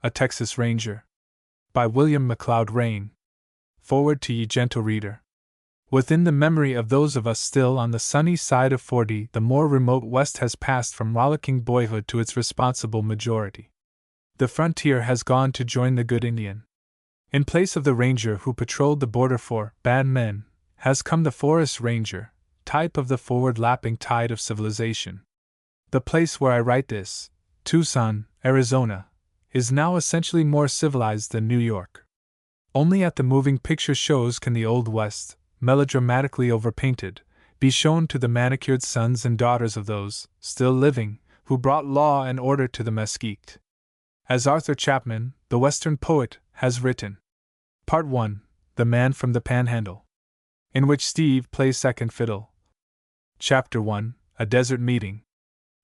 A Texas Ranger. By William MacLeod Raine. Forward to ye gentle reader. Within the memory of those of us still on the sunny side of 40, the more remote West has passed from rollicking boyhood to its responsible majority. The frontier has gone to join the good Indian. In place of the ranger who patrolled the border for bad men, has come the forest ranger, type of the forward-lapping tide of civilization. The place where I write this, Tucson, Arizona, is now essentially more civilized than New York. Only at the moving picture shows can the Old West, melodramatically overpainted, be shown to the manicured sons and daughters of those, still living, who brought law and order to the mesquite. As Arthur Chapman, the Western poet, has written. Part 1, The Man from the Panhandle, in which Steve plays second fiddle. Chapter 1, A Desert Meeting.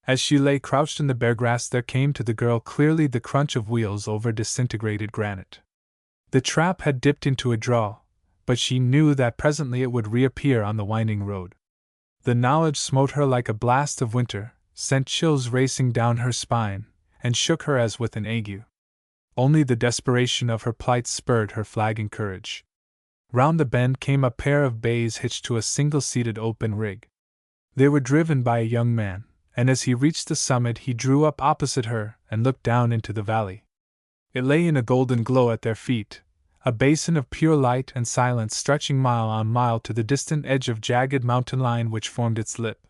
As she lay crouched in the bare grass, there came to the girl clearly the crunch of wheels over disintegrated granite. The trap had dipped into a draw, but she knew that presently it would reappear on the winding road. The knowledge smote her like a blast of winter, sent chills racing down her spine, and shook her as with an ague. Only the desperation of her plight spurred her flagging courage. Round the bend came a pair of bays hitched to a single-seated open rig. They were driven by a young man, and as he reached the summit he drew up opposite her and looked down into the valley. It lay in a golden glow at their feet, a basin of pure light and silence stretching mile on mile to the distant edge of jagged mountain line which formed its lip.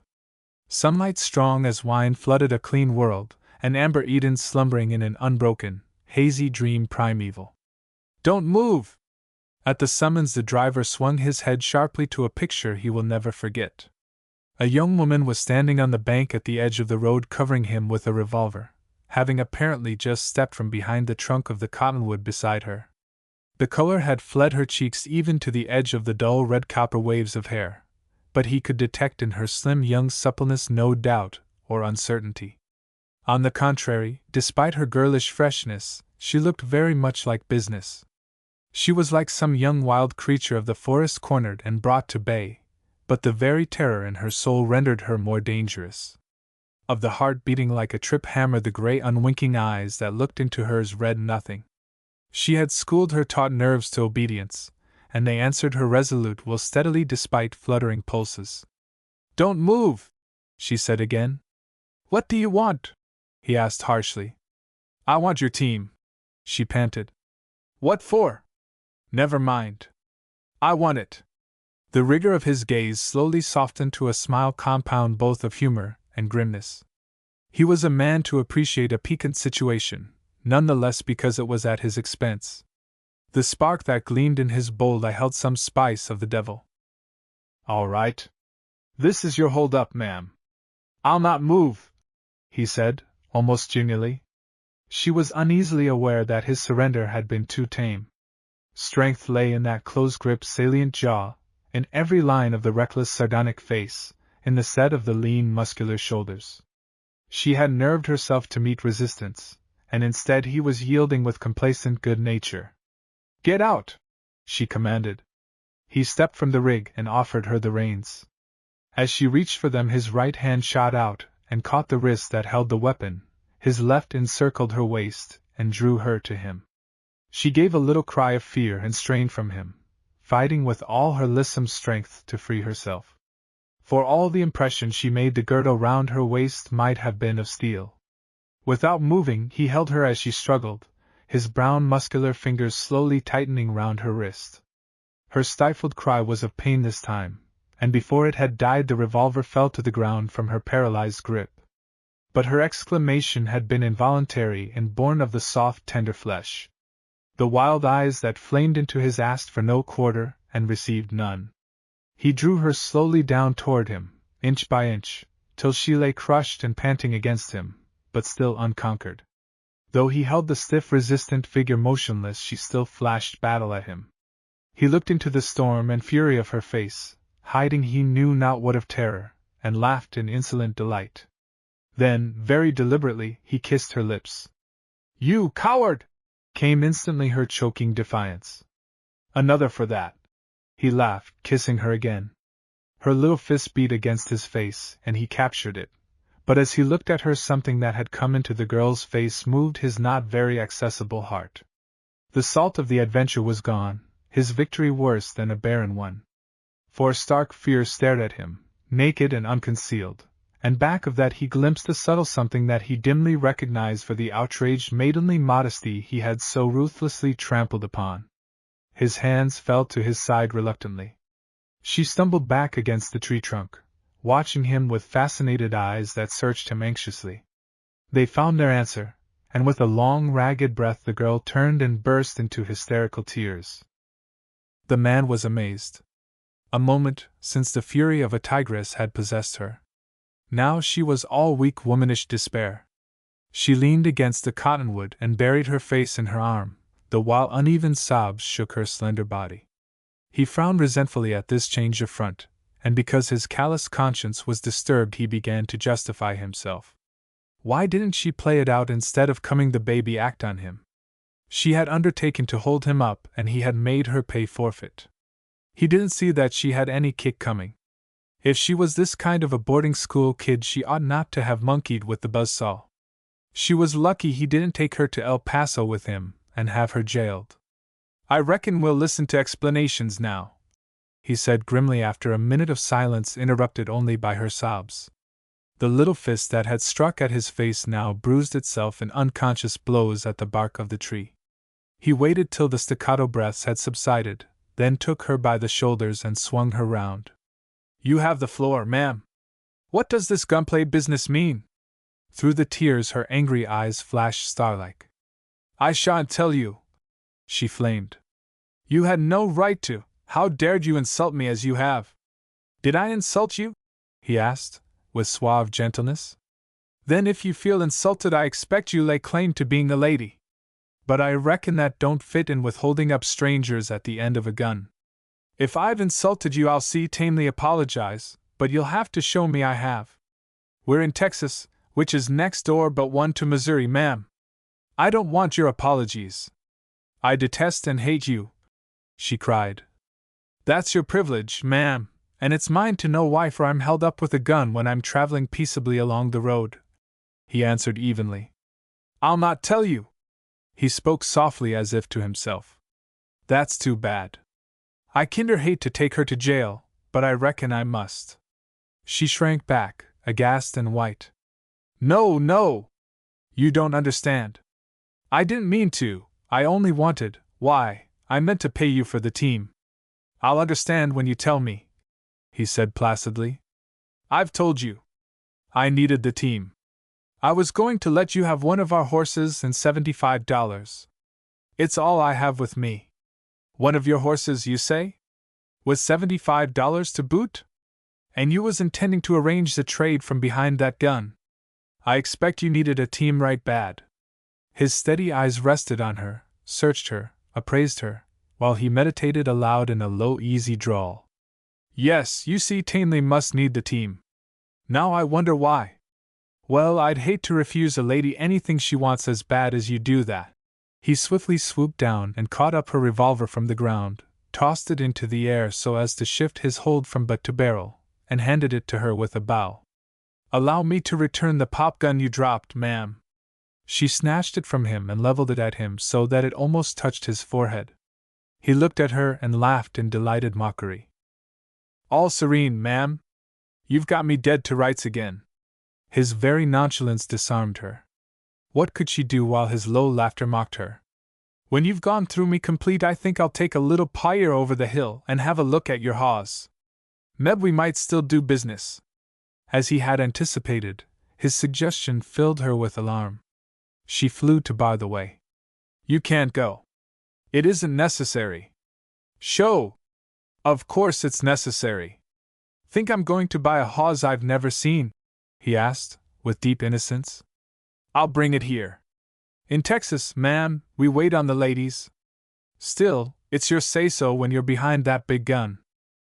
Sunlight strong as wine flooded a clean world, and amber Eden slumbering in an unbroken, hazy dream primeval. "Don't move!" At the summons the driver swung his head sharply to a picture he will never forget. A young woman was standing on the bank at the edge of the road covering him with a revolver, having apparently just stepped from behind the trunk of the cottonwood beside her. The color had fled her cheeks even to the edge of the dull red copper waves of hair, but he could detect in her slim young suppleness no doubt or uncertainty. On the contrary, despite her girlish freshness, she looked very much like business. She was like some young wild creature of the forest cornered and brought to bay, but the very terror in her soul rendered her more dangerous. Of the heart beating like a trip hammer, the gray unwinking eyes that looked into hers read nothing. She had schooled her taut nerves to obedience, and they answered her resolute will steadily despite fluttering pulses. "Don't move!" she said again. "What do you want?" he asked harshly. "I want your team," she panted. "What for?" "Never mind. I want it." The rigor of his gaze slowly softened to a smile compound both of humor and grimness. He was a man to appreciate a piquant situation, none the less because it was at his expense. The spark that gleamed in his bold eye held some spice of the devil. "All right. This is your hold-up, ma'am. I'll not move," he said, almost genially. She was uneasily aware that his surrender had been too tame. Strength lay in that close-gripped salient jaw, in every line of the reckless sardonic face, in the set of the lean muscular shoulders. She had nerved herself to meet resistance, and instead he was yielding with complacent good nature. "Get out!" she commanded. He stepped from the rig and offered her the reins. As she reached for them, his right hand shot out and caught the wrist that held the weapon, his left encircled her waist and drew her to him. She gave a little cry of fear and strained from him, fighting with all her lissom strength to free herself. For all the impression she made, the girdle round her waist might have been of steel. Without moving, he held her as she struggled, his brown muscular fingers slowly tightening round her wrist. Her stifled cry was of pain this time, and before it had died the revolver fell to the ground from her paralyzed grip. But her exclamation had been involuntary and born of the soft, tender flesh. The wild eyes that flamed into his asked for no quarter and received none. He drew her slowly down toward him, inch by inch, till she lay crushed and panting against him, but still unconquered. Though he held the stiff, resistant figure motionless, she still flashed battle at him. He looked into the storm and fury of her face, hiding he knew not what of terror, and laughed in insolent delight. Then, very deliberately, he kissed her lips. "You coward!" came instantly her choking defiance. "Another for that," he laughed, kissing her again. Her little fist beat against his face, and he captured it, But as he looked at her, something that had come into the girl's face moved his not very accessible heart. The salt of the adventure was gone, his victory worse than a barren one. For a stark fear stared at him, naked and unconcealed, and back of that he glimpsed the subtle something that he dimly recognized for the outraged maidenly modesty he had so ruthlessly trampled upon. His hands fell to his side reluctantly. She stumbled back against the tree trunk, watching him with fascinated eyes that searched him anxiously. They found their answer, and with a long, ragged breath the girl turned and burst into hysterical tears. The man was amazed. A moment since the fury of a tigress had possessed her. Now she was all weak womanish despair. She leaned against the cottonwood and buried her face in her arm, the while uneven sobs shook her slender body. He frowned resentfully at this change of front, and because his callous conscience was disturbed he began to justify himself. Why didn't she play it out instead of coming the baby act on him? She had undertaken to hold him up and he had made her pay forfeit. He didn't see that she had any kick coming. If she was this kind of a boarding school kid she ought not to have monkeyed with the buzzsaw. She was lucky he didn't take her to El Paso with him and have her jailed. "I reckon we'll listen to explanations now," he said grimly after a minute of silence interrupted only by her sobs. The little fist that had struck at his face now bruised itself in unconscious blows at the bark of the tree. He waited till the staccato breaths had subsided, then took her by the shoulders and swung her round. "You have the floor, ma'am. What does this gunplay business mean?" Through the tears her angry eyes flashed star-like. "I shan't tell you," she flamed. "You had no right to. How dared you insult me as you have?" "Did I insult you?" he asked, with suave gentleness. "Then if you feel insulted I expect you lay claim to being a lady. But I reckon that don't fit in with holding up strangers at the end of a gun. If I've insulted you I'll tamely apologize, but you'll have to show me I have. We're in Texas, which is next door but one to Missouri, ma'am. I don't want your apologies. I detest and hate you," she cried. "That's your privilege, ma'am, and it's mine to know why, for I'm held up with a gun when I'm traveling peaceably along the road," he answered evenly. "I'll not tell you." He spoke softly as if to himself. "That's too bad. I kinder hate to take her to jail, but I reckon I must." She shrank back, aghast and white. "No, no! You don't understand. I didn't mean to, I only wanted, why, I meant to pay you for the team." "I'll understand when you tell me," he said placidly. "I've told you. I needed the team. I was going to let you have one of our horses and $75. It's all I have with me." "One of your horses, you say? With $75 to boot? And you was intending to arrange the trade from behind that gun? I expect you needed a team right bad." His steady eyes rested on her, searched her, appraised her, while he meditated aloud in a low, easy drawl. "Yes, you see tamely must need the team. Now I wonder why. Well, I'd hate to refuse a lady anything she wants as bad as you do that." He swiftly swooped down and caught up her revolver from the ground, tossed it into the air so as to shift his hold from butt to barrel, and handed it to her with a bow. "Allow me to return the pop gun you dropped, ma'am." She snatched it from him and leveled it at him so that it almost touched his forehead. He looked at her and laughed in delighted mockery. "All serene, ma'am. You've got me dead to rights again." His very nonchalance disarmed her. What could she do while his low laughter mocked her? "When you've gone through me complete I think I'll take a little pyre over the hill and have a look at your haws. Meb we might still do business." As he had anticipated, his suggestion filled her with alarm. She flew to bar the way. "You can't go. It isn't necessary." "Show! Of course it's necessary. Think I'm going to buy a haws I've never seen?" he asked, with deep innocence. "I'll bring it here. In Texas, ma'am, we wait on the ladies. Still, it's your say-so when you're behind that big gun."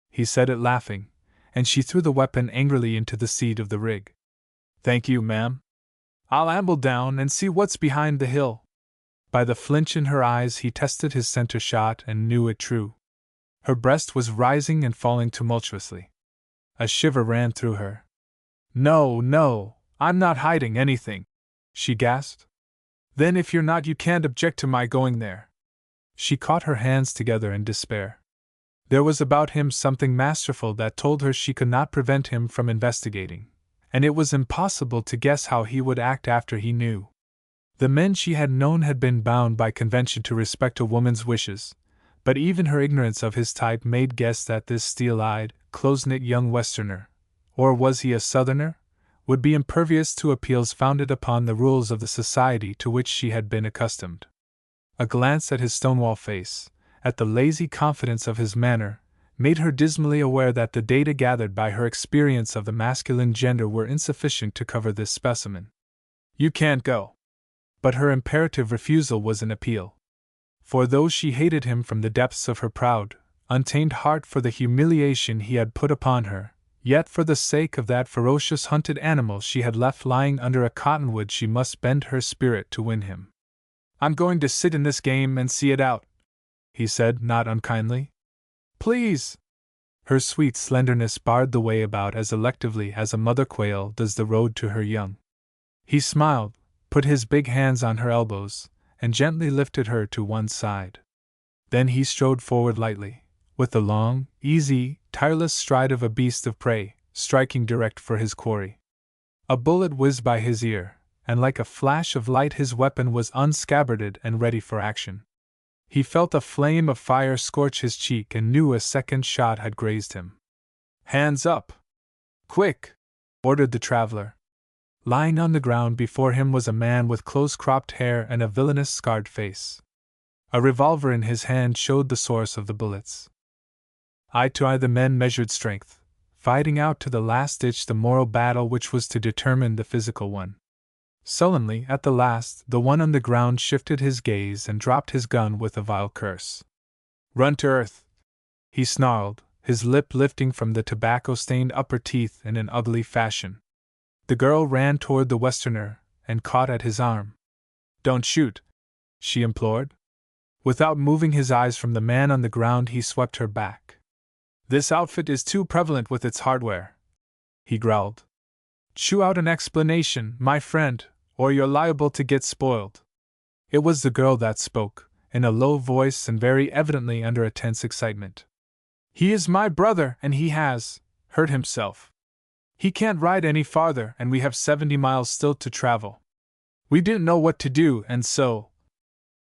He said it laughing, and she threw the weapon angrily into the seat of the rig. "Thank you, ma'am. I'll amble down and see what's behind the hill." By the flinch in her eyes he tested his center shot and knew it true. Her breast was rising and falling tumultuously. A shiver ran through her. "No, no, I'm not hiding anything, she gasped. Then if you're not, you can't object to my going there. She caught her hands together in despair. There was about him something masterful that told her she could not prevent him from investigating, and it was impossible to guess how he would act after he knew. The men she had known had been bound by convention to respect a woman's wishes, but even her ignorance of his type made guess that this steel-eyed, close-knit young Westerner, or was he a Southerner, would be impervious to appeals founded upon the rules of the society to which she had been accustomed. A glance at his Stonewall face, at the lazy confidence of his manner, made her dismally aware that the data gathered by her experience of the masculine gender were insufficient to cover this specimen. You can't go. But her imperative refusal was an appeal. For though she hated him from the depths of her proud, untamed heart for the humiliation he had put upon her, yet for the sake of that ferocious hunted animal she had left lying under a cottonwood she must bend her spirit to win him. I'm going to sit in this game and see it out, he said, not unkindly. Please! Her sweet slenderness barred the way about as electively as a mother quail does the road to her young. He smiled, put his big hands on her elbows, and gently lifted her to one side. Then he strode forward lightly, with the long, easy, tireless stride of a beast of prey, striking direct for his quarry. A bullet whizzed by his ear, and like a flash of light his weapon was unscabbarded and ready for action. He felt a flame of fire scorch his cheek and knew a second shot had grazed him. Hands up! Quick! Ordered the traveler. Lying on the ground before him was a man with close-cropped hair and a villainous scarred face. A revolver in his hand showed the source of the bullets. Eye to eye the men measured strength, fighting out to the last ditch the moral battle which was to determine the physical one. Sullenly, at the last, the one on the ground shifted his gaze and dropped his gun with a vile curse. Run to earth! He snarled, his lip lifting from the tobacco-stained upper teeth in an ugly fashion. The girl ran toward the Westerner and caught at his arm. Don't shoot, she implored. Without moving his eyes from the man on the ground, he swept her back. This outfit is too prevalent with its hardware, he growled. Chew out an explanation, my friend, or you're liable to get spoiled. It was the girl that spoke, in a low voice and very evidently under a tense excitement. He is my brother and he has hurt himself. He can't ride any farther and we have 70 miles still to travel. We didn't know what to do and so…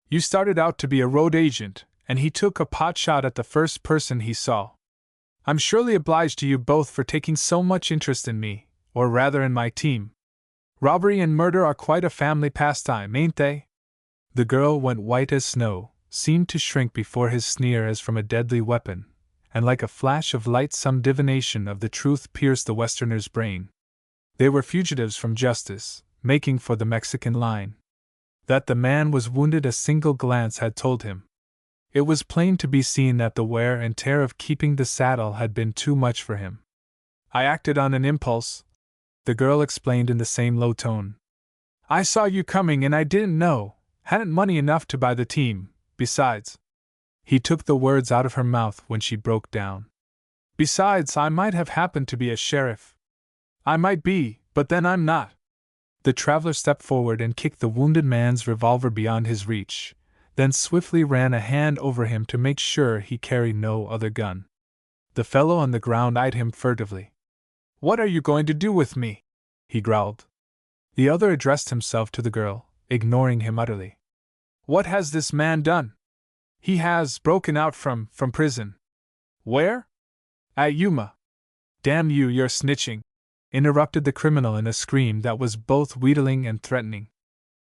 You started out to be a road agent and he took a pot shot at the first person he saw. I'm surely obliged to you both for taking so much interest in me, or rather in my team. Robbery and murder are quite a family pastime, ain't they? The girl went white as snow, seemed to shrink before his sneer as from a deadly weapon, and like a flash of light some divination of the truth pierced the Westerner's brain. They were fugitives from justice, making for the Mexican line. That the man was wounded a single glance had told him. It was plain to be seen that the wear and tear of keeping the saddle had been too much for him. I acted on an impulse, the girl explained in the same low tone. I saw you coming and I didn't know, hadn't money enough to buy the team, besides. He took the words out of her mouth when she broke down. Besides, I might have happened to be a sheriff. I might be, but then I'm not. The traveler stepped forward and kicked the wounded man's revolver beyond his reach, then swiftly ran a hand over him to make sure he carried no other gun. The fellow on the ground eyed him furtively. What are you going to do with me? He growled. The other addressed himself to the girl, ignoring him utterly. What has this man done? He has broken out from prison. Where? At Yuma. Damn you, you're snitching, interrupted the criminal in a scream that was both wheedling and threatening.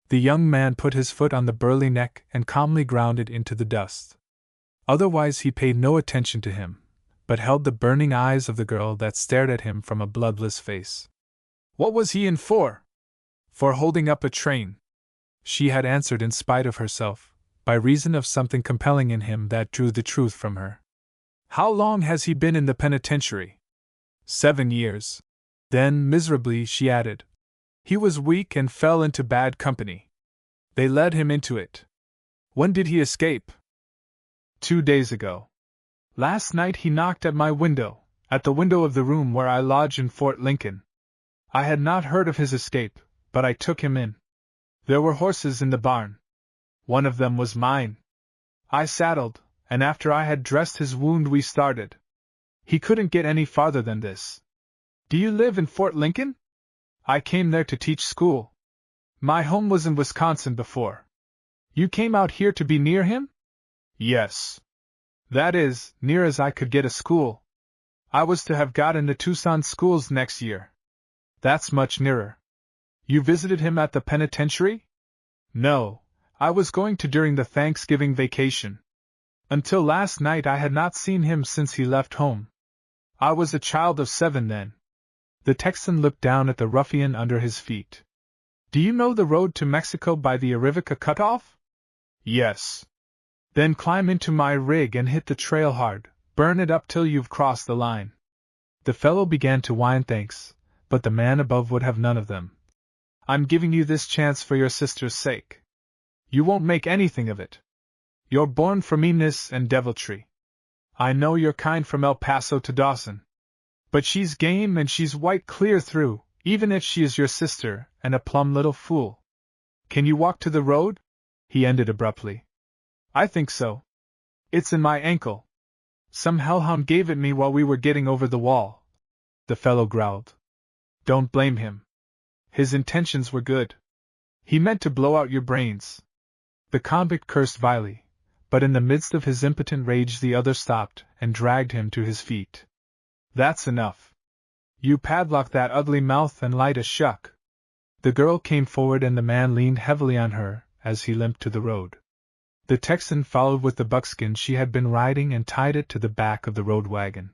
The young man put his foot on the burly neck and calmly ground it into the dust. Otherwise he paid no attention to him, but held the burning eyes of the girl that stared at him from a bloodless face. What was he in for? For holding up a train. She had answered in spite of herself, by reason of something compelling in him that drew the truth from her. How long has he been in the penitentiary? 7 years. Then, miserably, she added, he was weak and fell into bad company. They led him into it. When did he escape? 2 days ago. Last night he knocked at my window, at the window of the room where I lodge in Fort Lincoln. I had not heard of his escape, but I took him in. There were horses in the barn. One of them was mine. I saddled, and after I had dressed his wound we started. He couldn't get any farther than this. Do you live in Fort Lincoln? I came there to teach school. My home was in Wisconsin before. You came out here to be near him? Yes. That is, near as I could get a school. I was to have got into Tucson schools next year. That's much nearer. You visited him at the penitentiary? No, I was going to during the Thanksgiving vacation. Until last night I had not seen him since he left home. I was a child of 7 then. The Texan looked down at the ruffian under his feet. Do you know the road to Mexico by the Arivaca cutoff? Yes. Then climb into my rig and hit the trail hard, burn it up till you've crossed the line. The fellow began to whine thanks, but the man above would have none of them. I'm giving you this chance for your sister's sake. You won't make anything of it. You're born for meanness and deviltry. I know you're kind from El Paso to Dawson. But she's game and she's white clear through, even if she is your sister and a plumb little fool. Can you walk to the road? He ended abruptly. I think so. It's in my ankle. Some hellhound gave it me while we were getting over the wall. The fellow growled. Don't blame him. His intentions were good. He meant to blow out your brains. The convict cursed vilely, but in the midst of his impotent rage the other stopped and dragged him to his feet. That's enough. You padlock that ugly mouth and light a shuck. The girl came forward and the man leaned heavily on her as he limped to the road. The Texan followed with the buckskin she had been riding and tied it to the back of the road wagon.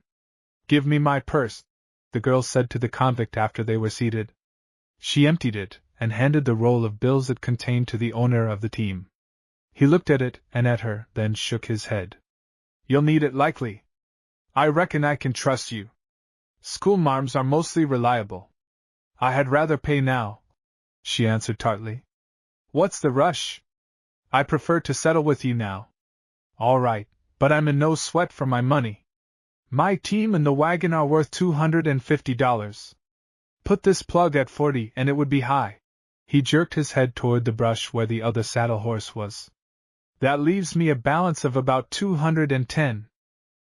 Give me my purse, the girl said to the convict after they were seated. She emptied it and handed the roll of bills it contained to the owner of the team. He looked at it and at her, then shook his head. You'll need it likely. I reckon I can trust you. Schoolmarms are mostly reliable. I had rather pay now, she answered tartly. What's the rush? I prefer to settle with you now. All right, but I'm in no sweat for my money. My team and the wagon are worth $250. Put this plug at 40 and it would be high. He jerked his head toward the brush where the other saddle horse was. That leaves me a balance of about 210.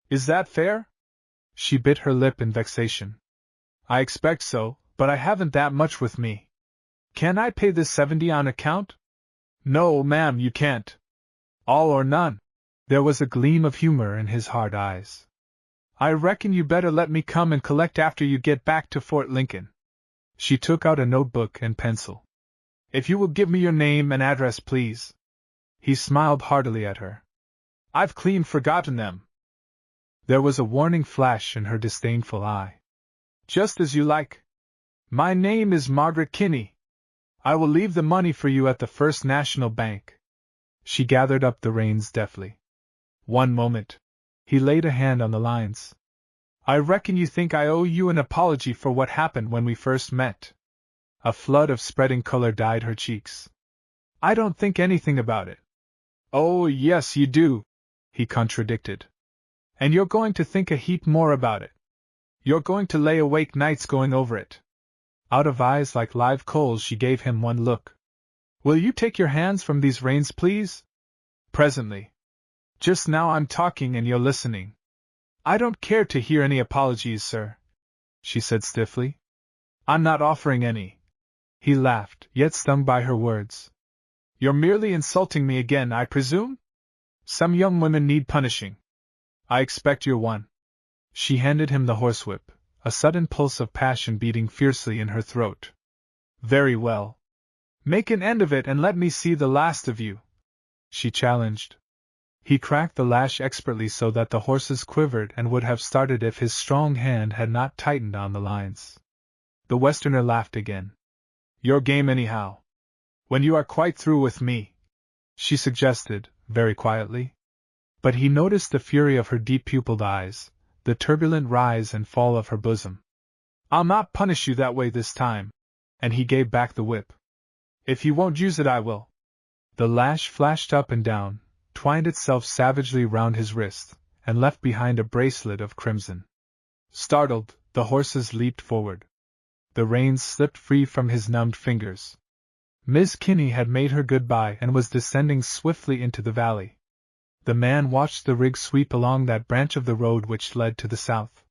Is that fair? She bit her lip in vexation. I expect so, but I haven't that much with me. Can I pay this 70 on account? No, ma'am, you can't. All or none. There was a gleam of humor in his hard eyes. I reckon you better let me come and collect after you get back to Fort Lincoln. She took out a notebook and pencil. If you will give me your name and address, please. He smiled heartily at her. I've clean forgotten them. There was a warning flash in her disdainful eye. Just as you like. My name is Margaret Kinney. I will leave the money for you at the First National Bank. She gathered up the reins deftly. One moment. He laid a hand on the lines. I reckon you think I owe you an apology for what happened when we first met. A flood of spreading color dyed her cheeks. I don't think anything about it. Oh, yes, you do, he contradicted. And you're going to think a heap more about it. You're going to lay awake nights going over it. Out of eyes like live coals she gave him one look. Will you take your hands from these reins, please? Presently. Just now I'm talking and you're listening. I don't care to hear any apologies, sir, she said stiffly. I'm not offering any. He laughed, yet stung by her words. You're merely insulting me again, I presume? Some young women need punishing. I expect you're one. She handed him the horsewhip, a sudden pulse of passion beating fiercely in her throat. Very well. Make an end of it and let me see the last of you, she challenged. He cracked the lash expertly so that the horses quivered and would have started if his strong hand had not tightened on the lines. The Westerner laughed again. Your game anyhow. When you are quite through with me, she suggested, very quietly. But he noticed the fury of her deep-pupiled eyes, the turbulent rise and fall of her bosom. I'll not punish you that way this time, and he gave back the whip. If you won't use it, I will. The lash flashed up and down, twined itself savagely round his wrist, and left behind a bracelet of crimson. Startled, the horses leaped forward. The reins slipped free from his numbed fingers. Miss Kinney had made her goodbye and was descending swiftly into the valley. The man watched the rig sweep along that branch of the road which led to the south.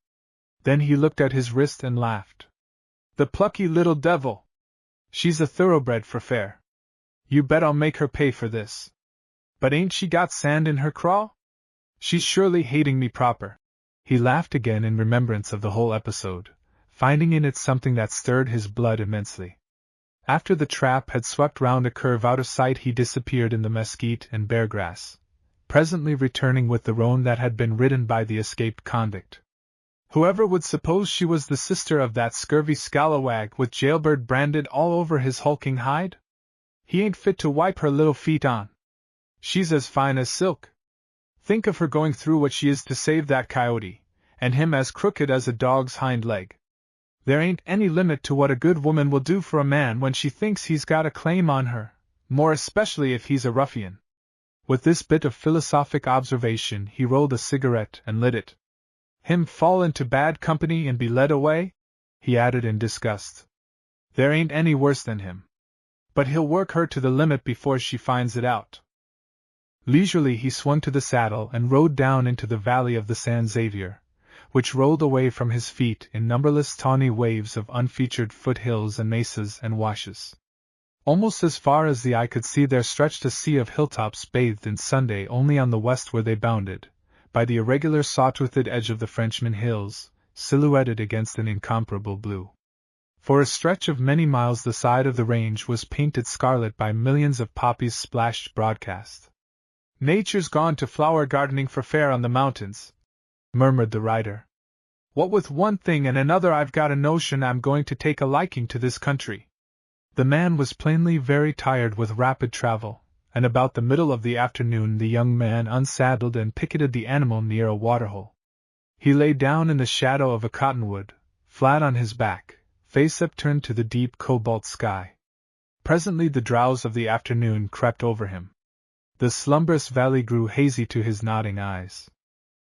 Then he looked at his wrist and laughed. The plucky little devil! She's a thoroughbred for fair. You bet I'll make her pay for this. But ain't she got sand in her craw? She's surely hating me proper. He laughed again in remembrance of the whole episode, finding in it something that stirred his blood immensely. After the trap had swept round a curve out of sight, he disappeared in the mesquite and bear grass, presently returning with the roan that had been ridden by the escaped convict. Whoever would suppose she was the sister of that scurvy scalawag with jailbird branded all over his hulking hide? He ain't fit to wipe her little feet on. She's as fine as silk. Think of her going through what she is to save that coyote, and him as crooked as a dog's hind leg. There ain't any limit to what a good woman will do for a man when she thinks he's got a claim on her, more especially if he's a ruffian. With this bit of philosophic observation he rolled a cigarette and lit it. Him fall into bad company and be led away? He added in disgust. There ain't any worse than him. But he'll work her to the limit before she finds it out. Leisurely he swung to the saddle and rode down into the valley of the San Xavier, which rolled away from his feet in numberless tawny waves of unfeatured foothills and mesas and washes. Almost as far as the eye could see there stretched a sea of hilltops bathed in Sunday only on the west where they bounded, by the irregular saw-toothed edge of the Frenchman Hills, silhouetted against an incomparable blue. For a stretch of many miles the side of the range was painted scarlet by millions of poppies splashed broadcast. Nature's gone to flower gardening for fair on the mountains, murmured the rider. What with one thing and another I've got a notion I'm going to take a liking to this country. The man was plainly very tired with rapid travel, and about the middle of the afternoon the young man unsaddled and picketed the animal near a waterhole. He lay down in the shadow of a cottonwood, flat on his back, face upturned to the deep cobalt sky. Presently the drowse of the afternoon crept over him. The slumberous valley grew hazy to his nodding eyes.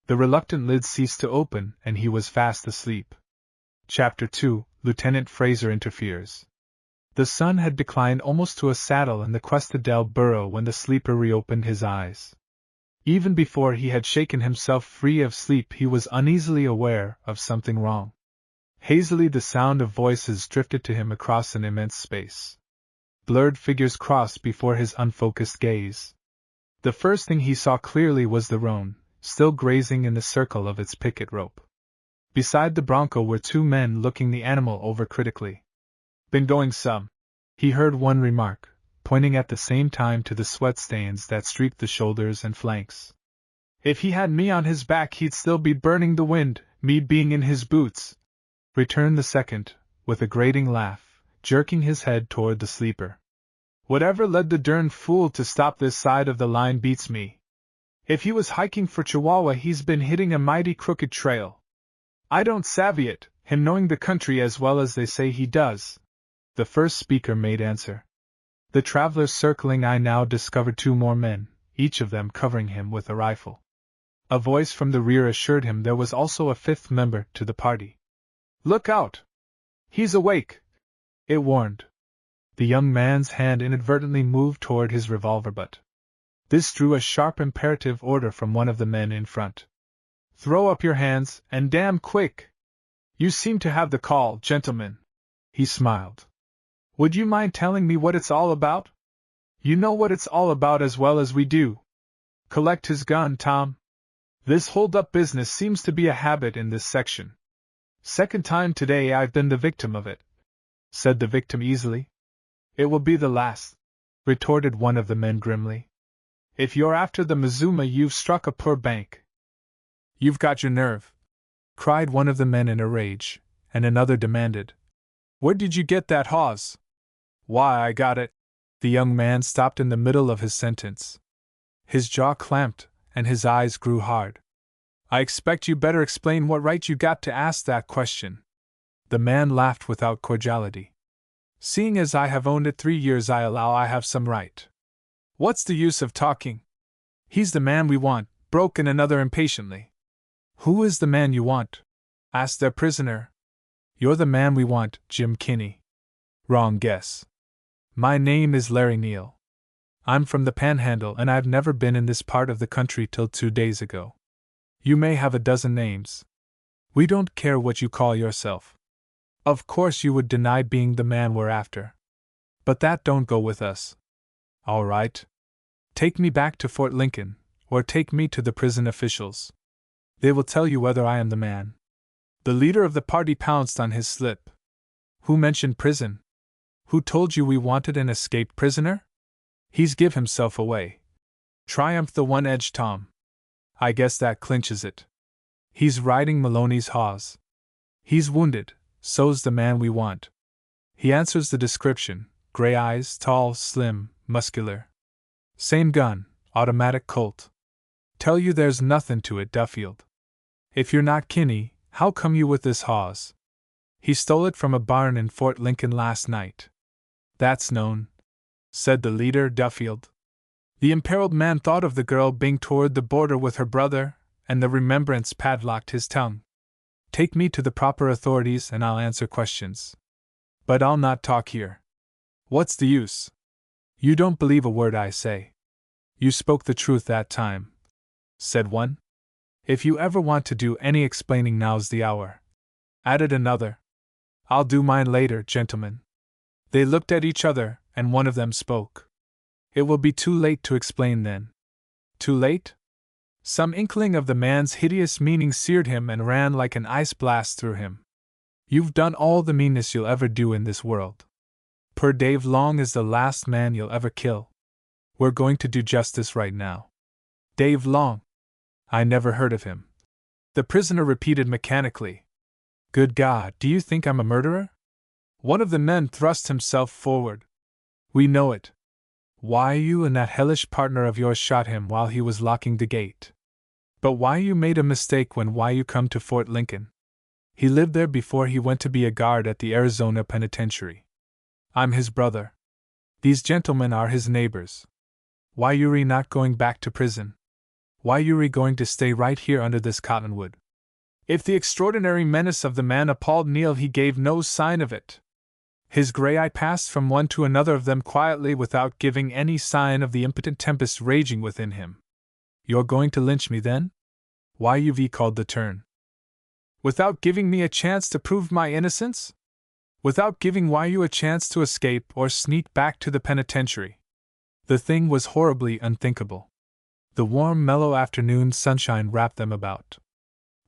The reluctant lids ceased to open, and he was fast asleep. Chapter 2: Lieutenant Fraser Interferes. The sun had declined almost to a saddle in the Cuesta del Burro when the sleeper reopened his eyes. Even before he had shaken himself free of sleep he was uneasily aware of something wrong. Hazily the sound of voices drifted to him across an immense space. Blurred figures crossed before his unfocused gaze. The first thing he saw clearly was the roan, still grazing in the circle of its picket rope. Beside the bronco were two men looking the animal over critically. Been going some, he heard one remark, pointing at the same time to the sweat stains that streaked the shoulders and flanks. If he had me on his back he'd still be burning the wind, me being in his boots, returned the second, with a grating laugh, jerking his head toward the sleeper. Whatever led the dern fool to stop this side of the line beats me. If he was hiking for Chihuahua he's been hitting a mighty crooked trail. I don't savvy it, him knowing the country as well as they say he does. The first speaker made answer. The traveler's circling eye now discovered two more men, each of them covering him with a rifle. A voice from the rear assured him there was also a fifth member to the party. Look out! He's awake! It warned. The young man's hand inadvertently moved toward his revolver butt. This drew a sharp imperative order from one of the men in front. Throw up your hands, and damn quick! You seem to have the call, gentlemen. He smiled. Would you mind telling me what it's all about? You know what it's all about as well as we do. Collect his gun, Tom. This hold-up business seems to be a habit in this section. Second time today I've been the victim of it, said the victim easily. It will be the last, retorted one of the men grimly. If you're after the Mazuma you've struck a poor bank. You've got your nerve, cried one of the men in a rage, and another demanded. Where did you get that hawse? Why, I got it. The young man stopped in the middle of his sentence. His jaw clamped, and his eyes grew hard. I expect you better explain what right you got to ask that question. The man laughed without cordiality. Seeing as I have owned it 3 years I allow I have some right. What's the use of talking? He's the man we want, broke in another impatiently. Who is the man you want? Asked their prisoner. You're the man we want, Jim Kinney. Wrong guess. My name is Larry Neal. I'm from the Panhandle and I've never been in this part of the country till 2 days ago. You may have a dozen names. We don't care what you call yourself. Of course you would deny being the man we're after. But that don't go with us. All right. Take me back to Fort Lincoln, or take me to the prison officials. They will tell you whether I am the man. The leader of the party pounced on his slip. Who mentioned prison? Who told you we wanted an escaped prisoner? He's give himself away. Triumphed the one-edged Tom. I guess that clinches it. He's riding Maloney's hawse. He's wounded, so's the man we want. He answers the description, gray eyes, tall, slim, muscular. Same gun, automatic Colt. Tell you there's nothing to it, Duffield. If you're not Kinney, how come you with this hawse? He stole it from a barn in Fort Lincoln last night. That's known, said the leader, Duffield. The imperiled man thought of the girl being toward the border with her brother, and the remembrance padlocked his tongue. Take me to the proper authorities and I'll answer questions. But I'll not talk here. What's the use? You don't believe a word I say. You spoke the truth that time, said one. If you ever want to do any explaining, now's the hour, added another. I'll do mine later, gentlemen. They looked at each other, and one of them spoke. It will be too late to explain then. Too late? Some inkling of the man's hideous meaning seared him and ran like an ice blast through him. You've done all the meanness you'll ever do in this world. Poor Dave Long is the last man you'll ever kill. We're going to do justice right now. Dave Long? I never heard of him. The prisoner repeated mechanically. Good God, do you think I'm a murderer? One of the men thrust himself forward. We know it. Why you and that hellish partner of yours shot him while he was locking the gate. But why you made a mistake when why you come to Fort Lincoln? He lived there before he went to be a guard at the Arizona Penitentiary. I'm his brother. These gentlemen are his neighbors. Why you not going back to prison? Why you going to stay right here under this cottonwood? If the extraordinary menace of the man appalled Neal, he gave no sign of it. His gray eye passed from one to another of them quietly without giving any sign of the impotent tempest raging within him. You're going to lynch me then? Why you've called the turn? Without giving me a chance to prove my innocence? Without giving why you a chance to escape or sneak back to the penitentiary? The thing was horribly unthinkable. The warm, mellow afternoon sunshine wrapped them about.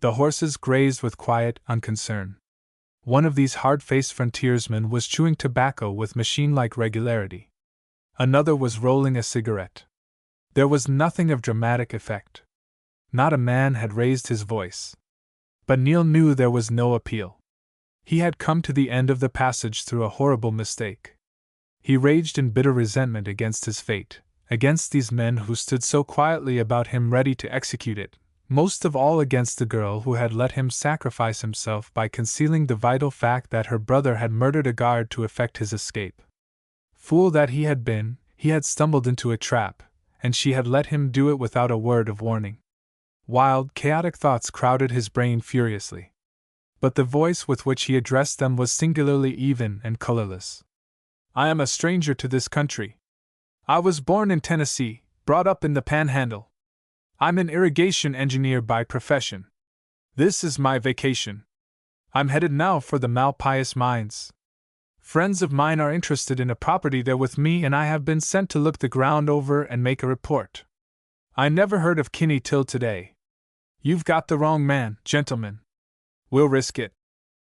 The horses grazed with quiet unconcern. One of these hard-faced frontiersmen was chewing tobacco with machine-like regularity. Another was rolling a cigarette. There was nothing of dramatic effect. Not a man had raised his voice. But Neal knew there was no appeal. He had come to the end of the passage through a horrible mistake. He raged in bitter resentment against his fate, against these men who stood so quietly about him ready to execute it, most of all against the girl who had let him sacrifice himself by concealing the vital fact that her brother had murdered a guard to effect his escape. Fool that he had been, he had stumbled into a trap, and she had let him do it without a word of warning. Wild, chaotic thoughts crowded his brain furiously. But the voice with which he addressed them was singularly even and colorless. I am a stranger to this country. I was born in Tennessee, brought up in the Panhandle. I'm an irrigation engineer by profession. This is my vacation. I'm headed now for the Malpais mines. Friends of mine are interested in a property there with me, and I have been sent to look the ground over and make a report. I never heard of Kinney till today. You've got the wrong man, gentlemen. We'll risk it,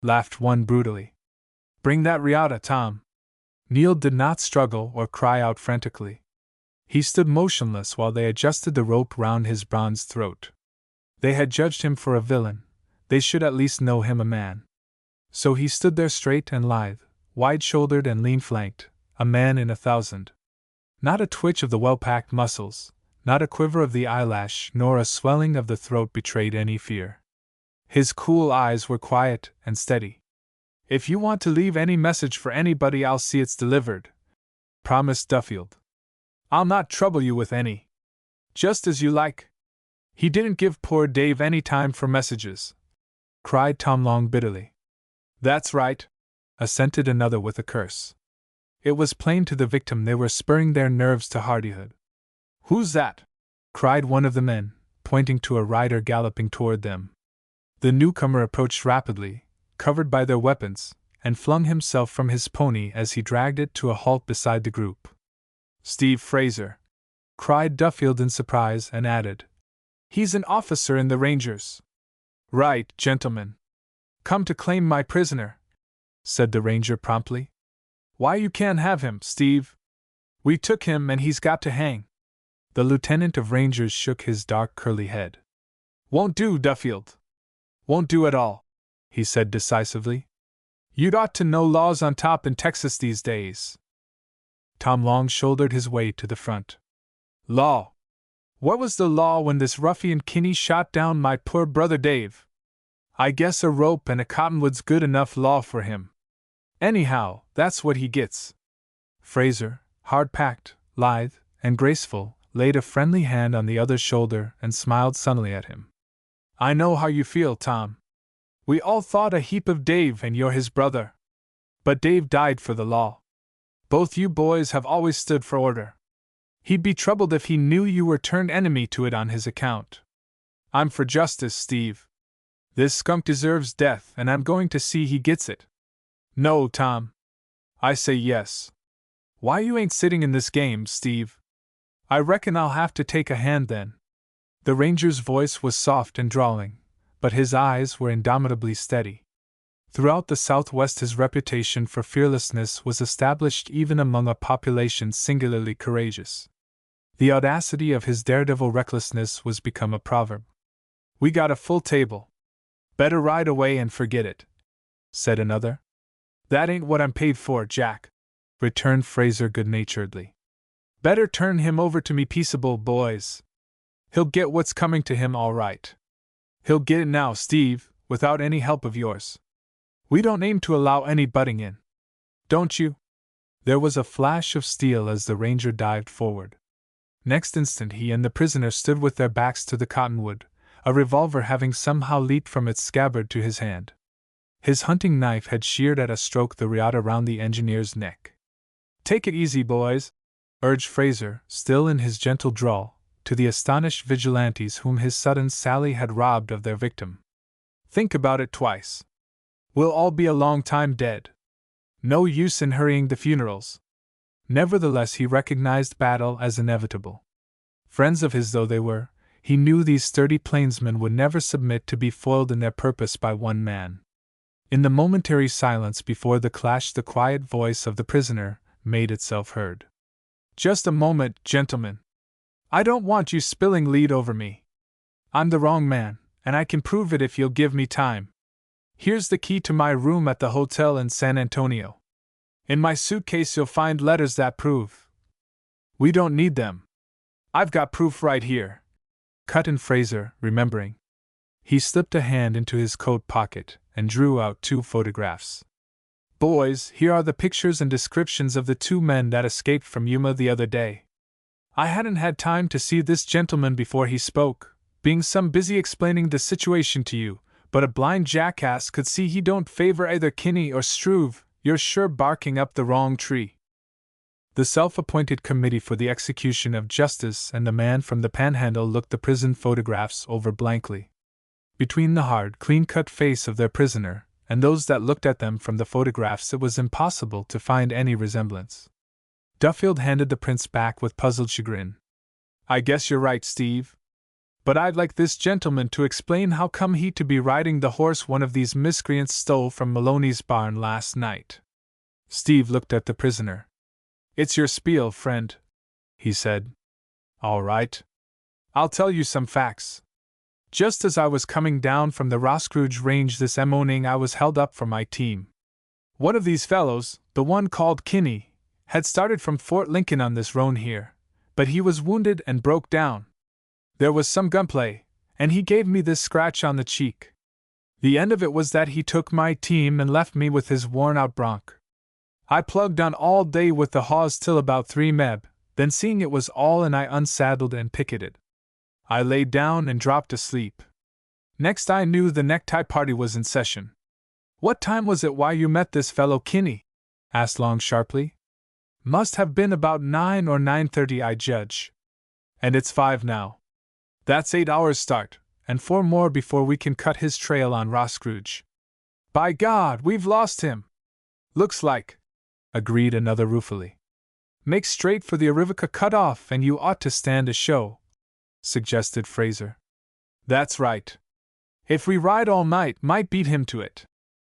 laughed one brutally. Bring that riata, Tom. Neal did not struggle or cry out frantically. He stood motionless while they adjusted the rope round his bronzed throat. They had judged him for a villain. They should at least know him a man. So he stood there straight and lithe, wide-shouldered and lean-flanked, a man in 1,000. Not a twitch of the well-packed muscles, not a quiver of the eyelash nor a swelling of the throat betrayed any fear. His cool eyes were quiet and steady. If you want to leave any message for anybody, I'll see it's delivered, promised Duffield. I'll not trouble you with any. Just as you like. He didn't give poor Dave any time for messages, cried Tom Long bitterly. That's right, assented another with a curse. It was plain to the victim they were spurring their nerves to hardihood. Who's that? Cried one of the men, pointing to a rider galloping toward them. The newcomer approached rapidly, covered by their weapons, and flung himself from his pony as he dragged it to a halt beside the group. Steve Fraser! Cried Duffield in surprise and added, He's an officer in the Rangers. Right, gentlemen. Come to claim my prisoner, said the ranger promptly. Why, you can't have him, Steve. We took him and he's got to hang. The lieutenant of Rangers shook his dark curly head. Won't do, Duffield. Won't do at all, he said decisively. You'd ought to know laws on top in Texas these days. Tom Long shouldered his way to the front. Law? What was the law when this ruffian Kinney shot down my poor brother Dave? I guess a rope and a cottonwood's good enough law for him. Anyhow, that's what he gets. Fraser, hard-packed, lithe, and graceful, laid a friendly hand on the other's shoulder and smiled sunnily at him. I know how you feel, Tom. We all thought a heap of Dave, and you're his brother. But Dave died for the law. Both you boys have always stood for order. He'd be troubled if he knew you were turned enemy to it on his account. I'm for justice, Steve. This skunk deserves death, and I'm going to see he gets it. No, Tom. I say yes. Why you ain't sitting in this game, Steve? I reckon I'll have to take a hand then. The ranger's voice was soft and drawling, but his eyes were indomitably steady. Throughout the Southwest his reputation for fearlessness was established even among a population singularly courageous. The audacity of his daredevil recklessness was become a proverb. We got a full table. Better ride away and forget it, said another. That ain't what I'm paid for, Jack, returned Fraser good-naturedly. Better turn him over to me peaceable, boys. He'll get what's coming to him all right. He'll get it now, Steve, without any help of yours. We don't aim to allow any butting in. Don't you? There was a flash of steel as the ranger dived forward. Next instant he and the prisoner stood with their backs to the cottonwood, a revolver having somehow leaped from its scabbard to his hand. His hunting knife had sheared at a stroke the riata round the engineer's neck. Take it easy, boys, urged Fraser, still in his gentle drawl, to the astonished vigilantes whom his sudden sally had robbed of their victim. Think about it twice. We'll all be a long time dead. No use in hurrying the funerals. Nevertheless, he recognized battle as inevitable. Friends of his though they were, he knew these sturdy plainsmen would never submit to be foiled in their purpose by one man. In the momentary silence before the clash, the quiet voice of the prisoner made itself heard. Just a moment, gentlemen. I don't want you spilling lead over me. I'm the wrong man, and I can prove it if you'll give me time. Here's the key to my room at the hotel in San Antonio. In my suitcase you'll find letters that prove. We don't need them. I've got proof right here, cut in Fraser, remembering. He slipped a hand into his coat pocket and drew out 2 photographs. Boys, here are the pictures and descriptions of the 2 men that escaped from Yuma the other day. I hadn't had time to see this gentleman before he spoke, being some busy explaining the situation to you, but a blind jackass could see he don't favor either Kinney or Struve. You're sure barking up the wrong tree. The self-appointed committee for the execution of justice and the man from the Panhandle looked the prison photographs over blankly. Between the hard, clean-cut face of their prisoner and those that looked at them from the photographs it was impossible to find any resemblance. Duffield handed the prints back with puzzled chagrin. I guess you're right, Steve. But I'd like this gentleman to explain how come he to be riding the horse one of these miscreants stole from Maloney's barn last night. Steve looked at the prisoner. It's your spiel, friend, he said. All right. I'll tell you some facts. Just as I was coming down from the Roscrooge Range this morning I was held up for my team. One of these fellows, the one called Kinney, had started from Fort Lincoln on this roan here, but he was wounded and broke down. There was some gunplay, and he gave me this scratch on the cheek. The end of it was that he took my team and left me with his worn-out bronc. I plugged on all day with the hawse till about 3 Meb, then seeing it was all and I unsaddled and picketed. I laid down and dropped asleep. Next I knew the necktie party was in session. What time was it why you met this fellow Kinney? Asked Long sharply. Must have been about 9 or 9:30, I judge. And it's 5 now. That's 8 hours start, and 4 more before we can cut his trail on Roscrooge. By God, we've lost him! Looks like, agreed another ruefully. Make straight for the Arivica cut-off and you ought to stand a show, suggested Fraser. That's right. If we ride all night, might beat him to it.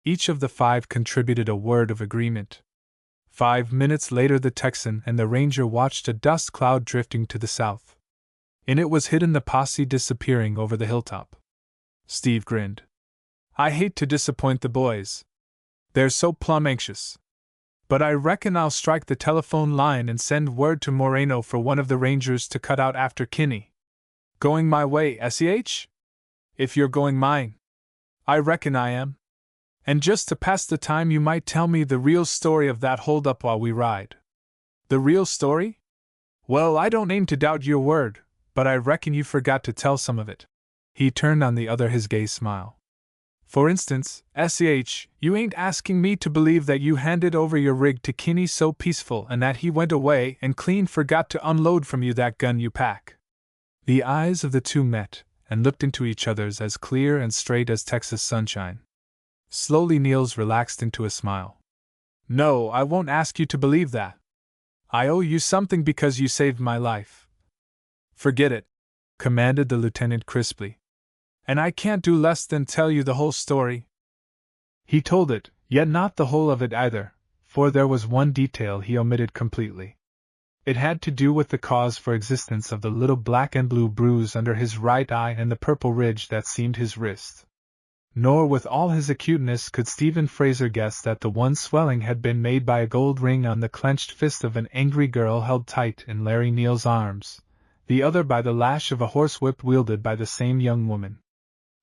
Each of the 5 contributed a word of agreement. 5 minutes later the Texan and the Ranger watched a dust cloud drifting to the south. In it was hidden the posse disappearing over the hilltop. Steve grinned. I hate to disappoint the boys. They're so plumb anxious. But I reckon I'll strike the telephone line and send word to Moreno for one of the Rangers to cut out after Kinney. Going my way, SEH? If you're going mine. I reckon I am. And just to pass the time, you might tell me the real story of that hold-up while we ride. The real story? Well, I don't aim to doubt your word, but I reckon you forgot to tell some of it. He turned on the other his gay smile. For instance, SEH, you ain't asking me to believe that you handed over your rig to Kinney so peaceful and that he went away and clean forgot to unload from you that gun you pack. The eyes of the two met, and looked into each other's as clear and straight as Texas sunshine. Slowly Niels relaxed into a smile. No, I won't ask you to believe that. I owe you something because you saved my life. Forget it, commanded the lieutenant crisply. And I can't do less than tell you the whole story. He told it, yet not the whole of it either, for there was one detail he omitted completely. It had to do with the cause for existence of the little black and blue bruise under his right eye and the purple ridge that seamed his wrist. Nor with all his acuteness could Stephen Fraser guess that the one swelling had been made by a gold ring on the clenched fist of an angry girl held tight in Larry Neal's arms, the other by the lash of a horsewhip wielded by the same young woman.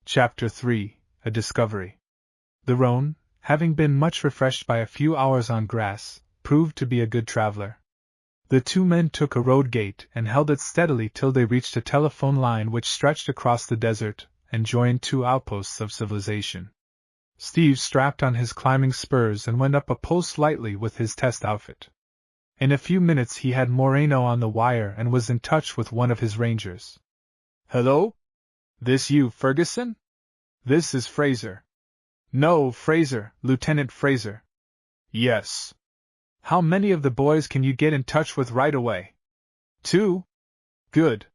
Chapter 3: A Discovery. The roan, having been much refreshed by a few hours on grass, proved to be a good traveler. The two men took a road gate and held it steadily till they reached a telephone line which stretched across the desert and joined 2 outposts of civilization. Steve strapped on his climbing spurs and went up a post lightly with his test outfit. In a few minutes he had Moreno on the wire and was in touch with one of his rangers. Hello? This you, Ferguson? This is Fraser. No, Fraser, Lieutenant Fraser. Yes. How many of the boys can you get in touch with right away? 2? Good.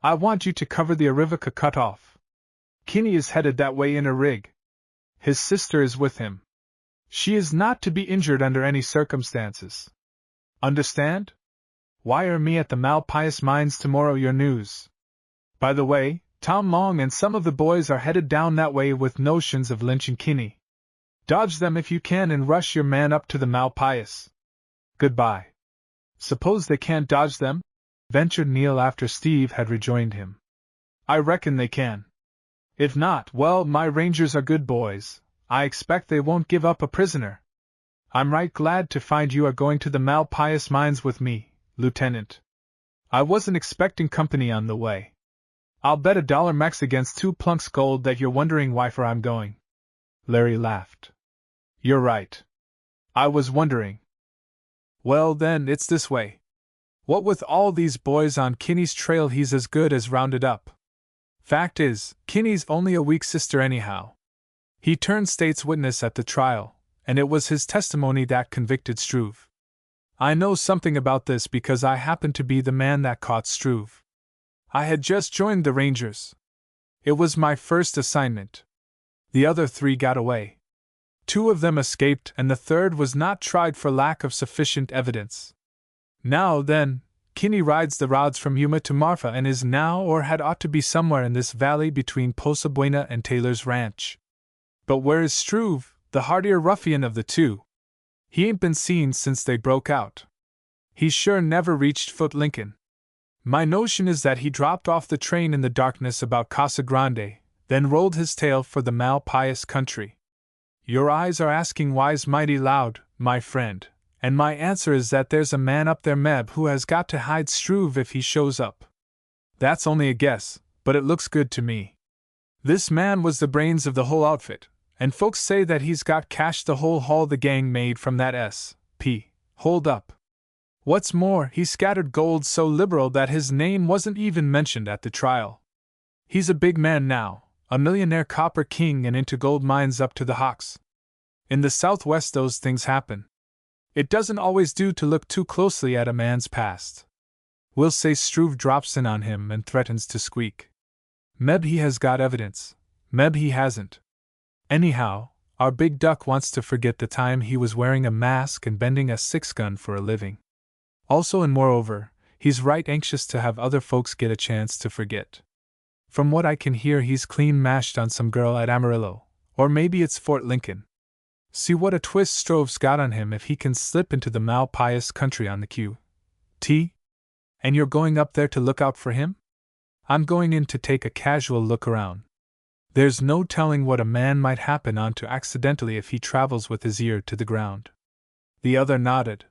I want you to cover the Arivica cutoff. Kinney is headed that way in a rig. His sister is with him. She is not to be injured under any circumstances. Understand? Wire me at the Malpais mines tomorrow your news. By the way, Tom Long and some of the boys are headed down that way with notions of lynching Kinney. Dodge them if you can and rush your man up to the Malpais. Goodbye. Suppose they can't dodge them? Ventured Neil after Steve had rejoined him. I reckon they can. If not, well, my rangers are good boys. I expect they won't give up a prisoner. I'm right glad to find you are going to the Malpais mines with me, Lieutenant. I wasn't expecting company on the way. I'll bet $1 Mex against 2 plunks gold that you're wondering why for I'm going. Larry laughed. You're right. I was wondering. Well then, it's this way. What with all these boys on Kinney's trail, he's as good as rounded up. Fact is, Kinney's only a weak sister anyhow. He turned state's witness at the trial, and it was his testimony that convicted Struve. I know something about this because I happened to be the man that caught Struve. I had just joined the Rangers. It was my first assignment. The other 3 got away. 2 of them escaped and the 3rd was not tried for lack of sufficient evidence. Now then, Kinney rides the rods from Yuma to Marfa and is now or had ought to be somewhere in this valley between Posa Buena and Taylor's Ranch. But where is Struve, the hardier ruffian of the 2? He ain't been seen since they broke out. He sure never reached Fort Lincoln. My notion is that he dropped off the train in the darkness about Casa Grande, then rolled his tail for the Malpais country. Your eyes are asking why's mighty loud, my friend. And my answer is that there's a man up there, Meb, who has got to hide Struve if he shows up. That's only a guess, but it looks good to me. This man was the brains of the whole outfit, And folks say that he's got cash the whole haul the gang made from that S.P. hold up. What's more, he scattered gold so liberal that his name wasn't even mentioned at the trial. He's a big man now, a millionaire copper king and into gold mines up to the hocks. In the Southwest those things happen. It doesn't always do to look too closely at a man's past. We'll say Struve drops in on him and threatens to squeak. Meb he has got evidence. Meb he hasn't. Anyhow, our big duck wants to forget the time he was wearing a mask and bending a six-gun for a living. Also and moreover, he's right anxious to have other folks get a chance to forget. From what I can hear he's clean mashed on some girl at Amarillo, or maybe it's Fort Lincoln. See what a twist Struve's got on him if he can slip into the Malpais country on the Q.T. And you're going up there to look out for him? I'm going in to take a casual look around. There's no telling what a man might happen onto accidentally if he travels with his ear to the ground. The other nodded.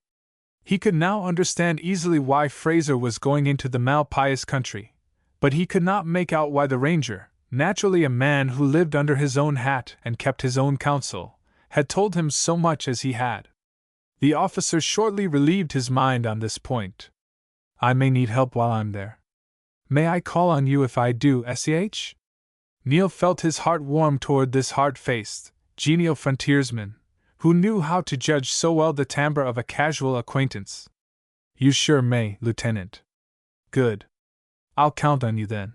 He could now understand easily why Fraser was going into the Malpais country, but he could not make out why the ranger, naturally a man who lived under his own hat and kept his own counsel, had told him so much as he had. The officer shortly relieved his mind on this point. I may need help while I'm there. May I call on you if I do, S.E.H.? Neil felt his heart warm toward this hard-faced, genial frontiersman, who knew how to judge so well the timbre of a casual acquaintance. You sure may, Lieutenant. Good. I'll count on you then.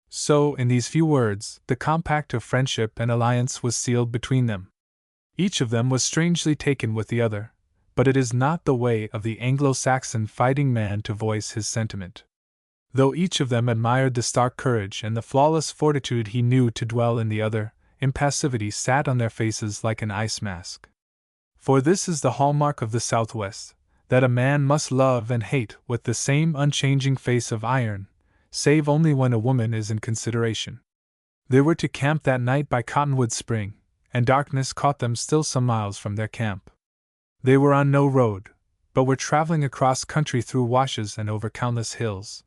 So, in these few words, the compact of friendship and alliance was sealed between them. Each of them was strangely taken with the other, but it is not the way of the Anglo-Saxon fighting man to voice his sentiment. Though each of them admired the stark courage and the flawless fortitude he knew to dwell in the other, impassivity sat on their faces like an ice mask. For this is the hallmark of the Southwest, that a man must love and hate with the same unchanging face of iron, save only when a woman is in consideration. They were to camp that night by Cottonwood Spring, and darkness caught them still some miles from their camp. They were on no road, but were traveling across country through washes and over countless hills.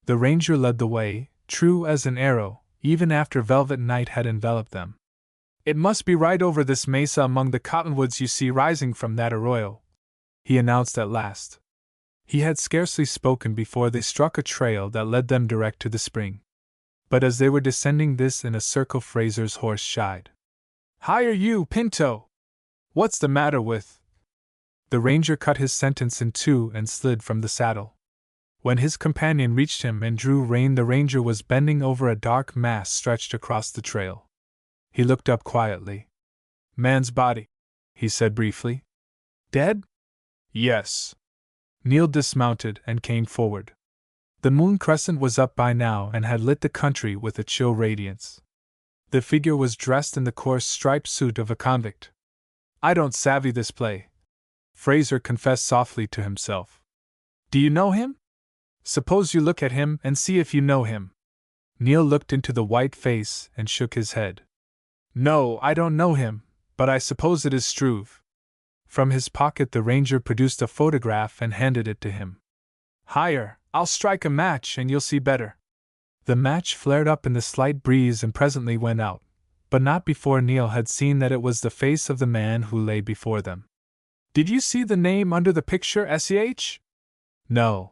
The ranger led the way, true as an arrow, even after velvet night had enveloped them. It must be right over this mesa among the cottonwoods you see rising from that arroyo, he announced at last. He had scarcely spoken before they struck a trail that led them direct to the spring. But as they were descending this in a circle, Fraser's horse shied. Higher you, Pinto! What's the matter with? The ranger cut his sentence in two and slid from the saddle. When his companion reached him and drew rein, the ranger was bending over a dark mass stretched across the trail. He looked up quietly. Man's body, he said briefly. Dead? Yes. Neil dismounted and came forward. The moon crescent was up by now and had lit the country with a chill radiance. The figure was dressed in the coarse striped suit of a convict. I don't savvy this play, Fraser confessed softly to himself. Do you know him? Suppose you look at him and see if you know him. Neil looked into the white face and shook his head. No, I don't know him, but I suppose it is Struve. From his pocket the ranger produced a photograph and handed it to him. Higher, I'll strike a match and you'll see better. The match flared up in the slight breeze and presently went out, but not before Neil had seen that it was the face of the man who lay before them. Did you see the name under the picture, S.E.H.? No.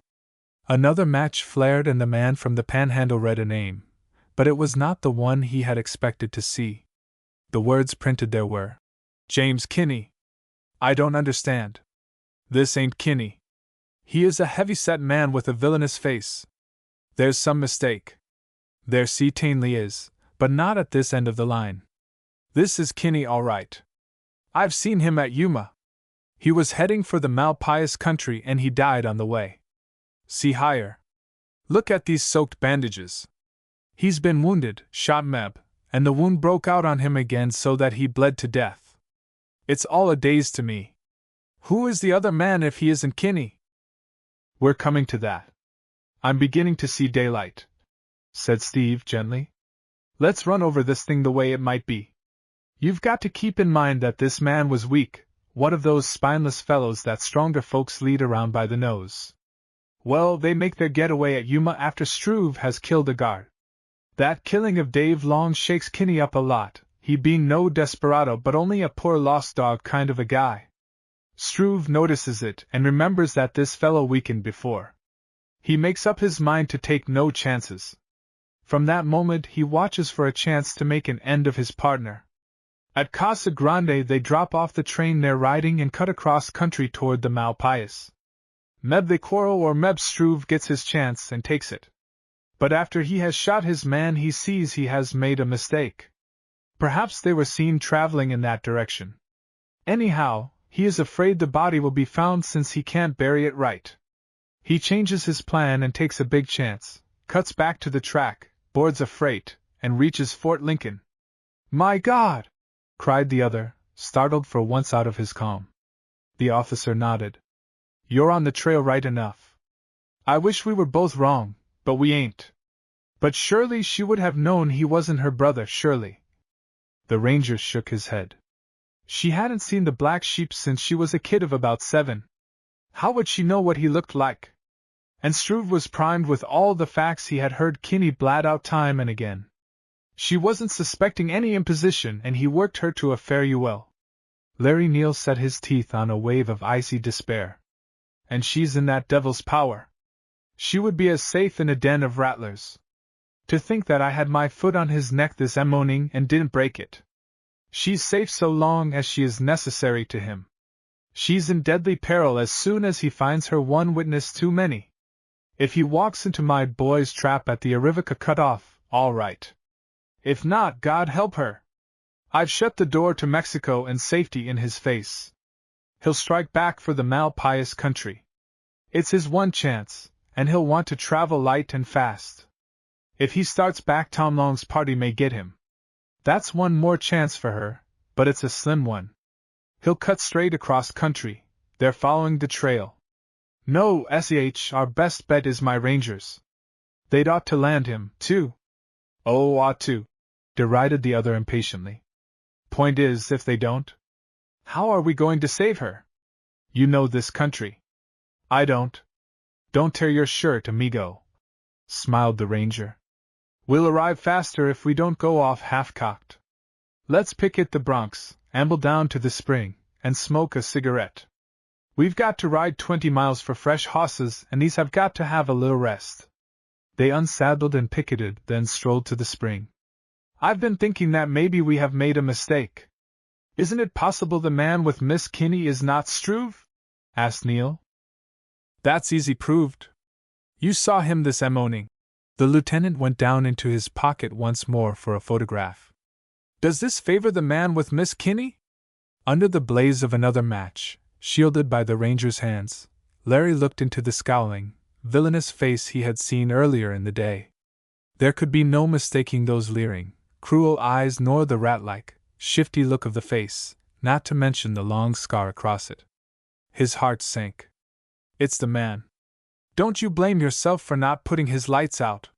Another match flared and the man from the panhandle read a name, but it was not the one he had expected to see. The words printed there were, James Kinney. I don't understand. This ain't Kinney. He is a heavy-set man with a villainous face. There's some mistake. There certainly is, but not at this end of the line. This is Kinney all right. I've seen him at Yuma. He was heading for the Malpais country and he died on the way. See higher. Look at these soaked bandages. He's been wounded, shot Meb, and the wound broke out on him again so that he bled to death. It's all a daze to me. Who is the other man if he isn't Kinney? We're coming to that. I'm beginning to see daylight, said Steve gently. Let's run over this thing the way it might be. You've got to keep in mind that this man was weak, one of those spineless fellows that stronger folks lead around by the nose. Well, they make their getaway at Yuma after Struve has killed a guard. That killing of Dave Long shakes Kinney up a lot, he being no desperado but only a poor lost dog kind of a guy. Struve notices it and remembers that this fellow weakened before. He makes up his mind to take no chances. From that moment he watches for a chance to make an end of his partner. At Casa Grande they drop off the train they're riding and cut across country toward the Malpais. Meb they quarrel or Meb Struve gets his chance and takes it. But after he has shot his man he sees he has made a mistake. Perhaps they were seen traveling in that direction. Anyhow, he is afraid the body will be found since he can't bury it right. He changes his plan and takes a big chance, cuts back to the track, boards a freight, and reaches Fort Lincoln. "My God!" cried the other, startled for once out of his calm. The officer nodded. "You're on the trail right enough. I wish we were both wrong, but we ain't." "But surely she would have known he wasn't her brother, surely." The ranger shook his head. "She hadn't seen the black sheep since she was a kid of about 7. How would she know what he looked like?" And Struve was primed with all the facts he had heard Kinney blab out time and again. She wasn't suspecting any imposition and he worked her to a fare-you-well. Larry Neal set his teeth on a wave of icy despair. "And she's in that devil's power. She would be as safe in a den of rattlers. To think that I had my foot on his neck this morning and didn't break it. She's safe so long as she is necessary to him. She's in deadly peril as soon as he finds her one witness too many. If he walks into my boy's trap at the Arivaca cut-off, all right. If not, God help her. I've shut the door to Mexico and safety in his face. He'll strike back for the Malpais country. It's his one chance, and he'll want to travel light and fast. If he starts back, Tom Long's party may get him. That's one more chance for her, but it's a slim one. He'll cut straight across country. They're following the trail. No, our best bet is my rangers. They'd ought to land him, too." "Oh, ought to," derided the other impatiently. "Point is, if they don't, how are we going to save her? You know this country." "I don't." "Don't tear your shirt, amigo," smiled the ranger. "We'll arrive faster if we don't go off half-cocked. Let's picket the broncs, amble down to the spring, and smoke a cigarette. We've got to ride 20 miles for fresh hosses, and these have got to have a little rest." They unsaddled and picketed, then strolled to the spring. "I've been thinking that maybe we have made a mistake. Isn't it possible the man with Miss Kinney is not Struve?" asked Neal. "That's easy proved. You saw him this morning." The lieutenant went down into his pocket once more for a photograph. "Does this favor the man with Miss Kinney?" Under the blaze of another match, shielded by the ranger's hands, Larry looked into the scowling, villainous face he had seen earlier in the day. There could be no mistaking those leering, cruel eyes nor the rat-like, shifty look of the face, not to mention the long scar across it. His heart sank. "It's the man. Don't you blame yourself for not putting his lights out.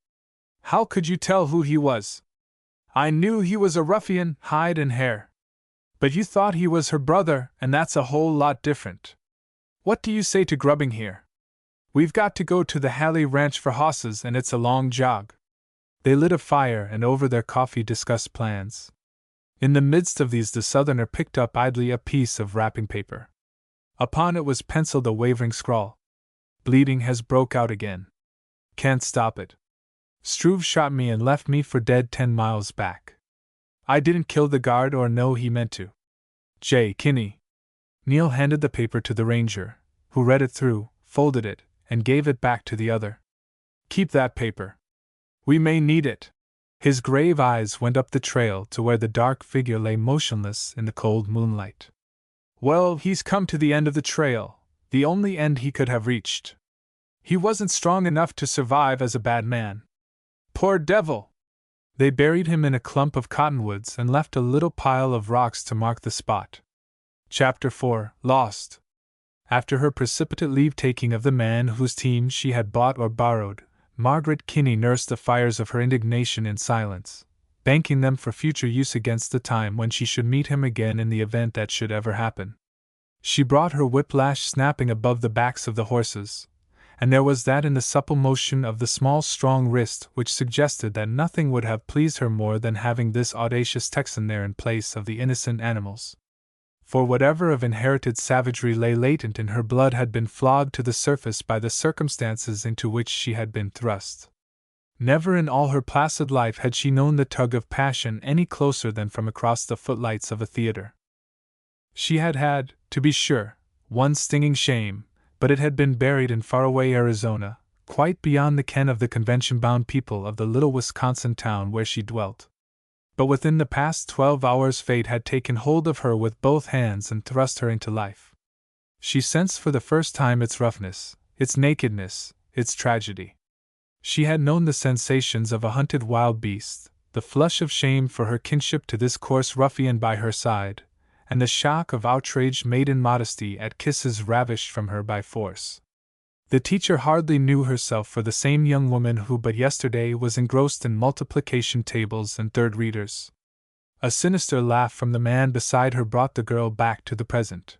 How could you tell who he was? I knew he was a ruffian, hide and hair. But you thought he was her brother, and that's a whole lot different. What do you say to grubbing here? We've got to go to the Halley Ranch for hosses, and it's a long jog." They lit a fire and over their coffee discussed plans. In the midst of these the Southerner picked up idly a piece of wrapping paper. Upon it was penciled a wavering scrawl. "Bleeding has broke out again. Can't stop it. Struve shot me and left me for dead 10 miles back. I didn't kill the guard or know he meant to. J. Kinney." Neal handed the paper to the ranger, who read it through, folded it, and gave it back to the other. "Keep that paper. We may need it." His grave eyes went up the trail to where the dark figure lay motionless in the cold moonlight. "Well, he's come to the end of the trail, the only end he could have reached. He wasn't strong enough to survive as a bad man. Poor devil!" They buried him in a clump of cottonwoods and left a little pile of rocks to mark the spot. Chapter 4 Lost. After her precipitate leave-taking of the man whose team she had bought or borrowed, Margaret Kinney nursed the fires of her indignation in silence, banking them for future use against the time when she should meet him again in the event that should ever happen. She brought her whiplash snapping above the backs of the horses, and there was that in the supple motion of the small strong wrist which suggested that nothing would have pleased her more than having this audacious Texan there in place of the innocent animals. For whatever of inherited savagery lay latent in her blood had been flogged to the surface by the circumstances into which she had been thrust. Never in all her placid life had she known the tug of passion any closer than from across the footlights of a theater. She had had, to be sure, one stinging shame, but it had been buried in faraway Arizona, quite beyond the ken of the convention-bound people of the little Wisconsin town where she dwelt. But within the past 12 hours fate had taken hold of her with both hands and thrust her into life. She sensed for the first time its roughness, its nakedness, its tragedy. She had known the sensations of a hunted wild beast, the flush of shame for her kinship to this coarse ruffian by her side, and the shock of outraged maiden modesty at kisses ravished from her by force. The teacher hardly knew herself for the same young woman who but yesterday was engrossed in multiplication tables and third readers. A sinister laugh from the man beside her brought the girl back to the present.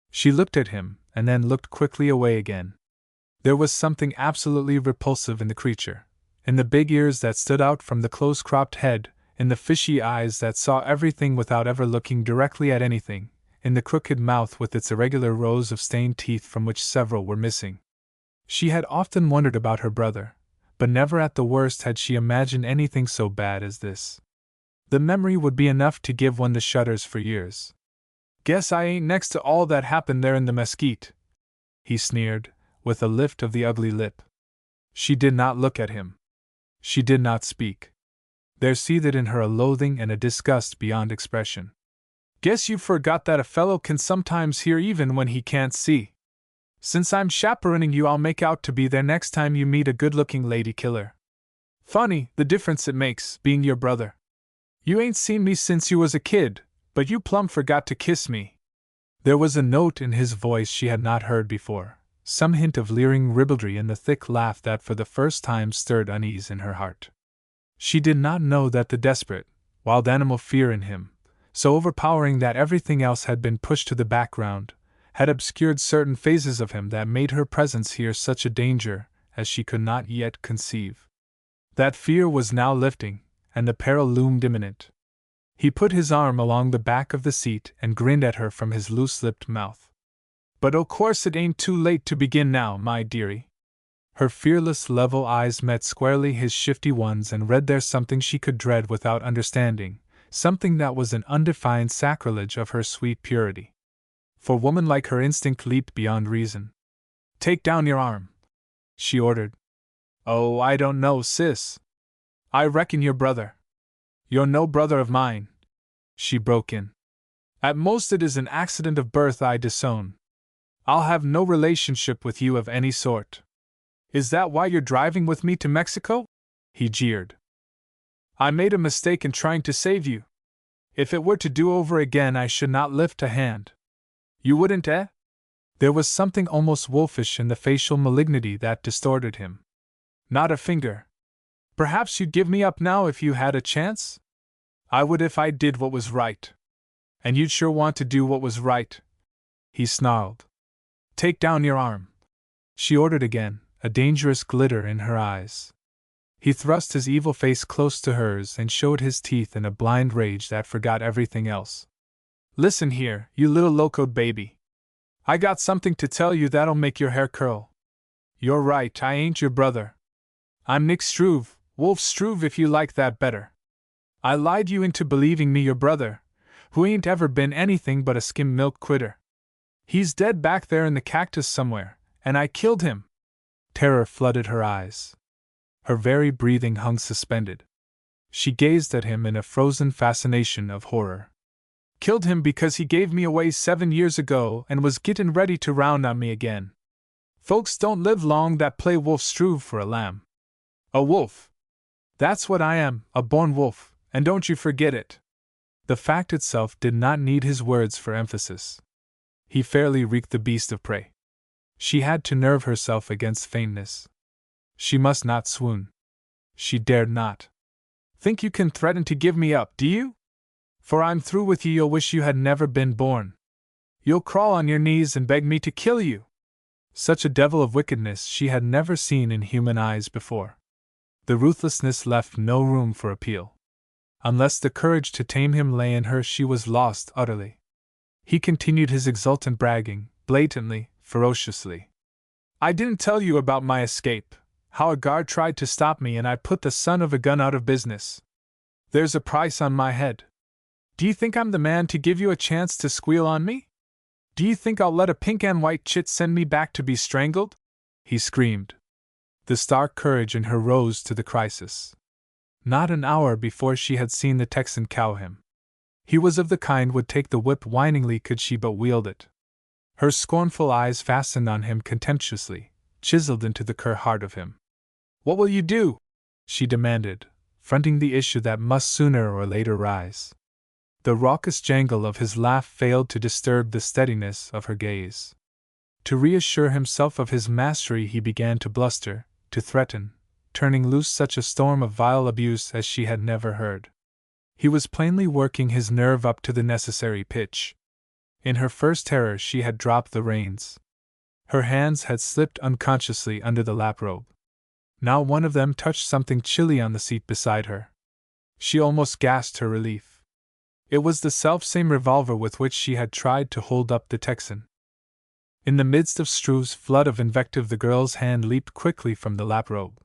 She looked at him, and then looked quickly away again. There was something absolutely repulsive in the creature, in the big ears that stood out from the close-cropped head, in the fishy eyes that saw everything without ever looking directly at anything, in the crooked mouth with its irregular rows of stained teeth from which several were missing. She had often wondered about her brother, but never at the worst had she imagined anything so bad as this. The memory would be enough to give one the shudders for years. "Guess I ain't next to all that happened there in the mesquite," he sneered, with a lift of the ugly lip. She did not look at him. She did not speak. There seethed in her a loathing and a disgust beyond expression. "Guess you forgot that a fellow can sometimes hear even when he can't see. Since I'm chaperoning you, I'll make out to be there next time you meet a good-looking lady killer. Funny, the difference it makes, being your brother. You ain't seen me since you was a kid, but you plumb forgot to kiss me." There was a note in his voice she had not heard before, some hint of leering ribaldry in the thick laugh that for the first time stirred unease in her heart. She did not know that the desperate, wild animal fear in him, so overpowering that everything else had been pushed to the background, had obscured certain phases of him that made her presence here such a danger as she could not yet conceive. That fear was now lifting, and the peril loomed imminent. He put his arm along the back of the seat and grinned at her from his loose-lipped mouth. "But o' course it ain't too late to begin now, my dearie." Her fearless, level eyes met squarely his shifty ones and read there something she could dread without understanding, something that was an undefined sacrilege of her sweet purity. For woman-like her instinct leaped beyond reason. "Take down your arm," she ordered. "Oh, I don't know, sis. I reckon you're brother." "You're no brother of mine," she broke in. "At most it is an accident of birth I disown. I'll have no relationship with you of any sort." "Is that why you're driving with me to Mexico?" he jeered. "I made a mistake in trying to save you. If it were to do over again, I should not lift a hand." "You wouldn't, eh?" There was something almost wolfish in the facial malignity that distorted him. "Not a finger. Perhaps you'd give me up now if you had a chance?" "I would if I did what was right." "And you'd sure want to do what was right," he snarled. "Take down your arm," she ordered again, a dangerous glitter in her eyes. He thrust his evil face close to hers and showed his teeth in a blind rage that forgot everything else. "Listen here, you little locoed baby. I got something to tell you that'll make your hair curl. You're right, I ain't your brother. I'm Nick Struve, Wolf Struve if you like that better. I lied you into believing me your brother, who ain't ever been anything but a skim-milk quitter. He's dead back there in the cactus somewhere, and I killed him." Terror flooded her eyes. Her very breathing hung suspended. She gazed at him in a frozen fascination of horror. "Killed him because he gave me away 7 years ago and was gettin' ready to round on me again. Folks don't live long that play Wolf Struve for a lamb. A wolf. That's what I am, a born wolf, and don't you forget it." The fact itself did not need his words for emphasis. He fairly reeked the beast of prey. She had to nerve herself against faintness. She must not swoon. She dared not. "Think you can threaten to give me up, do you? For I'm through with you. You'll wish you had never been born. You'll crawl on your knees and beg me to kill you." Such a devil of wickedness she had never seen in human eyes before. The ruthlessness left no room for appeal. Unless the courage to tame him lay in her, she was lost utterly. He continued his exultant bragging, blatantly, ferociously. I didn't tell you about my escape, how a guard tried to stop me and I put the son of a gun out of business. There's a price on my head. Do you think I'm the man to give you a chance to squeal on me? Do you think I'll let a pink and white chit send me back to be strangled? He screamed. The stark courage in her rose to the crisis. Not an hour before she had seen the Texan cow him. He was of the kind would take the whip whiningly could she but wield it. Her scornful eyes fastened on him contemptuously, chiseled into the cur heart of him. What will you do? She demanded, fronting the issue that must sooner or later rise. The raucous jangle of his laugh failed to disturb the steadiness of her gaze. To reassure himself of his mastery, he began to bluster, to threaten, turning loose such a storm of vile abuse as she had never heard. He was plainly working his nerve up to the necessary pitch. In her first terror she had dropped the reins. Her hands had slipped unconsciously under the lap-robe. Now one of them touched something chilly on the seat beside her. She almost gasped her relief. It was the self-same revolver with which she had tried to hold up the Texan. In the midst of Struve's flood of invective, the girl's hand leaped quickly from the lap-robe.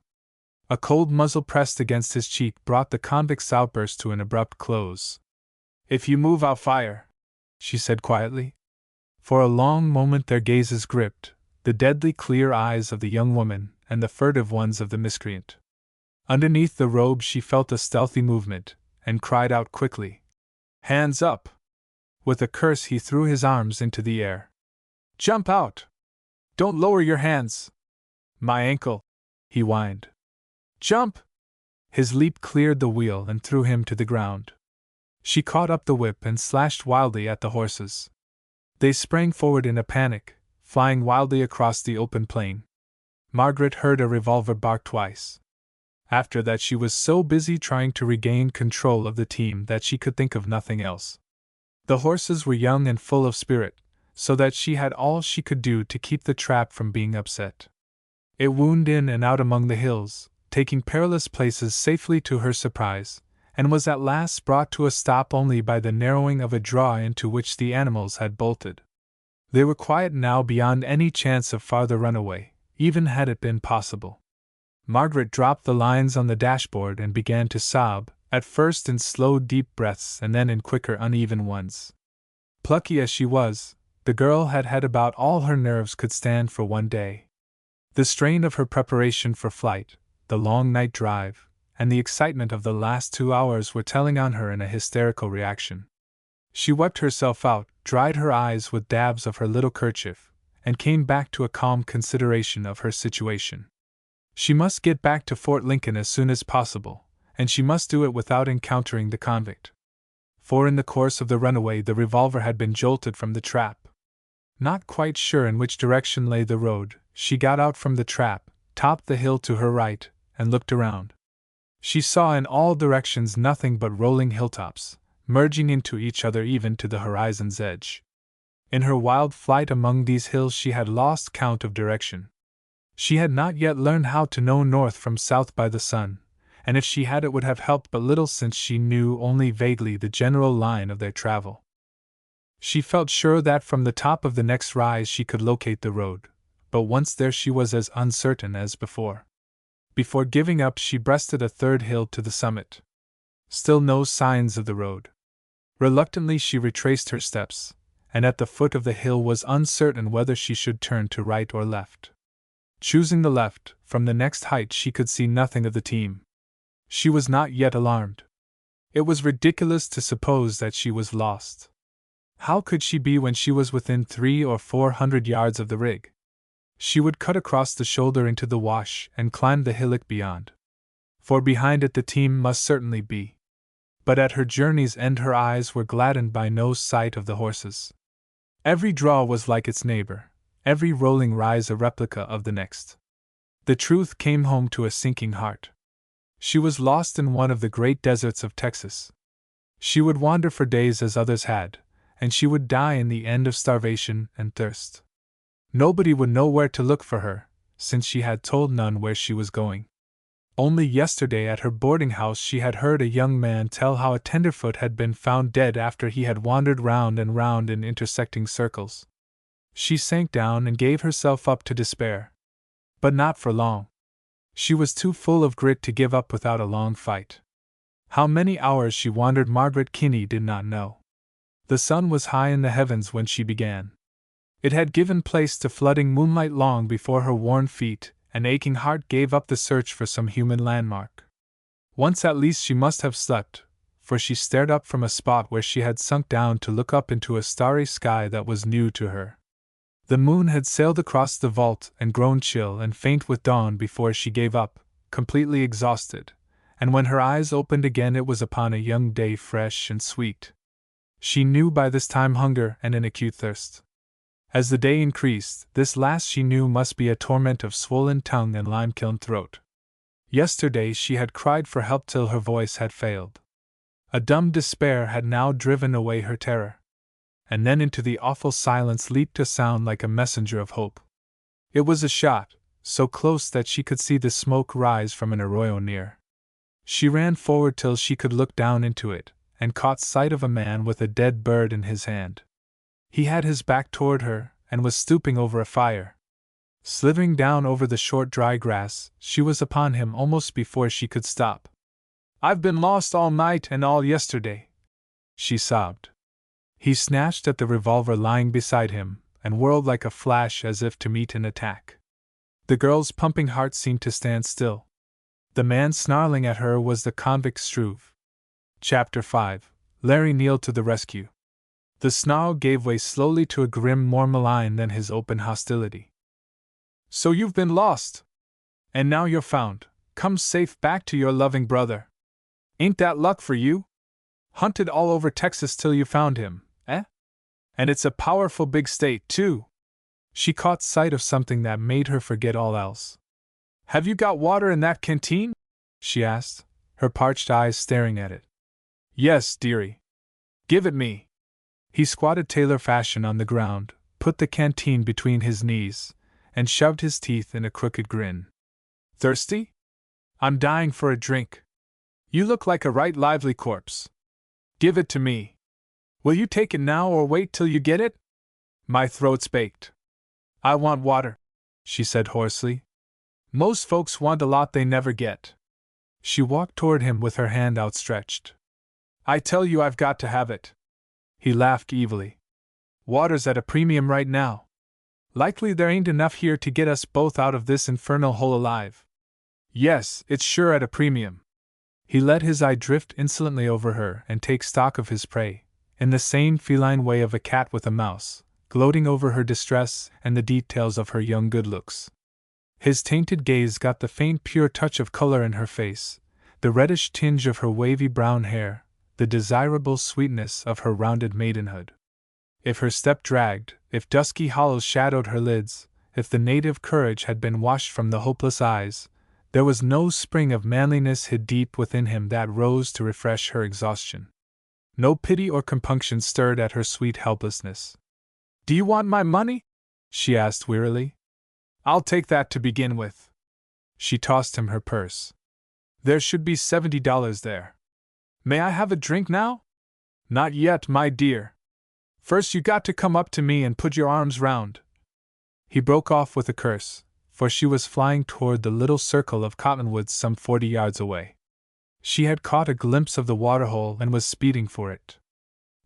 A cold muzzle pressed against his cheek brought the convict's outburst to an abrupt close. If you move, I'll fire, she said quietly. For a long moment their gazes gripped, the deadly clear eyes of the young woman and the furtive ones of the miscreant. Underneath the robe she felt a stealthy movement, and cried out quickly, Hands up! With a curse he threw his arms into the air. Jump out! Don't lower your hands! My ankle! He whined. Jump! His leap cleared the wheel and threw him to the ground. She caught up the whip and slashed wildly at the horses. They sprang forward in a panic, flying wildly across the open plain. Margaret heard a revolver bark twice. After that she was so busy trying to regain control of the team that she could think of nothing else. The horses were young and full of spirit, so that she had all she could do to keep the trap from being upset. It wound in and out among the hills, taking perilous places safely to her surprise, and was at last brought to a stop only by the narrowing of a draw into which the animals had bolted. They were quiet now beyond any chance of farther runaway, even had it been possible. Margaret dropped the lines on the dashboard and began to sob, at first in slow deep breaths and then in quicker uneven ones. Plucky as she was, the girl had had about all her nerves could stand for one day. The strain of her preparation for flight, the long night drive, and the excitement of the last 2 hours were telling on her in a hysterical reaction. She wiped herself out, dried her eyes with dabs of her little kerchief, and came back to a calm consideration of her situation. She must get back to Fort Lincoln as soon as possible, and she must do it without encountering the convict. For in the course of the runaway the revolver had been jolted from the trap. Not quite sure in which direction lay the road, she got out from the trap, topped the hill to her right, and looked around. She saw in all directions nothing but rolling hilltops, merging into each other even to the horizon's edge. In her wild flight among these hills she had lost count of direction. She had not yet learned how to know north from south by the sun, and if she had it would have helped but little since she knew only vaguely the general line of their travel. She felt sure that from the top of the next rise she could locate the road, but once there she was as uncertain as before. Before giving up she breasted a third hill to the summit. Still no signs of the road. Reluctantly she retraced her steps, and at the foot of the hill was uncertain whether she should turn to right or left. Choosing the left, from the next height she could see nothing of the team. She was not yet alarmed. It was ridiculous to suppose that she was lost. How could she be when she was within 300 or 400 yards of the rig? She would cut across the shoulder into the wash and climb the hillock beyond. For behind it the team must certainly be. But at her journey's end her eyes were gladdened by no sight of the horses. Every draw was like its neighbor, every rolling rise a replica of the next. The truth came home to a sinking heart. She was lost in one of the great deserts of Texas. She would wander for days as others had, and she would die in the end of starvation and thirst. Nobody would know where to look for her, since she had told none where she was going. Only yesterday at her boarding house she had heard a young man tell how a tenderfoot had been found dead after he had wandered round and round in intersecting circles. She sank down and gave herself up to despair. But not for long. She was too full of grit to give up without a long fight. How many hours she wandered Margaret Kinney did not know. The sun was high in the heavens when she began. It had given place to flooding moonlight long before her worn feet and aching heart gave up the search for some human landmark. Once at least she must have slept, for she stared up from a spot where she had sunk down to look up into a starry sky that was new to her. The moon had sailed across the vault and grown chill and faint with dawn before she gave up, completely exhausted, and when her eyes opened again it was upon a young day fresh and sweet. She knew by this time hunger and an acute thirst. As the day increased, this last she knew must be a torment of swollen tongue and lime-kiln throat. Yesterday she had cried for help till her voice had failed. A dumb despair had now driven away her terror. And then into the awful silence leaped a sound like a messenger of hope. It was a shot, so close that she could see the smoke rise from an arroyo near. She ran forward till she could look down into it, and caught sight of a man with a dead bird in his hand. He had his back toward her, and was stooping over a fire. Slithering down over the short dry grass, she was upon him almost before she could stop. "I've been lost all night and all yesterday," she sobbed. He snatched at the revolver lying beside him, and whirled like a flash as if to meet an attack. The girl's pumping heart seemed to stand still. The man snarling at her was the convict Struve. Chapter 5. Larry kneeled to the rescue. The snarl gave way slowly to a grin more malign than his open hostility. "So you've been lost? And now you're found, come safe back to your loving brother. Ain't that luck for you? Hunted all over Texas till you found him, eh? And it's a powerful big state, too." She caught sight of something that made her forget all else. "Have you got water in that canteen?" she asked, her parched eyes staring at it. "Yes, dearie." "Give it me." He squatted tailor fashion on the ground, put the canteen between his knees, and shoved his teeth in a crooked grin. "Thirsty? I'm dying for a drink. You look like a right lively corpse. Give it to me. Will you take it now or wait till you get it? My throat's baked." "I want water," she said hoarsely. "Most folks want a lot they never get." She walked toward him with her hand outstretched. "I tell you I've got to have it." He laughed evilly. "Water's at a premium right now. Likely there ain't enough here to get us both out of this infernal hole alive." "Yes, it's sure at a premium." He let his eye drift insolently over her and take stock of his prey, in the sane feline way of a cat with a mouse, gloating over her distress and the details of her young good looks. His tainted gaze got the faint pure touch of color in her face, the reddish tinge of her wavy brown hair, the desirable sweetness of her rounded maidenhood. If her step dragged, if dusky hollows shadowed her lids, if the native courage had been washed from the hopeless eyes, there was no spring of manliness hid deep within him that rose to refresh her exhaustion. No pity or compunction stirred at her sweet helplessness. "Do you want my money?" she asked wearily. "I'll take that to begin with." She tossed him her purse. "There should be $70 there. May I have a drink now?" "Not yet, my dear. First you got to come up to me and put your arms round." He broke off with a curse, for she was flying toward the little circle of cottonwoods some 40 yards away. She had caught a glimpse of the waterhole and was speeding for it.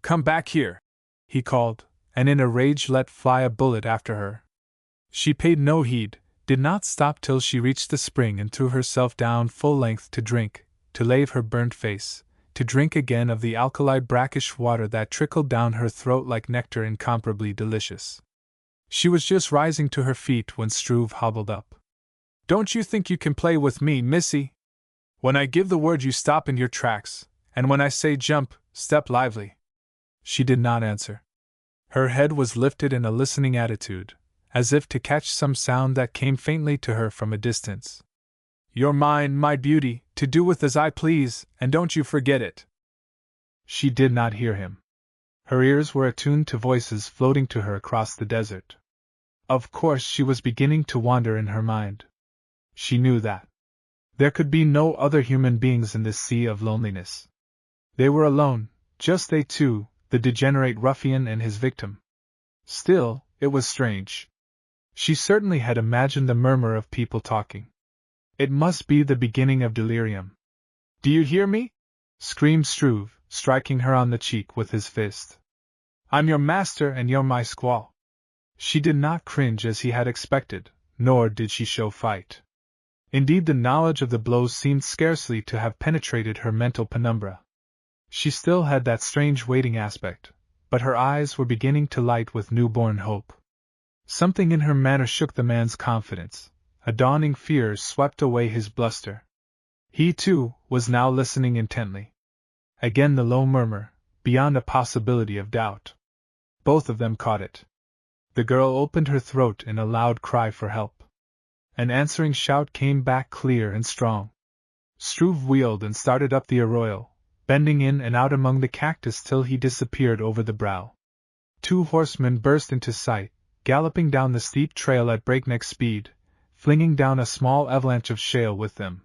"Come back here," he called, and in a rage let fly a bullet after her. She paid no heed, did not stop till she reached the spring and threw herself down full length to drink, to lave her burnt face, to drink again of the alkali brackish water that trickled down her throat like nectar incomparably delicious. She was just rising to her feet when Struve hobbled up. "Don't you think you can play with me, missy? When I give the word you stop in your tracks, and when I say jump, step lively." She did not answer. Her head was lifted in a listening attitude, as if to catch some sound that came faintly to her from a distance. "You're mine, my beauty, to do with as I please, and don't you forget it." She did not hear him. Her ears were attuned to voices floating to her across the desert. Of course she was beginning to wander in her mind. She knew that there could be no other human beings in this sea of loneliness. They were alone, just they two, the degenerate ruffian and his victim. Still, it was strange. She certainly had imagined the murmur of people talking. It must be the beginning of delirium. "Do you hear me?" screamed Struve, striking her on the cheek with his fist. "I'm your master and you're my squaw." She did not cringe as he had expected, nor did she show fight. Indeed, the knowledge of the blows seemed scarcely to have penetrated her mental penumbra. She still had that strange waiting aspect, but her eyes were beginning to light with newborn hope. Something in her manner shook the man's confidence. A dawning fear swept away his bluster. He, too, was now listening intently. Again the low murmur, beyond a possibility of doubt. Both of them caught it. The girl opened her throat in a loud cry for help. An answering shout came back clear and strong. Struve wheeled and started up the arroyo, bending in and out among the cactus till he disappeared over the brow. Two horsemen burst into sight, galloping down the steep trail at breakneck speed, flinging down a small avalanche of shale with them.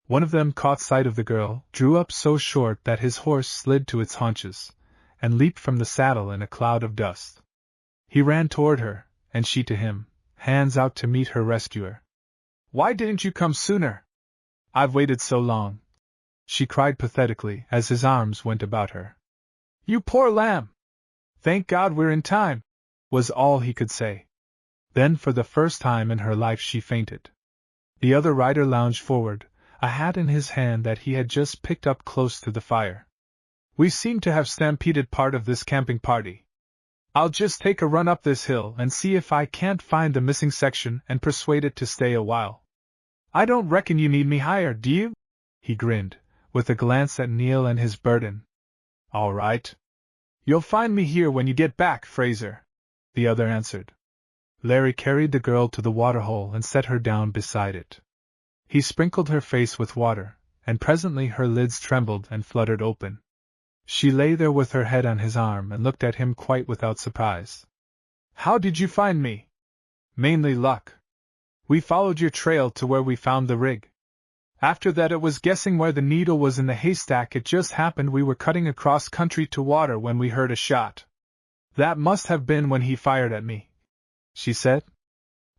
One of them caught sight of the girl, drew up so short that his horse slid to its haunches, and leaped from the saddle in a cloud of dust. He ran toward her, and she to him, hands out to meet her rescuer. "Why didn't you come sooner?" "I've waited so long," she cried pathetically as his arms went about her. "You poor lamb!" "Thank God we're in time," was all he could say. Then for the first time in her life she fainted. The other rider lounged forward, a hat in his hand that he had just picked up close to the fire. "We seem to have stampeded part of this camping party. I'll just take a run up this hill and see if I can't find the missing section and persuade it to stay a while. I don't reckon you need me hired, do you?" He grinned, with a glance at Neil and his burden. "All right. You'll find me here when you get back, Fraser," the other answered. Larry carried the girl to the waterhole and set her down beside it. He sprinkled her face with water, and presently her lids trembled and fluttered open. She lay there with her head on his arm and looked at him quite without surprise. "How did you find me?" "Mainly luck. We followed your trail to where we found the rig. After that it was guessing where the needle was in the haystack. It just happened we were cutting across country to water when we heard a shot. That must have been when he fired at me," she said.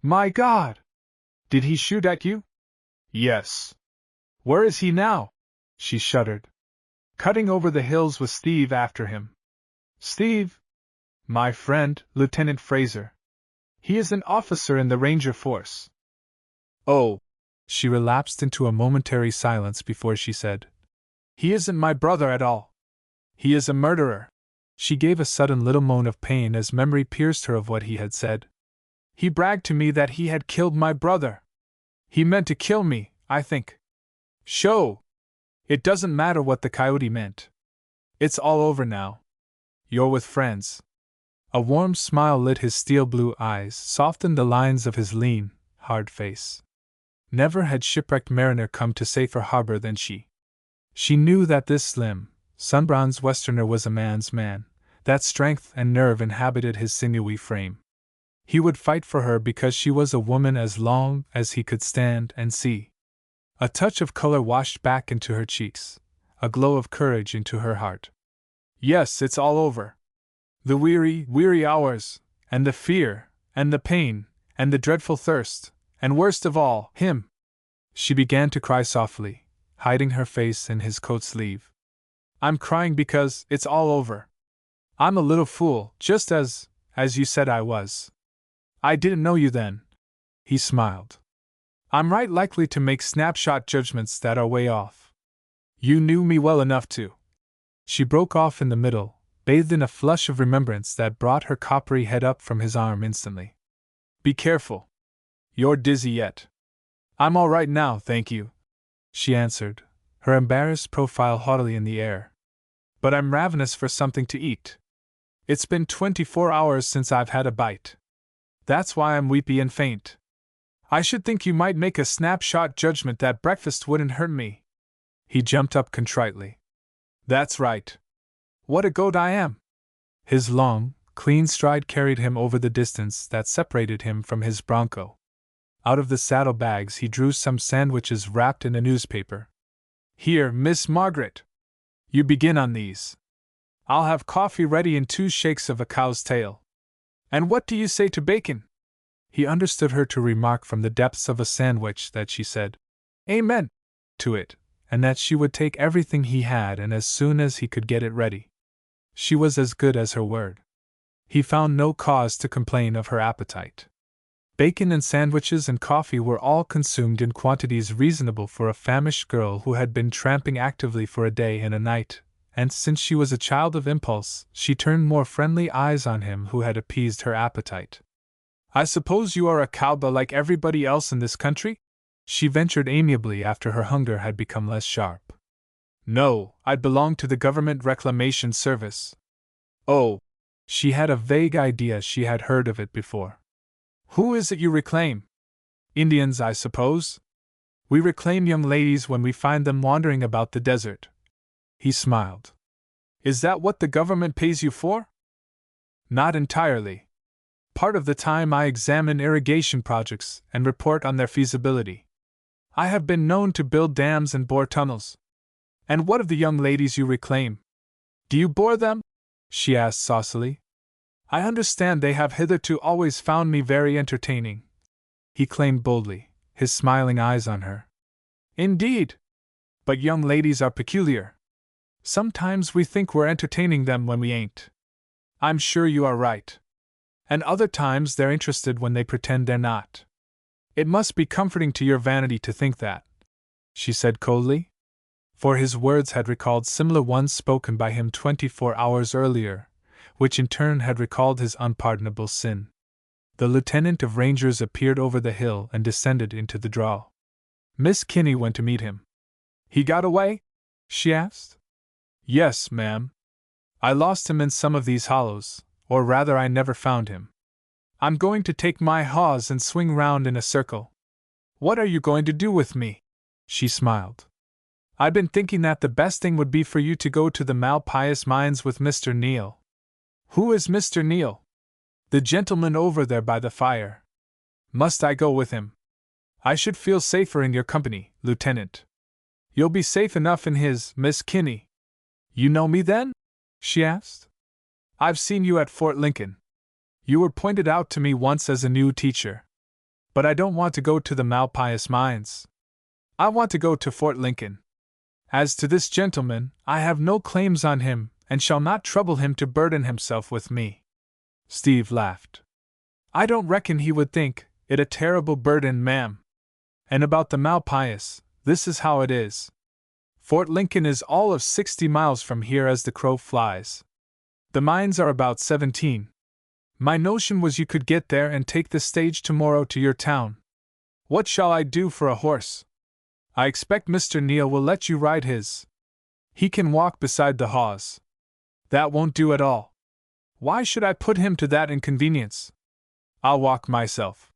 "My God! Did he shoot at you?" "Yes." "Where is he now?" She shuddered. "Cutting over the hills with Steve after him." "Steve?" "My friend, Lieutenant Fraser. He is an officer in the Ranger force." "Oh." She relapsed into a momentary silence before she said, "He isn't my brother at all. He is a murderer." She gave a sudden little moan of pain as memory pierced her of what he had said. "He bragged to me that he had killed my brother. He meant to kill me, I think." "Sho! It doesn't matter what the coyote meant. It's all over now. You're with friends." A warm smile lit his steel-blue eyes, softened the lines of his lean, hard face. Never had shipwrecked mariner come to safer harbor than she. She knew that this slim, sun-bronzed Westerner was a man's man, that strength and nerve inhabited his sinewy frame. He would fight for her because she was a woman as long as he could stand and see. A touch of color washed back into her cheeks, a glow of courage into her heart. "Yes, it's all over. The weary, weary hours, and the fear, and the pain, and the dreadful thirst, and worst of all, him." She began to cry softly, hiding her face in his coat sleeve. "I'm crying because it's all over. I'm a little fool, just as you said I was. I didn't know you then." He smiled. "I'm right likely to make snapshot judgments that are way off. You knew me well enough to." She broke off in the middle, bathed in a flush of remembrance that brought her coppery head up from his arm instantly. "Be careful. You're dizzy yet." "I'm all right now, thank you," she answered, her embarrassed profile haughtily in the air. "But I'm ravenous for something to eat. It's been 24 hours since I've had a bite. That's why I'm weepy and faint. I should think you might make a snapshot judgment that breakfast wouldn't hurt me." He jumped up contritely. "That's right. What a goat I am!" His long, clean stride carried him over the distance that separated him from his bronco. Out of the saddlebags he drew some sandwiches wrapped in a newspaper. "Here, Miss Margaret. You begin on these. I'll have coffee ready in 2 shakes of a cow's tail. And what do you say to bacon?" He understood her to remark from the depths of a sandwich that she said, "Amen," to it, and that she would take everything he had and as soon as he could get it ready. She was as good as her word. He found no cause to complain of her appetite. Bacon and sandwiches and coffee were all consumed in quantities reasonable for a famished girl who had been tramping actively for a day and a night, and since she was a child of impulse, she turned more friendly eyes on him who had appeased her appetite. "I suppose you are a cowboy like everybody else in this country?" she ventured amiably after her hunger had become less sharp. "No, I belong to the Government Reclamation Service." "Oh!" She had a vague idea she had heard of it before. "Who is it you reclaim?" "Indians, I suppose. We reclaim young ladies when we find them wandering about the desert." He smiled. "Is that what the government pays you for?" "Not entirely. Part of the time I examine irrigation projects and report on their feasibility. I have been known to build dams and bore tunnels." "And what of the young ladies you reclaim? Do you bore them?" she asked saucily. "I understand they have hitherto always found me very entertaining," he claimed boldly, his smiling eyes on her. "Indeed? But young ladies are peculiar. Sometimes we think we're entertaining them when we ain't." "I'm sure you are right. And other times they're interested when they pretend they're not. It must be comforting to your vanity to think that," she said coldly. For his words had recalled similar ones spoken by him 24 hours earlier, which in turn had recalled his unpardonable sin. The lieutenant of rangers appeared over the hill and descended into the draw. Miss Kinney went to meet him. "He got away?" she asked. "Yes, ma'am. I lost him in some of these hollows, or rather I never found him. I'm going to take my hawse and swing round in a circle." "What are you going to do with me?" She smiled. "I've been thinking that the best thing would be for you to go to the Malpais mines with Mr. Neal." "Who is Mr. Neal?" "The gentleman over there by the fire." "Must I go with him?" "I should feel safer in your company, Lieutenant." "You'll be safe enough in his, Miss Kinney." "You know me then?" she asked. "I've seen you at Fort Lincoln. You were pointed out to me once as a new teacher. But I don't want to go to the Malpais mines. I want to go to Fort Lincoln. As to this gentleman, I have no claims on him, and shall not trouble him to burden himself with me." Steve laughed. "I don't reckon he would think it a terrible burden, ma'am. And about the Malpais, this is how it is. Fort Lincoln is all of 60 miles from here as the crow flies. The mines are about 17. My notion was you could get there and take the stage tomorrow to your town. What shall I do for a horse? I expect Mr. Neal will let you ride his. He can walk beside the hawse." "That won't do at all. Why should I put him to that inconvenience? I'll walk myself."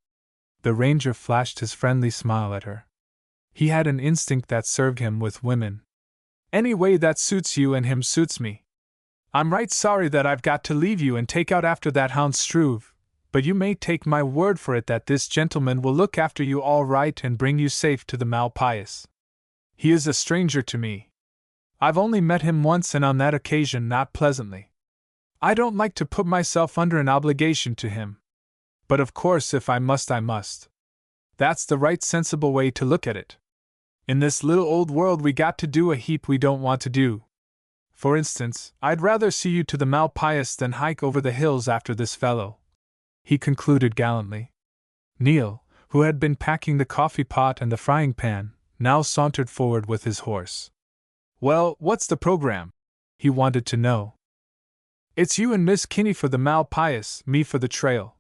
The ranger flashed his friendly smile at her. He had an instinct that served him with women. "Any way that suits you and him suits me. I'm right sorry that I've got to leave you and take out after that hound Struve, but you may take my word for it that this gentleman will look after you all right and bring you safe to the Malpais. He is a stranger to me. I've only met him once and on that occasion not pleasantly. I don't like to put myself under an obligation to him. But of course if I must, I must. That's the right sensible way to look at it. In this little old world we got to do a heap we don't want to do. For instance, I'd rather see you to the Malpais than hike over the hills after this fellow," he concluded gallantly. Neal, who had been packing the coffee pot and the frying pan, now sauntered forward with his horse. "Well, what's the program?" he wanted to know. "It's you and Miss Kinney for the Malpais, me for the trail.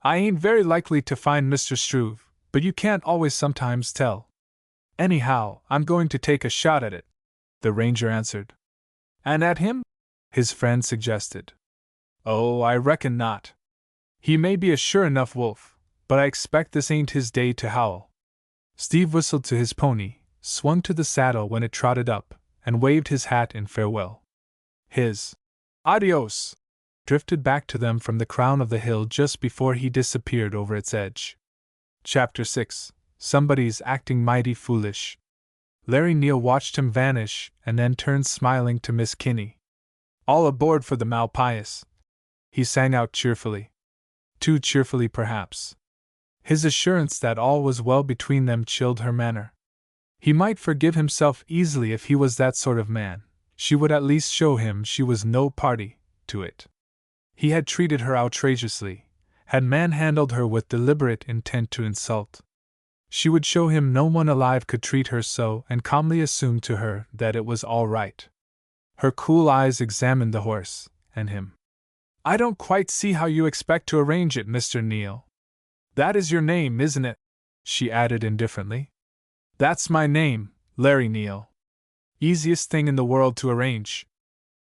I ain't very likely to find Mr. Struve, but you can't always sometimes tell. Anyhow, I'm going to take a shot at it," the ranger answered. "And at him?" his friend suggested. "Oh, I reckon not. He may be a sure enough wolf, but I expect this ain't his day to howl." Steve whistled to his pony, swung to the saddle when it trotted up, and waved his hat in farewell. His "Adios!" drifted back to them from the crown of the hill just before he disappeared over its edge. Chapter 6. Somebody's Acting Mighty Foolish. Larry Neal watched him vanish and then turned smiling to Miss Kinney. "All aboard for the Malpais," he sang out cheerfully. Too cheerfully, perhaps. His assurance that all was well between them chilled her manner. He might forgive himself easily if he was that sort of man. She would at least show him she was no party to it. He had treated her outrageously, had manhandled her with deliberate intent to insult. She would show him no one alive could treat her so, and calmly assume to her that it was all right. Her cool eyes examined the horse, and him. "I don't quite see how you expect to arrange it, Mr. Neal." "That is your name, isn't it?" she added indifferently. "That's my name, Larry Neal. Easiest thing in the world to arrange.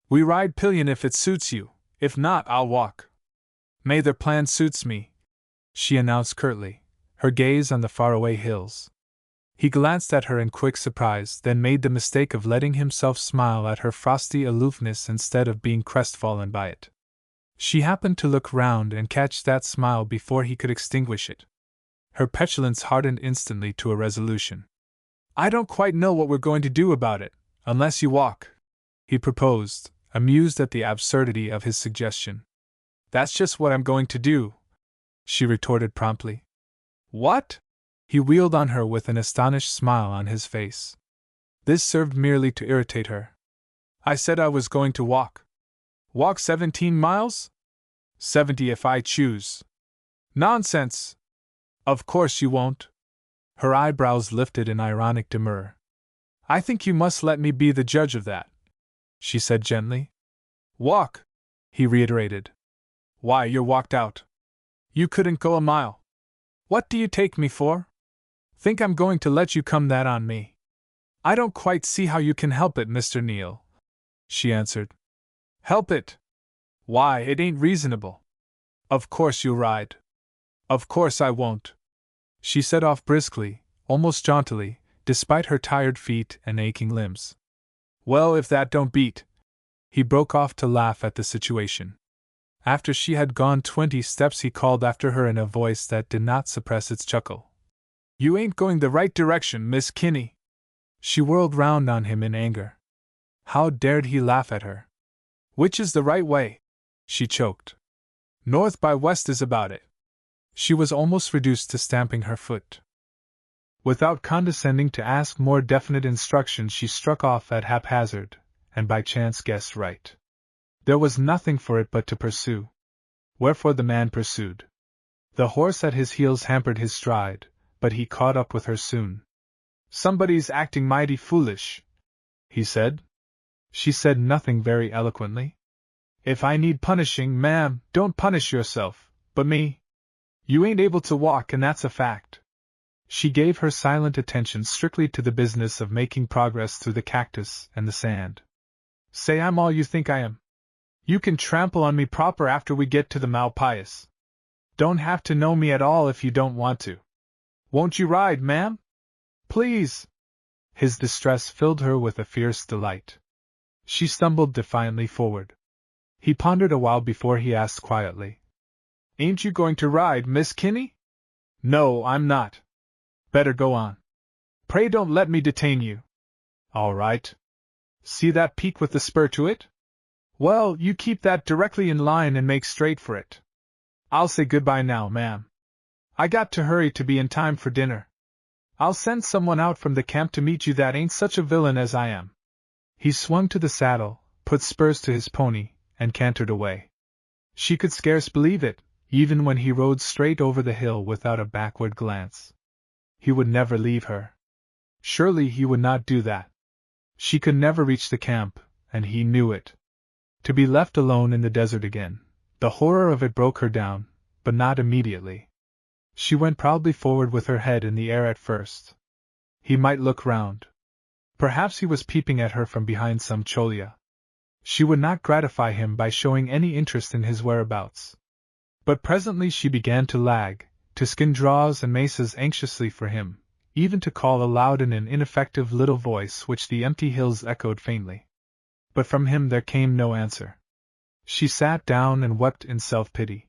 We ride pillion if it suits you, if not, I'll walk." "Neither plan suits me," she announced curtly, her gaze on the faraway hills. He glanced at her in quick surprise, then made the mistake of letting himself smile at her frosty aloofness instead of being crestfallen by it. She happened to look round and catch that smile before he could extinguish it. Her petulance hardened instantly to a resolution. "I don't quite know what we're going to do about it, unless you walk," he proposed, amused at the absurdity of his suggestion. "That's just what I'm going to do," she retorted promptly. "What?" He wheeled on her with an astonished smile on his face. This served merely to irritate her. "I said I was going to walk." "Walk 17 miles? 70 if I choose." "Nonsense!" "Of course you won't." Her eyebrows lifted in ironic demur. "I think you must let me be the judge of that," she said gently. "Walk," he reiterated. "Why, you're walked out. You couldn't go a mile. What do you take me for? Think I'm going to let you come that on me?" "I don't quite see how you can help it, Mr. Neal," she answered. "Help it? Why, it ain't reasonable. Of course you'll ride." "Of course I won't," she set off briskly, almost jauntily, despite her tired feet and aching limbs. "Well, if that don't beat!" He broke off to laugh at the situation. After she had gone 20 steps he called after her in a voice that did not suppress its chuckle. "You ain't going the right direction, Miss Kinney." She whirled round on him in anger. How dared he laugh at her? "Which is the right way?" she choked. "North by west is about it." She was almost reduced to stamping her foot. Without condescending to ask more definite instructions, she struck off at haphazard, and by chance guessed right. There was nothing for it but to pursue. Wherefore the man pursued. The horse at his heels hampered his stride, but he caught up with her soon. "Somebody's acting mighty foolish," he said. She said nothing very eloquently. "If I need punishing, ma'am, don't punish yourself, but me. You ain't able to walk, and that's a fact." She gave her silent attention strictly to the business of making progress through the cactus and the sand. "Say I'm all you think I am. You can trample on me proper after we get to the Malpais. Don't have to know me at all if you don't want to. Won't you ride, ma'am? Please!" His distress filled her with a fierce delight. She stumbled defiantly forward. He pondered a while before he asked quietly, "Ain't you going to ride, Miss Kinney?" "No, I'm not." "Better go on. Pray don't let me detain you." "All right. See that peak with the spur to it? Well, you keep that directly in line and make straight for it. I'll say goodbye now, ma'am. I got to hurry to be in time for dinner. I'll send someone out from the camp to meet you that ain't such a villain as I am." He swung to the saddle, put spurs to his pony, and cantered away. She could scarce believe it, even when he rode straight over the hill without a backward glance. He would never leave her. Surely he would not do that. She could never reach the camp, and he knew it. To be left alone in the desert again, the horror of it broke her down, but not immediately. She went proudly forward with her head in the air at first. He might look round. Perhaps he was peeping at her from behind some cholla. She would not gratify him by showing any interest in his whereabouts. But presently she began to lag, to skin draws and mesas anxiously for him, even to call aloud in an ineffective little voice which the empty hills echoed faintly. But from him there came no answer. She sat down and wept in self-pity.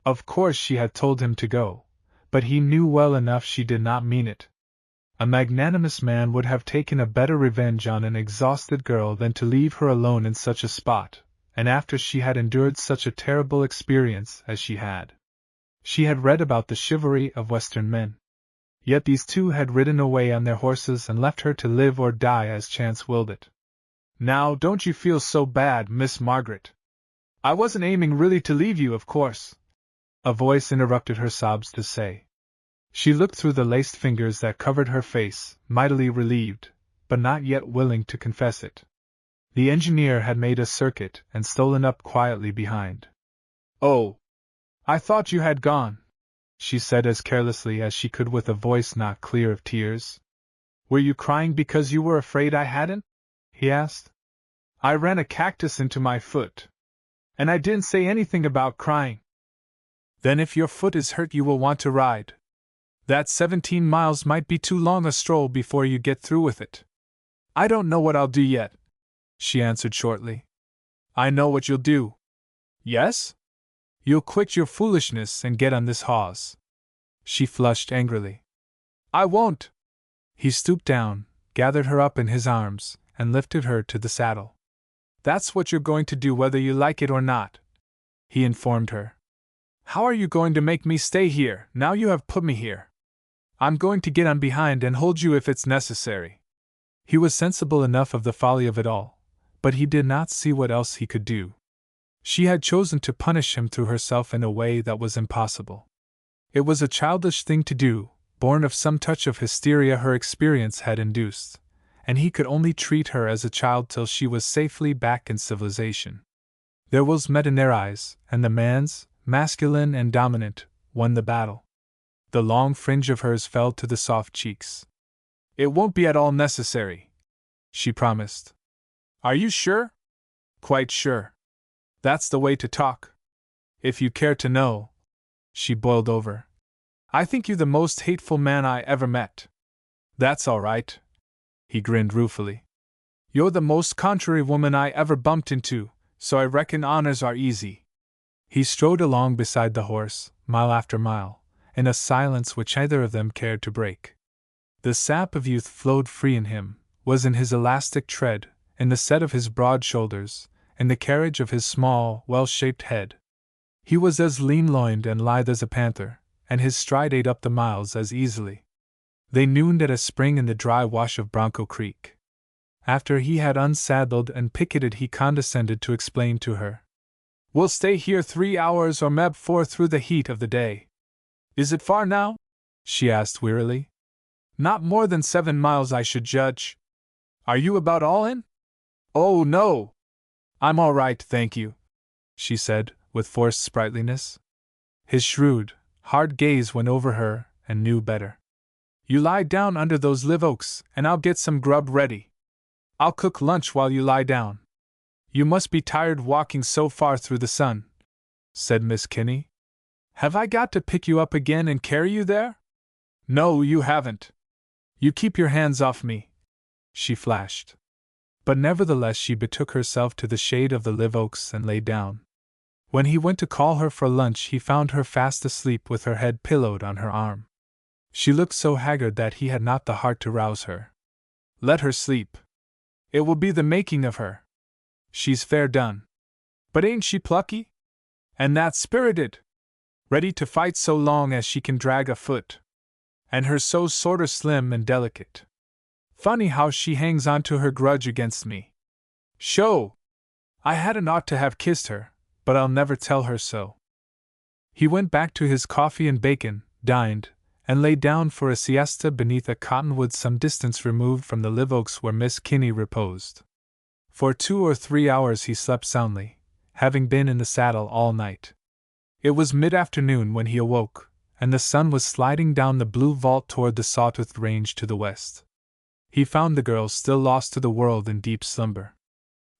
Of course she had told him to go, but he knew well enough she did not mean it. A magnanimous man would have taken a better revenge on an exhausted girl than to leave her alone in such a spot, and after she had endured such a terrible experience as she had. She had read about the chivalry of Western men. Yet these two had ridden away on their horses and left her to live or die as chance willed it. Now don't you feel so bad, Miss Margaret. I wasn't aiming really to leave you, of course, a voice interrupted her sobs to say. She looked through the laced fingers that covered her face, mightily relieved, but not yet willing to confess it. The engineer had made a circuit and stolen up quietly behind. Oh, I thought you had gone, she said as carelessly as she could with a voice not clear of tears. Were you crying because you were afraid I hadn't? He asked. I ran a cactus into my foot. And I didn't say anything about crying. Then if your foot is hurt you will want to ride. That 17 miles might be too long a stroll before you get through with it. I don't know what I'll do yet, she answered shortly. I know what you'll do. Yes? You'll quit your foolishness and get on this horse. She flushed angrily. I won't. He stooped down, gathered her up in his arms, and lifted her to the saddle. That's what you're going to do whether you like it or not, he informed her. How are you going to make me stay here, now you have put me here? I'm going to get on behind and hold you if it's necessary. He was sensible enough of the folly of it all, but he did not see what else he could do. She had chosen to punish him through herself in a way that was impossible. It was a childish thing to do, born of some touch of hysteria her experience had induced, and he could only treat her as a child till she was safely back in civilization. Their wills met in their eyes, and the man's, masculine and dominant, won the battle. The long fringe of hers fell to the soft cheeks. It won't be at all necessary, she promised. Are you sure? Quite sure. That's the way to talk. If you care to know. She boiled over. I think you the most hateful man I ever met. That's all right. He grinned ruefully. You're the most contrary woman I ever bumped into, so I reckon honors are easy. He strode along beside the horse, mile after mile, in a silence which neither of them cared to break. The sap of youth flowed free in him, was in his elastic tread, in the set of his broad shoulders, in the carriage of his small, well-shaped head. He was as lean-loined and lithe as a panther, and his stride ate up the miles as easily. They nooned at a spring in the dry wash of Bronco Creek. After he had unsaddled and picketed he condescended to explain to her. We'll stay here 3 hours or meb 4 through the heat of the day. Is it far now? She asked wearily. Not more than 7 miles I should judge. Are you about all in? Oh, no. I'm all right, thank you, she said, with forced sprightliness. His shrewd, hard gaze went over her, and knew better. You lie down under those live oaks, and I'll get some grub ready. I'll cook lunch while you lie down. You must be tired walking so far through the sun, said Miss Kinney. Have I got to pick you up again and carry you there? No, you haven't. You keep your hands off me, she flashed. But nevertheless she betook herself to the shade of the live oaks and lay down. When he went to call her for lunch he found her fast asleep with her head pillowed on her arm. She looked so haggard that he had not the heart to rouse her. Let her sleep. It will be the making of her. She's fair done. But ain't she plucky? And that spirited? Ready to fight so long as she can drag a foot. And her so sorter slim and delicate. Funny how she hangs on to her grudge against me. Sho! I hadn't ought to have kissed her, but I'll never tell her so. He went back to his coffee and bacon, dined, and lay down for a siesta beneath a cottonwood some distance removed from the live oaks where Miss Kinney reposed. For 2 or 3 hours he slept soundly, having been in the saddle all night. It was mid-afternoon when he awoke, and the sun was sliding down the blue vault toward the Sawtooth Range to the west. He found the girl still lost to the world in deep slumber.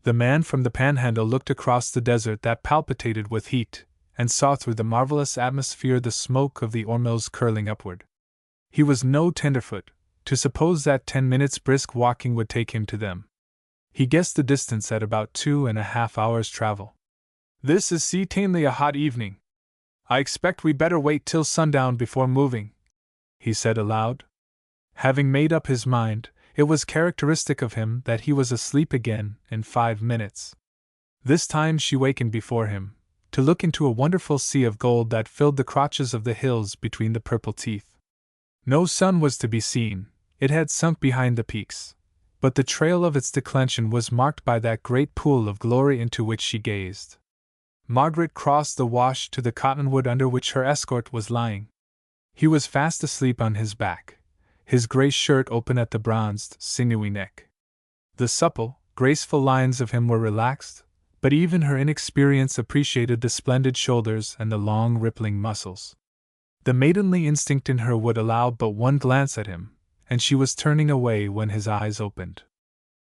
The man from the Panhandle looked across the desert that palpitated with heat, and saw through the marvelous atmosphere the smoke of the ore mills curling upward. He was no tenderfoot, to suppose that 10 minutes brisk walking would take him to them. He guessed the distance at about 2.5 hours' travel. This is certainly a hot evening. I expect we better wait till sundown before moving, he said aloud. Having made up his mind, it was characteristic of him that he was asleep again in 5 minutes. This time she wakened before him, to look into a wonderful sea of gold that filled the crotches of the hills between the purple teeth. No sun was to be seen, it had sunk behind the peaks, but the trail of its declension was marked by that great pool of glory into which she gazed. Margaret crossed the wash to the cottonwood under which her escort was lying. He was fast asleep on his back, his grey shirt open at the bronzed, sinewy neck. The supple, graceful lines of him were relaxed, but even her inexperience appreciated the splendid shoulders and the long, rippling muscles. The maidenly instinct in her would allow but one glance at him, and she was turning away when his eyes opened.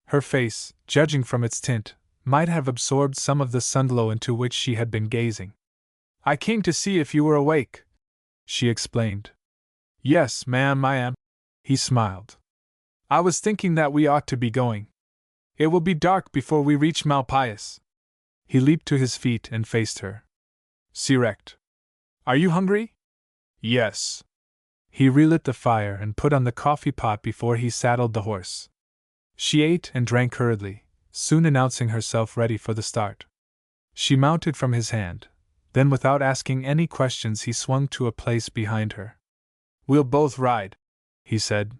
Her face, judging from its tint, might have absorbed some of the sunglow into which she had been gazing. "I came to see if you were awake," she explained. "Yes, ma'am, I am," he smiled. "I was thinking that we ought to be going. It will be dark before we reach Malpais." He leaped to his feet and faced her. "Correct. Are you hungry?" "Yes." He relit the fire and put on the coffee pot before he saddled the horse. She ate and drank hurriedly, soon announcing herself ready for the start. She mounted from his hand, then without asking any questions he swung to a place behind her. "We'll both ride," he said.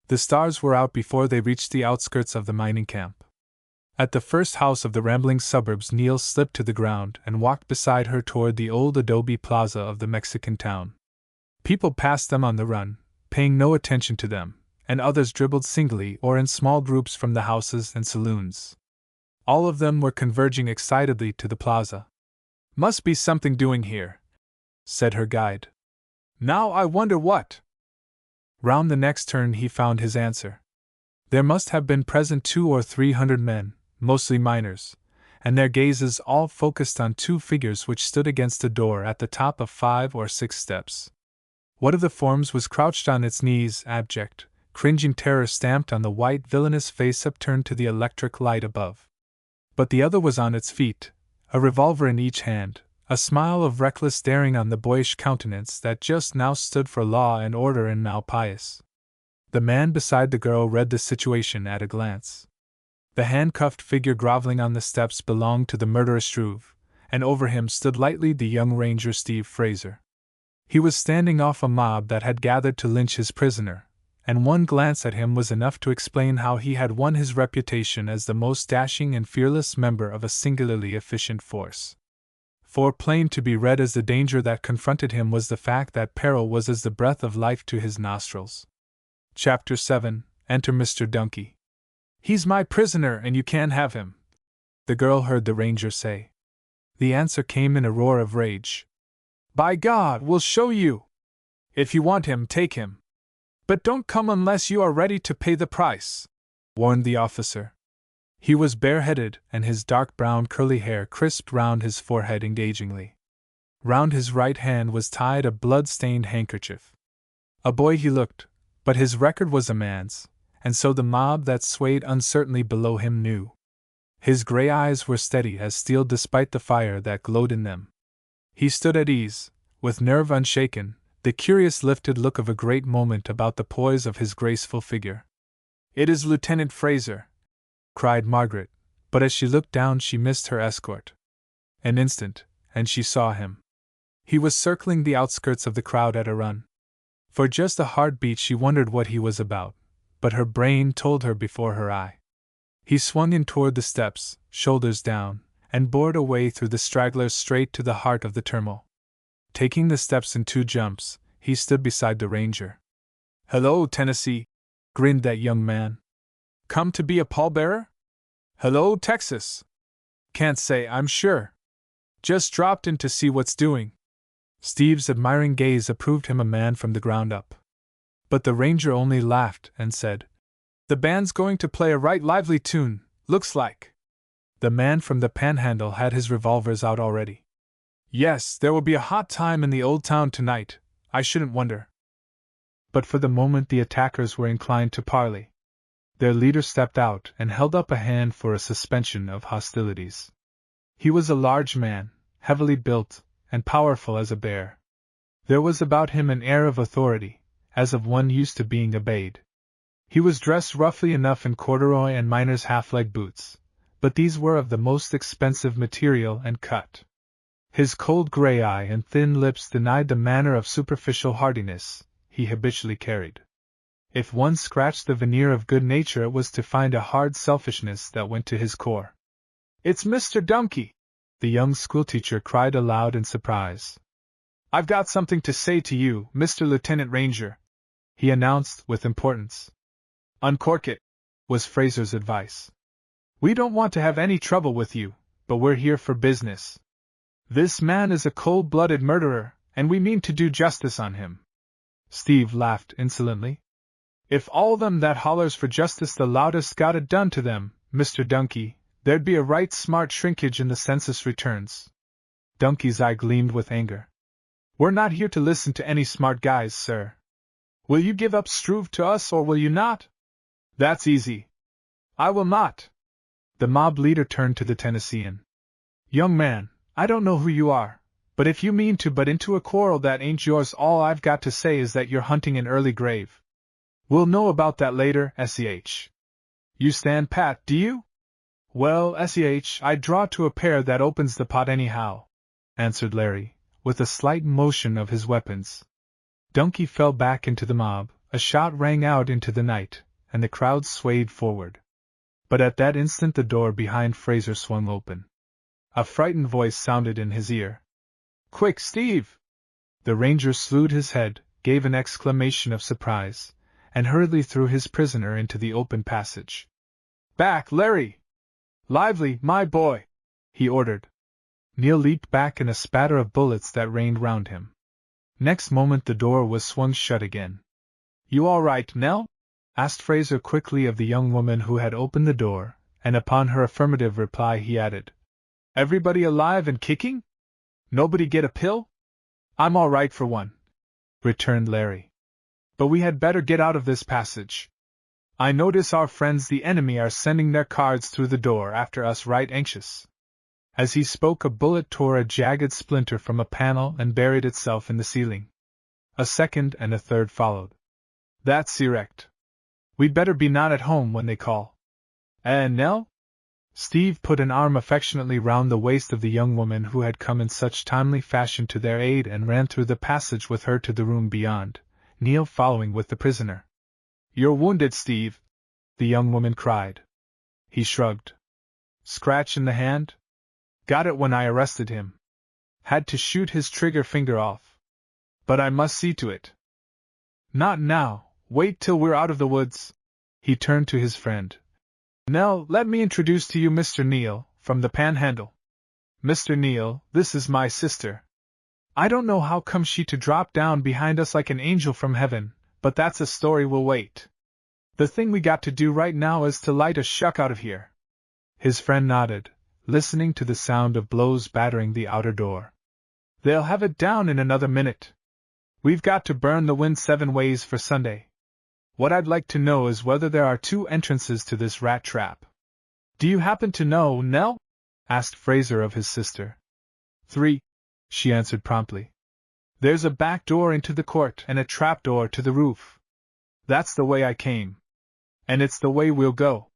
The stars were out before they reached the outskirts of the mining camp. At the first house of the rambling suburbs Neil slipped to the ground and walked beside her toward the old adobe plaza of the Mexican town. People passed them on the run, paying no attention to them, and others dribbled singly or in small groups from the houses and saloons. All of them were converging excitedly to the plaza. "Must be something doing here," said her guide. "Now I wonder what." Round the next turn he found his answer. There must have been present 200 or 300 men, mostly miners, and their gazes all focused on 2 figures which stood against a door at the top of 5 or 6 steps. One of the forms was crouched on its knees, abject, cringing terror stamped on the white villainous face upturned to the electric light above. But the other was on its feet, a revolver in each hand, a smile of reckless daring on the boyish countenance that just now stood for law and order in Malpais. The man beside the girl read the situation at a glance. The handcuffed figure groveling on the steps belonged to the murderer Struve, and over him stood lightly the young ranger Steve Fraser. He was standing off a mob that had gathered to lynch his prisoner, and one glance at him was enough to explain how he had won his reputation as the most dashing and fearless member of a singularly efficient force. For plain to be read as the danger that confronted him was the fact that peril was as the breath of life to his nostrils. Chapter 7. Enter Mr. Dunkey. "He's my prisoner and you can't have him," the girl heard the ranger say. The answer came in a roar of rage. "By God, we'll show you! If you want him, take him. But don't come unless you are ready to pay the price," warned the officer. He was bareheaded, and his dark brown curly hair crisped round his forehead engagingly. Round his right hand was tied a blood-stained handkerchief. A boy he looked, but his record was a man's, and so the mob that swayed uncertainly below him knew. His gray eyes were steady as steel despite the fire that glowed in them. He stood at ease, with nerve unshaken, the curious lifted look of a great moment about the poise of his graceful figure. "It is Lieutenant Fraser!" cried Margaret, but as she looked down she missed her escort. An instant, and she saw him. He was circling the outskirts of the crowd at a run. For just a heartbeat she wondered what he was about, but her brain told her before her eye. He swung in toward the steps, shoulders down, and bored a way through the stragglers straight to the heart of the turmoil. Taking the steps in 2 jumps, he stood beside the ranger. "Hello, Tennessee," grinned that young man. "Come to be a pallbearer?" "Hello, Texas." "Can't say, I'm sure. Just dropped in to see what's doing." Steve's admiring gaze approved him a man from the ground up. But the ranger only laughed and said, "The band's going to play a right lively tune, looks like." The man from the panhandle had his revolvers out already. "Yes, there will be a hot time in the old town tonight, I shouldn't wonder." But for the moment the attackers were inclined to parley. Their leader stepped out and held up a hand for a suspension of hostilities. He was a large man, heavily built, and powerful as a bear. There was about him an air of authority, as of one used to being obeyed. He was dressed roughly enough in corduroy and miner's half-leg boots, but these were of the most expensive material and cut. His cold gray eye and thin lips denied the manner of superficial hardiness he habitually carried. If one scratched the veneer of good nature, it was to find a hard selfishness that went to his core. "It's Mr. Dunkey!" the young schoolteacher cried aloud in surprise. "I've got something to say to you, Mr. Lieutenant Ranger," he announced with importance. "Uncork it," was Fraser's advice. "We don't want to have any trouble with you, but we're here for business. This man is a cold-blooded murderer, and we mean to do justice on him." Steve laughed insolently. "If all them that hollers for justice the loudest got it done to them, Mr. Dunkey, there'd be a right smart shrinkage in the census returns." Dunkey's eye gleamed with anger. "We're not here to listen to any smart guys, sir. Will you give up Struve to us or will you not?" "That's easy. I will not." The mob leader turned to the Tennessean. "Young man, I don't know who you are, but if you mean to butt into a quarrel that ain't yours, all I've got to say is that you're hunting an early grave. We'll know about that later, SEH. You stand pat, do you?" "Well, SEH, I'd draw to a pair that opens the pot anyhow," answered Larry, with a slight motion of his weapons. Dunkey fell back into the mob, a shot rang out into the night, and the crowd swayed forward. But at that instant the door behind Fraser swung open. A frightened voice sounded in his ear. "Quick, Steve!" The ranger slewed his head, gave an exclamation of surprise, and hurriedly threw his prisoner into the open passage. "Back, Larry! Lively, my boy!" he ordered. Neil leaped back in a spatter of bullets that rained round him. Next moment the door was swung shut again. "You all right, Nell?" asked Fraser quickly of the young woman who had opened the door, and upon her affirmative reply he added, "Everybody alive and kicking? Nobody get a pill?" "I'm all right for one," returned Larry. "But we had better get out of this passage. I notice our friends the enemy are sending their cards through the door after us right anxious." As he spoke, a bullet tore a jagged splinter from a panel and buried itself in the ceiling. A second and a third followed. "That's erect. We'd better be not at home when they call. Nell?" Steve put an arm affectionately round the waist of the young woman who had come in such timely fashion to their aid and ran through the passage with her to the room beyond, Neil following with the prisoner. "You're wounded, Steve," the young woman cried. He shrugged. "Scratch in the hand? Got it when I arrested him. Had to shoot his trigger finger off. But I must see to it." "Not now, wait till we're out of the woods." He turned to his friend. "Nell, let me introduce to you Mr. Neil, from the Panhandle. Mr. Neil, this is my sister. I don't know how come she to drop down behind us like an angel from heaven, but that's a story we'll wait. The thing we got to do right now is to light a shuck out of here." His friend nodded, listening to the sound of blows battering the outer door. "They'll have it down in another minute. We've got to burn the wind 7 ways for Sunday. What I'd like to know is whether there are 2 entrances to this rat trap." "Do you happen to know, Nell?" asked Fraser of his sister. 3, she answered promptly. "There's a back door into the court and a trap door to the roof. That's the way I came. And it's the way we'll go.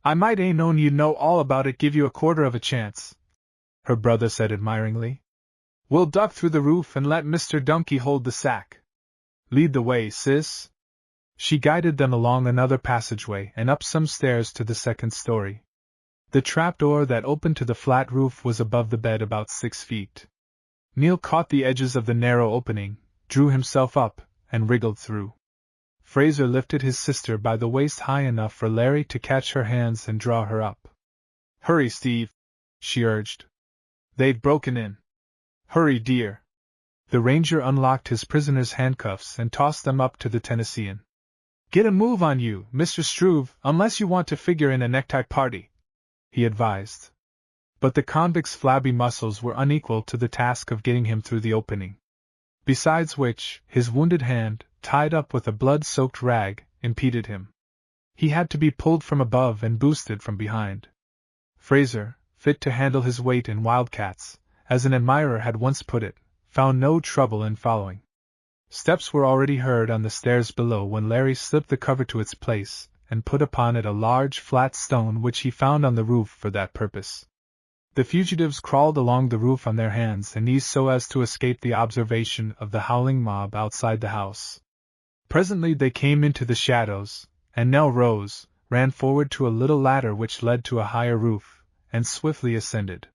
I might ain't known you'd know all about it, give you a quarter of a chance," her brother said admiringly. "We'll duck through the roof and let Mr. Dunkey hold the sack. Lead the way, sis." She guided them along another passageway and up some stairs to the second story. The trapdoor that opened to the flat roof was above the bed about 6 feet. Neil caught the edges of the narrow opening, drew himself up, and wriggled through. Fraser lifted his sister by the waist high enough for Larry to catch her hands and draw her up. "Hurry, Steve," she urged. "They've broken in. Hurry, dear." The ranger unlocked his prisoner's handcuffs and tossed them up to the Tennessean. "Get a move on you, Mr. Struve, unless you want to figure in a necktie party," he advised. But the convict's flabby muscles were unequal to the task of getting him through the opening. Besides which, his wounded hand, tied up with a blood-soaked rag, impeded him. He had to be pulled from above and boosted from behind. Fraser, fit to handle his weight in wildcats, as an admirer had once put it, found no trouble in following. Steps were already heard on the stairs below when Larry slipped the cover to its place, and put upon it a large flat stone which he found on the roof for that purpose. The fugitives crawled along the roof on their hands and knees so as to escape the observation of the howling mob outside the house. Presently they came into the shadows, and Nell rose, ran forward to a little ladder which led to a higher roof, and swiftly ascended.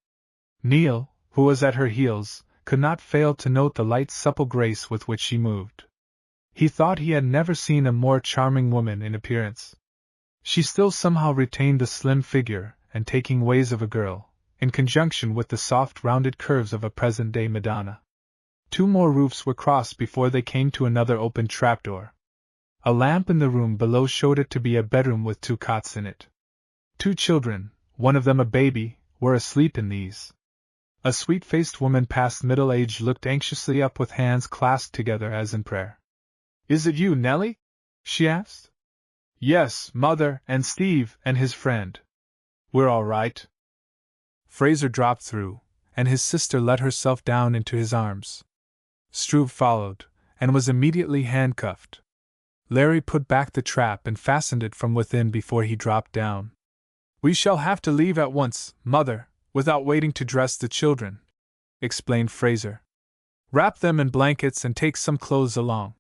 Neil, who was at her heels, could not fail to note the light supple grace with which she moved. He thought he had never seen a more charming woman in appearance. She still somehow retained the slim figure and taking ways of a girl, in conjunction with the soft rounded curves of a present-day Madonna. 2 more roofs were crossed before they came to another open trapdoor. A lamp in the room below showed it to be a bedroom with 2 cots in it. 2 children, one of them a baby, were asleep in these. A sweet-faced woman past middle age looked anxiously up with hands clasped together as in prayer. "Is it you, Nellie?" she asked. "Yes, Mother, and Steve, and his friend. We're all right." Fraser dropped through, and his sister let herself down into his arms. Struve followed, and was immediately handcuffed. Larry put back the trap and fastened it from within before he dropped down. "We shall have to leave at once, Mother, without waiting to dress the children," explained Fraser. "Wrap them in blankets and take some clothes along.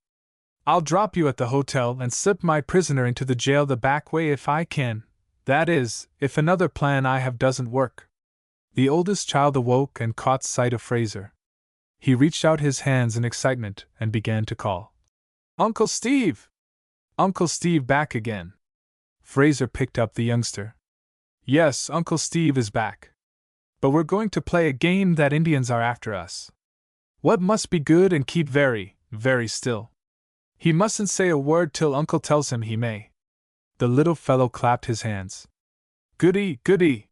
I'll drop you at the hotel and slip my prisoner into the jail the back way if I can, that is, if another plan I have doesn't work." The oldest child awoke and caught sight of Fraser. He reached out his hands in excitement and began to call, "Uncle Steve! Uncle Steve back again!" Fraser picked up the youngster. "Yes, Uncle Steve is back. But we're going to play a game that Indians are after us. What must be good and keep very, very still. He mustn't say a word till Uncle tells him he may." The little fellow clapped his hands. "Goody, goody!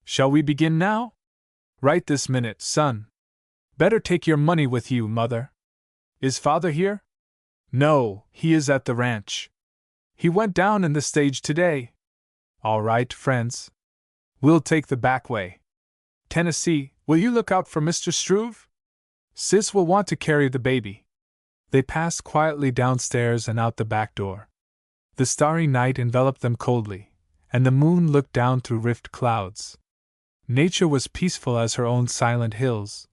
Shall we begin now?" "Right this minute, son. Better take your money with you, Mother." "Is Father here?" "No, he is at the ranch. He went down in the stage today." "All right, friends. We'll take the back way. Tennessee, will you look out for Mr. Struve? Sis will want to carry the baby." They passed quietly downstairs and out the back door. The starry night enveloped them coldly, and the moon looked down through rift clouds. Nature was peaceful as her own silent hills,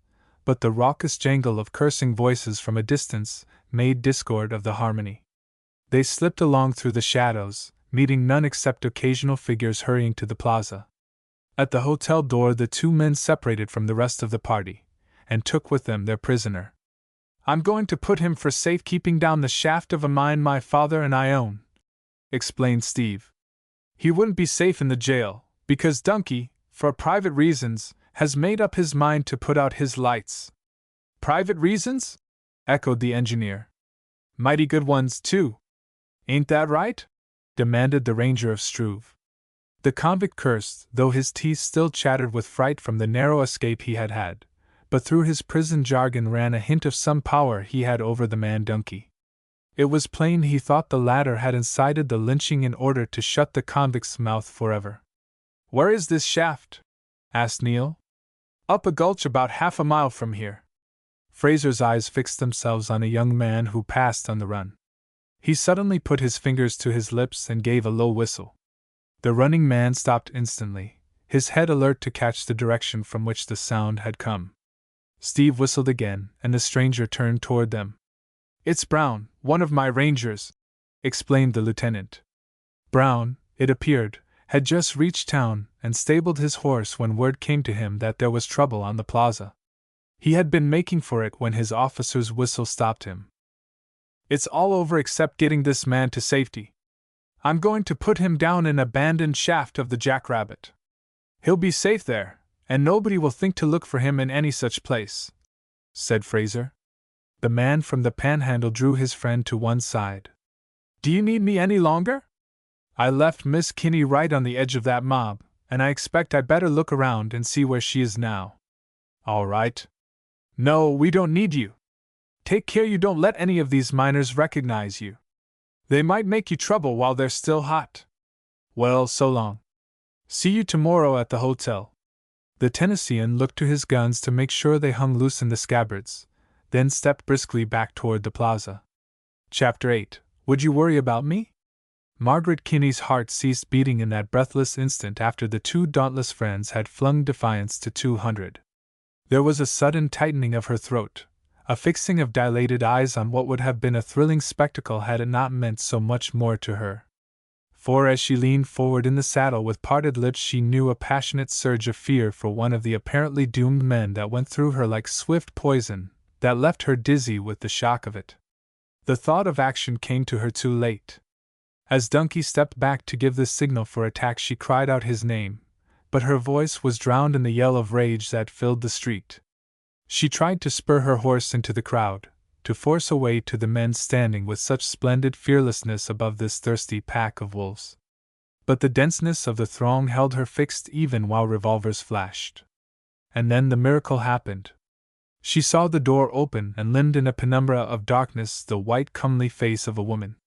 but the raucous jangle of cursing voices from a distance made discord of the harmony. They slipped along through the shadows, meeting none except occasional figures hurrying to the plaza. At the hotel door the 2 men separated from the rest of the party, and took with them their prisoner. "I'm going to put him for safekeeping down the shaft of a mine my father and I own," explained Steve. "He wouldn't be safe in the jail, because Dunky, for private reasons, has made up his mind to put out his lights." "Private reasons?" echoed the engineer. "Mighty good ones, too. Ain't that right?" demanded the ranger of Struve. The convict cursed, though his teeth still chattered with fright from the narrow escape he had had, but through his prison jargon ran a hint of some power he had over the man Dunky. It was plain he thought the latter had incited the lynching in order to shut the convict's mouth forever. "Where is this shaft?" asked Neil. "Up a gulch about half a mile from here." Fraser's eyes fixed themselves on a young man who passed on the run. He suddenly put his fingers to his lips and gave a low whistle. The running man stopped instantly, his head alert to catch the direction from which the sound had come. Steve whistled again, and the stranger turned toward them. "It's Brown, one of my rangers," explained the lieutenant. Brown, it appeared, had just reached town and stabled his horse when word came to him that there was trouble on the plaza. He had been making for it when his officer's whistle stopped him. "It's all over except getting this man to safety. I'm going to put him down in an abandoned shaft of the Jackrabbit. He'll be safe there, and nobody will think to look for him in any such place," said Fraser. The man from the Panhandle drew his friend to one side. "Do you need me any longer? I left Miss Kinney right on the edge of that mob, and I expect I'd better look around and see where she is now." "All right. No, we don't need you. Take care you don't let any of these miners recognize you. They might make you trouble while they're still hot. Well, so long. See you tomorrow at the hotel." The Tennessean looked to his guns to make sure they hung loose in the scabbards, then stepped briskly back toward the plaza. Chapter 8. Would you worry about me? Margaret Kinney's heart ceased beating in that breathless instant after the two dauntless friends had flung defiance to 200. There was a sudden tightening of her throat, a fixing of dilated eyes on what would have been a thrilling spectacle had it not meant so much more to her. For as she leaned forward in the saddle with parted lips, she knew a passionate surge of fear for one of the apparently doomed men that went through her like swift poison, that left her dizzy with the shock of it. The thought of action came to her too late. As Dunky stepped back to give the signal for attack, she cried out his name, but her voice was drowned in the yell of rage that filled the street. She tried to spur her horse into the crowd, to force a way to the men standing with such splendid fearlessness above this thirsty pack of wolves. But the denseness of the throng held her fixed even while revolvers flashed. And then the miracle happened. She saw the door open and limned in a penumbra of darkness the white comely face of a woman.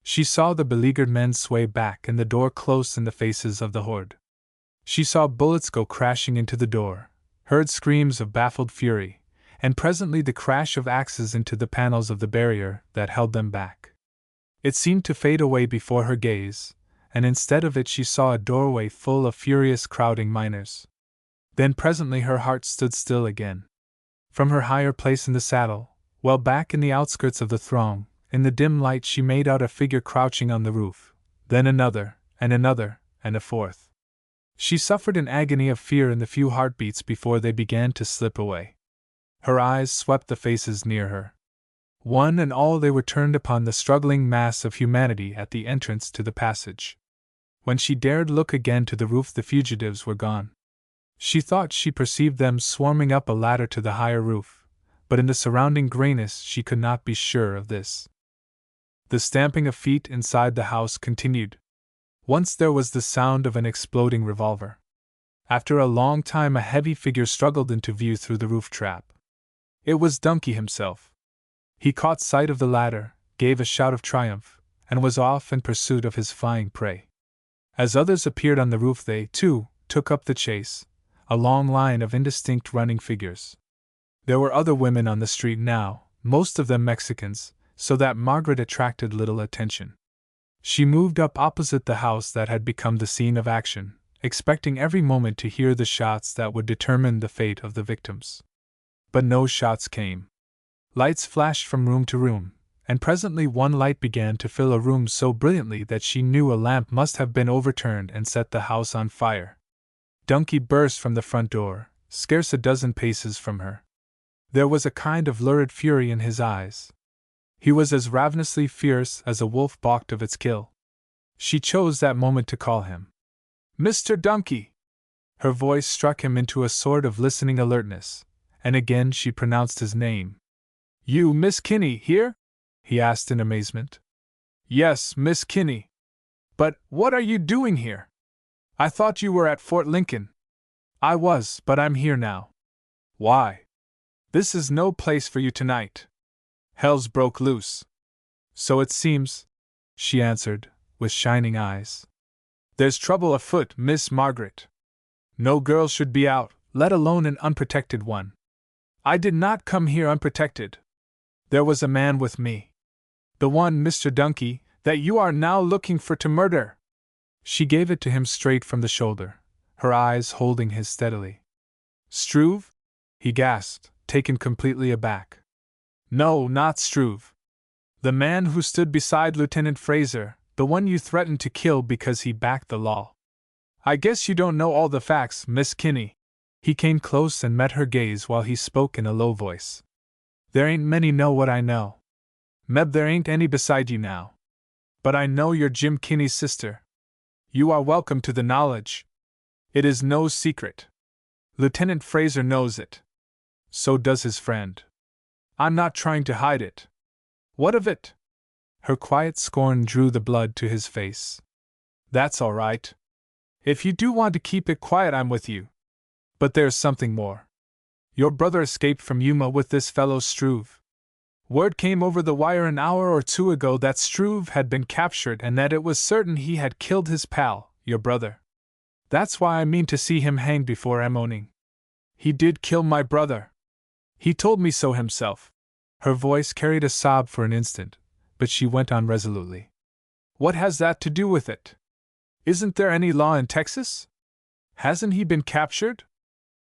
She saw the beleaguered men sway back and the door close in the faces of the horde. She saw bullets go crashing into the door, heard screams of baffled fury, and presently the crash of axes into the panels of the barrier that held them back. It seemed to fade away before her gaze, and instead of it she saw a doorway full of furious crowding miners. Then presently her heart stood still again. From her higher place in the saddle, well back in the outskirts of the throng, in the dim light she made out a figure crouching on the roof, then another, and a fourth. She suffered an agony of fear in the few heartbeats before they began to slip away. Her eyes swept the faces near her. One and all they were turned upon the struggling mass of humanity at the entrance to the passage. When she dared look again to the roof, the fugitives were gone. She thought she perceived them swarming up a ladder to the higher roof, but in the surrounding grayness she could not be sure of this. The stamping of feet inside the house continued. Once there was the sound of an exploding revolver. After a long time a heavy figure struggled into view through the roof trap. It was Dunky himself. He caught sight of the ladder, gave a shout of triumph, and was off in pursuit of his flying prey. As others appeared on the roof they, too, took up the chase, a long line of indistinct running figures. There were other women on the street now, most of them Mexicans, so that Margaret attracted little attention. She moved up opposite the house that had become the scene of action, expecting every moment to hear the shots that would determine the fate of the victims. But no shots came. Lights flashed from room to room, and presently one light began to fill a room so brilliantly that she knew a lamp must have been overturned and set the house on fire. Dunky burst from the front door, scarce a dozen paces from her. There was a kind of lurid fury in his eyes. He was as ravenously fierce as a wolf balked of its kill. She chose that moment to call him Mr. Dunky. Her voice struck him into a sort of listening alertness, and again she pronounced his name. You, Miss Kinney, here? He asked in amazement. Yes, Miss Kinney. But what are you doing here? I thought you were at Fort Lincoln. I was, but I'm here now. Why? This is no place for you tonight. Hell's broke loose. So it seems, she answered, with shining eyes. There's trouble afoot, Miss Margaret. No girl should be out, let alone an unprotected one. I did not come here unprotected. There was a man with me. The one, Mr. Dunky, that you are now looking for to murder. She gave it to him straight from the shoulder, her eyes holding his steadily. Struve? He gasped, taken completely aback. No, not Struve. The man who stood beside Lieutenant Fraser, the one you threatened to kill because he backed the law. I guess you don't know all the facts, Miss Kinney. He came close and met her gaze while he spoke in a low voice. There ain't many know what I know. Meb, there ain't any beside you now. But I know you're Jim Kinney's sister. You are welcome to the knowledge. It is no secret. Lieutenant Fraser knows it. So does his friend. I'm not trying to hide it. What of it? Her quiet scorn drew the blood to his face. That's all right. If you do want to keep it quiet, I'm with you. But there's something more. Your brother escaped from Yuma with this fellow Struve. Word came over the wire an hour or two ago that Struve had been captured and that it was certain he had killed his pal, your brother. That's why I mean to see him hanged before I'm owning. He did kill my brother. He told me so himself. Her voice carried a sob for an instant, but she went on resolutely. What has that to do with it? Isn't there any law in Texas? Hasn't he been captured?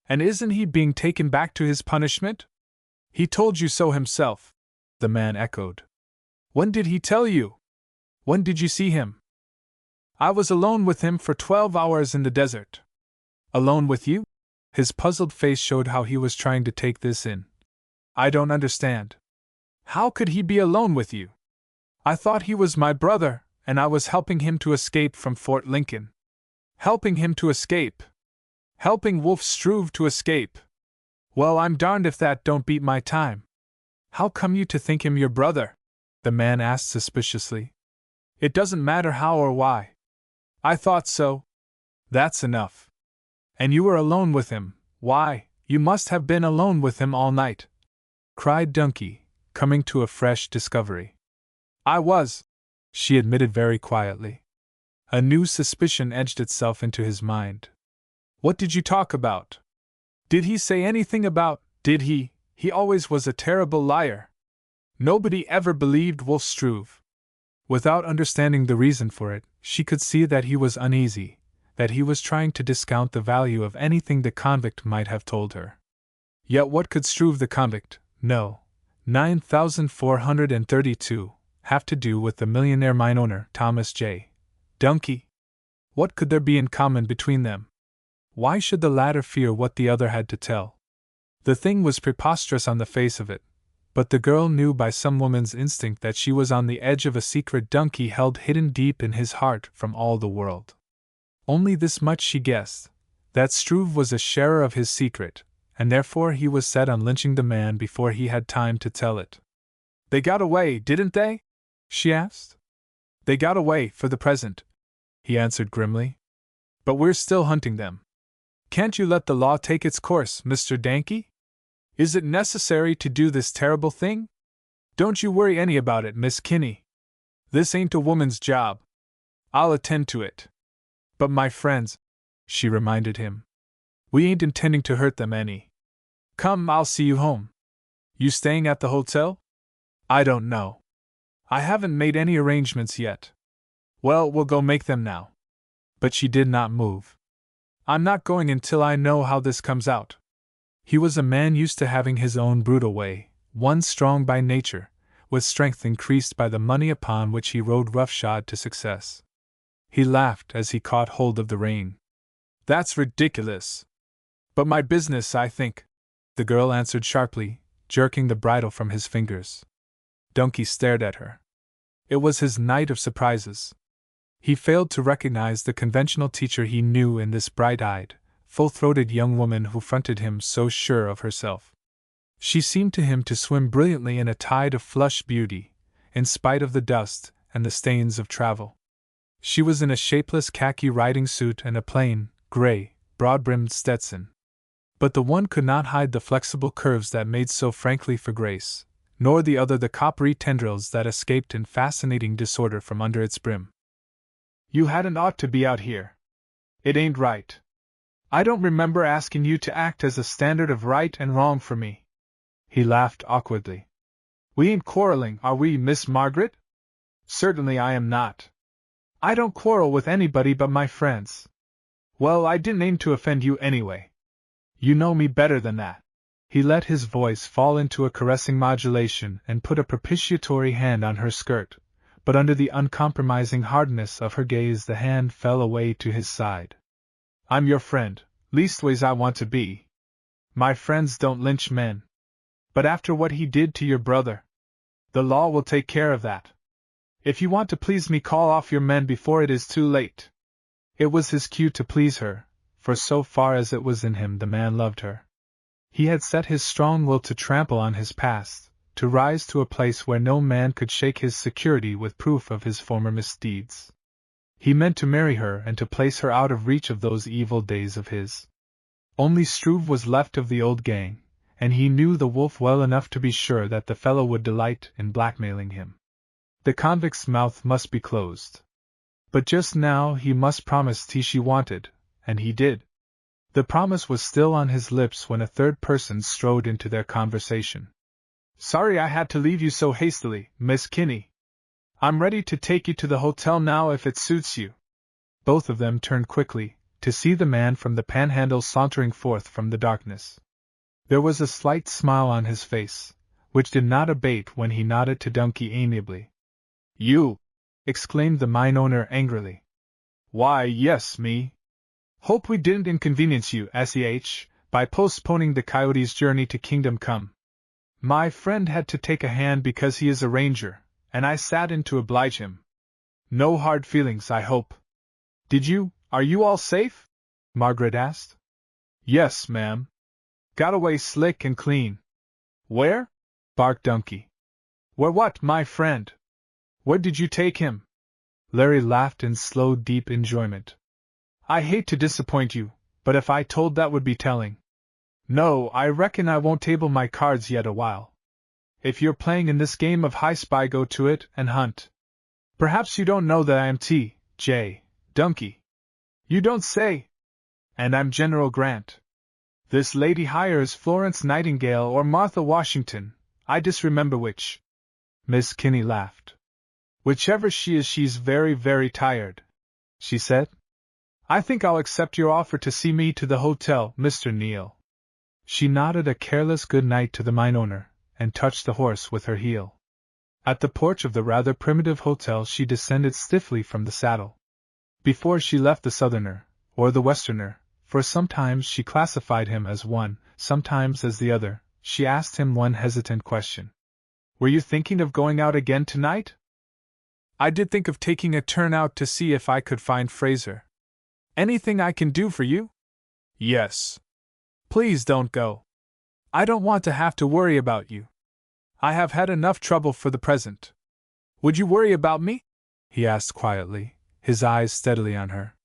And isn't he being taken back to his punishment? He told you so himself, the man echoed. When did he tell you? When did you see him? I was alone with him for 12 hours in the desert. Alone with you? His puzzled face showed how he was trying to take this in. I don't understand. How could he be alone with you? I thought he was my brother, and I was helping him to escape from Fort Lincoln. Helping him to escape. Helping Wolf Struve to escape. Well, I'm darned if that don't beat my time. How come you to think him your brother? The man asked suspiciously. It doesn't matter how or why. I thought so. That's enough. And you were alone with him. Why, you must have been alone with him all night, cried Dunky, coming to a fresh discovery. I was, she admitted very quietly. A new suspicion edged itself into his mind. What did you talk about? Did he say anything about, did he? He always was a terrible liar. Nobody ever believed Wolf Struve. Without understanding the reason for it, she could see that he was uneasy, that he was trying to discount the value of anything the convict might have told her. Yet what could Struve the convict, no, 9,432, have to do with the millionaire mine owner, Thomas J. Dunky? What could there be in common between them? Why should the latter fear what the other had to tell? The thing was preposterous on the face of it, but the girl knew by some woman's instinct that she was on the edge of a secret Dunky held hidden deep in his heart from all the world. Only this much she guessed, that Struve was a sharer of his secret, and therefore he was set on lynching the man before he had time to tell it. They got away, didn't they? She asked. They got away, for the present, he answered grimly. But we're still hunting them. Can't you let the law take its course, Mr. Danke? Is it necessary to do this terrible thing? Don't you worry any about it, Miss Kinney. This ain't a woman's job. I'll attend to it. But my friends, she reminded him, we ain't intending to hurt them any. Come, I'll see you home. You staying at the hotel? I don't know. I haven't made any arrangements yet. Well, we'll go make them now. But she did not move. I'm not going until I know how this comes out. He was a man used to having his own brutal way, one strong by nature, with strength increased by the money upon which he rode roughshod to success. He laughed as he caught hold of the rein. That's ridiculous. But my business, I think, the girl answered sharply, jerking the bridle from his fingers. Dunky stared at her. It was his night of surprises. He failed to recognize the conventional teacher he knew in this bright-eyed, full-throated young woman who fronted him so sure of herself. She seemed to him to swim brilliantly in a tide of flushed beauty, in spite of the dust and the stains of travel. She was in a shapeless khaki riding suit and a plain, gray, broad-brimmed Stetson. But the one could not hide the flexible curves that made so frankly for grace, nor the other the coppery tendrils that escaped in fascinating disorder from under its brim. You hadn't ought to be out here. It ain't right. I don't remember asking you to act as a standard of right and wrong for me. He laughed awkwardly. We ain't quarreling, are we, Miss Margaret? Certainly I am not. I don't quarrel with anybody but my friends. Well, I didn't aim to offend you anyway. You know me better than that. He let his voice fall into a caressing modulation and put a propitiatory hand on her skirt, but under the uncompromising hardness of her gaze the hand fell away to his side. I'm your friend, leastways I want to be. My friends don't lynch men. But after what he did to your brother, the law will take care of that. If you want to please me, call off your men before it is too late. It was his cue to please her, for so far as it was in him the man loved her. He had set his strong will to trample on his past, to rise to a place where no man could shake his security with proof of his former misdeeds. He meant to marry her and to place her out of reach of those evil days of his. Only Struve was left of the old gang, and he knew the wolf well enough to be sure that the fellow would delight in blackmailing him. The convict's mouth must be closed. But just now he must promise tea she wanted, and he did. The promise was still on his lips when a third person strode into their conversation. "Sorry I had to leave you so hastily, Miss Kinney. I'm ready to take you to the hotel now if it suits you." Both of them turned quickly, to see the man from the Panhandle sauntering forth from the darkness. There was a slight smile on his face, which did not abate when he nodded to Dunky amiably. "You!" exclaimed the mine owner angrily. "Why, yes, me. Hope we didn't inconvenience you, SEH, by postponing the Coyote's journey to Kingdom Come. My friend had to take a hand because he is a ranger, and I sat in to oblige him. No hard feelings, I hope." Are you all safe?" Margaret asked. "Yes, ma'am. Got away slick and clean." "Where?" barked Dunky. "Where what, my friend? Where did you take him?" Larry laughed in slow, deep enjoyment. "I hate to disappoint you, but if I told that would be telling. No, I reckon I won't table my cards yet a while. If you're playing in this game of high-spy, go to it and hunt. Perhaps you don't know that I am T.J. Dunky." "You don't say?" "And I'm General Grant. This lady hires Florence Nightingale or Martha Washington, I disremember which." Miss Kinney laughed. "Whichever she is, she's very, very tired," she said. "I think I'll accept your offer to see me to the hotel, Mr. Neal." She nodded a careless good night to the mine owner, and touched the horse with her heel. At the porch of the rather primitive hotel she descended stiffly from the saddle. Before she left the Southerner, or the Westerner, for sometimes she classified him as one, sometimes as the other, she asked him one hesitant question. "Were you thinking of going out again tonight?" "I did think of taking a turn out to see if I could find Fraser." "Anything I can do for you?" "Yes." "Please don't go. I don't want to have to worry about you. I have had enough trouble for the present." "Would you worry about me?" he asked quietly, his eyes steadily on her.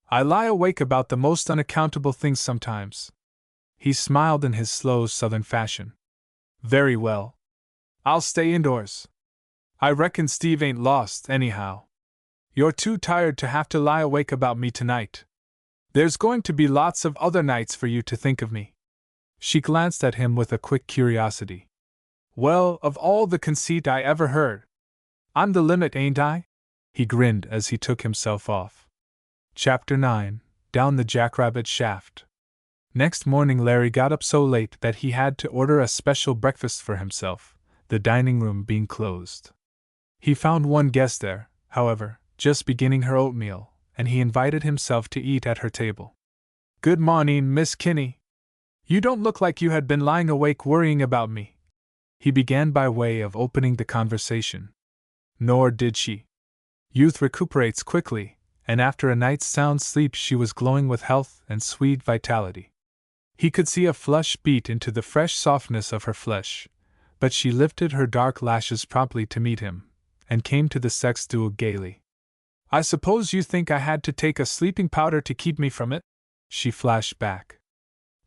"I lie awake about the most unaccountable things sometimes." He smiled in his slow Southern fashion. "Very well. I'll stay indoors. I reckon Steve ain't lost, anyhow. You're too tired to have to lie awake about me tonight. There's going to be lots of other nights for you to think of me." She glanced at him with a quick curiosity. "Well, of all the conceit I ever heard. I'm the limit, ain't I?" He grinned as he took himself off. Chapter 9. Down the Jackrabbit Shaft. Next morning Larry got up so late that he had to order a special breakfast for himself, the dining room being closed. He found one guest there, however, just beginning her oatmeal, and he invited himself to eat at her table. "Good morning, Miss Kinney. You don't look like you had been lying awake worrying about me," he began by way of opening the conversation. Nor did she. Youth recuperates quickly, and after a night's sound sleep she was glowing with health and sweet vitality. He could see a flush beat into the fresh softness of her flesh, but she lifted her dark lashes promptly to meet him, and came to the sex duel gaily. "I suppose you think I had to take a sleeping powder to keep me from it?" she flashed back.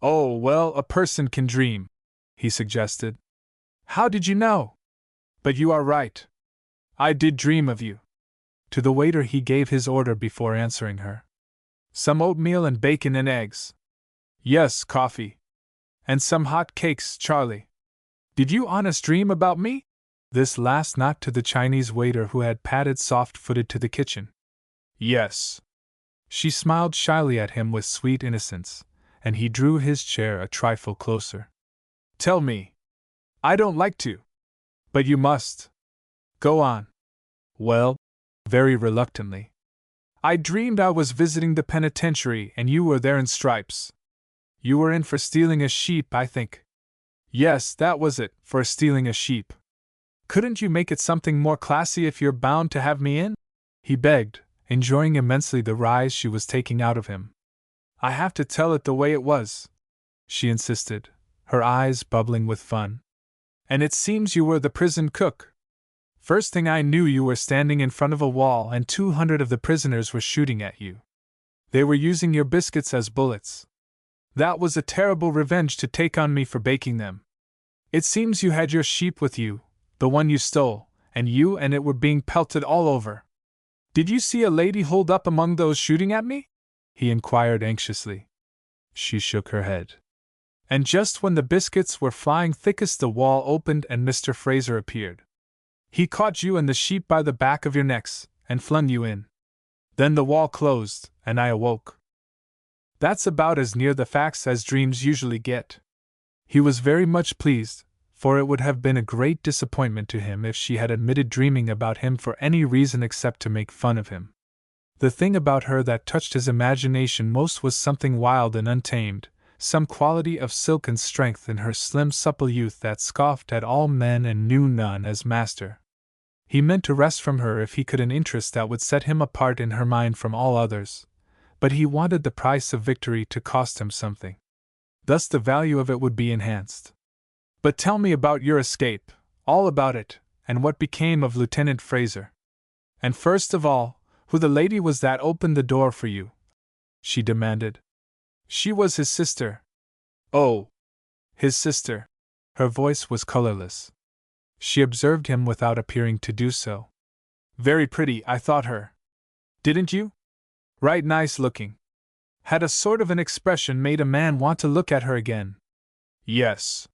"Oh, well, a person can dream," he suggested. "How did you know?" "But you are right. I did dream of you." To the waiter he gave his order before answering her. "Some oatmeal and bacon and eggs." "Yes, coffee. And some hot cakes, Charlie." "Did you honest dream about me?" This last not to the Chinese waiter who had padded soft-footed to the kitchen. "Yes." She smiled shyly at him with sweet innocence, and he drew his chair a trifle closer. "Tell me." "I don't like to." "But you must. Go on." "Well," very reluctantly, "I dreamed I was visiting the penitentiary and you were there in stripes. You were in for stealing a sheep, I think." "Yes, that was it, for stealing a sheep." "Couldn't you make it something more classy if you're bound to have me in?" he begged, enjoying immensely the rise she was taking out of him. "I have to tell it the way it was," she insisted, her eyes bubbling with fun. "And it seems you were the prison cook. First thing I knew you were standing in front of a wall and 200 of the prisoners were shooting at you. They were using your biscuits as bullets. That was a terrible revenge to take on me for baking them. It seems you had your sheep with you, the one you stole, and you and it were being pelted all over. Did you see a lady hold up among those shooting at me?" he inquired anxiously. She shook her head. And just when the biscuits were flying thickest, the wall opened and Mr. Fraser appeared. He caught you and the sheep by the back of your necks, and flung you in. Then the wall closed, and I awoke. That's about as near the facts as dreams usually get. He was very much pleased, for it would have been a great disappointment to him if she had admitted dreaming about him for any reason except to make fun of him. The thing about her that touched his imagination most was something wild and untamed, some quality of silken strength in her slim, supple youth that scoffed at all men and knew none as master. He meant to wrest from her if he could an interest that would set him apart in her mind from all others, but he wanted the price of victory to cost him something. Thus the value of it would be enhanced. But tell me about your escape, all about it, and what became of Lieutenant Fraser. And first of all, who the lady was that opened the door for you? She demanded. She was his sister. Oh, his sister. Her voice was colorless. She observed him without appearing to do so. Very pretty, I thought her. Didn't you? Right nice looking. Had a sort of an expression made a man want to look at her again. Yes.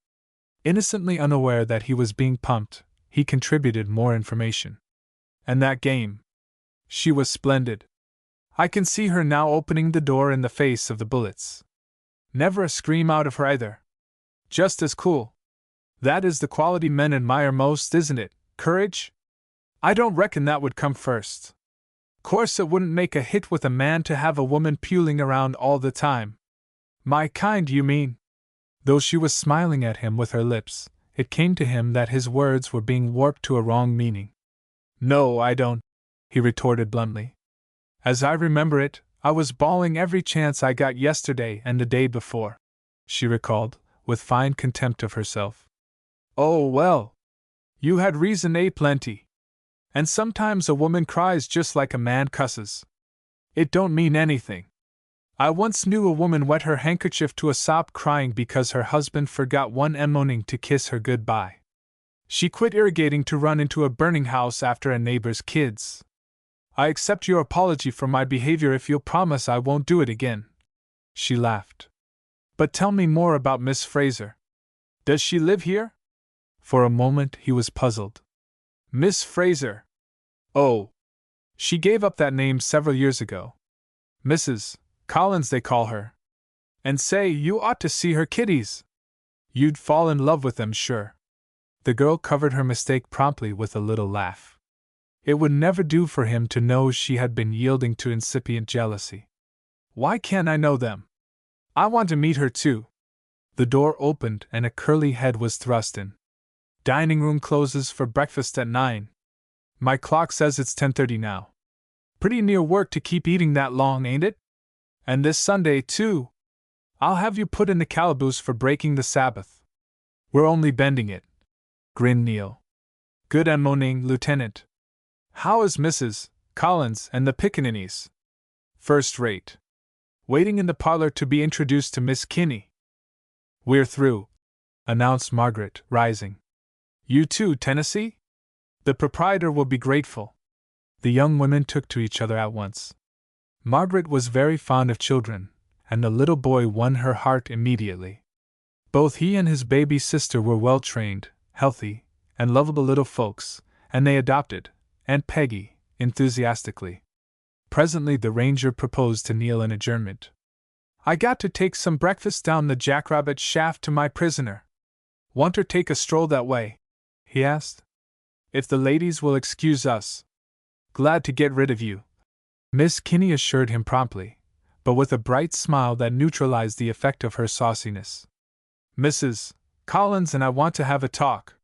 Innocently unaware that he was being pumped, he contributed more information. And that game? She was splendid. I can see her now opening the door in the face of the bullets. Never a scream out of her either. Just as cool. That is the quality men admire most, isn't it? Courage? I don't reckon that would come first. Course it wouldn't make a hit with a man to have a woman puling around all the time. My kind, you mean? Though she was smiling at him with her lips, it came to him that his words were being warped to a wrong meaning. No, I don't, he retorted bluntly. As I remember it, I was bawling every chance I got yesterday and the day before, she recalled, with fine contempt of herself. Oh, well. You had reason, plenty. And sometimes a woman cries just like a man cusses. It don't mean anything. I once knew a woman wet her handkerchief to a sob crying because her husband forgot one morning to kiss her goodbye. She quit irrigating to run into a burning house after a neighbor's kids. I accept your apology for my behavior if you'll promise I won't do it again. She laughed. But tell me more about Miss Fraser. Does she live here? For a moment he was puzzled. Miss Fraser. Oh. She gave up that name several years ago. Mrs. Collins they call her. And say, you ought to see her kiddies. You'd fall in love with them, sure. The girl covered her mistake promptly with a little laugh. It would never do for him to know she had been yielding to incipient jealousy. Why can't I know them? I want to meet her too. The door opened and a curly head was thrust in. Dining room closes for breakfast at 9. My clock says it's 10:30 now. Pretty near work to keep eating that long, ain't it? And this Sunday, too. I'll have you put in the calaboose for breaking the Sabbath. We're only bending it, grinned Neil. Good morning, Lieutenant. How is Mrs. Collins and the pickaninnies? First rate. Waiting in the parlor to be introduced to Miss Kinney. We're through, announced Margaret, rising. You too, Tennessee? The proprietor will be grateful. The young women took to each other at once. Margaret was very fond of children, and the little boy won her heart immediately. Both he and his baby sister were well-trained, healthy, and lovable little folks, and they adopted Aunt Peggy enthusiastically. Presently the ranger proposed to Neil an adjournment. I got to take some breakfast down the jackrabbit shaft to my prisoner. Want to take a stroll that way? He asked. If the ladies will excuse us. Glad to get rid of you, Miss Kinney assured him promptly, but with a bright smile that neutralized the effect of her sauciness. Mrs. Collins and I want to have a talk.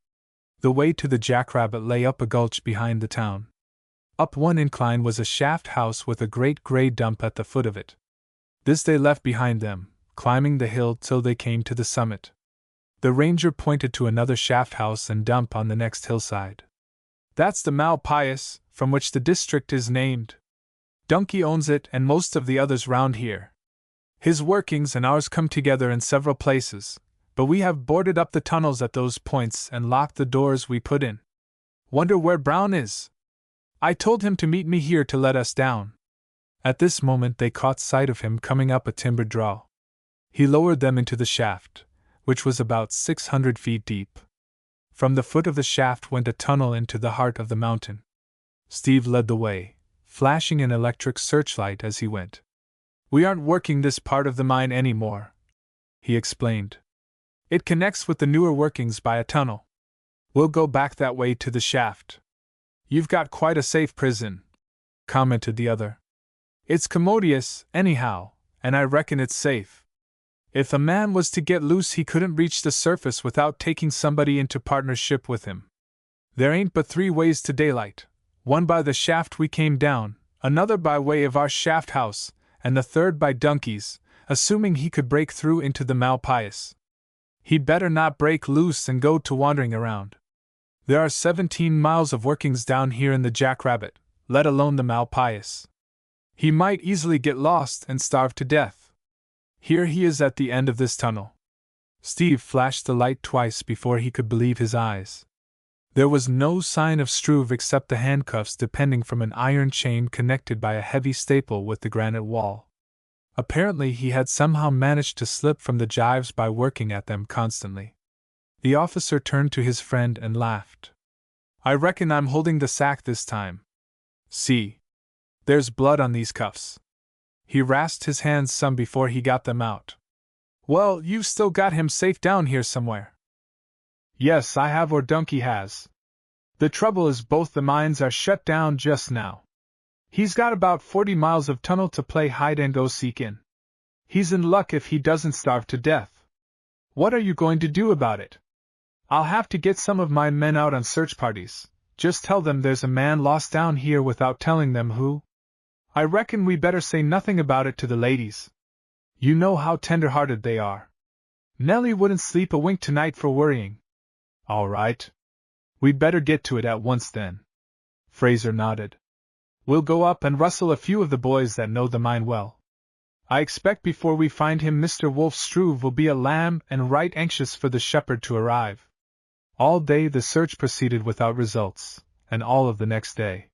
The way to the jackrabbit lay up a gulch behind the town. Up one incline was a shaft house with a great gray dump at the foot of it. This they left behind them, climbing the hill till they came to the summit. The ranger pointed to another shaft house and dump on the next hillside. That's the Malpias, from which the district is named. Dunky owns it and most of the others round here. His workings and ours come together in several places, but we have boarded up the tunnels at those points and locked the doors we put in. Wonder where Brown is? I told him to meet me here to let us down. At this moment they caught sight of him coming up a timbered draw. He lowered them into the shaft, which was about 600 feet deep. From the foot of the shaft went a tunnel into the heart of the mountain. Steve led the way, flashing an electric searchlight as he went. "We aren't working this part of the mine anymore," he explained. "It connects with the newer workings by a tunnel. We'll go back that way to the shaft." "You've got quite a safe prison," commented the other. "It's commodious, anyhow, and I reckon it's safe. If a man was to get loose, he couldn't reach the surface without taking somebody into partnership with him. There ain't but 3 ways to daylight: one by the shaft we came down, another by way of our shaft house, and the third by Dunky's, assuming he could break through into the Malpais. He'd better not break loose and go to wandering around. There are 17 miles of workings down here in the Jackrabbit, let alone the Malpais. He might easily get lost and starve to death. Here he is at the end of this tunnel." Steve flashed the light twice before he could believe his eyes. There was no sign of Struve except the handcuffs depending from an iron chain connected by a heavy staple with the granite wall. Apparently he had somehow managed to slip from the gyves by working at them constantly. The officer turned to his friend and laughed. "I reckon I'm holding the sack this time. See. There's blood on these cuffs." He rasped his hands some before he got them out. "Well, you've still got him safe down here somewhere." "Yes, I have, or Dunky has. The trouble is both the mines are shut down just now. He's got about 40 miles of tunnel to play hide-and-go-seek in. He's in luck if he doesn't starve to death. What are you going to do about it?" "I'll have to get some of my men out on search parties. Just tell them there's a man lost down here without telling them who. I reckon we better say nothing about it to the ladies. You know how tender-hearted they are. Nellie wouldn't sleep a wink tonight for worrying." "All right. We'd better get to it at once then." Fraser nodded. "We'll go up and rustle a few of the boys that know the mine well. I expect before we find him Mr. Wolf Struve will be a lamb and right anxious for the shepherd to arrive." All day the search proceeded without results, and all of the next day.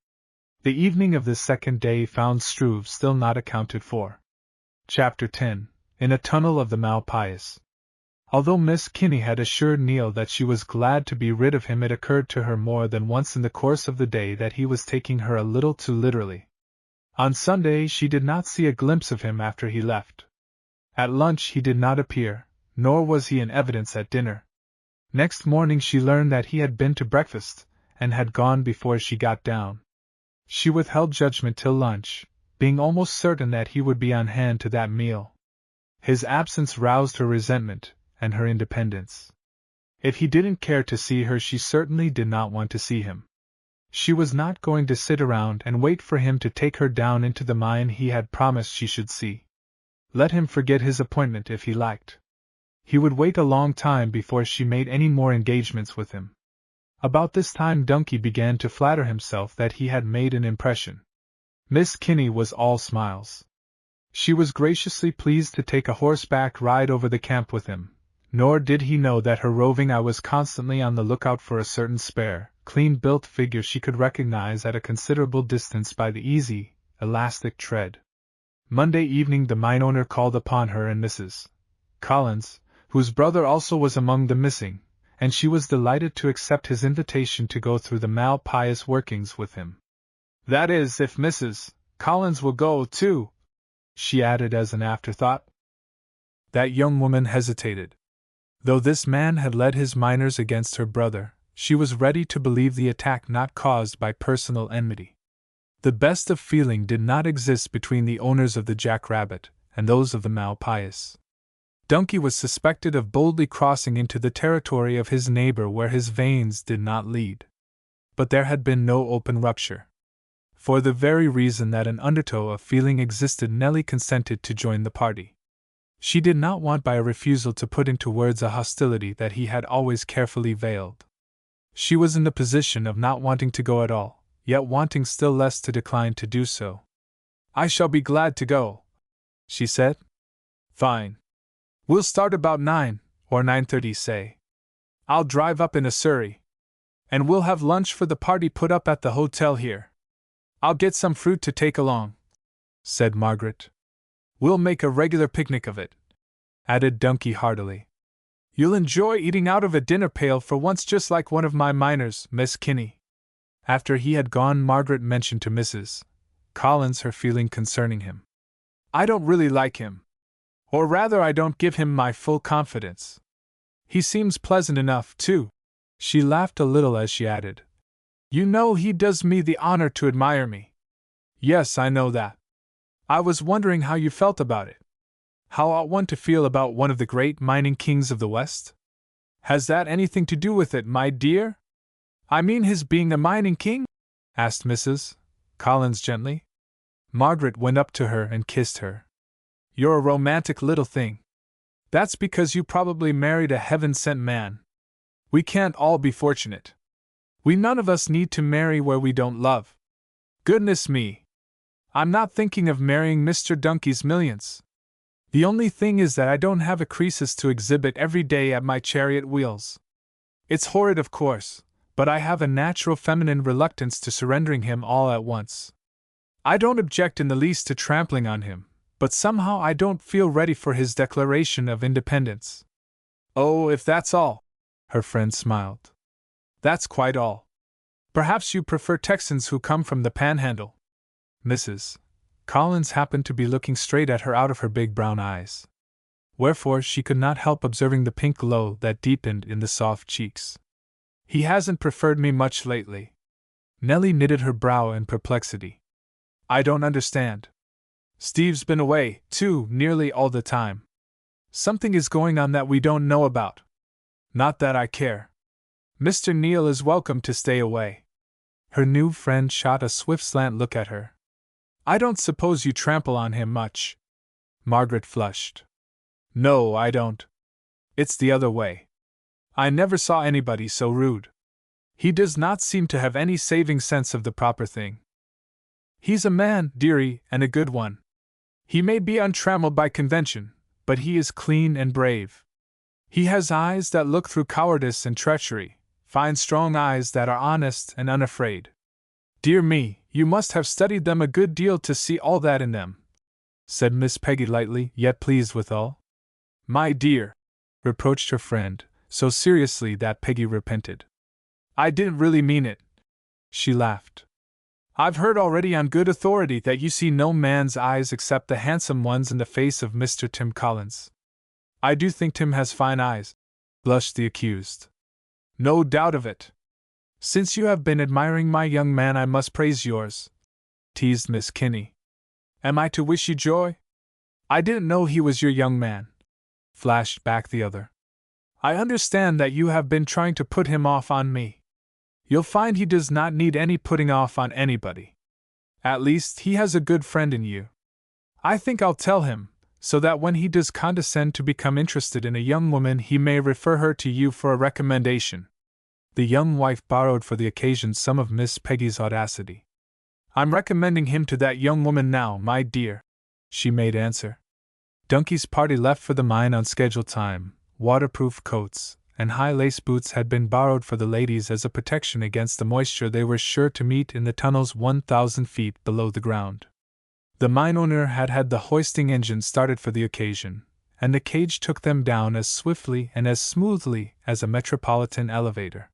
The evening of the second day found Struve still not accounted for. Chapter 10. In a Tunnel of the Malpais. Although Miss Kinney had assured Neil that she was glad to be rid of him, it occurred to her more than once in the course of the day that he was taking her a little too literally. On Sunday she did not see a glimpse of him after he left. At lunch he did not appear, nor was he in evidence at dinner. Next morning she learned that he had been to breakfast, and had gone before she got down. She withheld judgment till lunch, being almost certain that he would be on hand to that meal. His absence roused her resentment, and her independence. If he didn't care to see her, she certainly did not want to see him. She was not going to sit around and wait for him to take her down into the mine he had promised she should see. Let him forget his appointment if he liked. He would wait a long time before she made any more engagements with him. About this time Dunky began to flatter himself that he had made an impression. Miss Kinney was all smiles. She was graciously pleased to take a horseback ride over the camp with him, nor did he know that her roving eye was constantly on the lookout for a certain spare, clean-built figure she could recognize at a considerable distance by the easy, elastic tread. Monday evening the mine owner called upon her and Mrs. Collins, whose brother also was among the missing, and she was delighted to accept his invitation to go through the Malpais workings with him. "That is, if Mrs. Collins will go, too," she added as an afterthought. That young woman hesitated. Though this man had led his miners against her brother, she was ready to believe the attack not caused by personal enmity. The best of feeling did not exist between the owners of the Jackrabbit and those of the Malpais. Dunky was suspected of boldly crossing into the territory of his neighbor where his veins did not lead. But there had been no open rupture. For the very reason that an undertow of feeling existed, Nellie consented to join the party. She did not want by a refusal to put into words a hostility that he had always carefully veiled. She was in the position of not wanting to go at all, yet wanting still less to decline to do so. "I shall be glad to go," she said. "Fine. We'll start about 9, or 9:30, say. I'll drive up in a surrey. And we'll have lunch for the party put up at the hotel here. I'll get some fruit to take along." said Margaret. We'll make a regular picnic of it, added Dunky heartily. You'll enjoy eating out of a dinner pail for once, just like one of my miners, Miss Kinney. After he had gone, Margaret mentioned to Mrs. Collins her feeling concerning him. I don't really like him. Or rather, I don't give him my full confidence. He seems pleasant enough, too. She laughed a little as she added, You know he does me the honor to admire me. Yes, I know that. I was wondering how you felt about it. How ought one to feel about one of the great mining kings of the West? Has that anything to do with it, my dear? I mean his being a mining king? Asked Mrs. Collins gently. Margaret went up to her and kissed her. You're a romantic little thing. That's because you probably married a heaven-sent man. We can't all be fortunate. We none of us need to marry where we don't love. Goodness me! I'm not thinking of marrying Mr. Dunky's millions. The only thing is that I don't have a Croesus to exhibit every day at my chariot wheels. It's horrid, of course, but I have a natural feminine reluctance to surrendering him all at once. I don't object in the least to trampling on him, but somehow I don't feel ready for his declaration of independence. Oh, if that's all, her friend smiled. That's quite all. Perhaps you prefer Texans who come from the Panhandle. Mrs. Collins happened to be looking straight at her out of her big brown eyes. Wherefore she could not help observing the pink glow that deepened in the soft cheeks. He hasn't preferred me much lately. Nellie knitted her brow in perplexity. I don't understand. Steve's been away, too, nearly all the time. Something is going on that we don't know about. Not that I care. Mr. Neal is welcome to stay away. Her new friend shot a swift slant look at her. I don't suppose you trample on him much. Margaret flushed. No, I don't. It's the other way. I never saw anybody so rude. He does not seem to have any saving sense of the proper thing. He's a man, dearie, and a good one. He may be untrammeled by convention, but he is clean and brave. He has eyes that look through cowardice and treachery, fine strong eyes that are honest and unafraid. Dear me, you must have studied them a good deal to see all that in them, said Miss Peggy lightly, yet pleased withal. My dear, reproached her friend, so seriously that Peggy repented. I didn't really mean it. She laughed. I've heard already on good authority that you see no man's eyes except the handsome ones in the face of Mr. Tim Collins. I do think Tim has fine eyes, blushed the accused. No doubt of it. Since you have been admiring my young man, I must praise yours, teased Miss Kinney. Am I to wish you joy? I didn't know he was your young man, flashed back the other. I understand that you have been trying to put him off on me. You'll find he does not need any putting off on anybody. At least, he has a good friend in you. I think I'll tell him, so that when he does condescend to become interested in a young woman, he may refer her to you for a recommendation. The young wife borrowed for the occasion some of Miss Peggy's audacity. I'm recommending him to that young woman now, my dear, she made answer. Dunky's party left for the mine on scheduled time. Waterproof coats and high lace boots had been borrowed for the ladies as a protection against the moisture they were sure to meet in the tunnels 1,000 feet below the ground. The mine owner had had the hoisting engine started for the occasion, and the cage took them down as swiftly and as smoothly as a metropolitan elevator.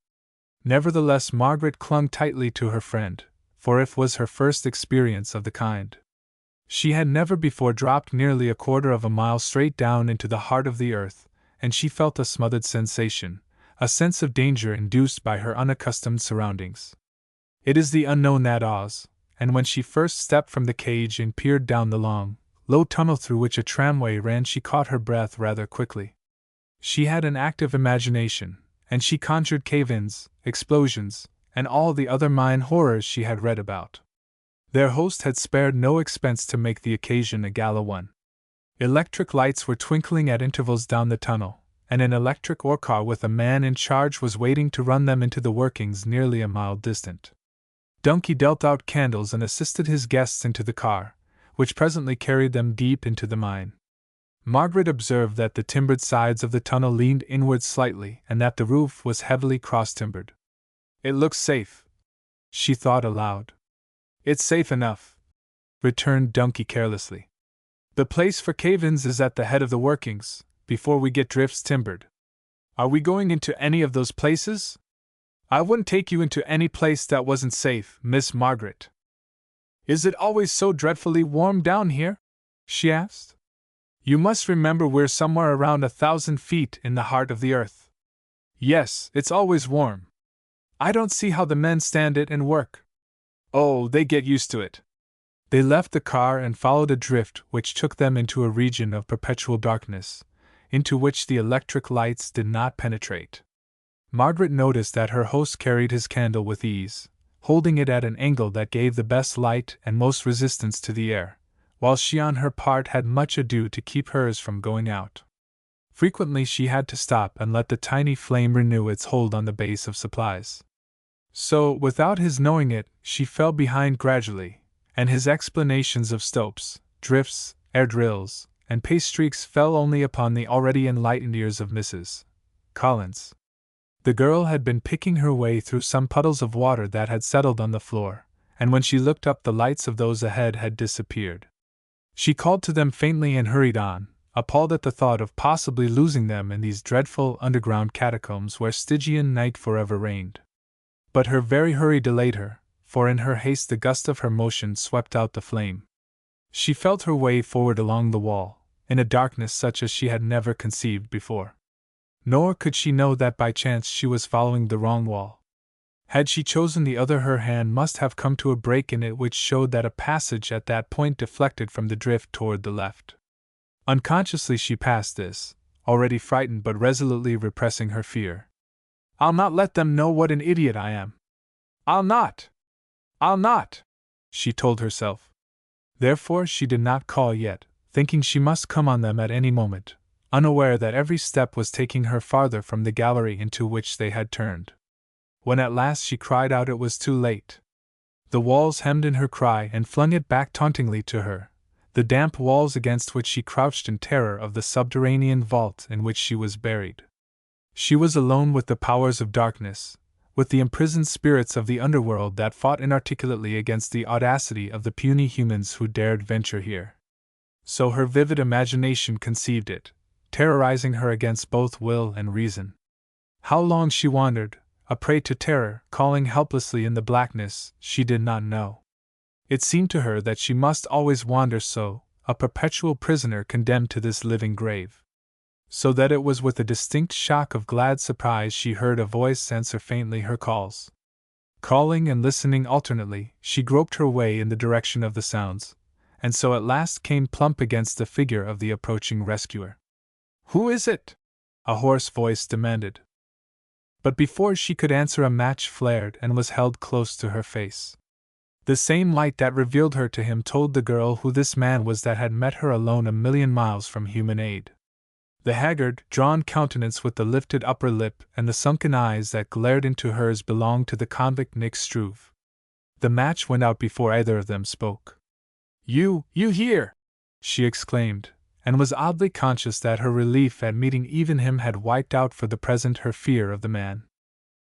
Nevertheless, Margaret clung tightly to her friend, for it was her first experience of the kind. She had never before dropped nearly a quarter of a mile straight down into the heart of the earth, and she felt a smothered sensation, a sense of danger induced by her unaccustomed surroundings. It is the unknown that awes, and when she first stepped from the cage and peered down the long, low tunnel through which a tramway ran, she caught her breath rather quickly. She had an active imagination, and she conjured cave-ins, explosions, and all the other mine horrors she had read about. Their host had spared no expense to make the occasion a gala one. Electric lights were twinkling at intervals down the tunnel, and an electric ore car with a man in charge was waiting to run them into the workings nearly a mile distant. Dunky dealt out candles and assisted his guests into the car, which presently carried them deep into the mine. Margaret observed that the timbered sides of the tunnel leaned inward slightly and that the roof was heavily cross-timbered. It looks safe, she thought aloud. It's safe enough. returned Donkey carelessly. The place for cave-ins is at the head of the workings, before we get drifts timbered. Are we going into any of those places? I wouldn't take you into any place that wasn't safe, Miss Margaret. Is it always so dreadfully warm down here? She asked. You must remember we're somewhere around 1,000 feet in the heart of the earth. Yes, it's always warm. I don't see how the men stand it and work. Oh, they get used to it. They left the car and followed a drift which took them into a region of perpetual darkness, into which the electric lights did not penetrate. Margaret noticed that her host carried his candle with ease, holding it at an angle that gave the best light and most resistance to the air, while she on her part had much ado to keep hers from going out. Frequently she had to stop and let the tiny flame renew its hold on the base of supplies. So, without his knowing it, she fell behind gradually, and his explanations of stopes, drifts, air drills, and pace streaks fell only upon the already enlightened ears of Mrs. Collins. The girl had been picking her way through some puddles of water that had settled on the floor, and when she looked up the lights of those ahead had disappeared. She called to them faintly and hurried on, appalled at the thought of possibly losing them in these dreadful underground catacombs where Stygian night forever reigned. But her very hurry delayed her, for in her haste the gust of her motion swept out the flame. She felt her way forward along the wall, in a darkness such as she had never conceived before. Nor could she know that by chance she was following the wrong wall. Had she chosen the other, her hand must have come to a break in it which showed that a passage at that point deflected from the drift toward the left. Unconsciously she passed this, already frightened but resolutely repressing her fear. I'll not let them know what an idiot I am. I'll not, she told herself. Therefore she did not call yet, thinking she must come on them at any moment, unaware that every step was taking her farther from the gallery into which they had turned. When at last she cried out, it was too late. The walls hemmed in her cry and flung it back tauntingly to her, the damp walls against which she crouched in terror of the subterranean vault in which she was buried. She was alone with the powers of darkness, with the imprisoned spirits of the underworld that fought inarticulately against the audacity of the puny humans who dared venture here. So her vivid imagination conceived it, terrorizing her against both will and reason. How long she wandered, a prey to terror, calling helplessly in the blackness, she did not know. It seemed to her that she must always wander so, a perpetual prisoner condemned to this living grave. So that it was with a distinct shock of glad surprise she heard a voice answer faintly her calls. Calling and listening alternately, she groped her way in the direction of the sounds, and so at last came plump against the figure of the approaching rescuer. "Who is it?" a hoarse voice demanded. But before she could answer, a match flared and was held close to her face. The same light that revealed her to him told the girl who this man was that had met her alone 1,000,000 miles from human aid. The haggard, drawn countenance with the lifted upper lip and the sunken eyes that glared into hers belonged to the convict Nick Struve. The match went out before either of them spoke. You here!" she exclaimed, and was oddly conscious that her relief at meeting even him had wiped out for the present her fear of the man.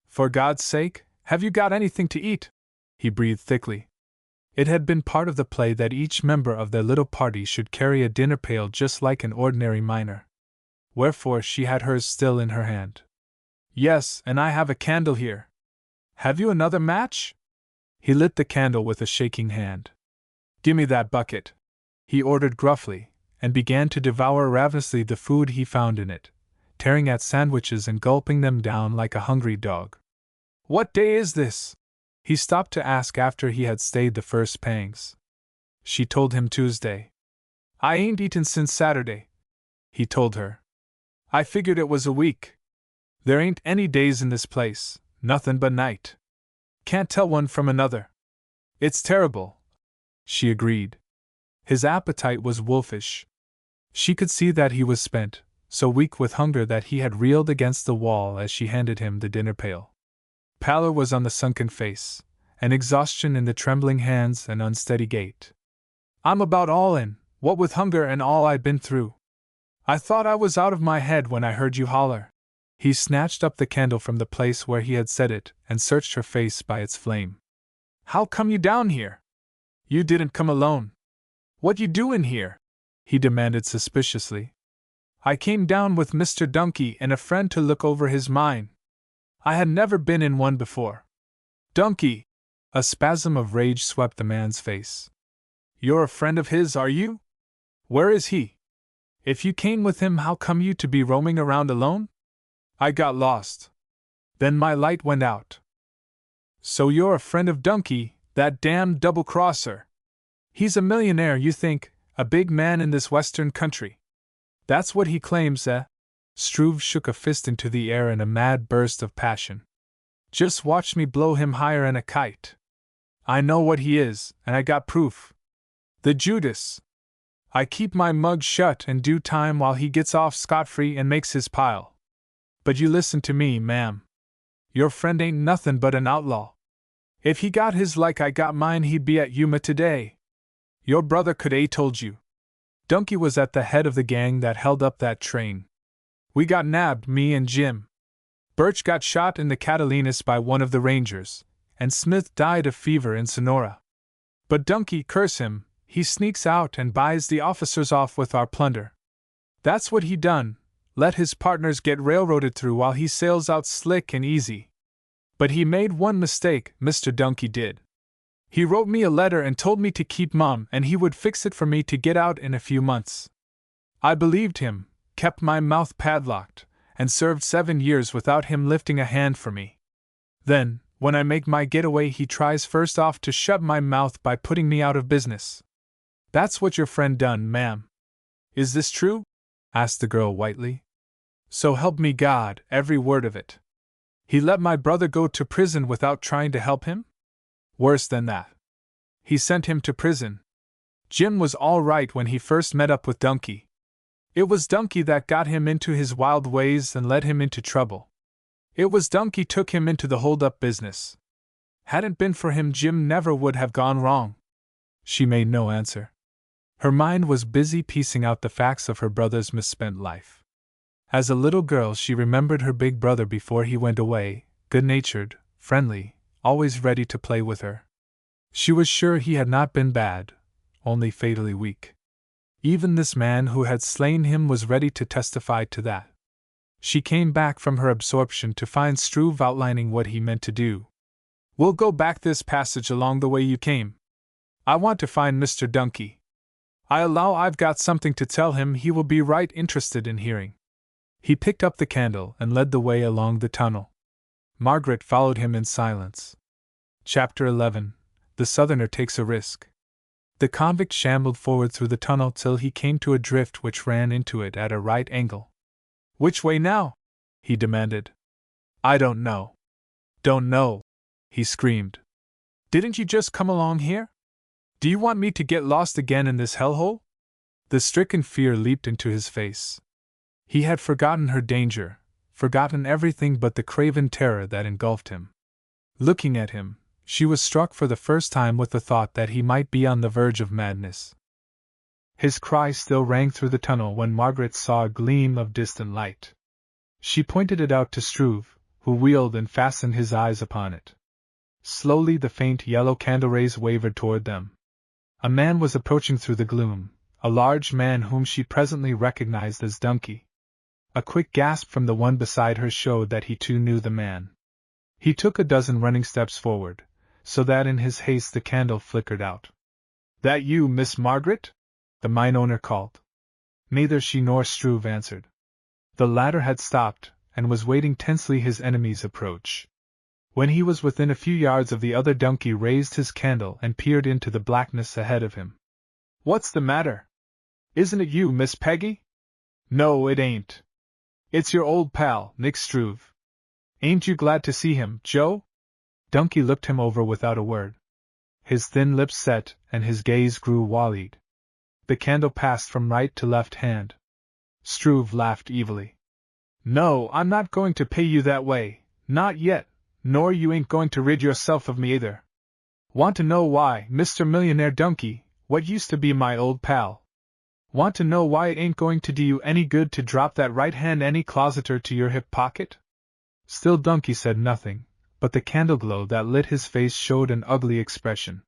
"For God's sake, have you got anything to eat?" he breathed thickly. It had been part of the play that each member of their little party should carry a dinner pail just like an ordinary miner. Wherefore she had hers still in her hand. "Yes, and I have a candle here. Have you another match?" He lit the candle with a shaking hand. "Gimme that bucket," he ordered gruffly, and began to devour ravenously the food he found in it, tearing at sandwiches and gulping them down like a hungry dog. "What day is this?" he stopped to ask after he had stayed the first pangs. She told him Tuesday. "I ain't eaten since Saturday," he told her. "I figured it was a week. There ain't any days in this place, nothin' but night. Can't tell one from another." "It's terrible," she agreed. His appetite was wolfish. She could see that he was spent, so weak with hunger that he had reeled against the wall as she handed him the dinner pail. Pallor was on the sunken face, and exhaustion in the trembling hands and unsteady gait. "I'm about all in, what with hunger and all I'd been through. I thought I was out of my head when I heard you holler." He snatched up the candle from the place where he had set it and searched her face by its flame. "How come you down here? You didn't come alone." "What you doin' here?" he demanded suspiciously. "I came down with Mr. Dunkey and a friend to look over his mine. I had never been in one before." "Dunkey!" A spasm of rage swept the man's face. "You're a friend of his, are you? Where is he? If you came with him, how come you to be roaming around alone?" "I got lost. Then my light went out." "So you're a friend of Dunkey, that damned double-crosser? He's a millionaire, you think, a big man in this western country. That's what he claims, eh?" Struve shook a fist into the air in a mad burst of passion. "Just watch me blow him higher 'n a kite. I know what he is, and I got proof. The Judas! I keep my mug shut and do time while he gets off scot-free and makes his pile. But you listen to me, ma'am. Your friend ain't nothin' but an outlaw. If he got his like I got mine, he'd be at Yuma today. Your brother could a told you. Dunkey was at the head of the gang that held up that train. We got nabbed, me and Jim. Birch got shot in the Catalinas by one of the Rangers, and Smith died of fever in Sonora. But Dunkey, curse him, he sneaks out and buys the officers off with our plunder. That's what he done, let his partners get railroaded through while he sails out slick and easy. But he made one mistake, Mr. Dunkey did. He wrote me a letter and told me to keep mum and he would fix it for me to get out in a few months. I believed him, kept my mouth padlocked, and served 7 years without him lifting a hand for me. Then, when I make my getaway, he tries first off to shut my mouth by putting me out of business. That's what your friend done, ma'am. Is this true?" asked the girl whitely. "So help me God, every word of it. He let my brother go to prison without trying to help him? Worse than that. He sent him to prison. Jim was all right when he first met up with Dunkey. It was Dunkey that got him into his wild ways and led him into trouble. It was Dunkey took him into the hold-up business. Hadn't been for him, Jim never would have gone wrong." She made no answer. Her mind was busy piecing out the facts of her brother's misspent life. As a little girl, she remembered her big brother before he went away, good-natured, friendly, always ready to play with her. She was sure he had not been bad, only fatally weak. Even this man who had slain him was ready to testify to that. She came back from her absorption to find Struve outlining what he meant to do. "We'll go back this passage along the way you came. I want to find Mr. Dunkey. I allow I've got something to tell him he will be right interested in hearing." He picked up the candle and led the way along the tunnel. Margaret followed him in silence. Chapter 11. The Southerner Takes a Risk. The convict shambled forward through the tunnel till he came to a drift which ran into it at a right angle. "Which way now?" he demanded. "I don't know." "Don't know?" he screamed. "Didn't you just come along here? Do you want me to get lost again in this hellhole?" The stricken fear leaped into his face. He had forgotten her danger, forgotten everything but the craven terror that engulfed him. Looking at him, she was struck for the first time with the thought that he might be on the verge of madness. His cry still rang through the tunnel when Margaret saw a gleam of distant light. She pointed it out to Struve, who wheeled and fastened his eyes upon it. Slowly the faint yellow candle rays wavered toward them. A man was approaching through the gloom, a large man whom she presently recognized as Dunkey. A quick gasp from the one beside her showed that he too knew the man. He took a dozen running steps forward, so that in his haste the candle flickered out. "That you, Miss Margaret?" the mine owner called. Neither she nor Struve answered. The latter had stopped, and was waiting tensely his enemy's approach. When he was within a few yards of the other, Dunkey raised his candle and peered into the blackness ahead of him. "What's the matter? Isn't it you, Miss Peggy?" "No, it ain't. It's your old pal, Nick Struve. Ain't you glad to see him, Joe?" Dunkey looked him over without a word. His thin lips set, and his gaze grew wall-eyed. The candle passed from right to left hand. Struve laughed evilly. "No, I'm not going to pay you that way, not yet, nor you ain't going to rid yourself of me either. Want to know why, Mr. Millionaire Dunkey, what used to be my old pal? Want to know why it ain't going to do you any good to drop that right hand any closeter to your hip pocket?" Still Dunkey said nothing, but the candle glow that lit his face showed an ugly expression.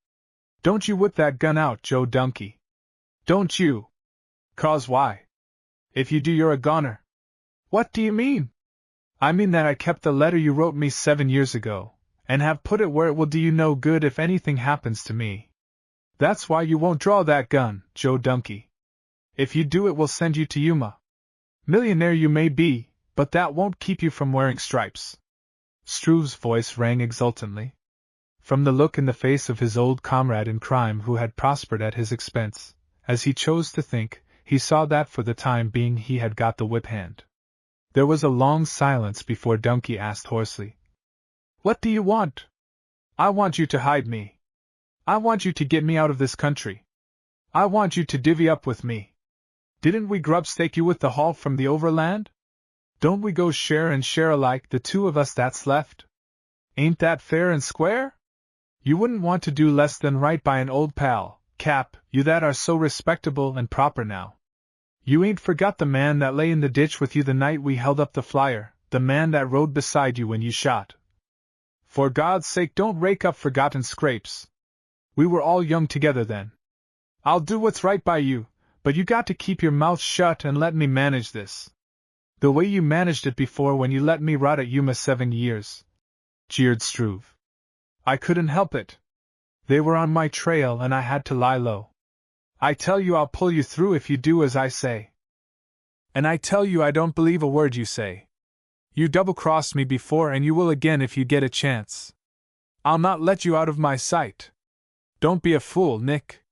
"Don't you whip that gun out, Joe Dunkey. Don't you? 'Cause why? If you do, you're a goner. What do you mean? I mean that I kept the letter you wrote me 7 years ago, and have put it where it will do you no good if anything happens to me. That's why you won't draw that gun, Joe Donkey. If you do, it will send you to Yuma. Millionaire you may be, but that won't keep you from wearing stripes. Struve's voice rang exultantly. From the look in the face of his old comrade in crime who had prospered at his expense, as he chose to think, he saw that for the time being he had got the whip hand. There was a long silence before Donkey asked hoarsely, "What do you want?" "I want you to hide me. I want you to get me out of this country. I want you to divvy up with me. Didn't we grubstake you with the haul from the overland? Don't we go share and share alike, the two of us that's left? Ain't that fair and square? You wouldn't want to do less than right by an old pal, Cap, you that are so respectable and proper now. You ain't forgot the man that lay in the ditch with you the night we held up the flyer, the man that rode beside you when you shot. For God's sake, don't rake up forgotten scrapes. We were all young together then. I'll do what's right by you, but you got to keep your mouth shut and let me manage this. The way you managed it before when you let me rot at Yuma 7 years. Jeered Struve. I couldn't help it. They were on my trail and I had to lie low. I tell you I'll pull you through if you do as I say. And I tell you I don't believe a word you say. You double-crossed me before and you will again if you get a chance. I'll not let you out of my sight. Don't be a fool, Nick.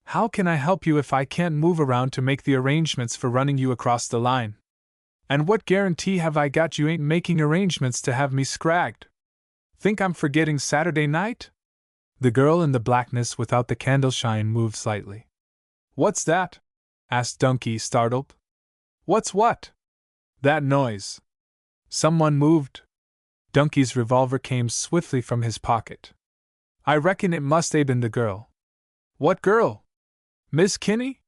How can I help you if I can't move around to make the arrangements for running you across the line? And what guarantee have I got you ain't making arrangements to have me scragged? Think I'm forgetting Saturday night? The girl in the blackness without the candle shine moved slightly. What's that? Asked Donkey, startled. What's what? That noise. Someone moved. Donkey's revolver came swiftly from his pocket. I reckon it must have been the girl. What girl? Miss Kinney?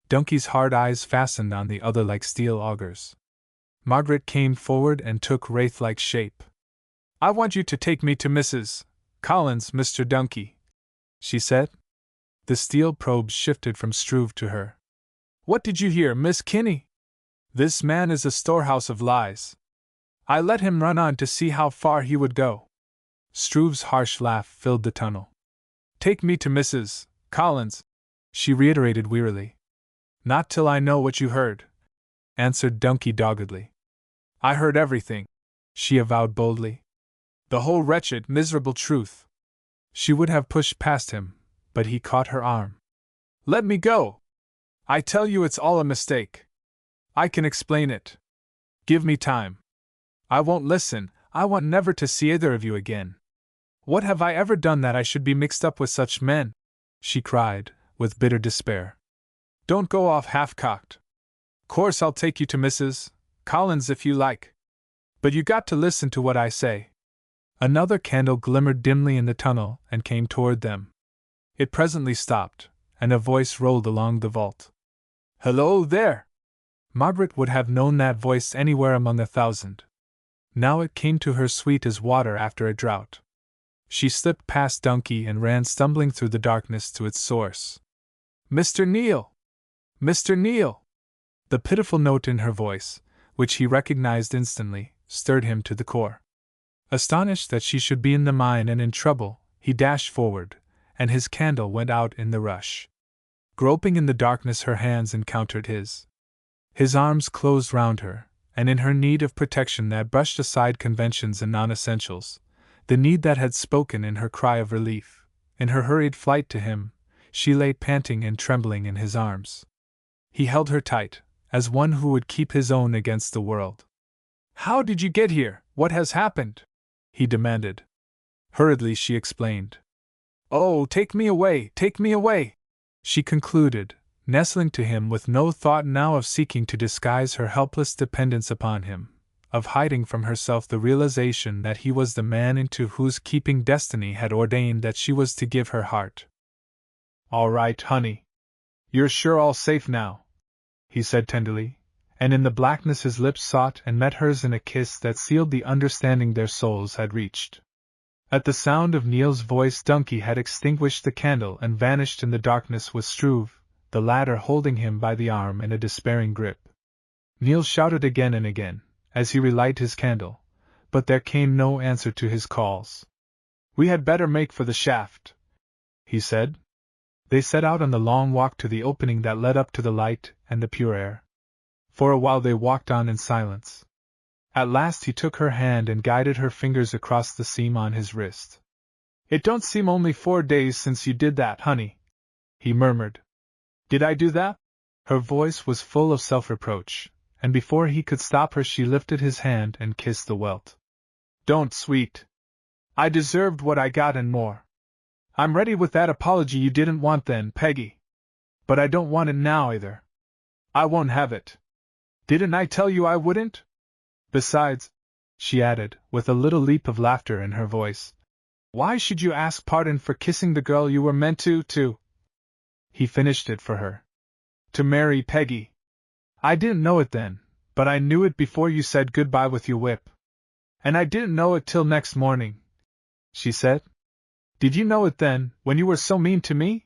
Donkey's hard eyes fastened on the other like steel augers. Margaret came forward and took wraith-like shape. I want you to take me to Mrs. Collins, Mr. Donkey, she said. The steel probe shifted from Struve to her. What did you hear, Miss Kinney? This man is a storehouse of lies. I let him run on to see how far he would go. Struve's harsh laugh filled the tunnel. Take me to Mrs. Collins, she reiterated wearily. Not till I know what you heard, answered Donkey doggedly. I heard everything, she avowed boldly. The whole wretched, miserable truth. She would have pushed past him, but he caught her arm. Let me go! I tell you it's all a mistake. I can explain it. Give me time. I won't listen. I want never to see either of you again. What have I ever done that I should be mixed up with such men? She cried, with bitter despair. Don't go off half-cocked. Course I'll take you to Mrs. Collins if you like. But you got to listen to what I say. Another candle glimmered dimly in the tunnel and came toward them. It presently stopped, and a voice rolled along the vault. Hello there! Margaret would have known that voice anywhere among 1,000. Now it came to her sweet as water after a drought. She slipped past Donkey and ran stumbling through the darkness to its source. Mr. Neal! Mr. Neal! The pitiful note in her voice, which he recognized instantly, stirred him to the core. Astonished that she should be in the mine and in trouble, he dashed forward, and his candle went out in the rush. Groping in the darkness, her hands encountered his. His arms closed round her, and in her need of protection that brushed aside conventions and non-essentials, the need that had spoken in her cry of relief, in her hurried flight to him, she lay panting and trembling in his arms. He held her tight, as one who would keep his own against the world. How did you get here? What has happened? He demanded. Hurriedly she explained. Oh, take me away, she concluded, nestling to him with no thought now of seeking to disguise her helpless dependence upon him, of hiding from herself the realization that he was the man into whose keeping destiny had ordained that she was to give her heart. All right, honey. You're sure all safe now, he said tenderly, and in the blackness his lips sought and met hers in a kiss that sealed the understanding their souls had reached. At the sound of Neal's voice, Donkey had extinguished the candle and vanished in the darkness with Struve, the latter holding him by the arm in a despairing grip. Neil shouted again and again, as he relighted his candle, but there came no answer to his calls. "We had better make for the shaft," he said. They set out on the long walk to the opening that led up to the light and the pure air. For a while they walked on in silence. At last he took her hand and guided her fingers across the seam on his wrist. "It don't seem only 4 days since you did that, honey," he murmured. "Did I do that?" Her voice was full of self-reproach, and before he could stop her she lifted his hand and kissed the welt. "Don't, sweet. I deserved what I got and more. I'm ready with that apology you didn't want then, Peggy. But I don't want it now either. I won't have it. Didn't I tell you I wouldn't? Besides," she added, with a little leap of laughter in her voice, "why should you ask pardon for kissing the girl you were meant to?" He finished it for her. "To marry Peggy. I didn't know it then, but I knew it before you said goodbye with your whip. And I didn't know it till next morning," she said. "Did you know it then, when you were so mean to me?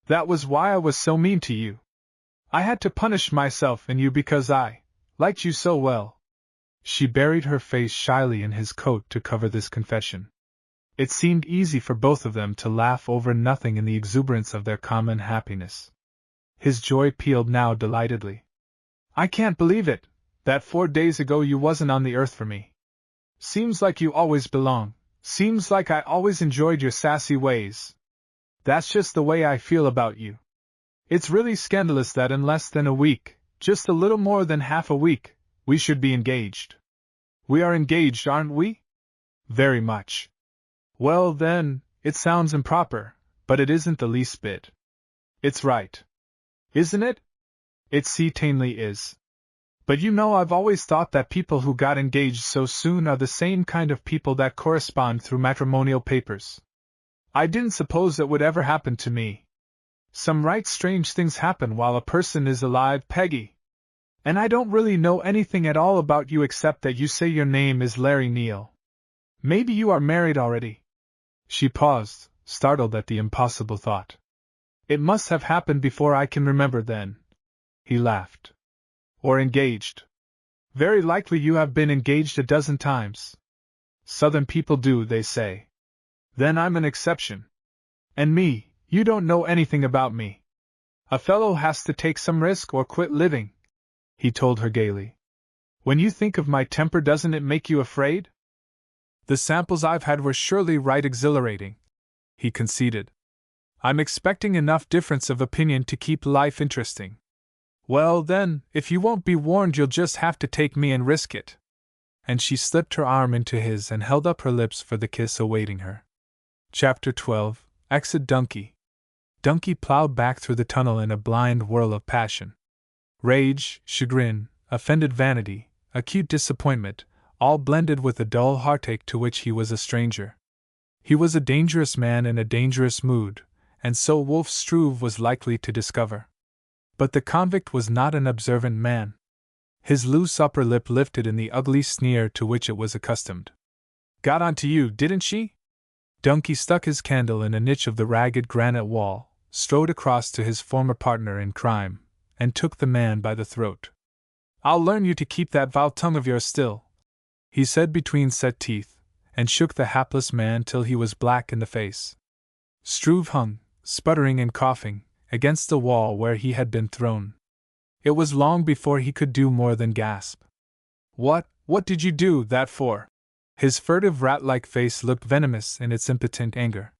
That was why I was so mean to you. I had to punish myself and you because I liked you so well." She buried her face shyly in his coat to cover this confession. It seemed easy for both of them to laugh over nothing in the exuberance of their common happiness. His joy pealed now delightedly. "I can't believe it, that 4 days ago you wasn't on the earth for me. Seems like you always belong, seems like I always enjoyed your sassy ways. That's just the way I feel about you. It's really scandalous that in less than a week, just a little more than half a week, we should be engaged. We are engaged, aren't we?" "Very much." "Well, then, it sounds improper, but it isn't the least bit. It's right. Isn't it?" "It certainly is. But you know I've always thought that people who got engaged so soon are the same kind of people that correspond through matrimonial papers. I didn't suppose it would ever happen to me. Some right strange things happen while a person is alive, Peggy. And I don't really know anything at all about you except that you say your name is Larry Neal. Maybe you are married already." She paused, startled at the impossible thought. "It must have happened before I can remember then." He laughed. "Or engaged. Very likely you have been engaged a dozen times. Southern people do, they say. Then I'm an exception. And me, you don't know anything about me. A fellow has to take some risk or quit living," he told her gaily. "When you think of my temper, doesn't it make you afraid?" "The samples I've had were surely right exhilarating," he conceded. "I'm expecting enough difference of opinion to keep life interesting." "Well, then, if you won't be warned, you'll just have to take me and risk it." And she slipped her arm into his and held up her lips for the kiss awaiting her. Chapter 12. Exit Dunky. Dunky plowed back through the tunnel in a blind whirl of passion. Rage, chagrin, offended vanity, acute disappointment, all blended with a dull heartache to which he was a stranger. He was a dangerous man in a dangerous mood, and so Wolf Struve was likely to discover. But the convict was not an observant man. His loose upper lip lifted in the ugly sneer to which it was accustomed. "Got onto you, didn't she?" Dunky stuck his candle in a niche of the ragged granite wall, strode across to his former partner in crime, and took the man by the throat. "I'll learn you to keep that vile tongue of yours still," he said between set teeth, and shook the hapless man till he was black in the face. Struve hung, sputtering and coughing, against the wall where he had been thrown. It was long before he could do more than gasp. What did you do that for?" His furtive rat-like face looked venomous in its impotent anger.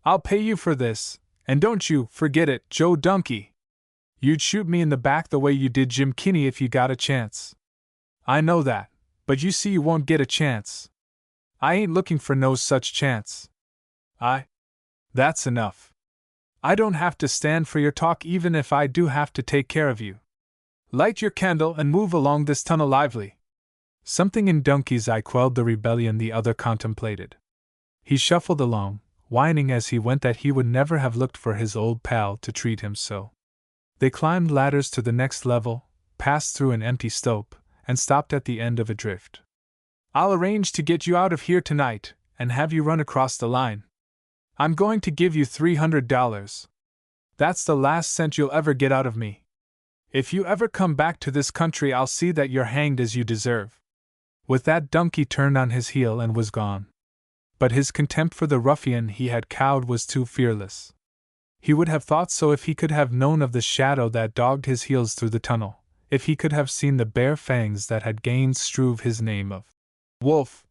"I'll pay you for this, and don't you forget it, Joe Dunky. You'd shoot me in the back the way you did Jim Kinney if you got a chance. I know that, but you see you won't get a chance. I ain't looking for no such chance. That's enough. I don't have to stand for your talk even if I do have to take care of you. Light your candle and move along this tunnel lively." Something in Dunky's eye quelled the rebellion the other contemplated. He shuffled along, whining as he went that he would never have looked for his old pal to treat him so. They climbed ladders to the next level, passed through an empty stope, and stopped at the end of a drift. "I'll arrange to get you out of here tonight, and have you run across the line. I'm going to give you $300. That's the last cent you'll ever get out of me. If you ever come back to this country, I'll see that you're hanged as you deserve." With that, Dunkey turned on his heel and was gone. But his contempt for the ruffian he had cowed was too fearless. He would have thought so if he could have known of the shadow that dogged his heels through the tunnel, if he could have seen the bare fangs that had gained Struve his name of Wolf,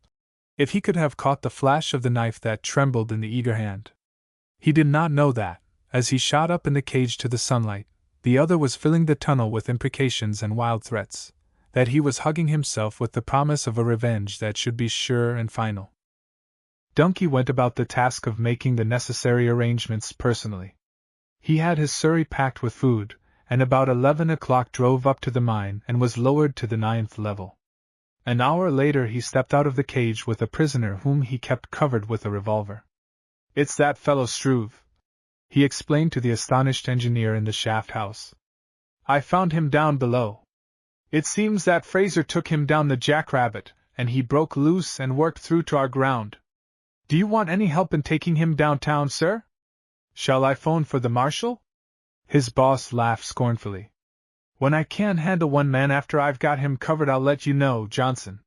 if he could have caught the flash of the knife that trembled in the eager hand. He did not know that, as he shot up in the cage to the sunlight, the other was filling the tunnel with imprecations and wild threats, that he was hugging himself with the promise of a revenge that should be sure and final. Dunkey went about the task of making the necessary arrangements personally. He had his surrey packed with food, and about 11 o'clock drove up to the mine and was lowered to the 9th level. An hour later he stepped out of the cage with a prisoner whom he kept covered with a revolver. "It's that fellow Struve," he explained to the astonished engineer in the shaft house. "I found him down below. It seems that Fraser took him down the Jackrabbit, and he broke loose and worked through to our ground. Do you want any help in taking him downtown, sir? Shall I phone for the marshal?" His boss laughed scornfully. "When I can't handle one man after I've got him covered, I'll let you know, Johnson."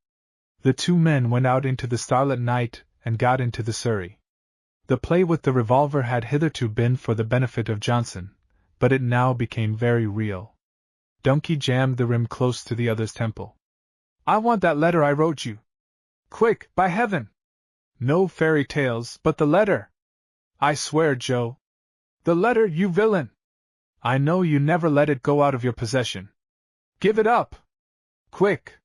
The two men went out into the starlit night and got into the surrey. The play with the revolver had hitherto been for the benefit of Johnson, but it now became very real. Dunkey jammed the rim close to the other's temple. "I want that letter I wrote you. Quick, by heaven! No fairy tales, but the letter. I swear, Joe. The letter, you villain! I know you never let it go out of your possession. Give it up! Quick!"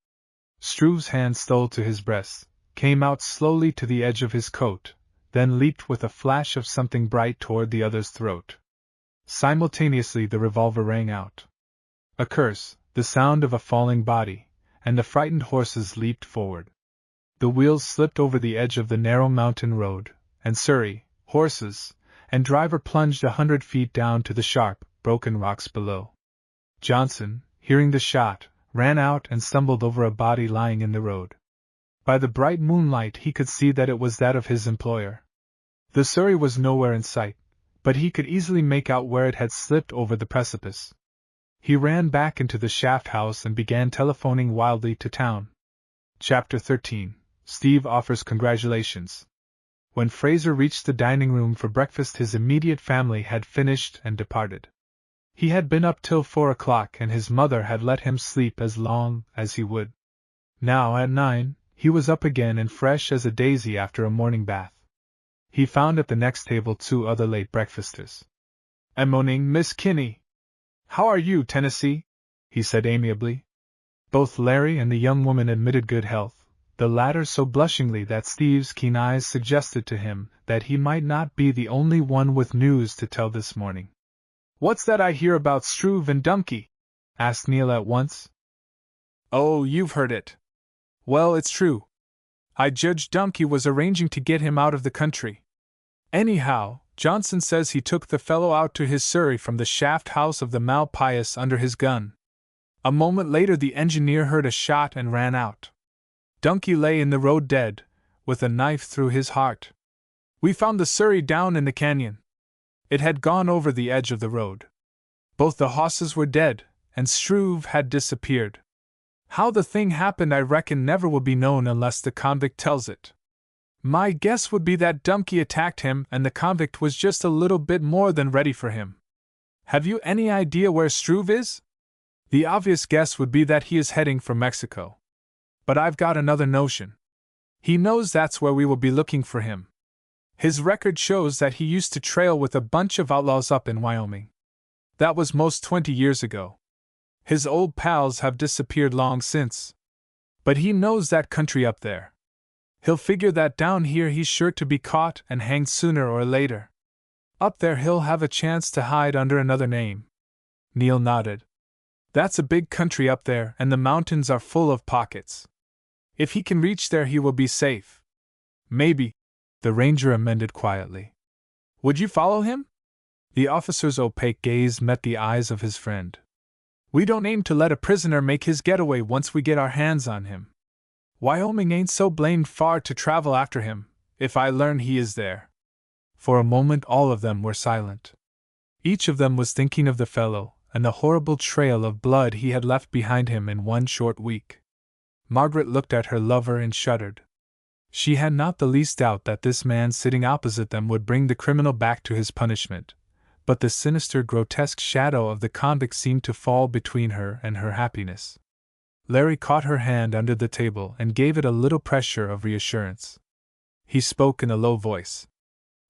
Struve's hand stole to his breast, came out slowly to the edge of his coat, then leaped with a flash of something bright toward the other's throat. Simultaneously the revolver rang out. A curse, the sound of a falling body, and the frightened horses leaped forward. The wheels slipped over the edge of the narrow mountain road, and surrey, horses, and driver plunged 100 feet down to the sharp, broken rocks below. Johnson, hearing the shot, ran out and stumbled over a body lying in the road. By the bright moonlight he could see that it was that of his employer. The surrey was nowhere in sight, but he could easily make out where it had slipped over the precipice. He ran back into the shaft house and began telephoning wildly to town. Chapter 13. Steve offers congratulations. When Fraser reached the dining room for breakfast, his immediate family had finished and departed. He had been up till 4 o'clock, and his mother had let him sleep as long as he would. Now at 9, he was up again and fresh as a daisy after a morning bath. He found at the next table 2 other late breakfasters. "Morning, Miss Kinney. How are you, Tennessee?" he said amiably. Both Larry and the young woman admitted good health, the latter so blushingly that Steve's keen eyes suggested to him that he might not be the only one with news to tell this morning. "What's that I hear about Struve and Dunkey?" asked Neil at once. "Oh, you've heard it. Well, it's true. I judge Dunkey was arranging to get him out of the country. Anyhow, Johnson says he took the fellow out to his surrey from the shaft house of the Malpais under his gun. A moment later the engineer heard a shot and ran out. Dunkey lay in the road dead, with a knife through his heart. We found the surrey down in the canyon. It had gone over the edge of the road. Both the horses were dead, and Struve had disappeared. How the thing happened I reckon never will be known unless the convict tells it. My guess would be that Dunkey attacked him and the convict was just a little bit more than ready for him. Have you any idea where Struve is? The obvious guess would be that he is heading for Mexico. But I've got another notion. He knows that's where we will be looking for him. His record shows that he used to trail with a bunch of outlaws up in Wyoming. That was most 20 years ago. His old pals have disappeared long since. But he knows that country up there. He'll figure that down here he's sure to be caught and hanged sooner or later. Up there he'll have a chance to hide under another name." Neil nodded. "That's a big country up there, and the mountains are full of pockets. If he can reach there he will be safe." "Maybe," the ranger amended quietly. "Would you follow him?" The officer's opaque gaze met the eyes of his friend. "We don't aim to let a prisoner make his getaway once we get our hands on him. Wyoming ain't so blamed far to travel after him, if I learn he is there." For a moment all of them were silent. Each of them was thinking of the fellow, and the horrible trail of blood he had left behind him in one short week. Margaret looked at her lover and shuddered. She had not the least doubt that this man sitting opposite them would bring the criminal back to his punishment, but the sinister, grotesque shadow of the convict seemed to fall between her and her happiness. Larry caught her hand under the table and gave it a little pressure of reassurance. He spoke in a low voice.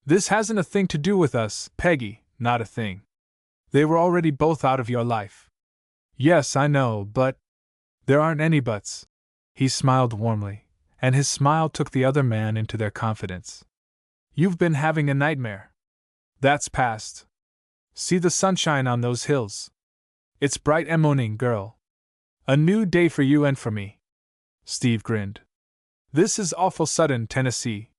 "This hasn't a thing to do with us, Peggy, not a thing. They were already both out of your life." "Yes, I know, but—" "There aren't any buts." He smiled warmly, and his smile took the other man into their confidence. "You've been having a nightmare. That's past. See the sunshine on those hills. It's bright and morning, girl. A new day for you and for me." Steve grinned. "This is awful sudden, Tennessee.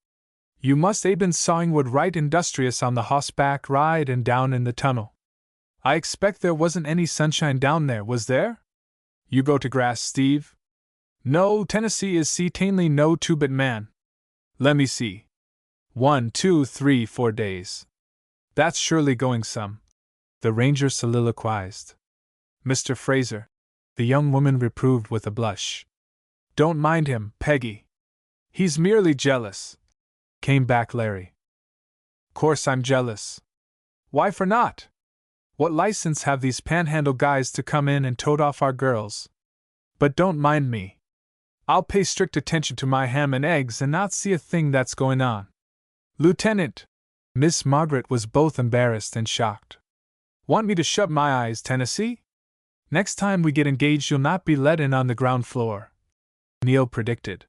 You must a been sawing wood right industrious on the hossback ride and down in the tunnel. I expect there wasn't any sunshine down there, was there? You go to grass, Steve?" "No, Tennessee is certainly no two-bit man. Let me see. 1, 2, 3, 4 days. That's surely going some," the ranger soliloquized. "Mr. Fraser," the young woman reproved with a blush. "Don't mind him, Peggy. He's merely jealous," came back Larry. "Course I'm jealous. Why for not? What license have these panhandle guys to come in and tote off our girls? But don't mind me. I'll pay strict attention to my ham and eggs and not see a thing that's going on." "Lieutenant!" Miss Margaret was both embarrassed and shocked. "Want me to shut my eyes, Tennessee? Next time we get engaged you'll not be let in on the ground floor," Neil predicted.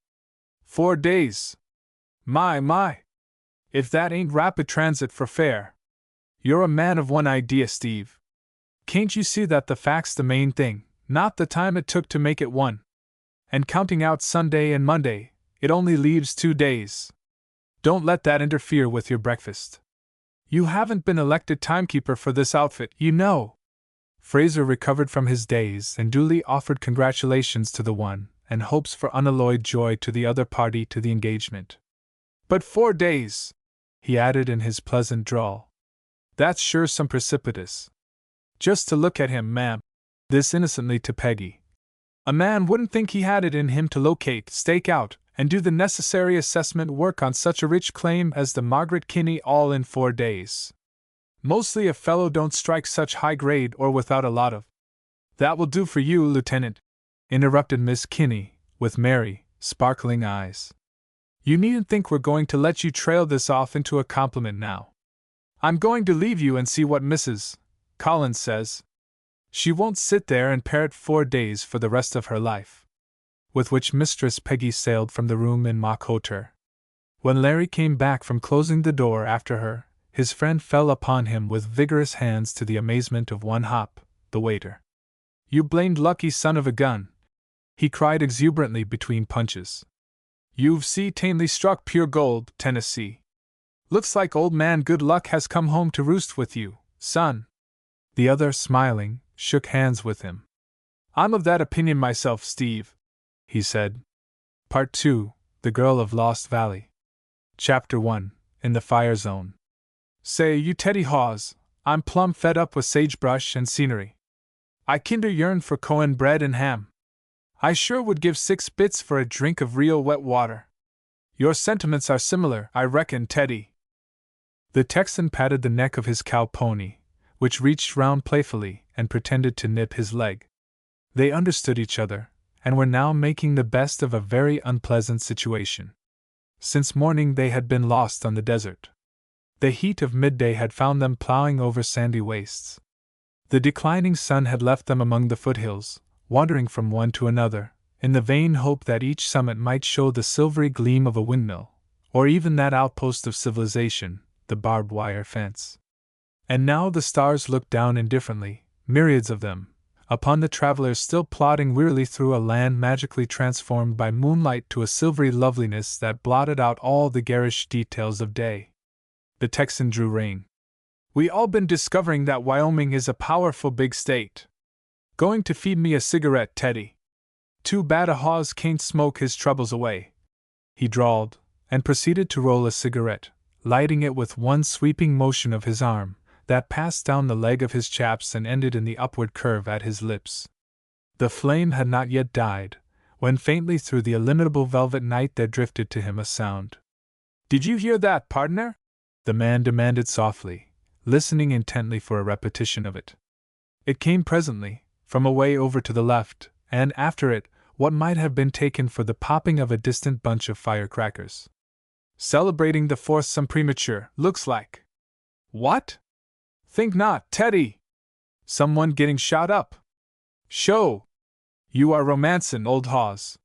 4 days. My. If that ain't rapid transit for fair. You're a man of one idea, Steve. Can't you see that the fact's the main thing, not the time it took to make it one? And counting out Sunday and Monday, it only leaves 2 days. Don't let that interfere with your breakfast. You haven't been elected timekeeper for this outfit, you know." Fraser recovered from his daze and duly offered congratulations to the one, and hopes for unalloyed joy to the other party to the engagement. "But 4 days," he added in his pleasant drawl. "That's sure some precipitous. Just to look at him, ma'am," this innocently to Peggy. "A man wouldn't think he had it in him to locate, stake out, and do the necessary assessment work on such a rich claim as the Margaret Kinney all in 4 days. Mostly a fellow don't strike such high grade or without a lot of—" "That will do for you, Lieutenant," interrupted Miss Kinney, with merry, sparkling eyes. "You needn't think we're going to let you trail this off into a compliment now. I'm going to leave you and see what Mrs. Collins says. She won't sit there and parrot 4 days for the rest of her life." With which Mistress Peggy sailed from the room in mock hauteur. When Larry came back from closing the door after her, his friend fell upon him with vigorous hands to the amazement of one Hop, the waiter. "You blamed lucky son of a gun," he cried exuberantly between punches. "You've tamely struck pure gold, Tennessee. Looks like old man Good Luck has come home to roost with you, son." The other, smiling, shook hands with him. "I'm of that opinion myself, Steve," he said. Part 2, The Girl of Lost Valley. Chapter 1, In the Fire Zone. "Say, you Teddy Hawes, I'm plumb fed up with sagebrush and scenery. I kinder yearn for Cohen bread and ham. I sure would give 6 bits for a drink of real wet water. Your sentiments are similar, I reckon, Teddy." The Texan patted the neck of his cow pony, which reached round playfully and pretended to nip his leg. They understood each other, and were now making the best of a very unpleasant situation. Since morning they had been lost on the desert. The heat of midday had found them plowing over sandy wastes. The declining sun had left them among the foothills, wandering from one to another, in the vain hope that each summit might show the silvery gleam of a windmill, or even that outpost of civilization, the barbed wire fence. And now the stars looked down indifferently, myriads of them, upon the travelers still plodding wearily through a land magically transformed by moonlight to a silvery loveliness that blotted out all the garish details of day. The Texan drew rein. "We all been discovering that Wyoming is a powerful big state. Going to feed me a cigarette, Teddy? Too bad a Hawes can't smoke his troubles away," he drawled, and proceeded to roll a cigarette, lighting it with one sweeping motion of his arm, that passed down the leg of his chaps and ended in the upward curve at his lips. The flame had not yet died, when faintly through the illimitable velvet night there drifted to him a sound. "Did you hear that, partner?" the man demanded softly, listening intently for a repetition of it. It came presently, from away over to the left, and after it, what might have been taken for the popping of a distant bunch of firecrackers. "Celebrating the 4th some premature, looks like." "What?" "Think not, Teddy!" "Someone getting shot up." "Show! You are romancin', old Hawes."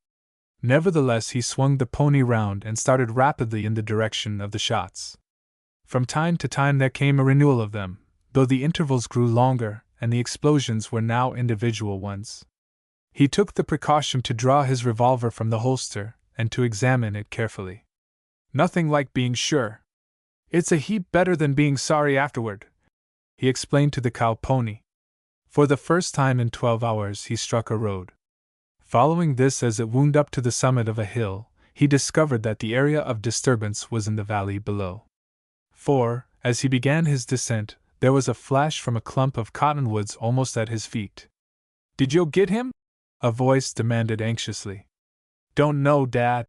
Nevertheless, he swung the pony round and started rapidly in the direction of the shots. From time to time there came a renewal of them, though the intervals grew longer, and the explosions were now individual ones. He took the precaution to draw his revolver from the holster, and to examine it carefully. "Nothing like being sure. It's a heap better than being sorry afterward," he explained to the cow pony. For the first time in 12 hours he struck a road. Following this as it wound up to the summit of a hill, he discovered that the area of disturbance was in the valley below. For, as he began his descent, there was a flash from a clump of cottonwoods almost at his feet. "Did yo' get him?" a voice demanded anxiously. "Don't know, Dad."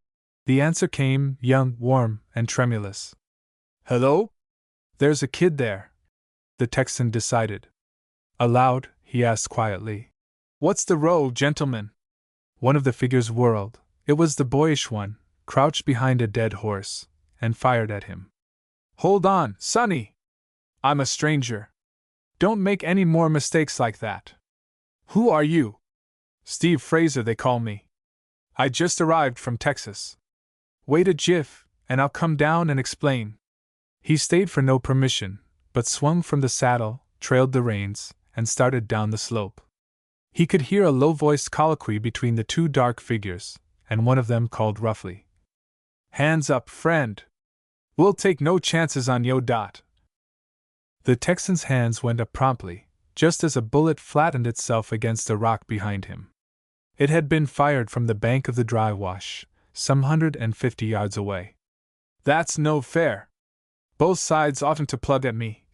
The answer came, young, warm, and tremulous. "Hello? There's a kid there," the Texan decided. Aloud, he asked quietly, "What's the row, gentlemen?" One of the figures whirled. It was the boyish one, crouched behind a dead horse, and fired at him. "Hold on, Sonny! I'm a stranger. Don't make any more mistakes like that." "Who are you?" "Steve Fraser, they call me. I just arrived from Texas." "Wait a jiff, and I'll come down and explain." He stayed for no permission, but swung from the saddle, trailed the reins, and started down the slope. He could hear a low-voiced colloquy between the two dark figures, and one of them called roughly, "Hands up, friend! We'll take no chances on yo dot." The Texan's hands went up promptly, just as a bullet flattened itself against a rock behind him. It had been fired from the bank of the dry wash, some 150 yards away. "That's no fair. Both sides oughtn't to plug at me,"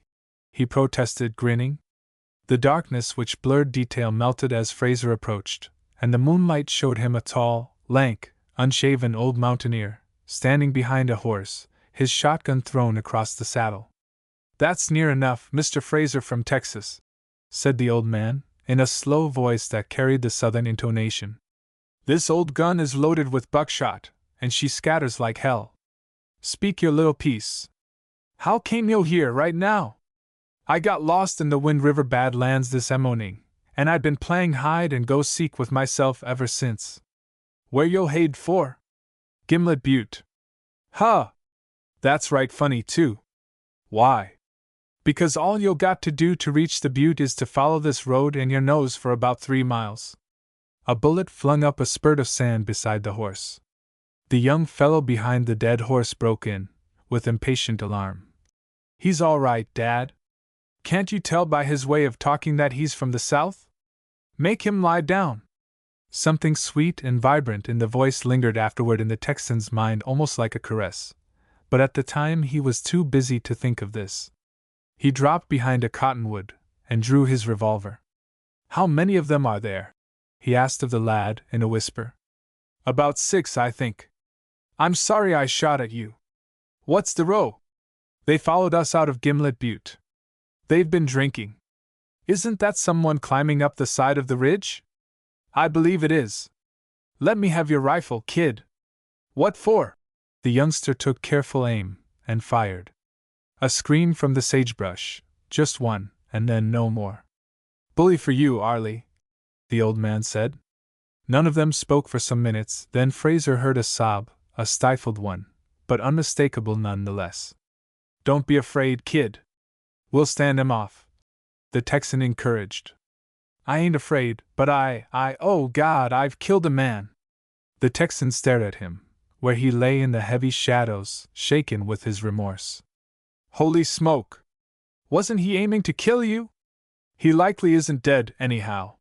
he protested, grinning. The darkness which blurred detail melted as Fraser approached, and the moonlight showed him a tall, lank, unshaven old mountaineer, standing behind a horse, his shotgun thrown across the saddle. "That's near enough, Mr. Fraser from Texas," said the old man, in a slow voice that carried the southern intonation. "This old gun is loaded with buckshot, and she scatters like hell. Speak your little piece. How came yo here right now?" "I got lost in the Wind River Badlands this morning, and I'd been playing hide and go seek with myself ever since." "Where yo haid for?" "Gimlet Butte." "Huh! That's right funny too." "Why?" "Because all yo got to do to reach the butte is to follow this road and your nose for about 3 miles. A bullet flung up a spurt of sand beside the horse. The young fellow behind the dead horse broke in, with impatient alarm. "He's all right, Dad. Can't you tell by his way of talking that he's from the South? Make him lie down." Something sweet and vibrant in the voice lingered afterward in the Texan's mind almost like a caress, but at the time he was too busy to think of this. He dropped behind a cottonwood and drew his revolver. "How many of them are there?" he asked of the lad in a whisper. "About 6, I think." "I'm sorry I shot at you. What's the row?" "They followed us out of Gimlet Butte. They've been drinking." "Isn't that someone climbing up the side of the ridge?" "I believe it is." "Let me have your rifle, kid." "What for?" The youngster took careful aim, and fired. A scream from the sagebrush, just one, and then no more. "Bully for you, Arlie," the old man said. None of them spoke for some minutes, then Fraser heard a sob, a stifled one, but unmistakable none the less. "Don't be afraid, kid. We'll stand him off," the Texan encouraged. "I ain't afraid, but oh God, I've killed a man." The Texan stared at him, where he lay in the heavy shadows, shaken with his remorse. "Holy smoke! Wasn't he aiming to kill you? He likely isn't dead, anyhow.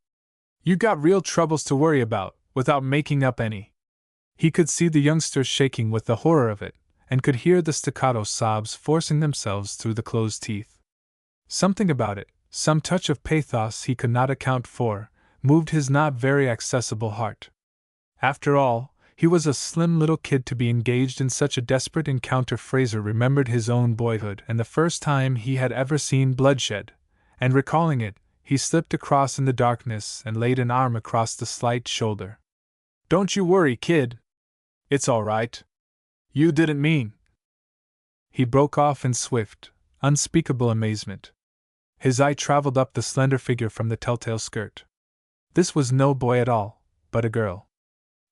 You got real troubles to worry about, without making up any." He could see the youngster shaking with the horror of it, and could hear the staccato sobs forcing themselves through the closed teeth. Something about it, some touch of pathos he could not account for, moved his not very accessible heart. After all, he was a slim little kid to be engaged in such a desperate encounter. Fraser remembered his own boyhood and the first time he had ever seen bloodshed, and recalling it, he slipped across in the darkness and laid an arm across the slight shoulder. "Don't you worry, kid. It's all right. You didn't mean." He broke off in swift, unspeakable amazement. His eye traveled up the slender figure from the telltale skirt. This was no boy at all, but a girl.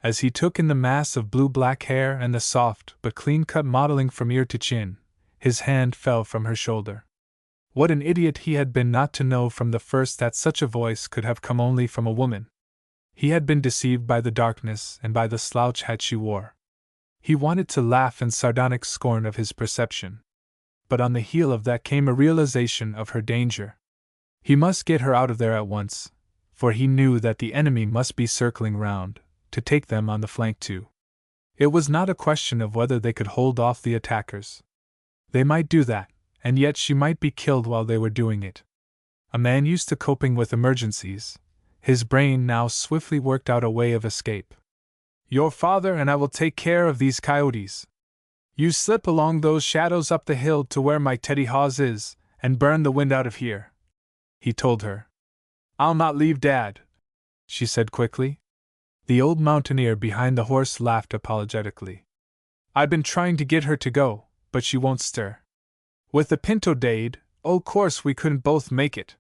As he took in the mass of blue-black hair and the soft but clean-cut modeling from ear to chin, his hand fell from her shoulder. What an idiot he had been not to know from the first that such a voice could have come only from a woman. He had been deceived by the darkness and by the slouch hat she wore. He wanted to laugh in sardonic scorn of his perception. But on the heel of that came a realization of her danger. He must get her out of there at once, for he knew that the enemy must be circling round, to take them on the flank too. It was not a question of whether they could hold off the attackers. They might do that, and yet she might be killed while they were doing it. A man used to coping with emergencies, his brain now swiftly worked out a way of escape. "Your father and I will take care of these coyotes. You slip along those shadows up the hill to where my Teddy Hawes is, and burn the wind out of here," he told her. "I'll not leave Dad," she said quickly. The old mountaineer behind the horse laughed apologetically. "I've been trying to get her to go, but she won't stir. With the pinto Dade, course we couldn't both make it.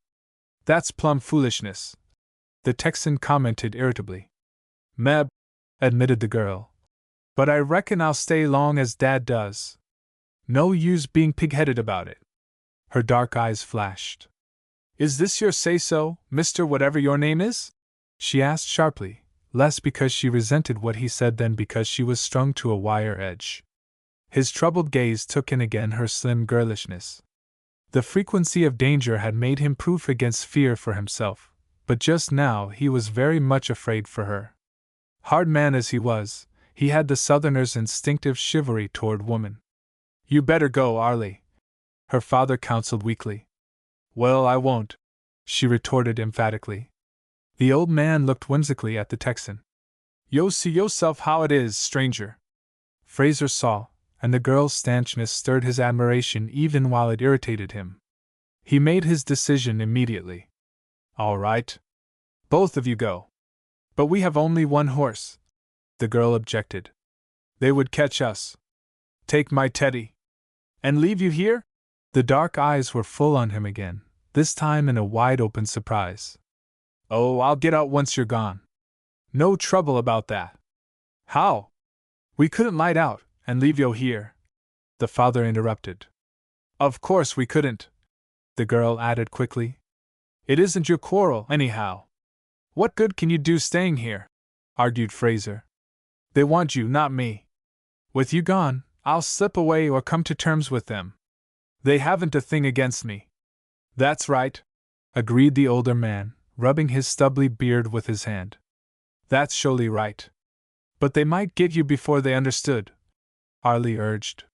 That's plumb foolishness," the Texan commented irritably. "Meb," admitted the girl. "But I reckon I'll stay long as Dad does. No use being pig-headed about it." Her dark eyes flashed. "Is this your say-so, Mr. Whatever your name is?" she asked sharply, less because she resented what he said than because she was strung to a wire edge. His troubled gaze took in again her slim girlishness. The frequency of danger had made him proof against fear for himself, but just now he was very much afraid for her. Hard man as he was, he had the Southerner's instinctive chivalry toward woman. "You better go, Arlie," her father counseled weakly. "Well, I won't," she retorted emphatically. The old man looked whimsically at the Texan. "Yo see yourself how it is, stranger." Fraser saw, and the girl's stanchness stirred his admiration even while it irritated him. He made his decision immediately. "All right. Both of you go." "But we have only one horse," the girl objected. "They would catch us." "Take my Teddy." "And leave you here?" The dark eyes were full on him again, this time in a wide-open surprise. "Oh, I'll get out once you're gone. No trouble about that." "How?" "We couldn't light out and leave yo here," the father interrupted. "Of course we couldn't," the girl added quickly. "It isn't your quarrel, anyhow." "What good can you do staying here?" argued Fraser. "They want you, not me. With you gone, I'll slip away or come to terms with them. They haven't a thing against me." "That's right," agreed the older man, rubbing his stubbly beard with his hand. "That's surely right. But they might get you before they understood," Arlie urged.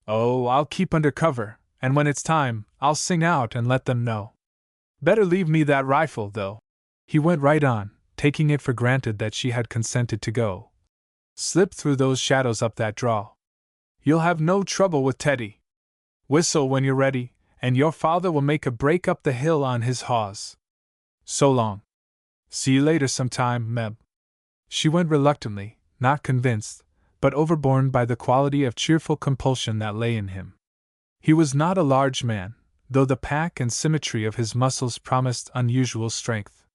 "Oh, I'll keep under cover, and when it's time, I'll sing out and let them know. Better leave me that rifle, though." He went right on, taking it for granted that she had consented to go. "Slip through those shadows up that draw. You'll have no trouble with Teddy. Whistle when you're ready, and your father will make a break up the hill on his Hawes. So long. See you later sometime, Meb." She went reluctantly, not convinced, but overborne by the quality of cheerful compulsion that lay in him. He was not a large man, though the pack and symmetry of his muscles promised unusual strength.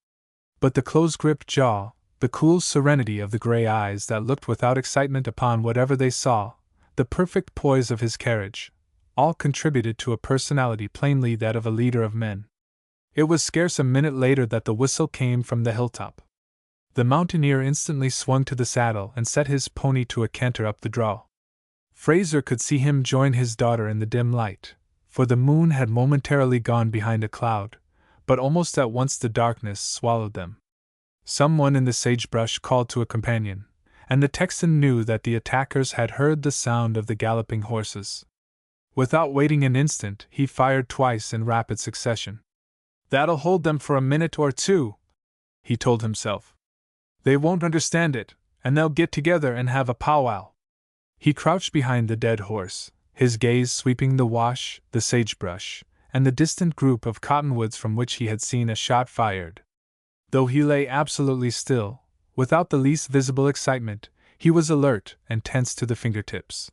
But the close-gripped jaw, the cool serenity of the gray eyes that looked without excitement upon whatever they saw, the perfect poise of his carriage, all contributed to a personality plainly that of a leader of men. It was scarce a minute later that the whistle came from the hilltop. The mountaineer instantly swung to the saddle and set his pony to a canter up the draw. Fraser could see him join his daughter in the dim light, for the moon had momentarily gone behind a cloud, but almost at once the darkness swallowed them. Someone in the sagebrush called to a companion, and the Texan knew that the attackers had heard the sound of the galloping horses. Without waiting an instant, he fired twice in rapid succession. "That'll hold them for a minute or two," he told himself. "They won't understand it, and they'll get together and have a powwow." He crouched behind the dead horse, his gaze sweeping the wash, the sagebrush, and the distant group of cottonwoods from which he had seen a shot fired. Though he lay absolutely still, without the least visible excitement, he was alert and tense to the fingertips.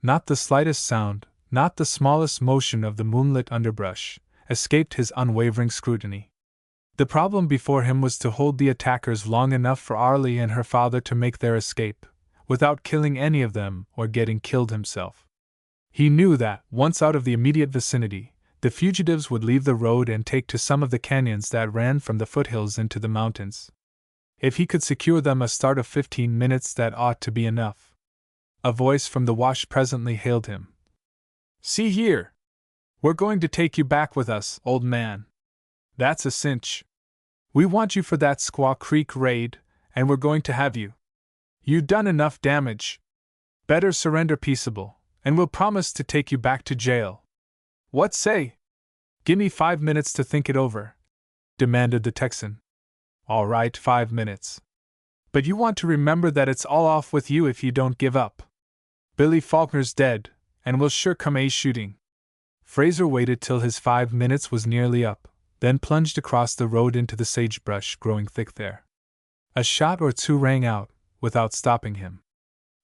Not the slightest sound, not the smallest motion of the moonlit underbrush, escaped his unwavering scrutiny. The problem before him was to hold the attackers long enough for Arlie and her father to make their escape, without killing any of them or getting killed himself. He knew that, once out of the immediate vicinity, the fugitives would leave the road and take to some of the canyons that ran from the foothills into the mountains. If he could secure them a start of 15 minutes, that ought to be enough. A voice from the wash presently hailed him. "See here! We're going to take you back with us, old man. That's a cinch. We want you for that Squaw Creek raid, and we're going to have you. You done enough damage. Better surrender peaceable, and we'll promise to take you back to jail. What say? Gimme 5 minutes to think it over," demanded the Texan. "All right, 5 minutes. But you want to remember that it's all off with you if you don't give up. Billy Faulkner's dead, and we'll sure come shooting." Fraser waited till his 5 minutes was nearly up, then plunged across the road into the sagebrush growing thick there. A shot or two rang out, without stopping him.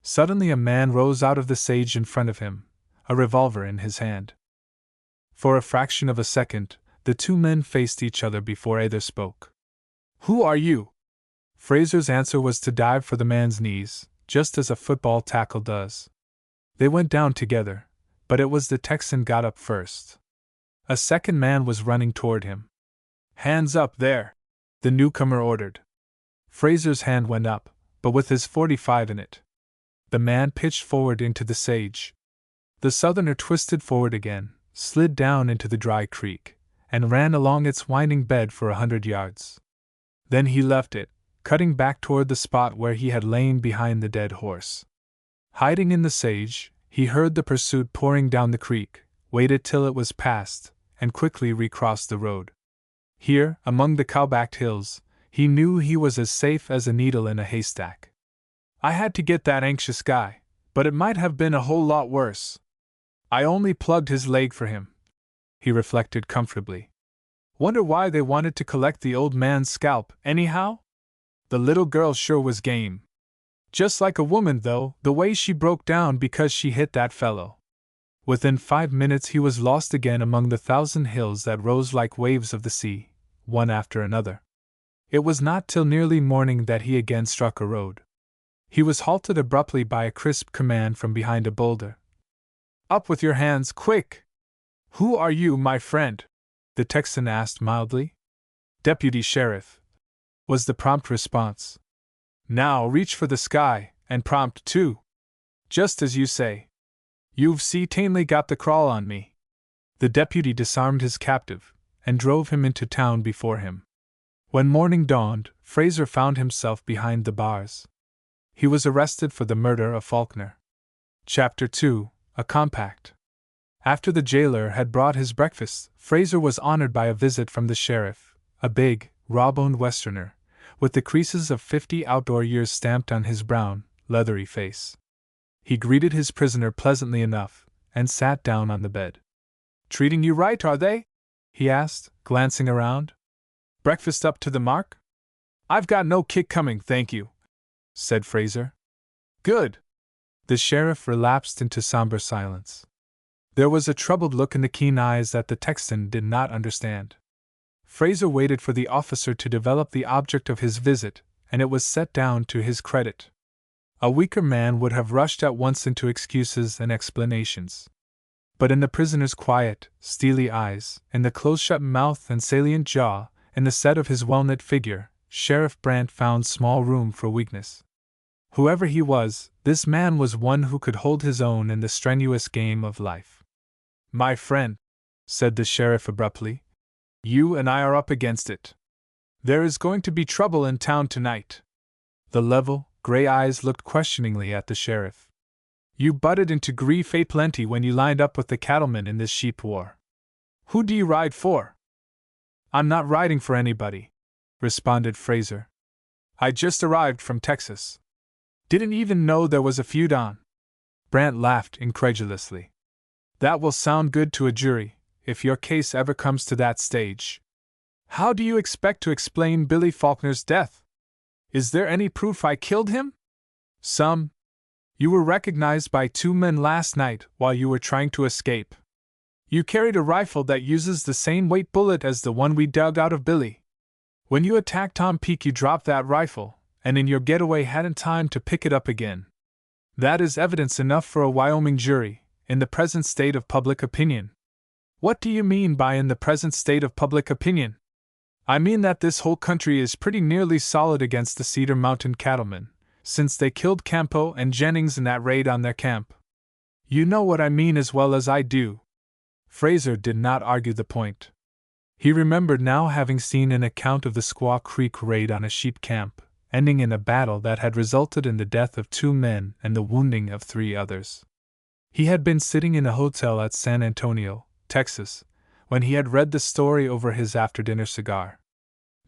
Suddenly a man rose out of the sage in front of him, a revolver in his hand. For a fraction of a second, the two men faced each other before either spoke. "Who are you?" Fraser's answer was to dive for the man's knees, just as a football tackle does. They went down together, but it was the Texan got up first. A second man was running toward him. "Hands up there!" the newcomer ordered. Fraser's hand went up, but with his .45 in it. The man pitched forward into the sage. The Southerner twisted forward again, slid down into the dry creek, and ran along its winding bed for 100 yards. Then he left it, cutting back toward the spot where he had lain behind the dead horse. Hiding in the sage, he heard the pursuit pouring down the creek, waited till it was past, and quickly recrossed the road. Here, among the cow-backed hills, he knew he was as safe as a needle in a haystack. "I had to get that anxious guy, but it might have been a whole lot worse. I only plugged his leg for him," he reflected comfortably. "Wonder why they wanted to collect the old man's scalp, anyhow? The little girl sure was game. Just like a woman, though, the way she broke down because she hit that fellow." Within 5 minutes he was lost again among the 1,000 hills that rose like waves of the sea, one after another. It was not till nearly morning that he again struck a road. He was halted abruptly by a crisp command from behind a boulder. "Up with your hands, quick!" "Who are you, my friend?" the Texan asked mildly. "Deputy Sheriff," was the prompt response. "Now reach for the sky, and prompt too. Just as you say. You've certainly got the crawl on me." The deputy disarmed his captive, and drove him into town before him. When morning dawned, Fraser found himself behind the bars. He was arrested for the murder of Faulkner. Chapter 2: A Compact. After the jailer had brought his breakfast, Fraser was honored by a visit from the sheriff, a big, raw-boned Westerner, with the creases of 50 outdoor years stamped on his brown, leathery face. He greeted his prisoner pleasantly enough, and sat down on the bed. "Treating you right, are they?" he asked, glancing around. "Breakfast up to the mark?" "I've got no kick coming, thank you," said Fraser. "Good." The sheriff relapsed into somber silence. There was a troubled look in the keen eyes that the Texan did not understand. Fraser waited for the officer to develop the object of his visit, and it was set down to his credit. A weaker man would have rushed at once into excuses and explanations. But in the prisoner's quiet, steely eyes, in the close-shut mouth and salient jaw, in the set of his well-knit figure, Sheriff Brandt found small room for weakness. Whoever he was, this man was one who could hold his own in the strenuous game of life. "My friend," said the sheriff abruptly, "you and I are up against it. There is going to be trouble in town tonight." The level, gray eyes looked questioningly at the sheriff. You butted into grief a plenty when you lined up with the cattlemen in this sheep war. Who do you ride for? I'm not riding for anybody, responded Fraser. I just arrived from Texas. Didn't even know there was a feud on. Brant laughed incredulously. That will sound good to a jury, if your case ever comes to that stage. How do you expect to explain Billy Faulkner's death? Is there any proof I killed him? Some. You were recognized by 2 men last night while you were trying to escape. You carried a rifle that uses the same weight bullet as the one we dug out of Billy. When you attacked Tom Peake, you dropped that rifle, and in your getaway hadn't time to pick it up again. That is evidence enough for a Wyoming jury, in the present state of public opinion. What do you mean by in the present state of public opinion? I mean that this whole country is pretty nearly solid against the Cedar Mountain cattlemen, since they killed Campo and Jennings in that raid on their camp. You know what I mean as well as I do. Fraser did not argue the point. He remembered now having seen an account of the Squaw Creek raid on a sheep camp, ending in a battle that had resulted in the death of 2 men and the wounding of 3 others. He had been sitting in a hotel at San Antonio, Texas, when he had read the story over his after-dinner cigar.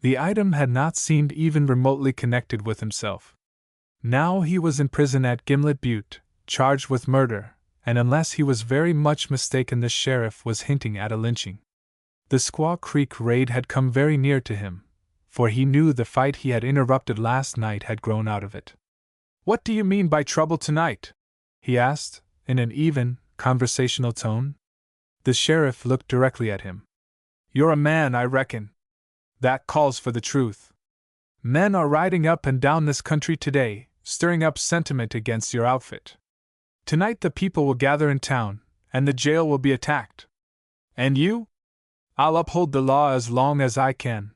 The item had not seemed even remotely connected with himself. Now he was in prison at Gimlet Butte, charged with murder, and unless he was very much mistaken, the sheriff was hinting at a lynching. The Squaw Creek raid had come very near to him, for he knew the fight he had interrupted last night had grown out of it. What do you mean by trouble tonight? He asked, in an even, conversational tone. The sheriff looked directly at him. You're a man, I reckon. That calls for the truth. Men are riding up and down this country today, stirring up sentiment against your outfit. Tonight the people will gather in town, and the jail will be attacked. And you? I'll uphold the law as long as I can.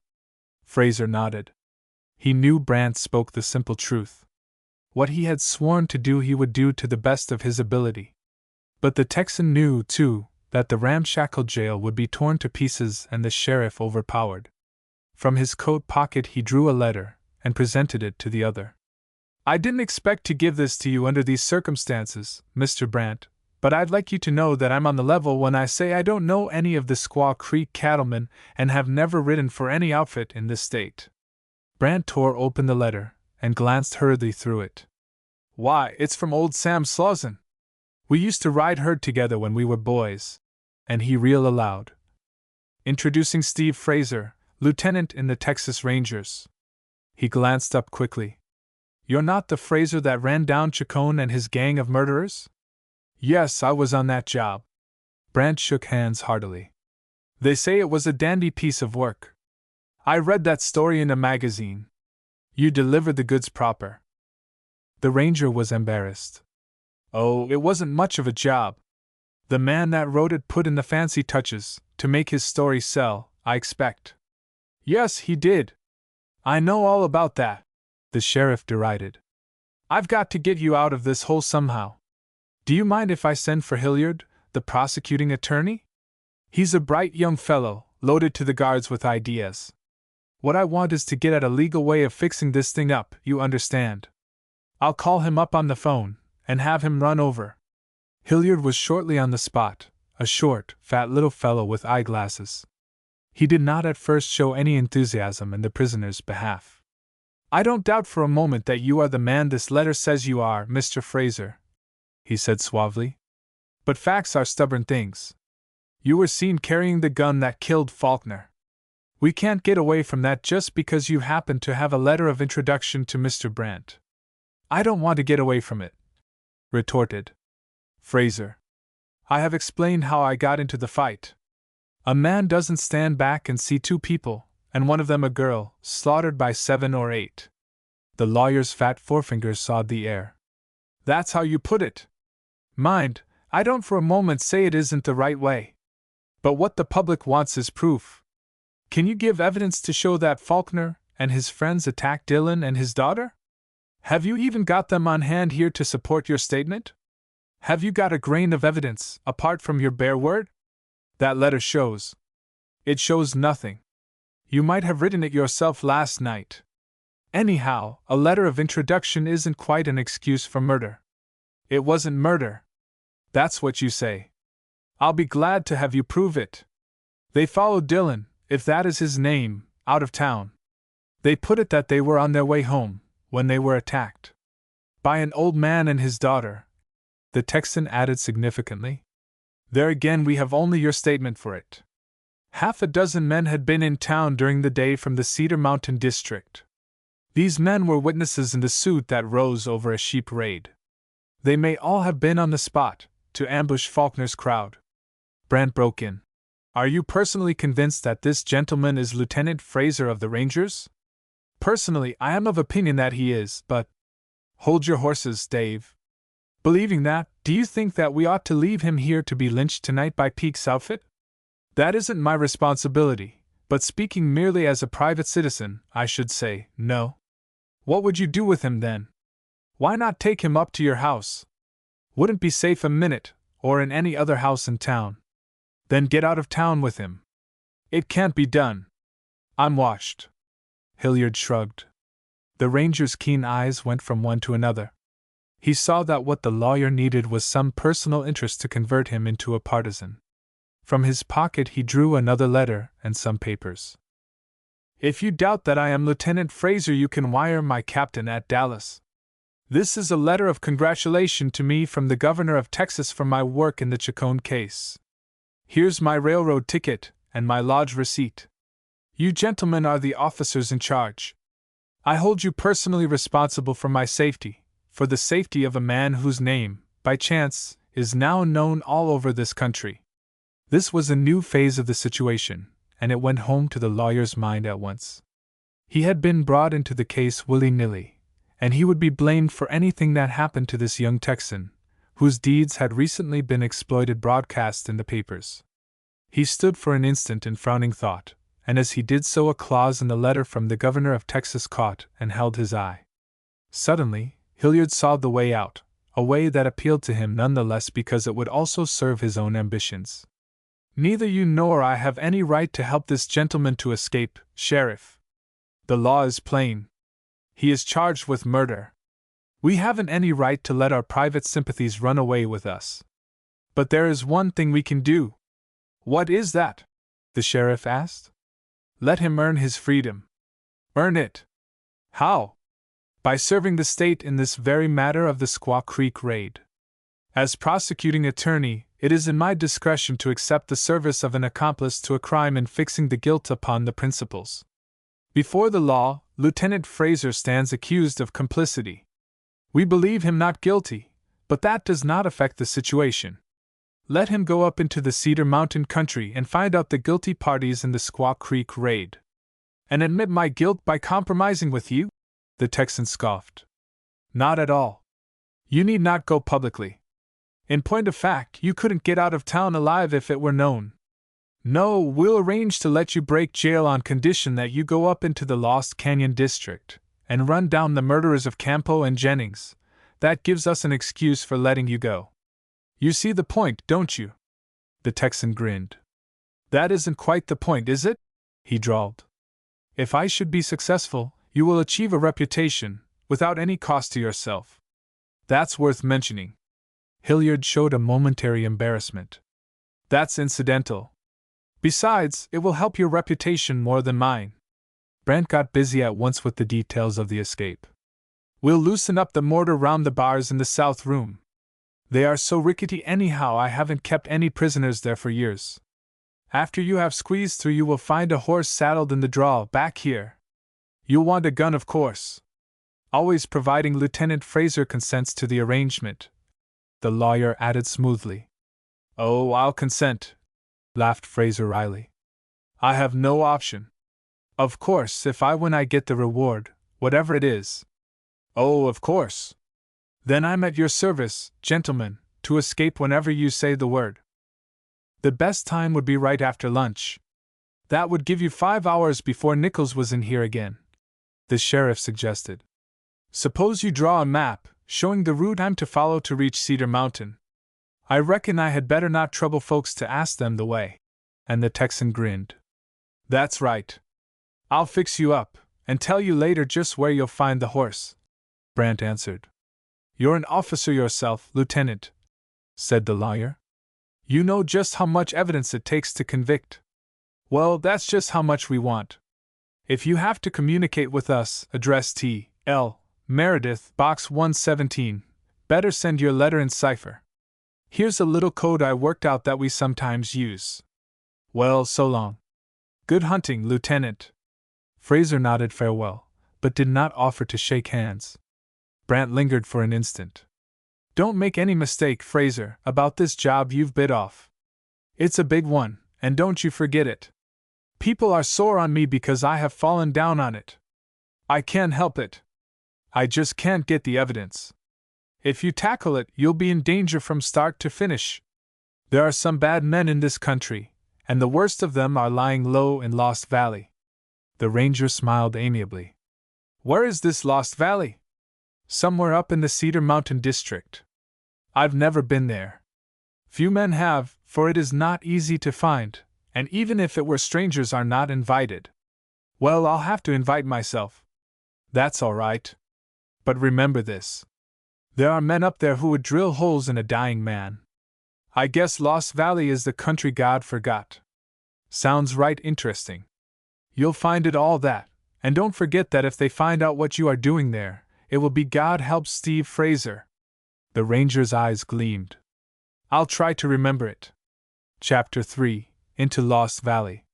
Fraser nodded. He knew Brant spoke the simple truth. What he had sworn to do he would do to the best of his ability. But the Texan knew, too, that the ramshackle jail would be torn to pieces and the sheriff overpowered. From his coat pocket he drew a letter, and presented it to the other. I didn't expect to give this to you under these circumstances, Mr. Brant, but I'd like you to know that I'm on the level when I say I don't know any of the Squaw Creek cattlemen and have never ridden for any outfit in this state. Brant tore open the letter, and glanced hurriedly through it. Why, it's from old Sam Slauson. We used to ride herd together when we were boys. And he reeled aloud. Introducing Steve Fraser, lieutenant in the Texas Rangers. He glanced up quickly. You're not the Fraser that ran down Chacon and his gang of murderers? Yes, I was on that job. Brant shook hands heartily. They say it was a dandy piece of work. I read that story in a magazine. You delivered the goods proper. The ranger was embarrassed. Oh, it wasn't much of a job. The man that wrote it put in the fancy touches, to make his story sell, I expect. Yes, he did. I know all about that, the sheriff derided. I've got to get you out of this hole somehow. Do you mind if I send for Hilliard, the prosecuting attorney? He's a bright young fellow, loaded to the guards with ideas. What I want is to get at a legal way of fixing this thing up, you understand. I'll call him up on the phone, and have him run over. Hilliard was shortly on the spot, a short, fat little fellow with eyeglasses. He did not at first show any enthusiasm in the prisoner's behalf. I don't doubt for a moment that you are the man this letter says you are, Mr. Fraser, he said suavely. But facts are stubborn things. You were seen carrying the gun that killed Faulkner. We can't get away from that just because you happen to have a letter of introduction to Mr. Brant. I don't want to get away from it, retorted Fraser. I have explained how I got into the fight. A man doesn't stand back and see 2 people, and one of them a girl, slaughtered by 7 or 8. The lawyer's fat forefinger sawed the air. That's how you put it. Mind, I don't for a moment say it isn't the right way. But what the public wants is proof. Can you give evidence to show that Faulkner and his friends attacked Dillon and his daughter? Have you even got them on hand here to support your statement? Have you got a grain of evidence, apart from your bare word? That letter shows. It shows nothing. You might have written it yourself last night. Anyhow, a letter of introduction isn't quite an excuse for murder. It wasn't murder. That's what you say. I'll be glad to have you prove it. They followed Dylan, if that is his name, out of town. They put it that they were on their way home, when they were attacked. By an old man and his daughter, the Texan added significantly. There again we have only your statement for it. Half a dozen men had been in town during the day from the Cedar Mountain district. These men were witnesses in the suit that rose over a sheep raid. They may all have been on the spot, to ambush Faulkner's crowd. Brant broke in. Are you personally convinced that this gentleman is Lieutenant Fraser of the Rangers? Personally, I am of opinion that he is, but… Hold your horses, Dave. Believing that, do you think that we ought to leave him here to be lynched tonight by Peake's outfit? That isn't my responsibility, but speaking merely as a private citizen, I should say, no. What would you do with him then? Why not take him up to your house? Wouldn't be safe a minute, or in any other house in town. Then get out of town with him. It can't be done. I'm washed. Hilliard shrugged. The ranger's keen eyes went from one to another. He saw that what the lawyer needed was some personal interest to convert him into a partisan. From his pocket he drew another letter and some papers. If you doubt that I am Lieutenant Fraser, you can wire my captain at Dallas. This is a letter of congratulation to me from the governor of Texas for my work in the Chacon case. Here's my railroad ticket and my lodge receipt. You gentlemen are the officers in charge. I hold you personally responsible for my safety, for the safety of a man whose name, by chance, is now known all over this country. This was a new phase of the situation, and it went home to the lawyer's mind at once. He had been brought into the case willy-nilly, and he would be blamed for anything that happened to this young Texan, whose deeds had recently been exploited broadcast in the papers. He stood for an instant in frowning thought, and as he did so a clause in the letter from the governor of Texas caught and held his eye. Suddenly, Hilliard saw the way out, a way that appealed to him none the less because it would also serve his own ambitions. Neither you nor I have any right to help this gentleman to escape, Sheriff. The law is plain. He is charged with murder. We haven't any right to let our private sympathies run away with us. But there is one thing we can do. What is that? The sheriff asked. Let him earn his freedom. Earn it. How? By serving the state in this very matter of the Squaw Creek raid. As prosecuting attorney, it is in my discretion to accept the service of an accomplice to a crime and fixing the guilt upon the principles. Before the law, Lieutenant Fraser stands accused of complicity. We believe him not guilty, but that does not affect the situation. Let him go up into the Cedar Mountain country and find out the guilty parties in the Squaw Creek raid. And admit my guilt by compromising with you? The Texan scoffed. Not at all. You need not go publicly. In point of fact, you couldn't get out of town alive if it were known. No, we'll arrange to let you break jail on condition that you go up into the Lost Canyon district and run down the murderers of Campo and Jennings. That gives us an excuse for letting you go. You see the point, don't you? The Texan grinned. That isn't quite the point, is it? He drawled. If I should be successful, you will achieve a reputation, without any cost to yourself. That's worth mentioning. Hilliard showed a momentary embarrassment. That's incidental. Besides, it will help your reputation more than mine. Brant got busy at once with the details of the escape. We'll loosen up the mortar round the bars in the south room. They are so rickety anyhow I haven't kept any prisoners there for years. After you have squeezed through you will find a horse saddled in the draw back here. You'll want a gun, of course. Always providing Lieutenant Fraser consents to the arrangement. The lawyer added smoothly. Oh, I'll consent, laughed Fraser wryly. I have no option. Of course, if I win I get the reward, whatever it is. Oh, of course. Then I'm at your service, gentlemen, to escape whenever you say the word. The best time would be right after lunch. That would give you 5 hours before Nichols was in here again, the sheriff suggested. Suppose you draw a map, showing the route I'm to follow to reach Cedar Mountain. I reckon I had better not trouble folks to ask them the way. And the Texan grinned. That's right. I'll fix you up, and tell you later just where you'll find the horse, Brant answered. "You're an officer yourself, Lieutenant," said the lawyer. "You know just how much evidence it takes to convict. Well, that's just how much we want. If you have to communicate with us, address T. L. Meredith, Box 117. Better send your letter in cipher. Here's a little code I worked out that we sometimes use. Well, so long. Good hunting, Lieutenant." Fraser nodded farewell, but did not offer to shake hands. Brant lingered for an instant. "Don't make any mistake, Fraser, about this job you've bit off. It's a big one, and don't you forget it. People are sore on me because I have fallen down on it. I can't help it. I just can't get the evidence. If you tackle it, you'll be in danger from start to finish. There are some bad men in this country, and the worst of them are lying low in Lost Valley." The ranger smiled amiably. "Where is this Lost Valley?" "Somewhere up in the Cedar Mountain district. I've never been there. Few men have, for it is not easy to find, and even if it were, strangers are not invited." "Well, I'll have to invite myself." "That's all right. But remember this. There are men up there who would drill holes in a dying man. I guess Lost Valley is the country God forgot. Sounds right interesting. You'll find it all that, and don't forget that if they find out what you are doing there, it will be God help Steve Fraser." The ranger's eyes gleamed. "I'll try to remember it." Chapter 3: Into Lost Valley.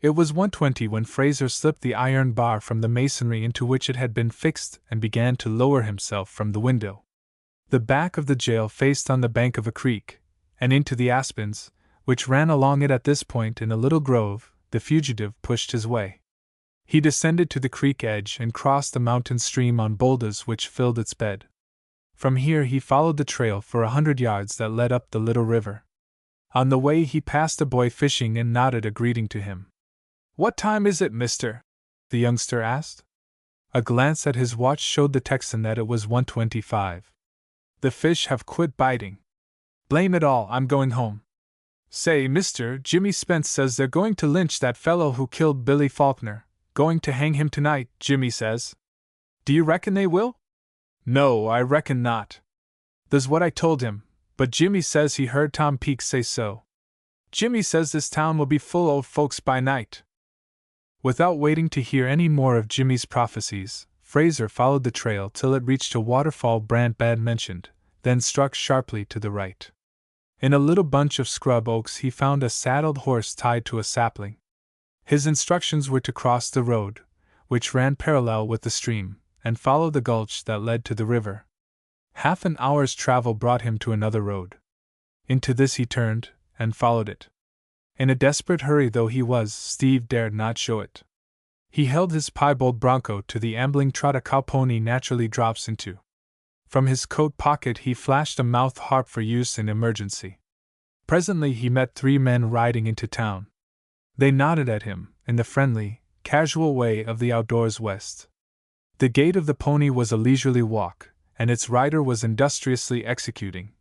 It was 1:20 when Fraser slipped the iron bar from the masonry into which it had been fixed and began to lower himself from the window. The back of the jail faced on the bank of a creek, and into the aspens, which ran along it. At this point in a little grove, the fugitive pushed his way. He descended to the creek edge and crossed the mountain stream on boulders which filled its bed. From here he followed the trail for 100 yards that led up the little river. On the way he passed a boy fishing and nodded a greeting to him. "What time is it, mister?" the youngster asked. A glance at his watch showed the Texan that it was 1:25. "The fish have quit biting. Blame it all, I'm going home. Say, mister, Jimmy Spence says they're going to lynch that fellow who killed Billy Faulkner. Going to hang him tonight, Jimmy says. Do you reckon they will?" "No, I reckon not. That's what I told him, but Jimmy says he heard Tom Peake say so. Jimmy says this town will be full of folks by night." Without waiting to hear any more of Jimmy's prophecies, Fraser followed the trail till it reached a waterfall Brant had mentioned, then struck sharply to the right. In a little bunch of scrub oaks he found a saddled horse tied to a sapling. His instructions were to cross the road, which ran parallel with the stream, and follow the gulch that led to the river. Half an hour's travel brought him to another road. Into this he turned, and followed it. In a desperate hurry though he was, Steve dared not show it. He held his piebald bronco to the ambling trot a cow pony naturally drops into. From his coat pocket he flashed a mouth harp for use in emergency. Presently he met 3 men riding into town. They nodded at him, in the friendly, casual way of the outdoors West. The gait of the pony was a leisurely walk, and its rider was industriously executing.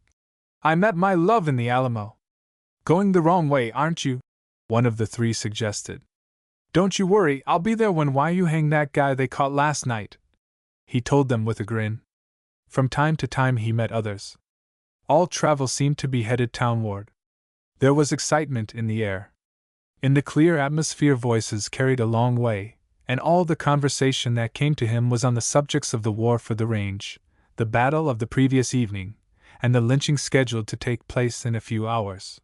"I met my love in the Alamo." "Going the wrong way, aren't you?" one of the 3 suggested. "Don't you worry, I'll be there when you hang that guy they caught last night," he told them with a grin. From time to time he met others. All travel seemed to be headed townward. There was excitement in the air. In the clear atmosphere voices carried a long way, and all the conversation that came to him was on the subjects of the war for the range, the battle of the previous evening, and the lynching scheduled to take place in a few hours.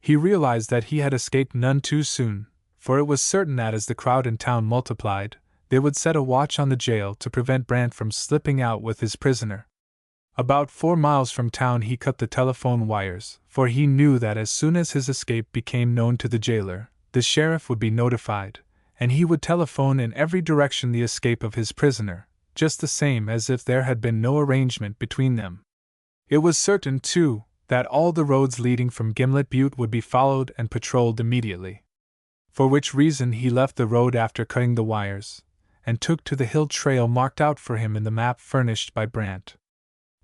He realized that he had escaped none too soon, for it was certain that as the crowd in town multiplied, they would set a watch on the jail to prevent Brant from slipping out with his prisoner. About 4 miles from town he cut the telephone wires, for he knew that as soon as his escape became known to the jailer, the sheriff would be notified, and he would telephone in every direction the escape of his prisoner, just the same as if there had been no arrangement between them. It was certain, too, that all the roads leading from Gimlet Butte would be followed and patrolled immediately. For which reason he left the road after cutting the wires, and took to the hill trail marked out for him in the map furnished by Brant.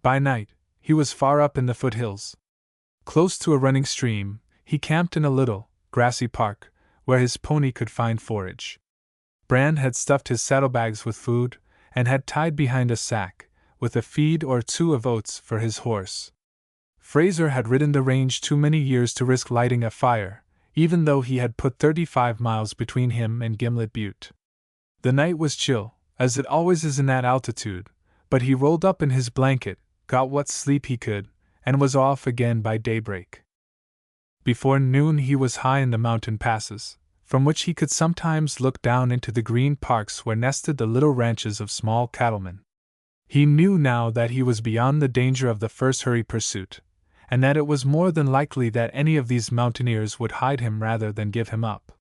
By night, he was far up in the foothills. Close to a running stream, he camped in a little, grassy park, where his pony could find forage. Brant had stuffed his saddlebags with food, and had tied behind a sack, with a feed or two of oats for his horse. Fraser had ridden the range too many years to risk lighting a fire, even though he had put 35 miles between him and Gimlet Butte. The night was chill, as it always is in that altitude, but he rolled up in his blanket, got what sleep he could, and was off again by daybreak. Before noon he was high in the mountain passes, from which he could sometimes look down into the green parks where nested the little ranches of small cattlemen. He knew now that he was beyond the danger of the first hurried pursuit, and that it was more than likely that any of these mountaineers would hide him rather than give him up.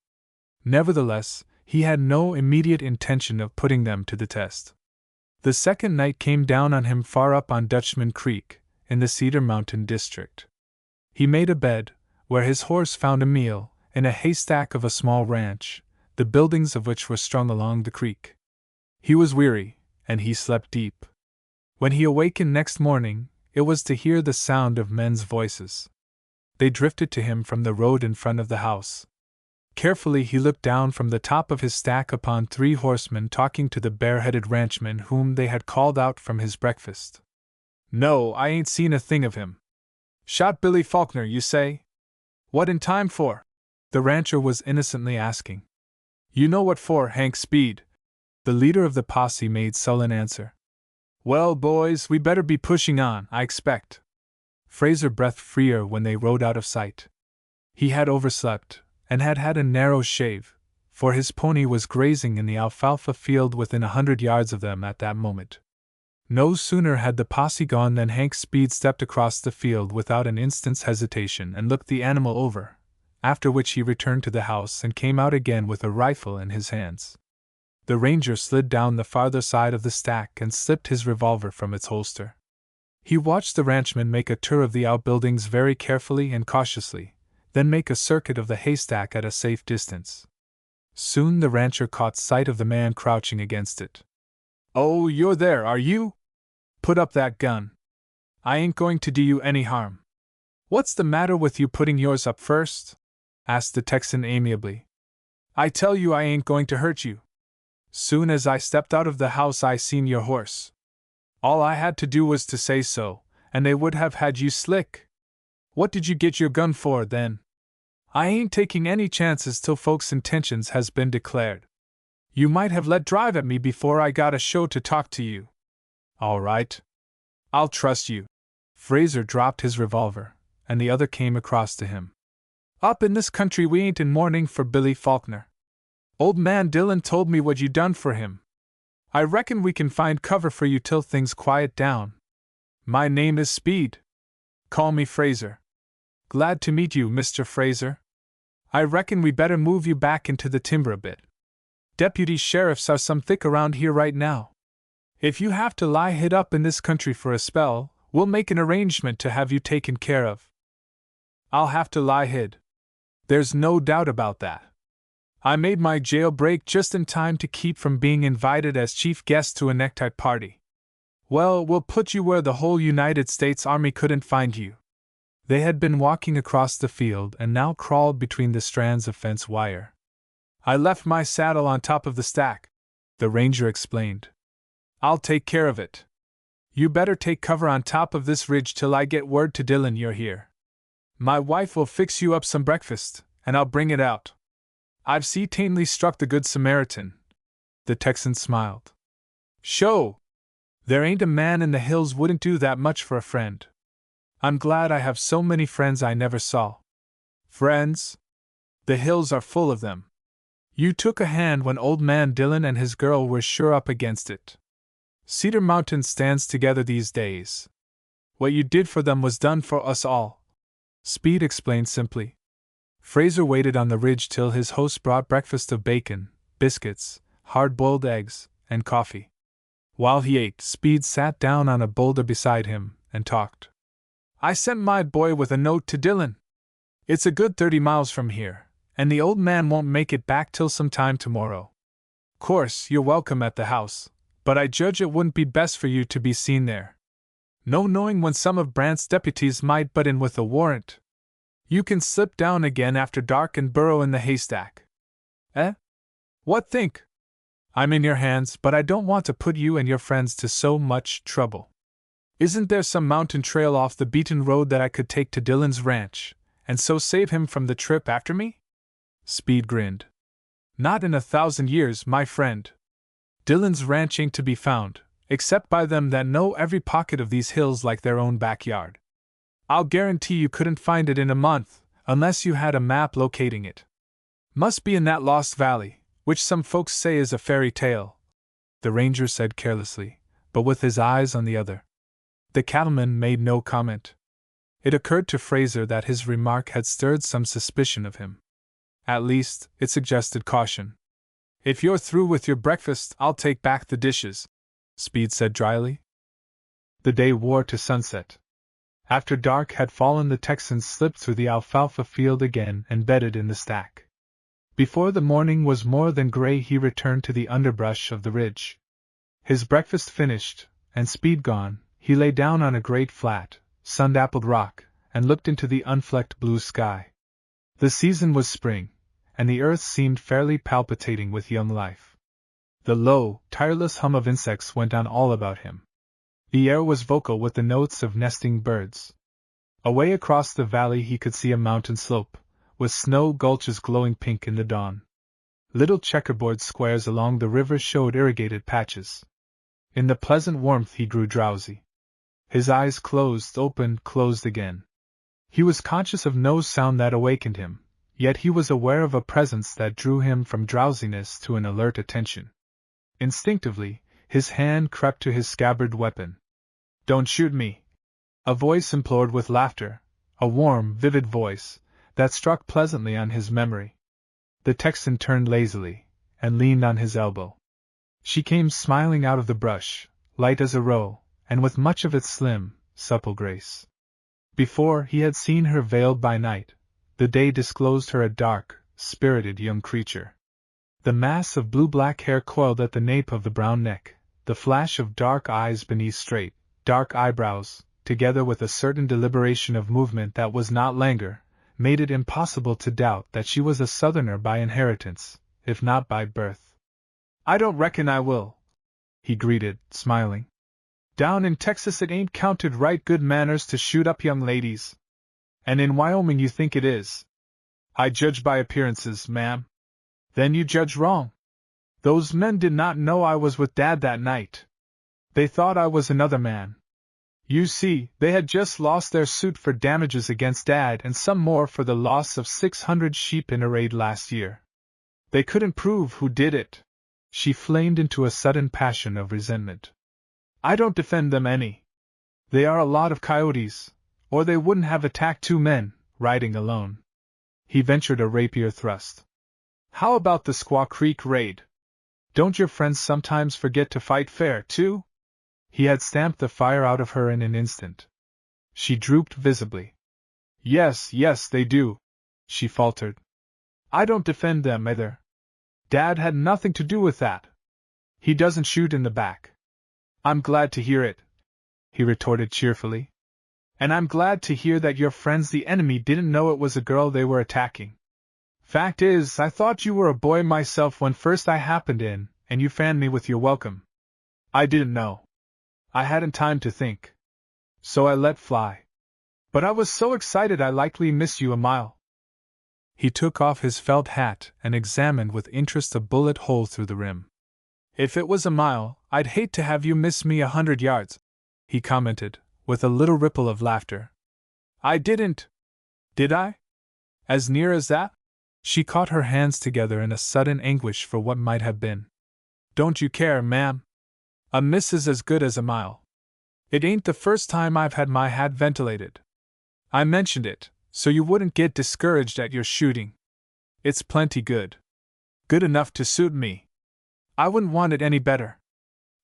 Nevertheless, he had no immediate intention of putting them to the test. The second night came down on him far up on Dutchman Creek, in the Cedar Mountain district. He made a bed, where his horse found a meal, in a haystack of a small ranch, the buildings of which were strung along the creek. He was weary, and he slept deep. When he awakened next morning, it was to hear the sound of men's voices. They drifted to him from the road in front of the house. Carefully he looked down from the top of his stack upon 3 horsemen talking to the bareheaded ranchman whom they had called out from his breakfast. "No, I ain't seen a thing of him." "Shot Billy Faulkner, you say? What in time for?" the rancher was innocently asking. "You know what for, Hank Speed," the leader of the posse made sullen answer. "Well, boys, we better be pushing on, I expect." Fraser breathed freer when they rode out of sight. He had overslept, and had had a narrow shave, for his pony was grazing in the alfalfa field within 100 yards of them at that moment. No sooner had the posse gone than Hank Speed stepped across the field without an instant's hesitation and looked the animal over, after which he returned to the house and came out again with a rifle in his hands. The ranger slid down the farther side of the stack and slipped his revolver from its holster. He watched the ranchman make a tour of the outbuildings very carefully and cautiously, then make a circuit of the haystack at a safe distance. Soon the rancher caught sight of the man crouching against it. "Oh, you're there, are you? Put up that gun. I ain't going to do you any harm." "What's the matter with you putting yours up first?" asked the Texan amiably. "I tell you I ain't going to hurt you. Soon as I stepped out of the house I seen your horse. All I had to do was to say so, and they would have had you slick. What did you get your gun for, then? I ain't taking any chances till folks' intentions has been declared. You might have let drive at me before I got a show to talk to you." "All right. I'll trust you." Fraser dropped his revolver, and the other came across to him. "Up in this country we ain't in mourning for Billy Faulkner. Old man Dillon told me what you done for him. I reckon we can find cover for you till things quiet down. My name is Speed. Call me Fraser." "Glad to meet you, Mr. Fraser. I reckon we better move you back into the timber a bit. Deputy sheriffs are some thick around here right now. If you have to lie hid up in this country for a spell, we'll make an arrangement to have you taken care of." "I'll have to lie hid. There's no doubt about that. I made my jailbreak just in time to keep from being invited as chief guest to a necktie party. Well, we'll put you where the whole United States Army couldn't find you." They had been walking across the field and now crawled between the strands of fence wire. "I left my saddle on top of the stack," the ranger explained. "I'll take care of it. You better take cover on top of this ridge till I get word to Dillon you're here. My wife will fix you up some breakfast, and I'll bring it out. I've certainly struck the Good Samaritan." The Texan smiled. "Sho! There ain't a man in the hills wouldn't do that much for a friend. I'm glad I have so many friends I never saw." "Friends? The hills are full of them. You took a hand when old man Dillon and his girl were sure up against it. Cedar Mountain stands together these days. What you did for them was done for us all," Speed explained simply. Fraser waited on the ridge till his host brought breakfast of bacon, biscuits, hard-boiled eggs, and coffee. While he ate, Speed sat down on a boulder beside him and talked. "I sent my boy with a note to Dillon. It's a good 30 miles from here, and the old man won't make it back till some time tomorrow. Course, you're welcome at the house, but I judge it wouldn't be best for you to be seen there. No knowing when some of Brant's deputies might butt in with a warrant. You can slip down again after dark and burrow in the haystack." "Eh? What think?" "I'm in your hands, but I don't want to put you and your friends to so much trouble." Isn't there some mountain trail off the beaten road that I could take to Dylan's ranch, and so save him from the trip after me? Speed grinned. Not in 1,000 years, my friend. Dylan's ranch ain't to be found, except by them that know every pocket of these hills like their own backyard. I'll guarantee you couldn't find it in a month, unless you had a map locating it. Must be in that lost valley, which some folks say is a fairy tale, the ranger said carelessly, but with his eyes on the other. The cattleman made no comment. It occurred to Fraser that his remark had stirred some suspicion of him. At least, it suggested caution. If you're through with your breakfast, I'll take back the dishes, Speed said dryly. The day wore to sunset. After dark had fallen, the Texan slipped through the alfalfa field again and bedded in the stack. Before the morning was more than gray, he returned to the underbrush of the ridge. His breakfast finished, and Speed gone, he lay down on a great flat, sun-dappled rock, and looked into the unflecked blue sky. The season was spring, and the earth seemed fairly palpitating with young life. The low, tireless hum of insects went on all about him. The air was vocal with the notes of nesting birds. Away across the valley he could see a mountain slope, with snow gulches glowing pink in the dawn. Little checkerboard squares along the river showed irrigated patches. In the pleasant warmth he grew drowsy. His eyes closed, opened, closed again. He was conscious of no sound that awakened him, yet he was aware of a presence that drew him from drowsiness to an alert attention. Instinctively, his hand crept to his scabbarded weapon. "Don't shoot me!" A voice implored with laughter, a warm, vivid voice, that struck pleasantly on his memory. The Texan turned lazily, and leaned on his elbow. She came smiling out of the brush, light as a roe, and with much of its slim, supple grace. Before he had seen her veiled by night, the day disclosed her a dark, spirited young creature. The mass of blue-black hair coiled at the nape of the brown neck, the flash of dark eyes beneath straight, dark eyebrows, together with a certain deliberation of movement that was not languor, made it impossible to doubt that she was a Southerner by inheritance, if not by birth. "I don't reckon I will," he greeted, smiling. "Down in Texas it ain't counted right good manners to shoot up young ladies. And in Wyoming you think it is." "I judge by appearances, ma'am." "Then you judge wrong. Those men did not know I was with Dad that night. They thought I was another man. You see, they had just lost their suit for damages against Dad and some more for the loss of 600 sheep in a raid last year. They couldn't prove who did it." She flamed into a sudden passion of resentment. "I don't defend them any. They are a lot of coyotes, or they wouldn't have attacked two men, riding alone." He ventured a rapier thrust. "How about the Squaw Creek raid? Don't your friends sometimes forget to fight fair, too?" He had stamped the fire out of her in an instant. She drooped visibly. Yes, they do," she faltered. "I don't defend them either. Dad had nothing to do with that. He doesn't shoot in the back." "I'm glad to hear it," he retorted cheerfully. "And I'm glad to hear that your friends the enemy didn't know it was a girl they were attacking. Fact is, I thought you were a boy myself when first I happened in, and you fanned me with your welcome. I didn't know. I hadn't time to think. So I let fly. But I was so excited I likely missed you a mile." He took off his felt hat and examined with interest a bullet hole through the rim. "If it was a mile, I'd hate to have you miss me 100 yards, he commented, with a little ripple of laughter. "I didn't. Did I? As near as that?" She caught her hands together in a sudden anguish for what might have been. "Don't you care, ma'am? A miss is as good as a mile. It ain't the first time I've had my hat ventilated. I mentioned it, so you wouldn't get discouraged at your shooting. It's plenty good. Good enough to suit me. I wouldn't want it any better."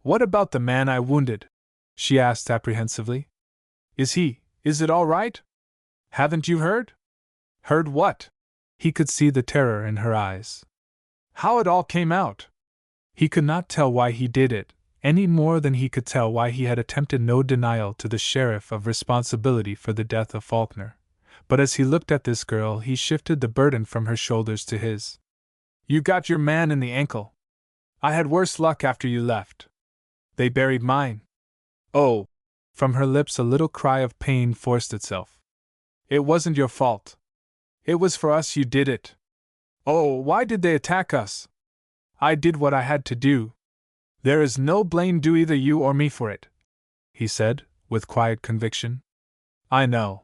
"What about the man I wounded?" she asked apprehensively. Is it all right? Haven't you heard?" "Heard what?" He could see the terror in her eyes. "How it all came out." He could not tell why he did it, any more than he could tell why he had attempted no denial to the sheriff of responsibility for the death of Faulkner. But as he looked at this girl, he shifted the burden from her shoulders to his. "You got your man in the ankle. I had worse luck after you left. They buried mine." "Oh!" From her lips a little cry of pain forced itself. It wasn't your fault. It was for us you did it. Oh, why did they attack us? I did what I had to do. There is no blame due either you or me for it, he said, with quiet conviction. I know.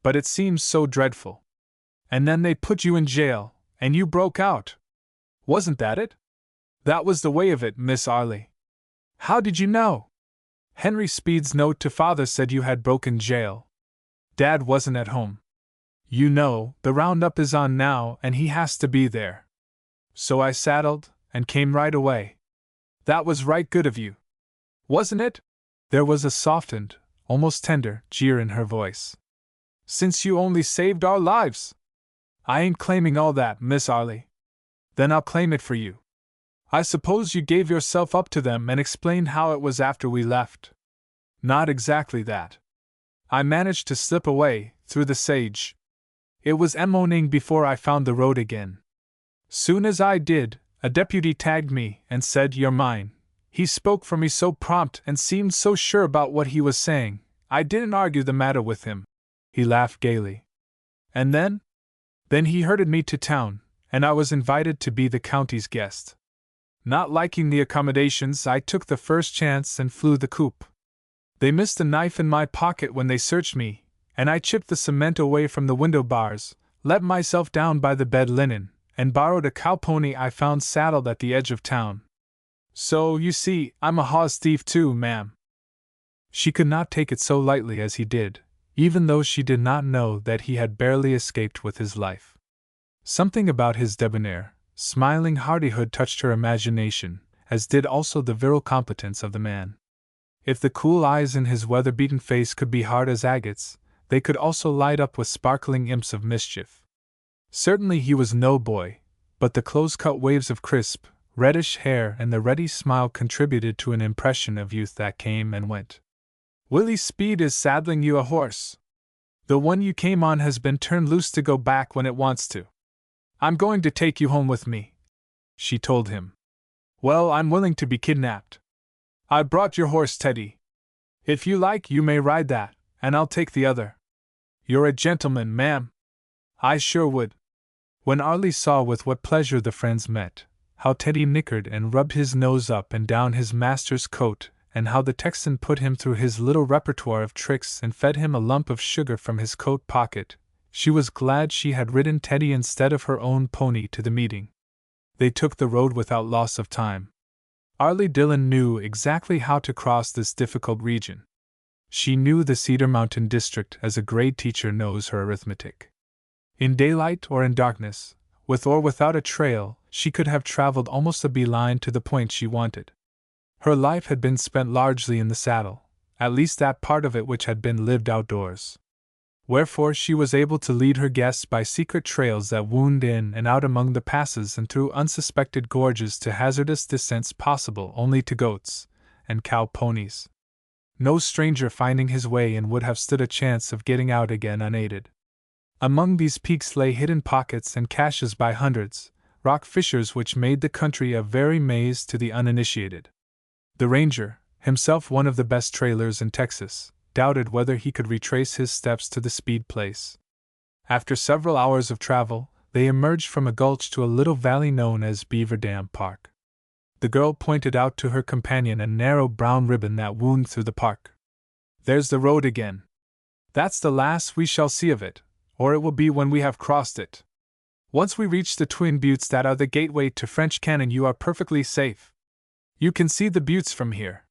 But it seems so dreadful. And then they put you in jail, and you broke out. Wasn't that it? That was the way of it, Miss Arley. How did you know? Henry Speed's note to Father said you had broken jail. Dad wasn't at home. You know, the roundup is on now and he has to be there. So I saddled, and came right away. That was right good of you. Wasn't it? There was a softened, almost tender, jeer in her voice. Since you only saved our lives. I ain't claiming all that, Miss Arley. Then I'll claim it for you. I suppose you gave yourself up to them and explained how it was after we left. Not exactly that. I managed to slip away, through the sage. It was morning before I found the road again. Soon as I did, a deputy tagged me and said, "You're mine." He spoke for me so prompt and seemed so sure about what he was saying, I didn't argue the matter with him. He laughed gaily. And then? Then he herded me to town, and I was invited to be the county's guest. Not liking the accommodations, I took the first chance and flew the coop. They missed a knife in my pocket when they searched me, and I chipped the cement away from the window bars, let myself down by the bed linen, and borrowed a cow pony I found saddled at the edge of town. So, you see, I'm a horse thief too, ma'am. She could not take it so lightly as he did, even though she did not know that he had barely escaped with his life. Something about his debonair, smiling hardihood touched her imagination, as did also the virile competence of the man. If the cool eyes in his weather-beaten face could be hard as agates, they could also light up with sparkling imps of mischief. Certainly he was no boy, but the close-cut waves of crisp, reddish hair and the ready smile contributed to an impression of youth that came and went. Willie Speed is saddling you a horse. The one you came on has been turned loose to go back when it wants to. I'm going to take you home with me, she told him. Well, I'm willing to be kidnapped. I brought your horse, Teddy. If you like, you may ride that, and I'll take the other. You're a gentleman, ma'am. I sure would. When Arley saw with what pleasure the friends met, how Teddy nickered and rubbed his nose up and down his master's coat, and how the Texan put him through his little repertoire of tricks and fed him a lump of sugar from his coat pocket, she was glad she had ridden Teddy instead of her own pony to the meeting. They took the road without loss of time. Arley Dillon knew exactly how to cross this difficult region. She knew the Cedar Mountain district as a grade teacher knows her arithmetic. In daylight or in darkness, with or without a trail, she could have traveled almost a bee-line to the point she wanted. Her life had been spent largely in the saddle, at least that part of it which had been lived outdoors. Wherefore she was able to lead her guests by secret trails that wound in and out among the passes and through unsuspected gorges to hazardous descents possible only to goats and cow ponies. No stranger finding his way in would have stood a chance of getting out again unaided. Among these peaks lay hidden pockets and caches by hundreds, rock fissures which made the country a very maze to the uninitiated. The ranger, himself one of the best trailers in Texas, doubted whether he could retrace his steps to the Speed place. After several hours of travel, they emerged from a gulch to a little valley known as Beaver Dam Park. The girl pointed out to her companion a narrow brown ribbon that wound through the park. There's the road again. That's the last we shall see of it, or it will be when we have crossed it. Once we reach the twin buttes that are the gateway to French Canyon, you are perfectly safe. You can see the buttes from here.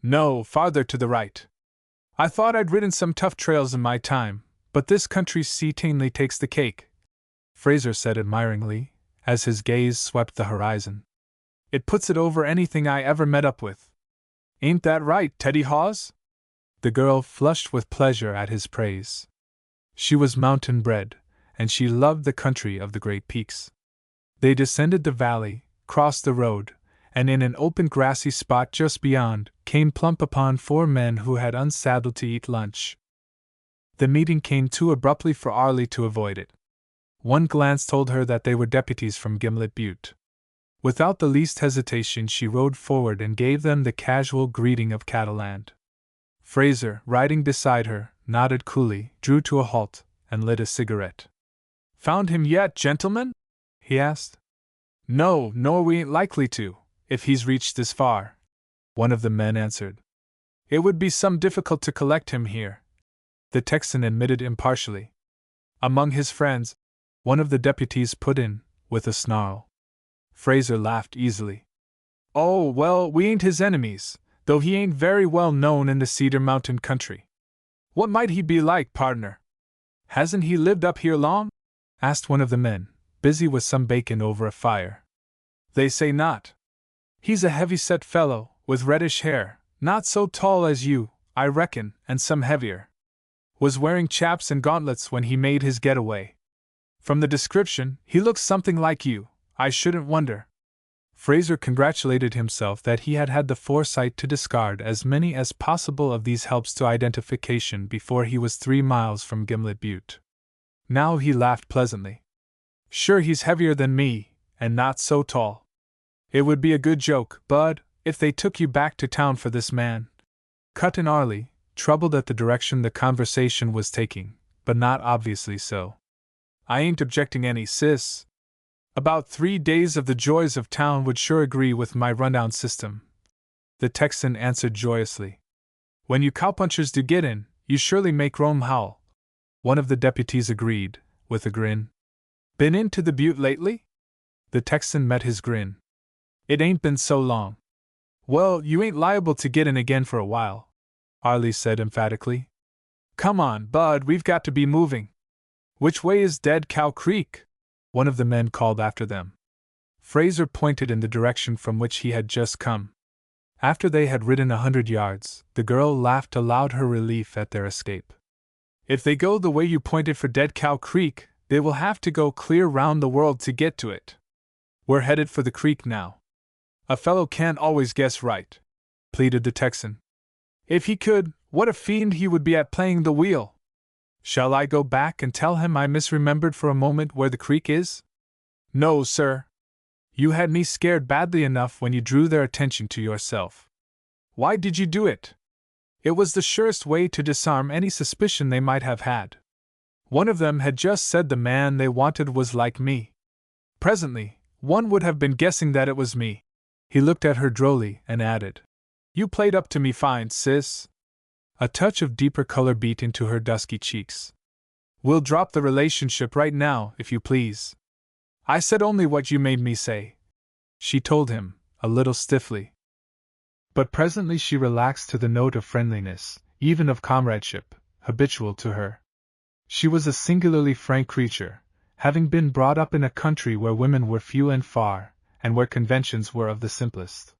No, farther to the right. I thought I'd ridden some tough trails in my time, but this country seatanely takes the cake, Fraser said admiringly, as his gaze swept the horizon. It puts it over anything I ever met up with. Ain't that right, Teddy Hawes? The girl flushed with pleasure at his praise. She was mountain bred, and she loved the country of the great peaks. They descended the valley, crossed the road, and in an open grassy spot just beyond, came plump upon 4 men who had unsaddled to eat lunch. The meeting came too abruptly for Arley to avoid it. One glance told her that they were deputies from Gimlet Butte. Without the least hesitation she rode forward and gave them the casual greeting of Cattleland. Fraser, riding beside her, nodded coolly, drew to a halt, and lit a cigarette. "Found him yet, gentlemen?" he asked. "No, nor we ain't likely to, if he's reached this far," one of the men answered. "It would be some difficult to collect him here," the Texan admitted impartially. "Among his friends," one of the deputies put in, with a snarl. Fraser laughed easily. "Oh, well, we ain't his enemies, though he ain't very well known in the Cedar Mountain country. What might he be like, pardner? Hasn't he lived up here long?" asked one of the men, busy with some bacon over a fire. "They say not. He's a heavy-set fellow, with reddish hair, not so tall as you, I reckon, and some heavier. Was wearing chaps and gauntlets when he made his getaway. From the description, he looks something like you, I shouldn't wonder." Fraser congratulated himself that he had had the foresight to discard as many as possible of these helps to identification before he was 3 miles from Gimlet Butte. Now he laughed pleasantly. "Sure he's heavier than me, and not so tall. It would be a good joke, Bud, if they took you back to town for this man," cut in Arlie, troubled at the direction the conversation was taking, but not obviously so. "I ain't objecting any, sis. About 3 days of the joys of town would sure agree with my rundown system," the Texan answered joyously. "When you cowpunchers do get in, you surely make Rome howl," one of the deputies agreed, with a grin. "Been into the Butte lately?" The Texan met his grin. "It ain't been so long." "Well, you ain't liable to get in again for a while," Arlie said emphatically. "Come on, Bud, we've got to be moving." "Which way is Dead Cow Creek?" one of the men called after them. Fraser pointed in the direction from which he had just come. After they had ridden 100 yards, the girl laughed aloud her relief at their escape. "If they go the way you pointed for Dead Cow Creek, they will have to go clear round the world to get to it. We're headed for the creek now." "A fellow can't always guess right," pleaded the Texan. "If he could, what a fiend he would be at playing the wheel. Shall I go back and tell him I misremembered for a moment where the creek is?" "No, sir. You had me scared badly enough when you drew their attention to yourself. Why did you do it?" "It was the surest way to disarm any suspicion they might have had. One of them had just said the man they wanted was like me. Presently, one would have been guessing that it was me." He looked at her drolly and added, "You played up to me fine, sis." A touch of deeper color beat into her dusky cheeks. "We'll drop the relationship right now, if you please. I said only what you made me say," she told him, a little stiffly. But presently she relaxed to the note of friendliness, even of comradeship, habitual to her. She was a singularly frank creature, having been brought up in a country where women were few and far, and where conventions were of the simplest.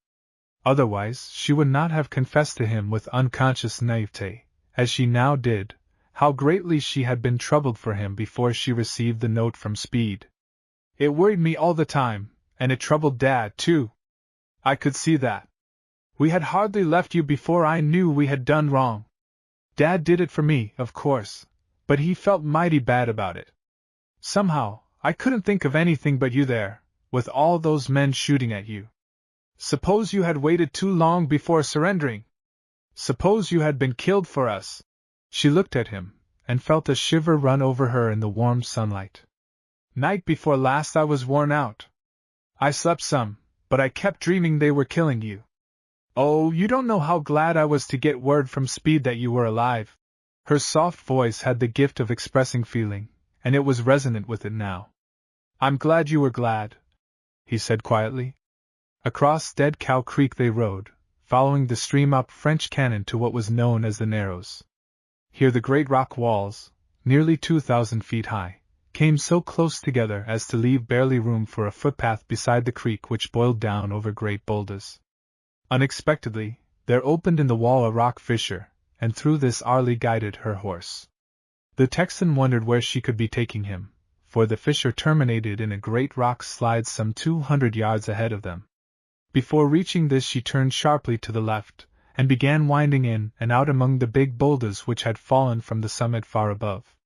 Otherwise, she would not have confessed to him with unconscious naivete, as she now did, how greatly she had been troubled for him before she received the note from Speed. "It worried me all the time, and it troubled Dad, too. I could see that. We had hardly left you before I knew we had done wrong. Dad did it for me, of course, but he felt mighty bad about it. Somehow, I couldn't think of anything but you there, with all those men shooting at you. Suppose you had waited too long before surrendering? Suppose you had been killed for us?" She looked at him, and felt a shiver run over her in the warm sunlight. "Night before last I was worn out. I slept some, but I kept dreaming they were killing you. Oh, you don't know how glad I was to get word from Speed that you were alive." Her soft voice had the gift of expressing feeling, and it was resonant with it now. "I'm glad you were glad," he said quietly. Across Dead Cow Creek they rode, following the stream up French Cannon to what was known as the Narrows. Here the great rock walls, nearly 2,000 feet high, came so close together as to leave barely room for a footpath beside the creek which boiled down over great boulders. Unexpectedly, there opened in the wall a rock fissure, and through this Arlie guided her horse. The Texan wondered where she could be taking him, for the fissure terminated in a great rock slide some 200 yards ahead of them. Before reaching this she turned sharply to the left, and began winding in and out among the big boulders which had fallen from the summit far above.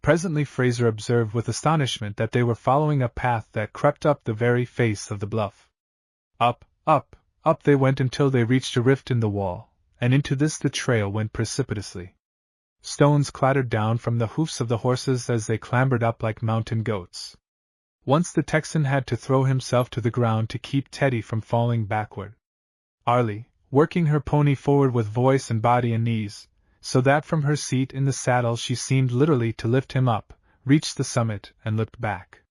Presently Fraser observed with astonishment that they were following a path that crept up the very face of the bluff. Up, up, up they went until they reached a rift in the wall, and into this the trail went precipitously. Stones clattered down from the hoofs of the horses as they clambered up like mountain goats. Once the Texan had to throw himself to the ground to keep Teddy from falling backward. Arlie, working her pony forward with voice and body and knees, so that from her seat in the saddle she seemed literally to lift him up, reached the summit and looked back.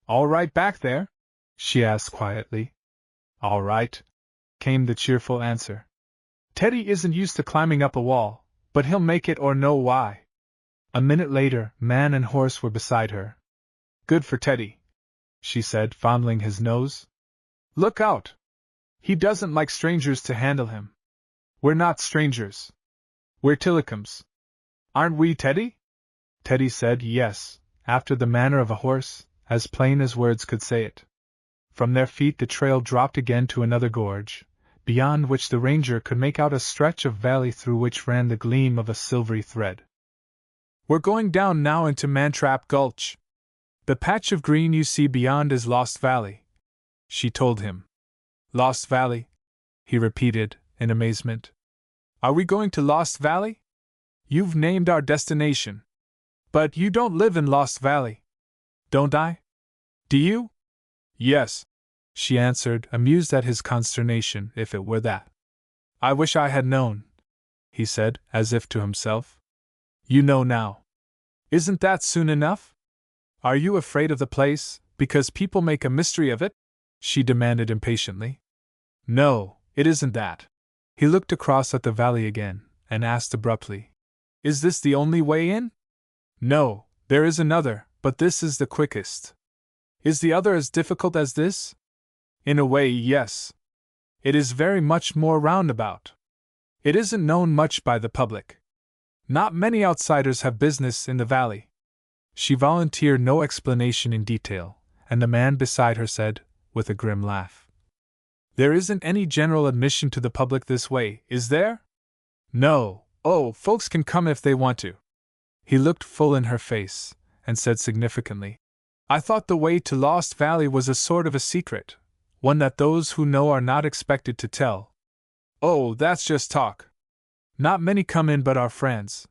"All right back there?" she asked quietly. "All right," came the cheerful answer. "Teddy isn't used to climbing up a wall, but he'll make it or know why." A minute later, man and horse were beside her. "Good for Teddy," she said, fondling his nose. "Look out! He doesn't like strangers to handle him." "We're not strangers. We're Tillicums. Aren't we, Teddy?" Teddy said yes, after the manner of a horse, as plain as words could say it. From their feet the trail dropped again to another gorge, beyond which the ranger could make out a stretch of valley through which ran the gleam of a silvery thread. "We're going down now into Mantrap Gulch. The patch of green you see beyond is Lost Valley," she told him. "Lost Valley?" he repeated, in amazement. "Are we going to Lost Valley? You've named our destination. But you don't live in Lost Valley." "Don't I? Do you?" "Yes," she answered, amused at his consternation, if it were that. "I wish I had known," he said, as if to himself. "You know now. Isn't that soon enough? Are you afraid of the place, because people make a mystery of it?" she demanded impatiently. "No, it isn't that." He looked across at the valley again, and asked abruptly, "Is this the only way in?" "No, there is another, but this is the quickest." "Is the other as difficult as this?" "In a way, yes. It is very much more roundabout. It isn't known much by the public. Not many outsiders have business in the valley." She volunteered no explanation in detail, and the man beside her said, with a grim laugh, "There isn't any general admission to the public this way, is there?" "No. Oh, folks can come if they want to." He looked full in her face, and said significantly, "I thought the way to Lost Valley was a sort of a secret, one that those who know are not expected to tell." "Oh, that's just talk. Not many come in but our friends.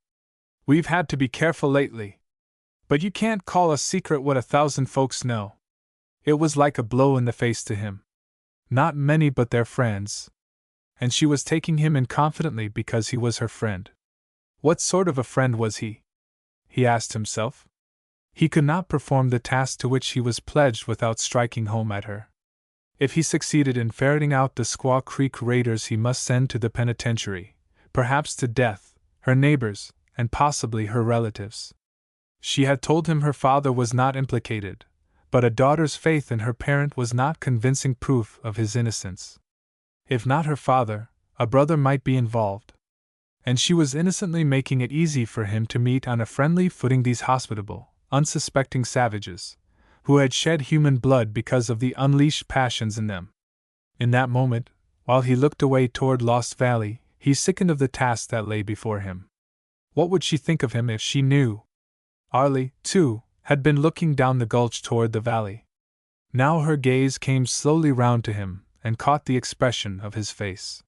We've had to be careful lately. But you can't call a secret what 1,000 folks know." It was like a blow in the face to him. Not many but their friends. And she was taking him in confidently because he was her friend. What sort of a friend was he? He asked himself. He could not perform the task to which he was pledged without striking home at her. If he succeeded in ferreting out the Squaw Creek raiders, he must send to the penitentiary, perhaps to death, her neighbors, and possibly her relatives. She had told him her father was not implicated, but a daughter's faith in her parent was not convincing proof of his innocence. If not her father, a brother might be involved. And she was innocently making it easy for him to meet on a friendly footing these hospitable, unsuspecting savages, who had shed human blood because of the unleashed passions in them. In that moment, while he looked away toward Lost Valley, he sickened of the task that lay before him. What would she think of him if she knew? Arlie, too, had been looking down the gulch toward the valley. Now her gaze came slowly round to him, and caught the expression of his face.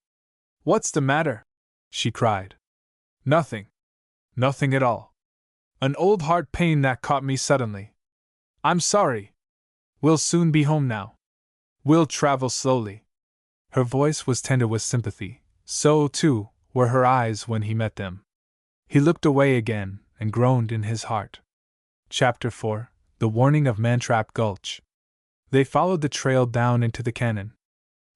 "What's the matter?" she cried. "Nothing. Nothing at all. An old heart pain that caught me suddenly. I'm sorry. We'll soon be home now. We'll travel slowly." Her voice was tender with sympathy, so, too, were her eyes when he met them. He looked away again, and groaned in his heart. Chapter 4: The Warning of Mantrap Gulch. They followed the trail down into the canyon.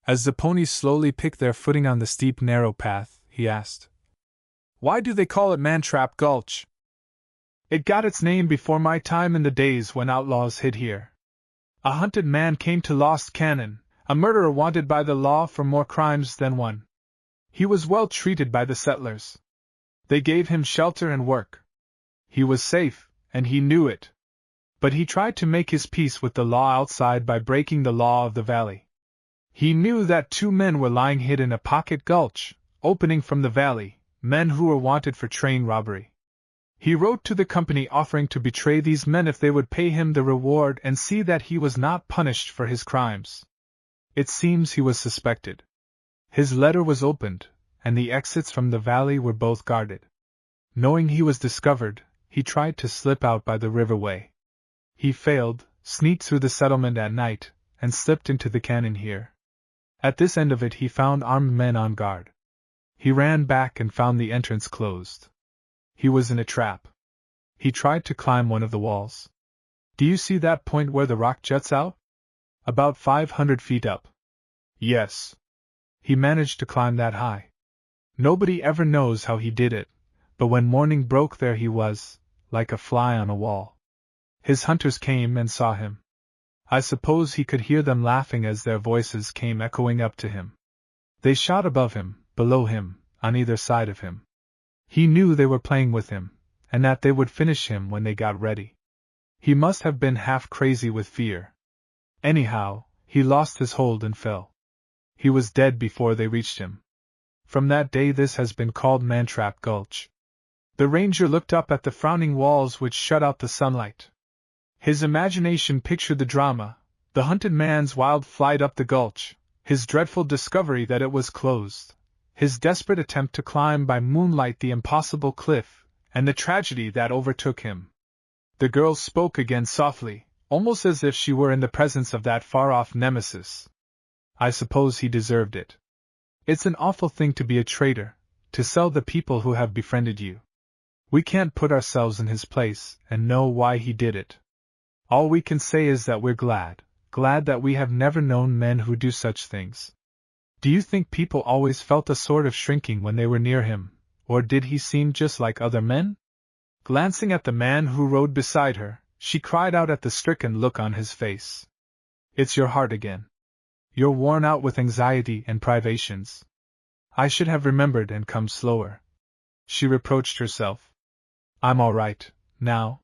As the ponies slowly picked their footing on the steep, narrow path, he asked, "Why do they call it Mantrap Gulch?" "It got its name before my time in the days when outlaws hid here. A hunted man came to Lost Canyon, a murderer wanted by the law for more crimes than one. He was well treated by the settlers. They gave him shelter and work. He was safe, and he knew it. But he tried to make his peace with the law outside by breaking the law of the valley. He knew that 2 men were lying hid in a pocket gulch, opening from the valley, men who were wanted for train robbery. He wrote to the company offering to betray these men if they would pay him the reward and see that he was not punished for his crimes. It seems he was suspected. His letter was opened, and the exits from the valley were both guarded. Knowing he was discovered, he tried to slip out by the riverway. He failed, sneaked through the settlement at night, and slipped into the canyon here. At this end of it he found armed men on guard. He ran back and found the entrance closed. He was in a trap. He tried to climb one of the walls. Do you see that point where the rock juts out? About 500 feet up. Yes. He managed to climb that high. Nobody ever knows how he did it, but when morning broke there he was, like a fly on a wall. His hunters came and saw him. I suppose he could hear them laughing as their voices came echoing up to him. They shot above him, below him, on either side of him. He knew they were playing with him, and that they would finish him when they got ready. He must have been half crazy with fear. Anyhow, he lost his hold and fell. He was dead before they reached him. From that day this has been called Mantrap Gulch. The ranger looked up at the frowning walls which shut out the sunlight. His imagination pictured the drama, the hunted man's wild flight up the gulch, his dreadful discovery that it was closed, his desperate attempt to climb by moonlight the impossible cliff, and the tragedy that overtook him. The girl spoke again softly, almost as if she were in the presence of that far-off nemesis. I suppose he deserved it. It's an awful thing to be a traitor, to sell the people who have befriended you. We can't put ourselves in his place and know why he did it. All we can say is that we're glad that we have never known men who do such things. Do you think people always felt a sort of shrinking when they were near him, or did he seem just like other men? Glancing at the man who rode beside her, she cried out at the stricken look on his face. It's your heart again. You're worn out with anxiety and privations. I should have remembered and come slower. She reproached herself. I'm all right, now.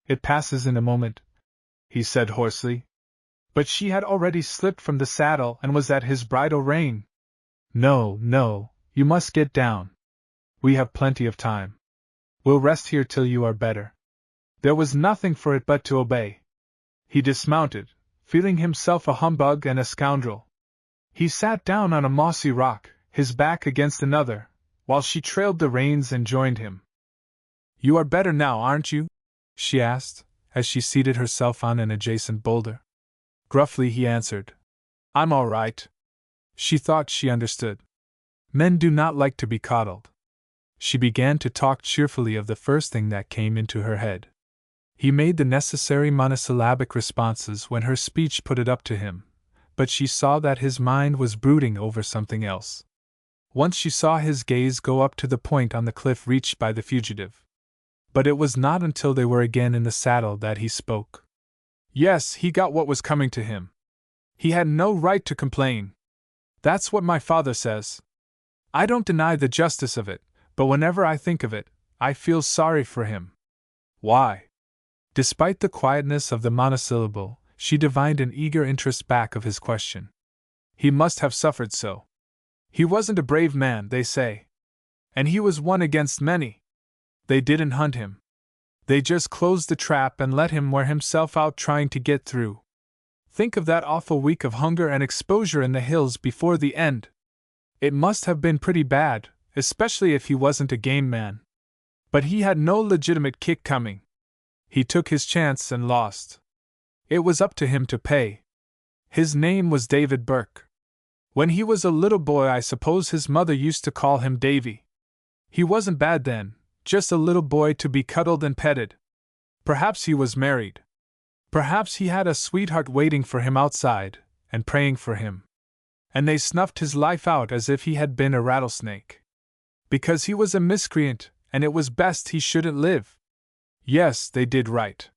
It passes in a moment, he said hoarsely. But she had already slipped from the saddle and was at his bridle rein. No, you must get down. We have plenty of time. We'll rest here till you are better. There was nothing for it but to obey. He dismounted, feeling himself a humbug and a scoundrel. He sat down on a mossy rock, his back against another, while she trailed the reins and joined him. You are better now, aren't you? She asked, as she seated herself on an adjacent boulder. Gruffly he answered, I'm all right. She thought she understood. Men do not like to be coddled. She began to talk cheerfully of the first thing that came into her head. He made the necessary monosyllabic responses when her speech put it up to him, but she saw that his mind was brooding over something else. Once she saw his gaze go up to the point on the cliff reached by the fugitive. But it was not until they were again in the saddle that he spoke. Yes, he got what was coming to him. He had no right to complain. That's what my father says. I don't deny the justice of it, but whenever I think of it, I feel sorry for him. Why? Despite the quietness of the monosyllable, she divined an eager interest back of his question. He must have suffered so. He wasn't a brave man, they say. And he was one against many. They didn't hunt him. They just closed the trap and let him wear himself out trying to get through. Think of that awful week of hunger and exposure in the hills before the end. It must have been pretty bad, especially if he wasn't a game man. But he had no legitimate kick coming. He took his chance and lost. It was up to him to pay. His name was David Burke. When he was a little boy, I suppose his mother used to call him Davy. He wasn't bad then, just a little boy to be cuddled and petted. Perhaps he was married. Perhaps he had a sweetheart waiting for him outside, and praying for him. And they snuffed his life out as if he had been a rattlesnake. Because he was a miscreant, and it was best he shouldn't live. Yes, they did right.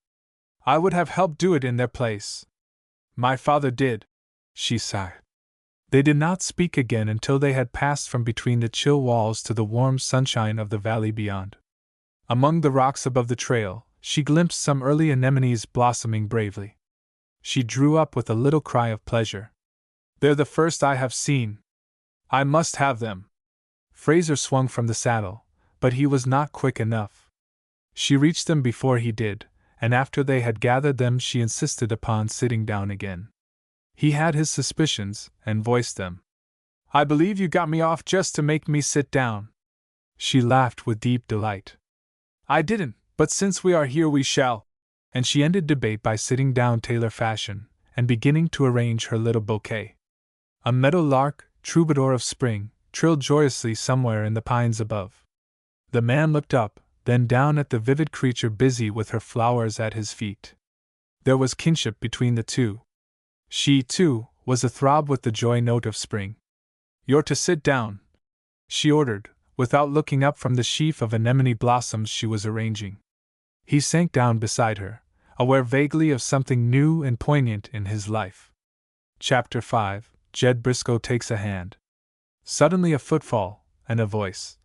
I would have helped do it in their place. My father did, she sighed. They did not speak again until they had passed from between the chill walls to the warm sunshine of the valley beyond. Among the rocks above the trail, she glimpsed some early anemones blossoming bravely. She drew up with a little cry of pleasure. They're the first I have seen. I must have them. Fraser swung from the saddle, but he was not quick enough. She reached them before he did, and after they had gathered them she insisted upon sitting down again. He had his suspicions, and voiced them. I believe you got me off just to make me sit down." She laughed with deep delight. "I didn't, but since we are here we shall." And she ended debate by sitting down tailor fashion, and beginning to arrange her little bouquet. A meadow lark, troubadour of spring, trilled joyously somewhere in the pines above. The man looked up, then down at the vivid creature busy with her flowers at his feet. There was kinship between the two. She, too, was athrob with the joy note of spring. "You're to sit down," she ordered, without looking up from the sheaf of anemone blossoms she was arranging. He sank down beside her, aware vaguely of something new and poignant in his life. Chapter 5. Jed Briscoe Takes a Hand. Suddenly a footfall, and a voice.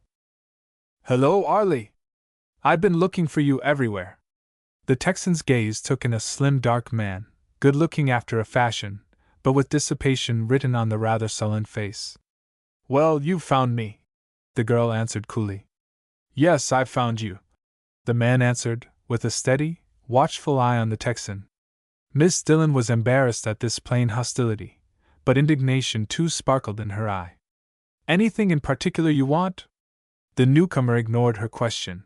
"Hello, Arlie! I've been looking for you everywhere." The Texan's gaze took in a slim dark man, good-looking after a fashion, but with dissipation written on the rather sullen face. "Well, you've found me," the girl answered coolly. "Yes, I've found you," the man answered, with a steady, watchful eye on the Texan. Miss Dillon was embarrassed at this plain hostility, but indignation too sparkled in her eye. "Anything in particular you want?" The newcomer ignored her question.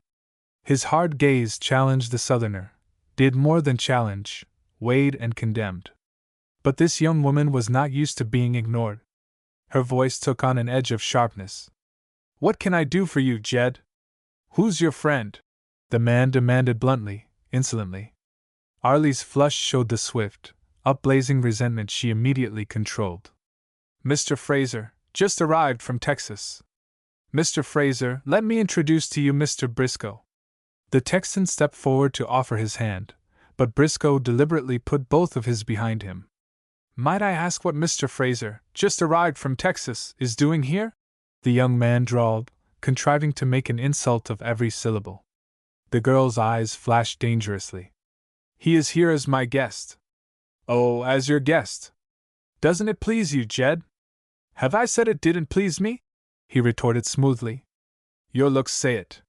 His hard gaze challenged the Southerner, did more than challenge, weighed and condemned. But this young woman was not used to being ignored. Her voice took on an edge of sharpness. "What can I do for you, Jed? Who's your friend?" the man demanded bluntly, insolently. Arlie's flush showed the swift, up-blazing resentment she immediately controlled. "Mr. Fraser, just arrived from Texas. Mr. Fraser, let me introduce to you Mr. Briscoe." The Texan stepped forward to offer his hand, but Briscoe deliberately put both of his behind him. "Might I ask what Mr. Fraser, just arrived from Texas, is doing here?" the young man drawled, contriving to make an insult of every syllable. The girl's eyes flashed dangerously. "He is here as my guest." "Oh, as your guest? Doesn't it please you, Jed?" "Have I said it didn't please me?" he retorted smoothly. "Your looks say it."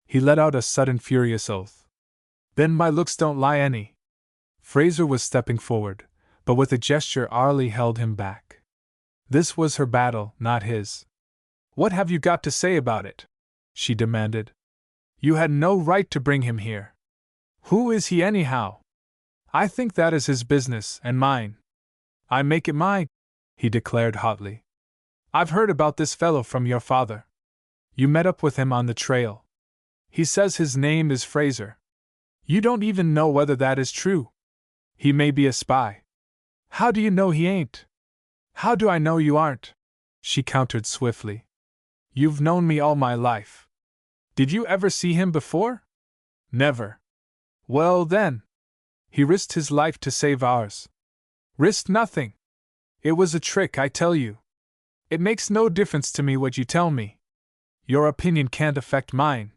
He let out a sudden furious oath. "Then my looks don't lie any." Fraser was stepping forward, but with a gesture Arlie held him back. This was her battle, not his. "What have you got to say about it?" she demanded. "You had no right to bring him here. Who is he anyhow?" "I think that is his business, and mine." "I make it mine," he declared hotly. "I've heard about this fellow from your father. You met up with him on the trail. He says his name is Fraser. You don't even know whether that is true. He may be a spy." "How do you know he ain't?" "How do I know you aren't?" she countered swiftly. "You've known me all my life. Did you ever see him before?" "Never." "Well, then. He risked his life to save ours." "Risked nothing. It was a trick, I tell you." "It makes no difference to me what you tell me. Your opinion can't affect mine."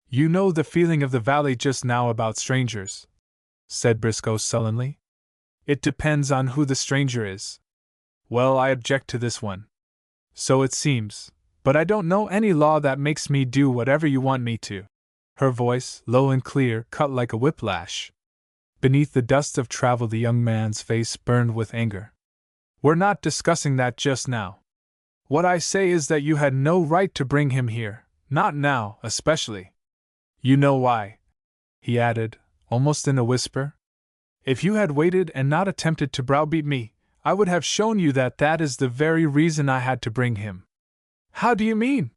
"You know the feeling of the valley just now about strangers," said Briscoe sullenly. "It depends on who the stranger is." "Well, I object to this one." "So it seems, but I don't know any law that makes me do whatever you want me to." Her voice, low and clear, cut like a whiplash. Beneath the dust of travel the young man's face burned with anger. "We're not discussing that just now. What I say is that you had no right to bring him here, not now, especially. You know why," he added, almost in a whisper. "If you had waited and not attempted to browbeat me, I would have shown you that that is the very reason I had to bring him." "How do you mean?"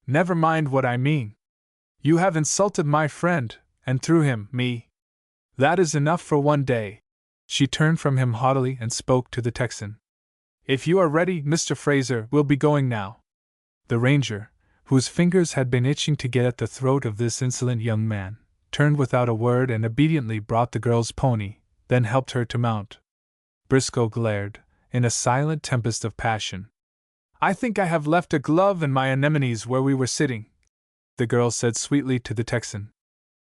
"Never mind what I mean. You have insulted my friend, and through him, me. That is enough for one day." She turned from him haughtily and spoke to the Texan. "If you are ready, Mr. Fraser, we'll be going now." The ranger, whose fingers had been itching to get at the throat of this insolent young man, turned without a word and obediently brought the girl's pony, then helped her to mount. Briscoe glared, in a silent tempest of passion. "I think I have left a glove and my anemones where we were sitting," the girl said sweetly to the Texan.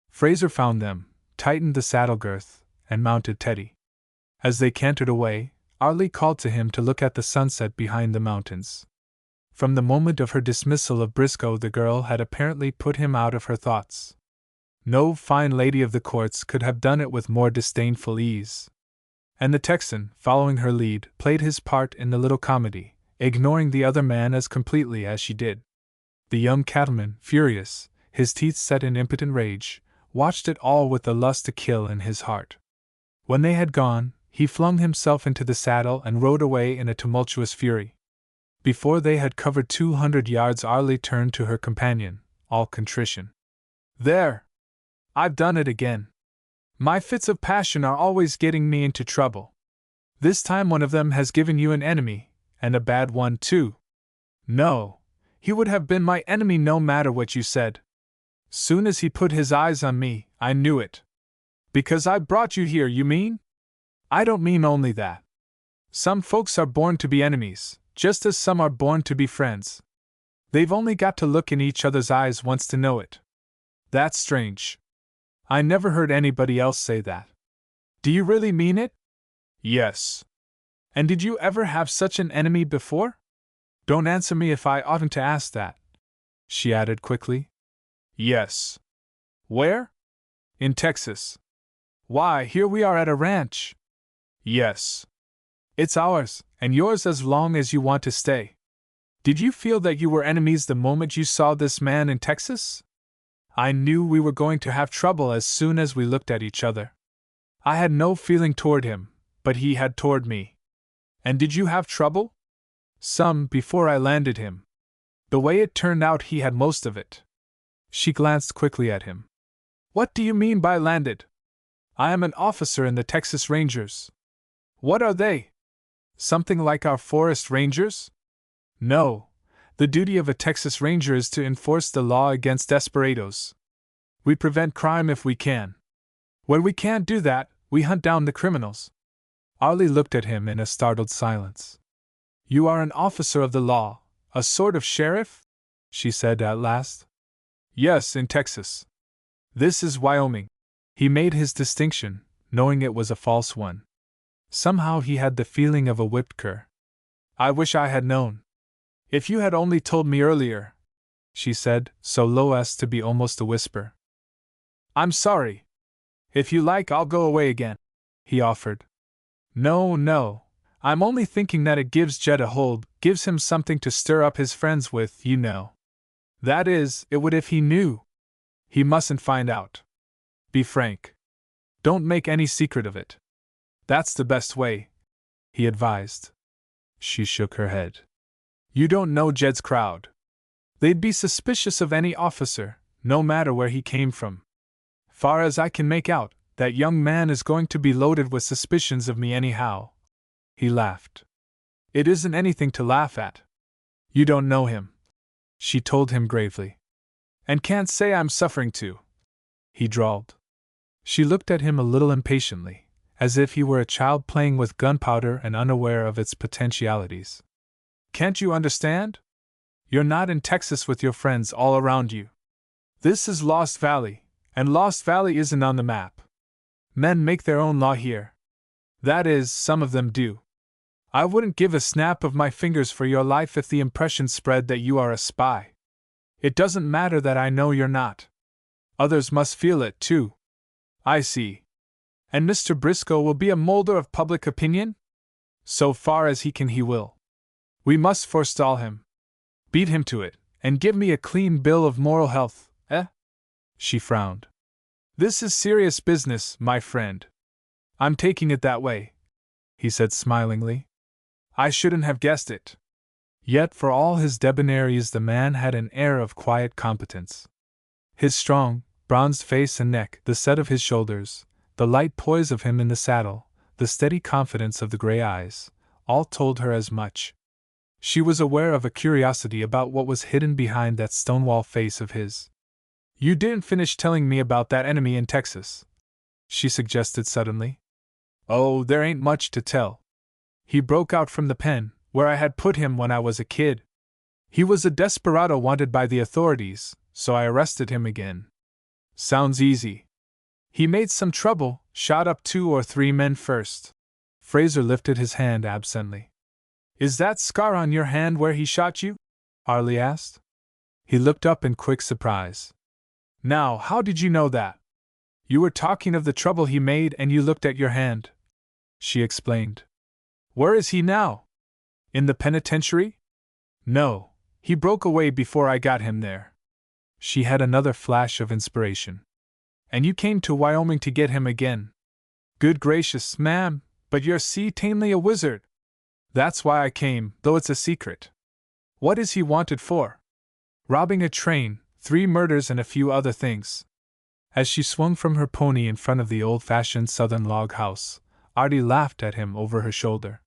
Fraser found them, tightened the saddle girth, and mounted Teddy. As they cantered away, Arlie called to him to look at the sunset behind the mountains. From the moment of her dismissal of Briscoe, the girl had apparently put him out of her thoughts. No fine lady of the courts could have done it with more disdainful ease. And the Texan, following her lead, played his part in the little comedy, ignoring the other man as completely as she did. The young cattleman, furious, his teeth set in impotent rage, watched it all with the lust to kill in his heart. When they had gone, he flung himself into the saddle and rode away in a tumultuous fury. Before they had covered 200 yards, Arlie turned to her companion, all contrition. "There! I've done it again. My fits of passion are always getting me into trouble. This time one of them has given you an enemy, and a bad one too. No, he would have been my enemy no matter what you said. Soon as he put his eyes on me, I knew it. Because I brought you here, you mean? I don't mean only that. Some folks are born to be enemies, just as some are born to be friends. They've only got to look in each other's eyes once to know it. That's strange. I never heard anybody else say that. Do you really mean it?" "Yes." "And did you ever have such an enemy before? Don't answer me if I oughtn't to ask that," she added quickly. "Yes." "Where?" "In Texas." "Why, here we are at a ranch." "Yes." "It's ours, and yours as long as you want to stay. Did you feel that you were enemies the moment you saw this man in Texas?" "I knew we were going to have trouble as soon as we looked at each other. I had no feeling toward him, but he had toward me." "And did you have trouble?" "Some, before I landed him. The way it turned out, he had most of it." She glanced quickly at him. "What do you mean by landed?" "I am an officer in the Texas Rangers." "What are they? Something like our forest rangers?" "No. The duty of a Texas Ranger is to enforce the law against desperados. We prevent crime if we can. Where we can't do that, we hunt down the criminals." Arlie looked at him in a startled silence. "You are an officer of the law, a sort of sheriff?" she said at last. "Yes, in Texas. This is Wyoming." He made his distinction, knowing it was a false one. Somehow he had the feeling of a whipped cur. "I wish I had known. If you had only told me earlier," she said, so low as to be almost a whisper. "I'm sorry. If you like, I'll go away again," he offered. "No, no. I'm only thinking that it gives Jed a hold, gives him something to stir up his friends with, you know. That is, it would if he knew. He mustn't find out. Be frank. Don't make any secret of it. That's the best way," he advised. She shook her head. "You don't know Jed's crowd. They'd be suspicious of any officer, no matter where he came from. Far as I can make out, that young man is going to be loaded with suspicions of me anyhow." He laughed. "It isn't anything to laugh at. You don't know him," she told him gravely. "And can't say I'm suffering to," he drawled. She looked at him a little impatiently, as if he were a child playing with gunpowder and unaware of its potentialities. "Can't you understand? You're not in Texas with your friends all around you. This is Lost Valley, and Lost Valley isn't on the map. Men make their own law here. That is, some of them do. I wouldn't give a snap of my fingers for your life if the impression spread that you are a spy. It doesn't matter that I know you're not. Others must feel it, too." "I see. And Mr. Briscoe will be a molder of public opinion?" "So far as he can, he will. We must forestall him. Beat him to it, and give me a clean bill of moral health, eh?" She frowned. "This is serious business, my friend." "I'm taking it that way," he said smilingly. "I shouldn't have guessed it." Yet for all his debonaires the man had an air of quiet competence. His strong, bronzed face and neck, the set of his shoulders, the light poise of him in the saddle, the steady confidence of the gray eyes, all told her as much. She was aware of a curiosity about what was hidden behind that stonewall face of his. "You didn't finish telling me about that enemy in Texas," she suggested suddenly. "Oh, there ain't much to tell. He broke out from the pen, where I had put him when I was a kid. He was a desperado wanted by the authorities, so I arrested him again. Sounds easy. He made some trouble, shot up 2 or 3 men first." Fraser lifted his hand absently. "Is that scar on your hand where he shot you?" Arlie asked. He looked up in quick surprise. "Now, how did you know that?" "You were talking of the trouble he made and you looked at your hand," she explained. "Where is he now?" In the penitentiary? No, he broke away before I got him there. She had another flash of inspiration. And you came to Wyoming to get him again? Good gracious, ma'am, but you're tamely a wizard. That's why I came, though it's a secret. What is he wanted for? Robbing a train, 3 murders and a few other things. As she swung from her pony in front of the old-fashioned southern log house, Artie laughed at him over her shoulder.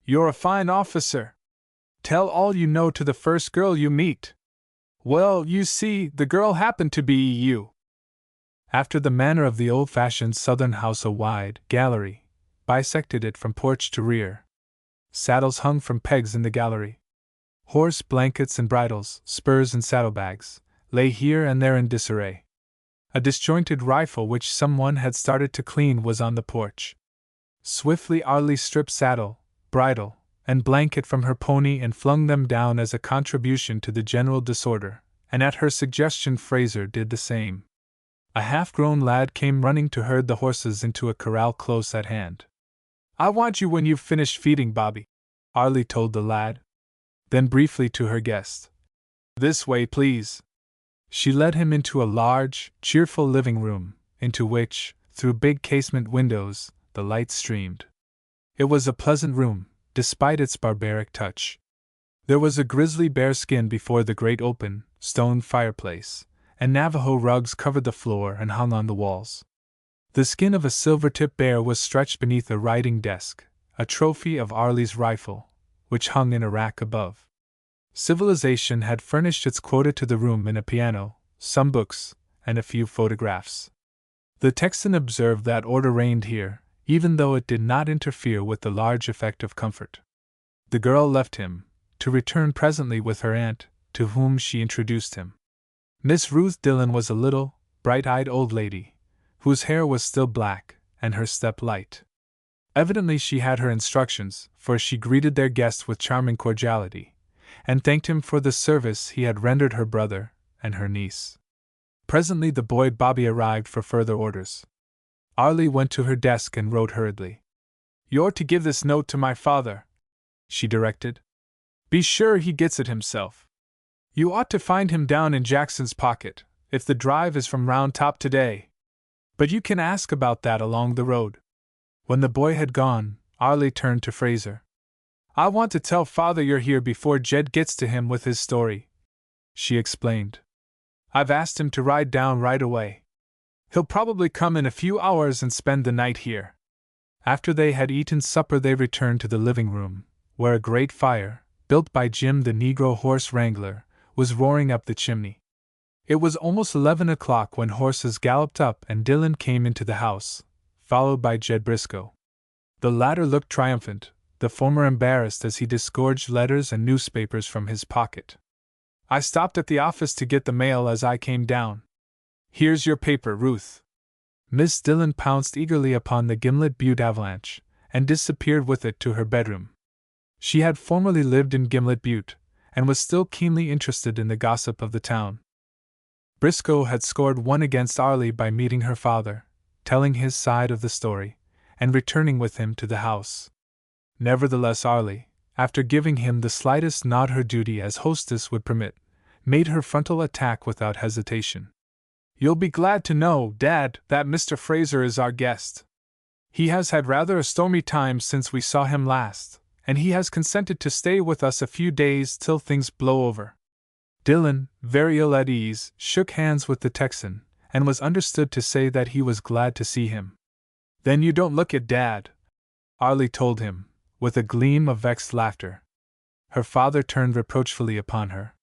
You're a fine officer. Tell all you know to the first girl you meet. Well, you see, the girl happened to be you. After the manner of the old-fashioned southern house, a wide gallery bisected it from porch to rear. Saddles hung from pegs in the gallery. Horse blankets and bridles, spurs and saddlebags, lay here and there in disarray. A disjointed rifle which someone had started to clean was on the porch. Swiftly Arlie stripped saddle, bridle, and blanket from her pony and flung them down as a contribution to the general disorder, and at her suggestion Fraser did the same. A half-grown lad came running to herd the horses into a corral close at hand. I want you when you've finished feeding Bobby, Arlie told the lad. Then briefly to her guest. This way, please. She led him into a large, cheerful living room, into which, through big casement windows, the light streamed. It was a pleasant room, despite its barbaric touch. There was a grizzly bear skin before the great open, stone fireplace, and Navajo rugs covered the floor and hung on the walls. The skin of a silver-tipped bear was stretched beneath a writing desk, a trophy of Arlie's rifle, which hung in a rack above. Civilization had furnished its quota to the room in a piano, some books, and a few photographs. The Texan observed that order reigned here, even though it did not interfere with the large effect of comfort. The girl left him, to return presently with her aunt, to whom she introduced him. Miss Ruth Dillon was a little, bright-eyed old lady, whose hair was still black, and her step light. Evidently she had her instructions, for she greeted their guest with charming cordiality, and thanked him for the service he had rendered her brother and her niece. Presently the boy Bobby arrived for further orders. Arlie went to her desk and wrote hurriedly. You're to give this note to my father, she directed. Be sure he gets it himself. You ought to find him down in Jackson's Pocket, if the drive is from Round Top today. But you can ask about that along the road. When the boy had gone, Arlie turned to Fraser. I want to tell father you're here before Jed gets to him with his story, she explained. I've asked him to ride down right away. He'll probably come in a few hours and spend the night here. After they had eaten supper they returned to the living room, where a great fire, built by Jim the Negro horse wrangler, was roaring up the chimney. It was almost 11 o'clock when horses galloped up and Dillon came into the house, followed by Jed Briscoe. The latter looked triumphant, the former embarrassed as he disgorged letters and newspapers from his pocket. I stopped at the office to get the mail as I came down. Here's your paper, Ruth. Miss Dillon pounced eagerly upon the Gimlet Butte avalanche, and disappeared with it to her bedroom. She had formerly lived in Gimlet Butte, and was still keenly interested in the gossip of the town. Briscoe had scored one against Arlie by meeting her father, telling his side of the story, and returning with him to the house. Nevertheless Arlie, after giving him the slightest nod her duty as hostess would permit, made her frontal attack without hesitation. You'll be glad to know, Dad, that Mr. Fraser is our guest. He has had rather a stormy time since we saw him last, and he has consented to stay with us a few days till things blow over. Dillon, very ill at ease, shook hands with the Texan, and was understood to say that he was glad to see him. Then you don't look it, Dad, Arlie told him, with a gleam of vexed laughter. Her father turned reproachfully upon her.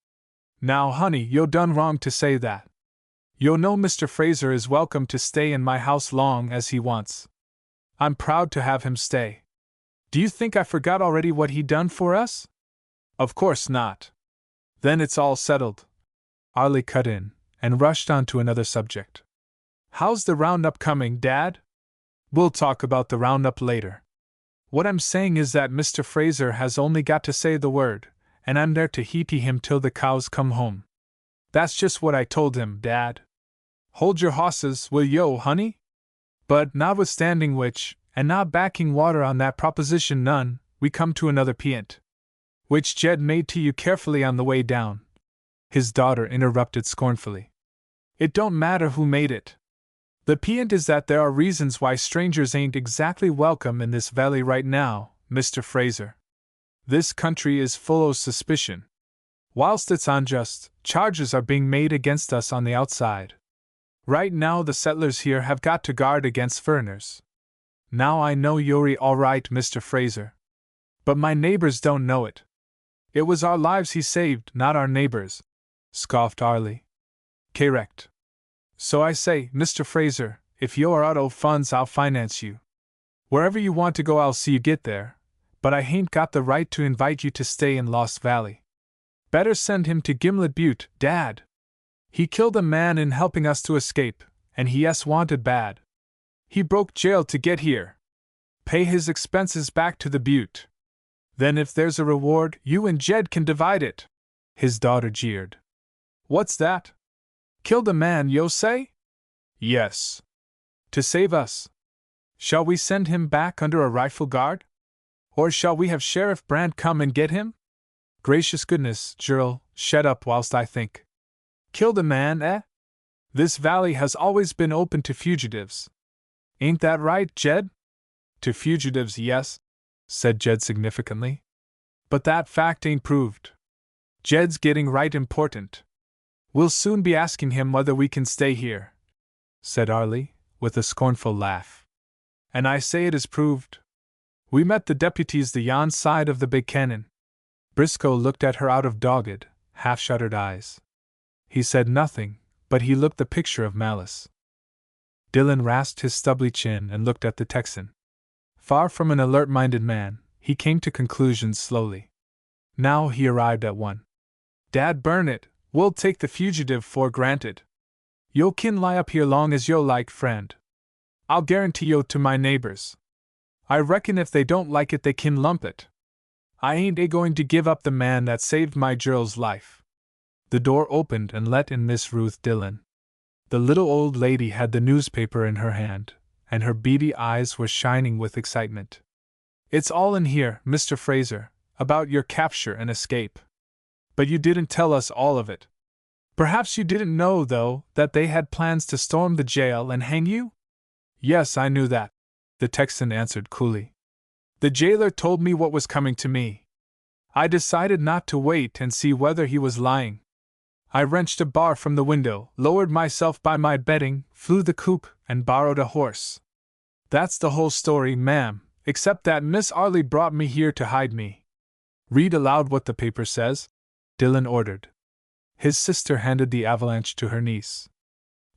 Now, honey, yo' done wrong to say that. Yo' know Mr. Fraser is welcome to stay in my house long as he wants. I'm proud to have him stay. Do you think I forgot already what he done for us? Of course not. Then it's all settled. Arlie cut in, and rushed on to another subject. How's the roundup coming, Dad? We'll talk about the roundup later. What I'm saying is that Mr. Fraser has only got to say the word, and I'm there to heapy him till the cows come home. That's just what I told him, Dad. Hold your hosses, will yo, honey? But, notwithstanding which, and not backing water on that proposition none, we come to another p'int. Which Jed made to you carefully on the way down, his daughter interrupted scornfully. It don't matter who made it. The point is that there are reasons why strangers ain't exactly welcome in this valley right now, Mr. Fraser. This country is full o' suspicion. Whilst it's unjust, charges are being made against us on the outside. Right now the settlers here have got to guard against foreigners. Now I know you're all right, Mr. Fraser. But my neighbors don't know it. It was our lives he saved, not our neighbors, scoffed Arlie. Correct. So I say, Mr. Fraser, if you're out o' funds I'll finance you. Wherever you want to go I'll see you get there, but I hain't got the right to invite you to stay in Lost Valley. Better send him to Gimlet Butte, Dad. He killed a man in helping us to escape, and he is wanted bad. He broke jail to get here. Pay his expenses back to the Butte. Then if there's a reward, you and Jed can divide it. His daughter jeered. What's that? Killed a man, yo say? Yes. To save us. Shall we send him back under a rifle guard? Or shall we have Sheriff Brandt come and get him? Gracious goodness, Gerald, shut up whilst I think. Killed a man, eh? This valley has always been open to fugitives. Ain't that right, Jed? To fugitives, yes, said Jed significantly. But that fact ain't proved. Jed's getting right important. We'll soon be asking him whether we can stay here, said Arlie, with a scornful laugh. And I say it is proved. We met the deputies the yon side of the big cannon. Briscoe looked at her out of dogged, half-shuttered eyes. He said nothing, but he looked the picture of malice. Dillon rasped his stubbly chin and looked at the Texan. Far from an alert-minded man, he came to conclusions slowly. Now he arrived at one. Dad burn it, we'll take the fugitive for granted. Yo kin lie up here long as yo like, friend. I'll guarantee yo to my neighbors. I reckon if they don't like it they kin lump it. I ain't going to give up the man that saved my girl's life. The door opened and let in Miss Ruth Dillon. The little old lady had the newspaper in her hand, and her beady eyes were shining with excitement. It's all in here, Mr. Fraser, about your capture and escape. But you didn't tell us all of it. Perhaps you didn't know, though, that they had plans to storm the jail and hang you? Yes, I knew that, the Texan answered coolly. The jailer told me what was coming to me. I decided not to wait and see whether he was lying. I wrenched a bar from the window, lowered myself by my bedding, flew the coop, and borrowed a horse. That's the whole story, ma'am, except that Miss Arlie brought me here to hide me. Read aloud what the paper says, Dillon ordered. His sister handed the avalanche to her niece.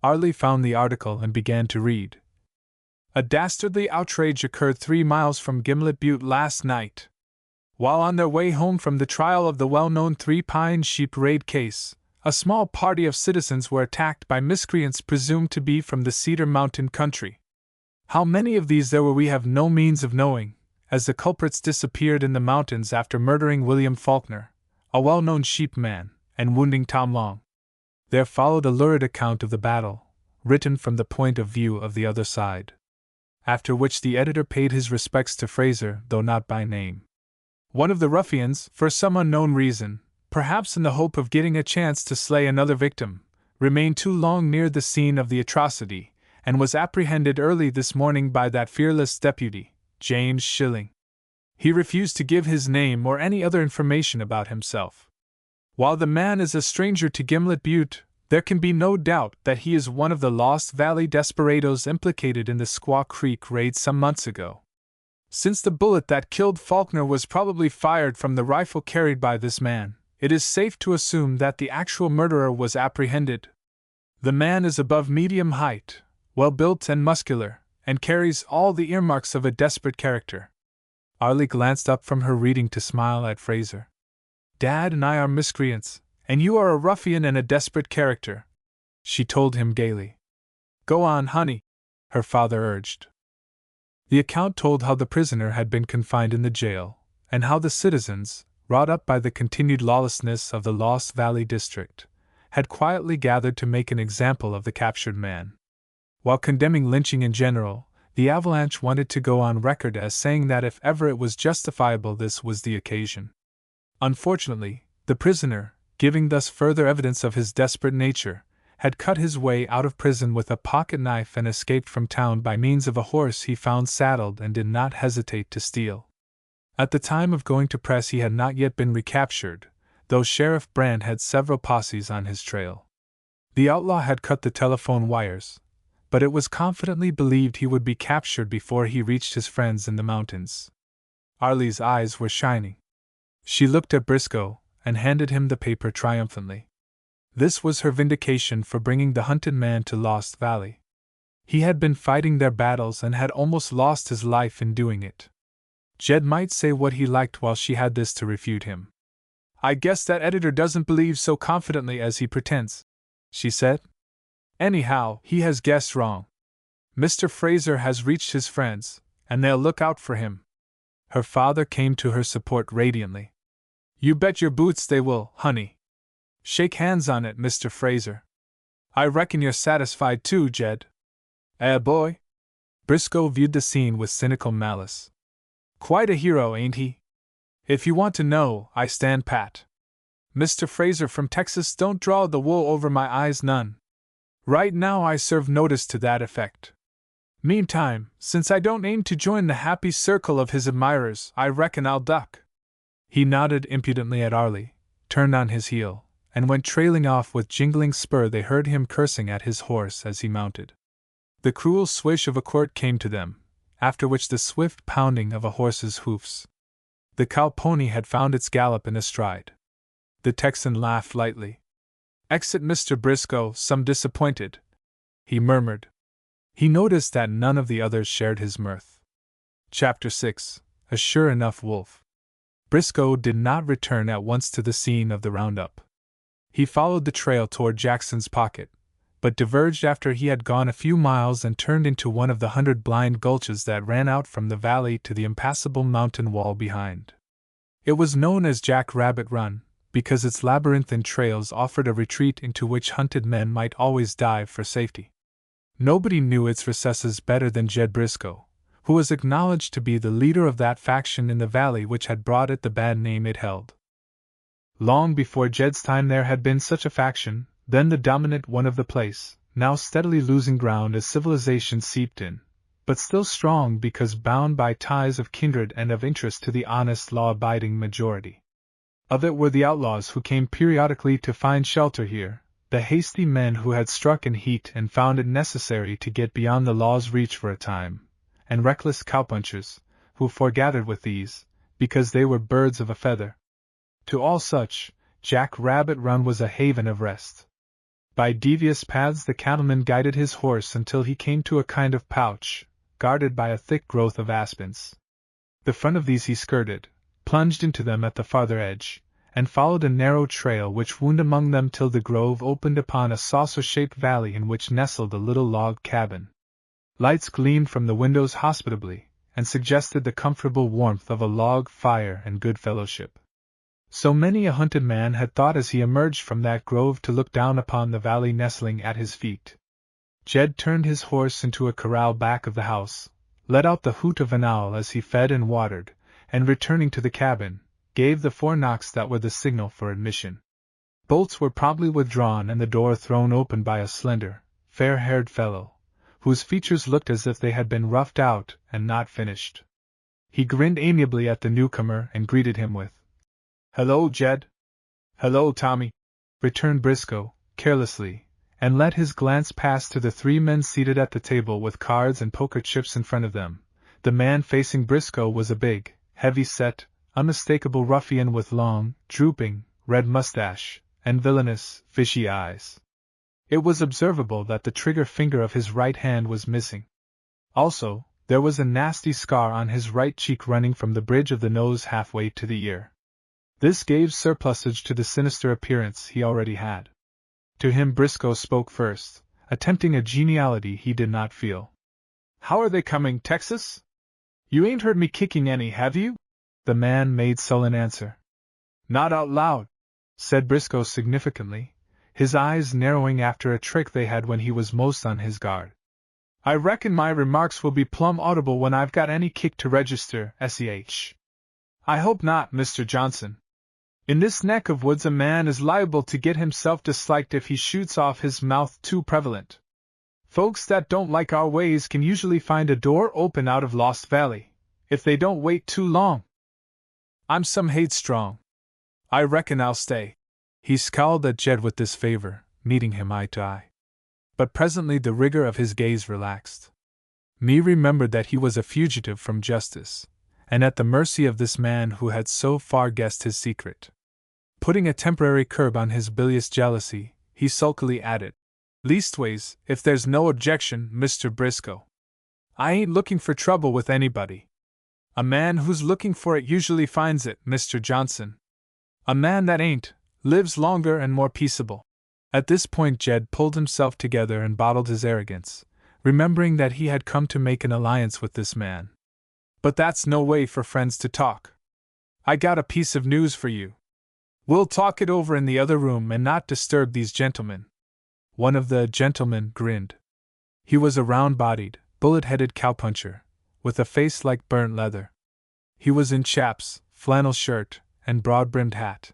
Arlie found the article and began to read. A dastardly outrage occurred 3 miles from Gimlet Butte last night. While on their way home from the trial of the well-known Three Pine Sheep raid case, a small party of citizens were attacked by miscreants presumed to be from the Cedar Mountain country. How many of these there were we have no means of knowing, as the culprits disappeared in the mountains after murdering William Faulkner, a well-known sheepman, and wounding Tom Long. There followed a lurid account of the battle, written from the point of view of the other side. After which the editor paid his respects to Fraser, though not by name. One of the ruffians, for some unknown reason, perhaps in the hope of getting a chance to slay another victim, remained too long near the scene of the atrocity, and was apprehended early this morning by that fearless deputy, James Schilling. He refused to give his name or any other information about himself. While the man is a stranger to Gimlet Butte, there can be no doubt that he is one of the Lost Valley desperadoes implicated in the Squaw Creek raid some months ago. Since the bullet that killed Faulkner was probably fired from the rifle carried by this man, it is safe to assume that the actual murderer was apprehended. The man is above medium height, well-built and muscular, and carries all the earmarks of a desperate character. Arlie glanced up from her reading to smile at Fraser. Dad and I are miscreants, and you are a ruffian and a desperate character, she told him gaily. Go on, honey, her father urged. The account told how the prisoner had been confined in the jail, and how the citizens, wrought up by the continued lawlessness of the Lost Valley district, had quietly gathered to make an example of the captured man. While condemning lynching in general, the Avalanche wanted to go on record as saying that if ever it was justifiable, this was the occasion. Unfortunately, the prisoner, giving thus further evidence of his desperate nature, had cut his way out of prison with a pocket knife and escaped from town by means of a horse he found saddled and did not hesitate to steal. At the time of going to press he had not yet been recaptured, though Sheriff Brand had several posses on his trail. The outlaw had cut the telephone wires, but it was confidently believed he would be captured before he reached his friends in the mountains. Arlie's eyes were shining. She looked at Briscoe and handed him the paper triumphantly. This was her vindication for bringing the hunted man to Lost Valley. He had been fighting their battles and had almost lost his life in doing it. Jed might say what he liked while she had this to refute him. "I guess that editor doesn't believe so confidently as he pretends," she said. "Anyhow, he has guessed wrong. Mr. Fraser has reached his friends, and they'll look out for him." Her father came to her support radiantly. "You bet your boots they will, honey. Shake hands on it, Mr. Fraser. I reckon you're satisfied too, Jed." Boy?" Briscoe viewed the scene with cynical malice. "Quite a hero, ain't he? If you want to know, I stand pat. Mr. Fraser from Texas don't draw the wool over my eyes none. Right now I serve notice to that effect. Meantime, since I don't aim to join the happy circle of his admirers, I reckon I'll duck." He nodded impudently at Arlie, turned on his heel, and went trailing off with jingling spur. They heard him cursing at his horse as he mounted. The cruel swish of a quirt came to them, after which the swift pounding of a horse's hoofs. The cow pony had found its gallop in a stride. The Texan laughed lightly. "Exit Mr. Briscoe, some disappointed," he murmured. He noticed that none of the others shared his mirth. Chapter 6. A Sure Enough Wolf. Briscoe did not return at once to the scene of the roundup. He followed the trail toward Jackson's Pocket, but diverged after he had gone a few miles and turned into one of the 100 blind gulches that ran out from the valley to the impassable mountain wall behind. It was known as Jack Rabbit Run, because its labyrinthine trails offered a retreat into which hunted men might always dive for safety. Nobody knew its recesses better than Jed Briscoe, who was acknowledged to be the leader of that faction in the valley which had brought it the bad name it held. Long before Jed's time there had been such a faction, then the dominant one of the place, now steadily losing ground as civilization seeped in, but still strong because bound by ties of kindred and of interest to the honest, law-abiding majority. Of it were the outlaws who came periodically to find shelter here, the hasty men who had struck in heat and found it necessary to get beyond the law's reach for a time, and reckless cowpunchers, who foregathered with these, because they were birds of a feather. To all such, Jack Rabbit Run was a haven of rest. By devious paths the cattleman guided his horse until he came to a kind of pouch, guarded by a thick growth of aspens. The front of these he skirted, plunged into them at the farther edge, and followed a narrow trail which wound among them till the grove opened upon a saucer-shaped valley in which nestled a little log cabin. Lights gleamed from the windows hospitably, and suggested the comfortable warmth of a log fire and good fellowship. So many a hunted man had thought as he emerged from that grove to look down upon the valley nestling at his feet. Jed turned his horse into a corral back of the house, let out the hoot of an owl as he fed and watered, and returning to the cabin, gave the 4 knocks that were the signal for admission. Bolts were promptly withdrawn and the door thrown open by a slender, fair-haired fellow, whose features looked as if they had been roughed out and not finished. He grinned amiably at the newcomer and greeted him with, "Hello, Jed." "Hello, Tommy," returned Briscoe, carelessly, and let his glance pass to the 3 men seated at the table with cards and poker chips in front of them. The man facing Briscoe was a big, heavy-set, unmistakable ruffian with long, drooping, red mustache, and villainous, fishy eyes. It was observable that the trigger finger of his right hand was missing. Also, there was a nasty scar on his right cheek running from the bridge of the nose halfway to the ear. This gave surplusage to the sinister appearance he already had. To him Briscoe spoke first, attempting a geniality he did not feel. "How are they coming, Texas? You ain't heard me kicking any, have you?" The man made sullen answer. "Not out loud," said Briscoe significantly, his eyes narrowing after a trick they had when he was most on his guard. "I reckon my remarks will be plumb audible when I've got any kick to register, seh. I hope not, Mr. Johnson." In this neck of woods a man is liable to get himself disliked if he shoots off his mouth too prevalent. Folks that don't like our ways can usually find a door open out of Lost Valley, if they don't wait too long. I'm some headstrong. I reckon I'll stay. He scowled at Jed with disfavor, meeting him eye to eye. But presently the rigor of his gaze relaxed. Me remembered that he was a fugitive from justice, and at the mercy of this man who had so far guessed his secret. Putting a temporary curb on his bilious jealousy, he sulkily added, "Leastways, if there's no objection, Mr. Briscoe. I ain't looking for trouble with anybody. A man who's looking for it usually finds it, Mr. Johnson. A man that ain't, lives longer and more peaceable." At this point Jed pulled himself together and bottled his arrogance, remembering that he had come to make an alliance with this man. "But that's no way for friends to talk. I got a piece of news for you. We'll talk it over in the other room and not disturb these gentlemen." One of the gentlemen grinned. He was a round-bodied, bullet-headed cowpuncher, with a face like burnt leather. He was in chaps, flannel shirt, and broad-brimmed hat.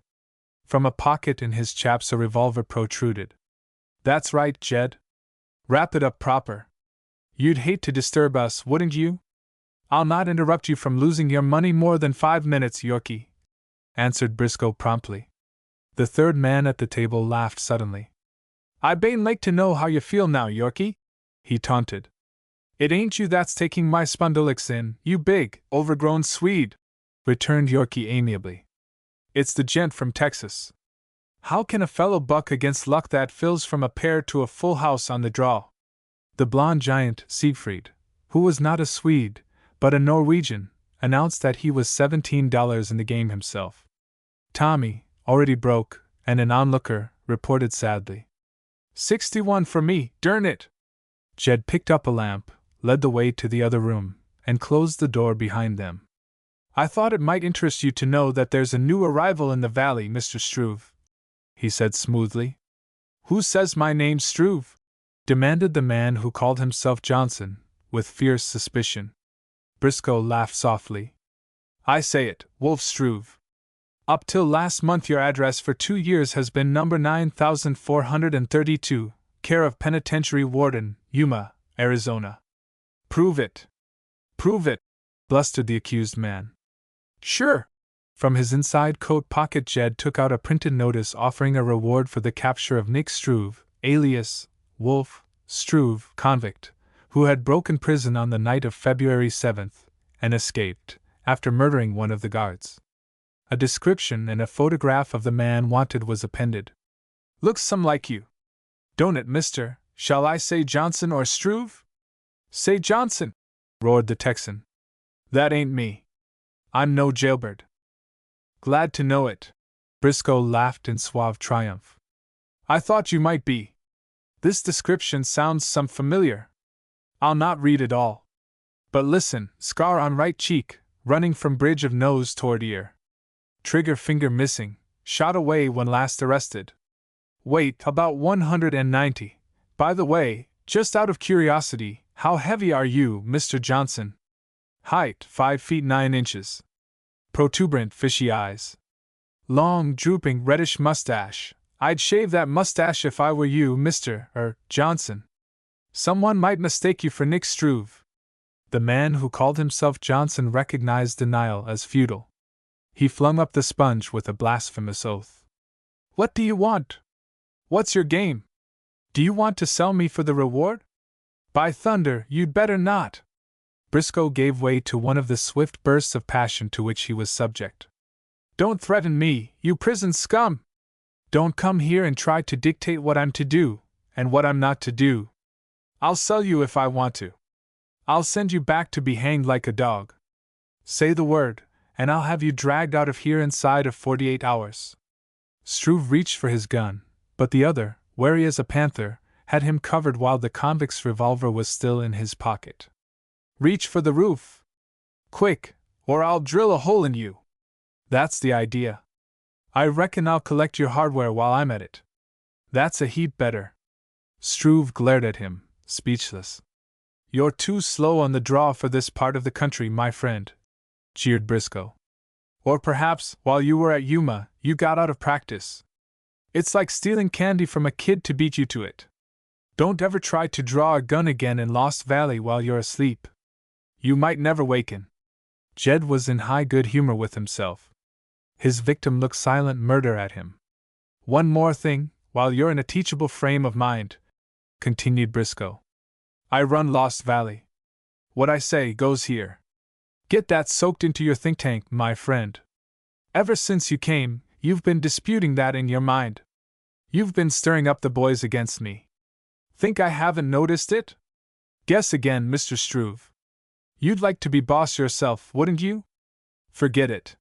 From a pocket in his chaps a revolver protruded. "That's right, Jed. Wrap it up proper. You'd hate to disturb us, wouldn't you?" "I'll not interrupt you from losing your money more than 5 minutes, Yorkie," answered Briscoe promptly. The third man at the table laughed suddenly. "I bane like to know how you feel now, Yorkie," he taunted. "It ain't you that's taking my spondulics in, you big, overgrown Swede," returned Yorkie amiably. "It's the gent from Texas. How can a fellow buck against luck that fills from a pair to a full house on the draw?" The blond giant, Siegfried, who was not a Swede, but a Norwegian, announced that he was $17 in the game himself. Tommy, already broke, and an onlooker, reported sadly, "61 for me, durn it!" Jed picked up a lamp, led the way to the other room, and closed the door behind them. "I thought it might interest you to know that there's a new arrival in the valley, Mr. Struve," he said smoothly. "Who says my name's Struve?" demanded the man who called himself Johnson, with fierce suspicion. Briscoe laughed softly. "I say it, Wolf Struve. Up till last month your address for 2 years has been number 9432, care of Penitentiary Warden, Yuma, Arizona." "Prove it. Prove it," blustered the accused man. "Sure." From his inside coat pocket Jed took out a printed notice offering a reward for the capture of Nick Struve, alias Wolf Struve, convict, who had broken prison on the night of February 7th, and escaped, after murdering one of the guards. A description and a photograph of the man wanted was appended. "Looks some like you. Don't it, mister? Shall I say Johnson or Struve?" "Say Johnson," roared the Texan. "That ain't me. I'm no jailbird." "Glad to know it." Briscoe laughed in suave triumph. "I thought you might be. This description sounds some familiar. I'll not read it all. But listen, scar on right cheek, running from bridge of nose toward ear. Trigger finger missing, shot away when last arrested. Weight about 190. By the way, just out of curiosity, how heavy are you, Mr. Johnson?" "Height 5 feet 9 inches. Protuberant fishy eyes. Long, drooping, reddish mustache. I'd shave that mustache if I were you, Mr. Johnson. Someone might mistake you for Nick Struve." The man who called himself Johnson recognized denial as futile. He flung up the sponge with a blasphemous oath. "What do you want? What's your game? Do you want to sell me for the reward? By thunder, you'd better not!" Briscoe gave way to one of the swift bursts of passion to which he was subject. "Don't threaten me, you prison scum! Don't come here and try to dictate what I'm to do, and what I'm not to do. I'll sell you if I want to. I'll send you back to be hanged like a dog. Say the word, and I'll have you dragged out of here inside of 48 hours. Struve reached for his gun, but the other, wary as a panther, had him covered while the convict's revolver was still in his pocket. "Reach for the roof! Quick, or I'll drill a hole in you! That's the idea. I reckon I'll collect your hardware while I'm at it. That's a heap better." Struve glared at him, speechless. "You're too slow on the draw for this part of the country, my friend," jeered Briscoe. Or perhaps, while you were at Yuma, you got out of practice. It's like stealing candy from a kid to beat you to it. Don't ever try to draw a gun again in Lost Valley while you're asleep. You might never waken. Jed was in high good humor with himself. His victim looked silent murder at him. One more thing, while you're in a teachable frame of mind, continued Briscoe. I run Lost Valley. What I say goes here. Get that soaked into your think tank, my friend. Ever since you came, you've been disputing that in your mind. You've been stirring up the boys against me. Think I haven't noticed it? Guess again, Mr. Struve. You'd like to be boss yourself, wouldn't you? Forget it.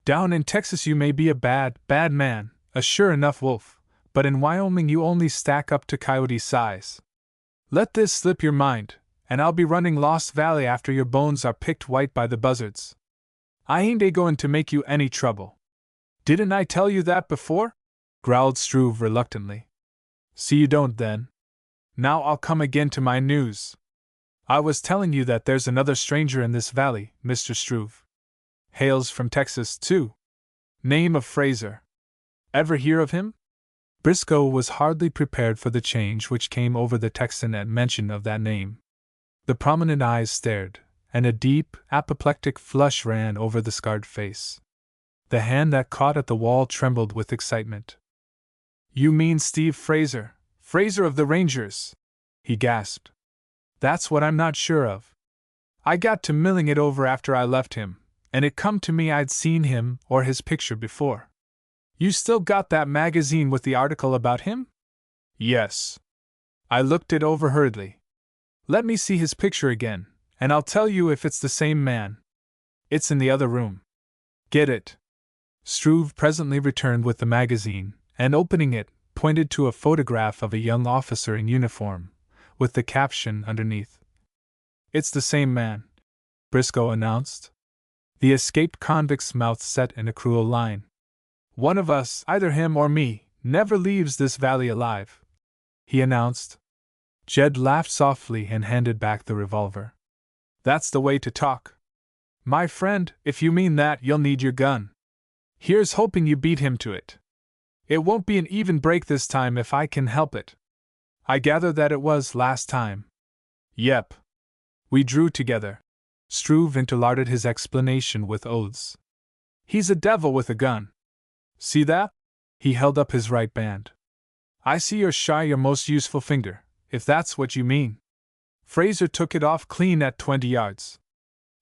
Down in Texas you may be a bad man, a sure enough wolf, but in Wyoming you only stack up to coyote size. Let this slip your mind, and I'll be running Lost Valley after your bones are picked white by the buzzards. I ain't a-going to make you any trouble. Didn't I tell you that before? Growled Struve reluctantly. See you don't then. Now I'll come again to my news. I was telling you that there's another stranger in this valley, Mr. Struve. Hails from Texas, too. Name of Fraser. Ever hear of him? Briscoe was hardly prepared for the change which came over the Texan at mention of that name. The prominent eyes stared, and a deep, apoplectic flush ran over the scarred face. The hand that caught at the wall trembled with excitement. You mean Steve Fraser, Fraser of the Rangers? He gasped. That's what I'm not sure of. I got to milling it over after I left him, and it come to me I'd seen him or his picture before. You still got that magazine with the article about him? Yes. I looked it over hurriedly. Let me see his picture again, and I'll tell you if it's the same man. It's in the other room. Get it. Struve presently returned with the magazine, and opening it, pointed to a photograph of a young officer in uniform, with the caption underneath. It's the same man, Briscoe announced. The escaped convict's mouth set in a cruel line. One of us, either him or me, never leaves this valley alive, he announced. Jed laughed softly and handed back the revolver. That's the way to talk. My friend, if you mean that, you'll need your gun. Here's hoping you beat him to it. It won't be an even break this time if I can help it. I gather that it was last time. Yep. We drew together. Struve interlarded his explanation with oaths. He's a devil with a gun. See that? He held up his right band. I see you're shy your most useful finger, if that's what you mean. Fraser took it off clean at 20 yards.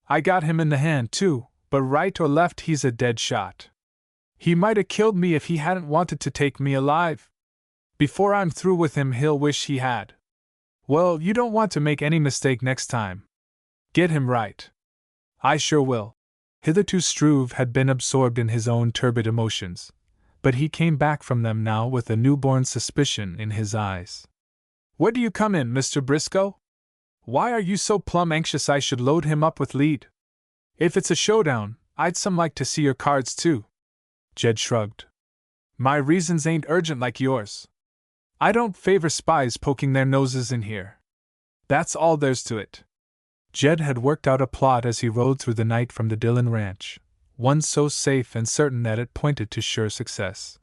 I got him in the hand too, but right or left he's a dead shot. He might have killed me if he hadn't wanted to take me alive. Before I'm through with him he'll wish he had. Well, you don't want to make any mistake next time. Get him right. I sure will. Hitherto Struve had been absorbed in his own turbid emotions, but he came back from them now with a newborn suspicion in his eyes. Where do you come in, Mr. Briscoe? Why are you so plumb anxious I should load him up with lead? If it's a showdown, I'd some like to see your cards too. Jed shrugged. My reasons ain't urgent like yours. I don't favor spies poking their noses in here. That's all there's to it. Jed had worked out a plot as he rode through the night from the Dillon Ranch, one so safe and certain that it pointed to sure success.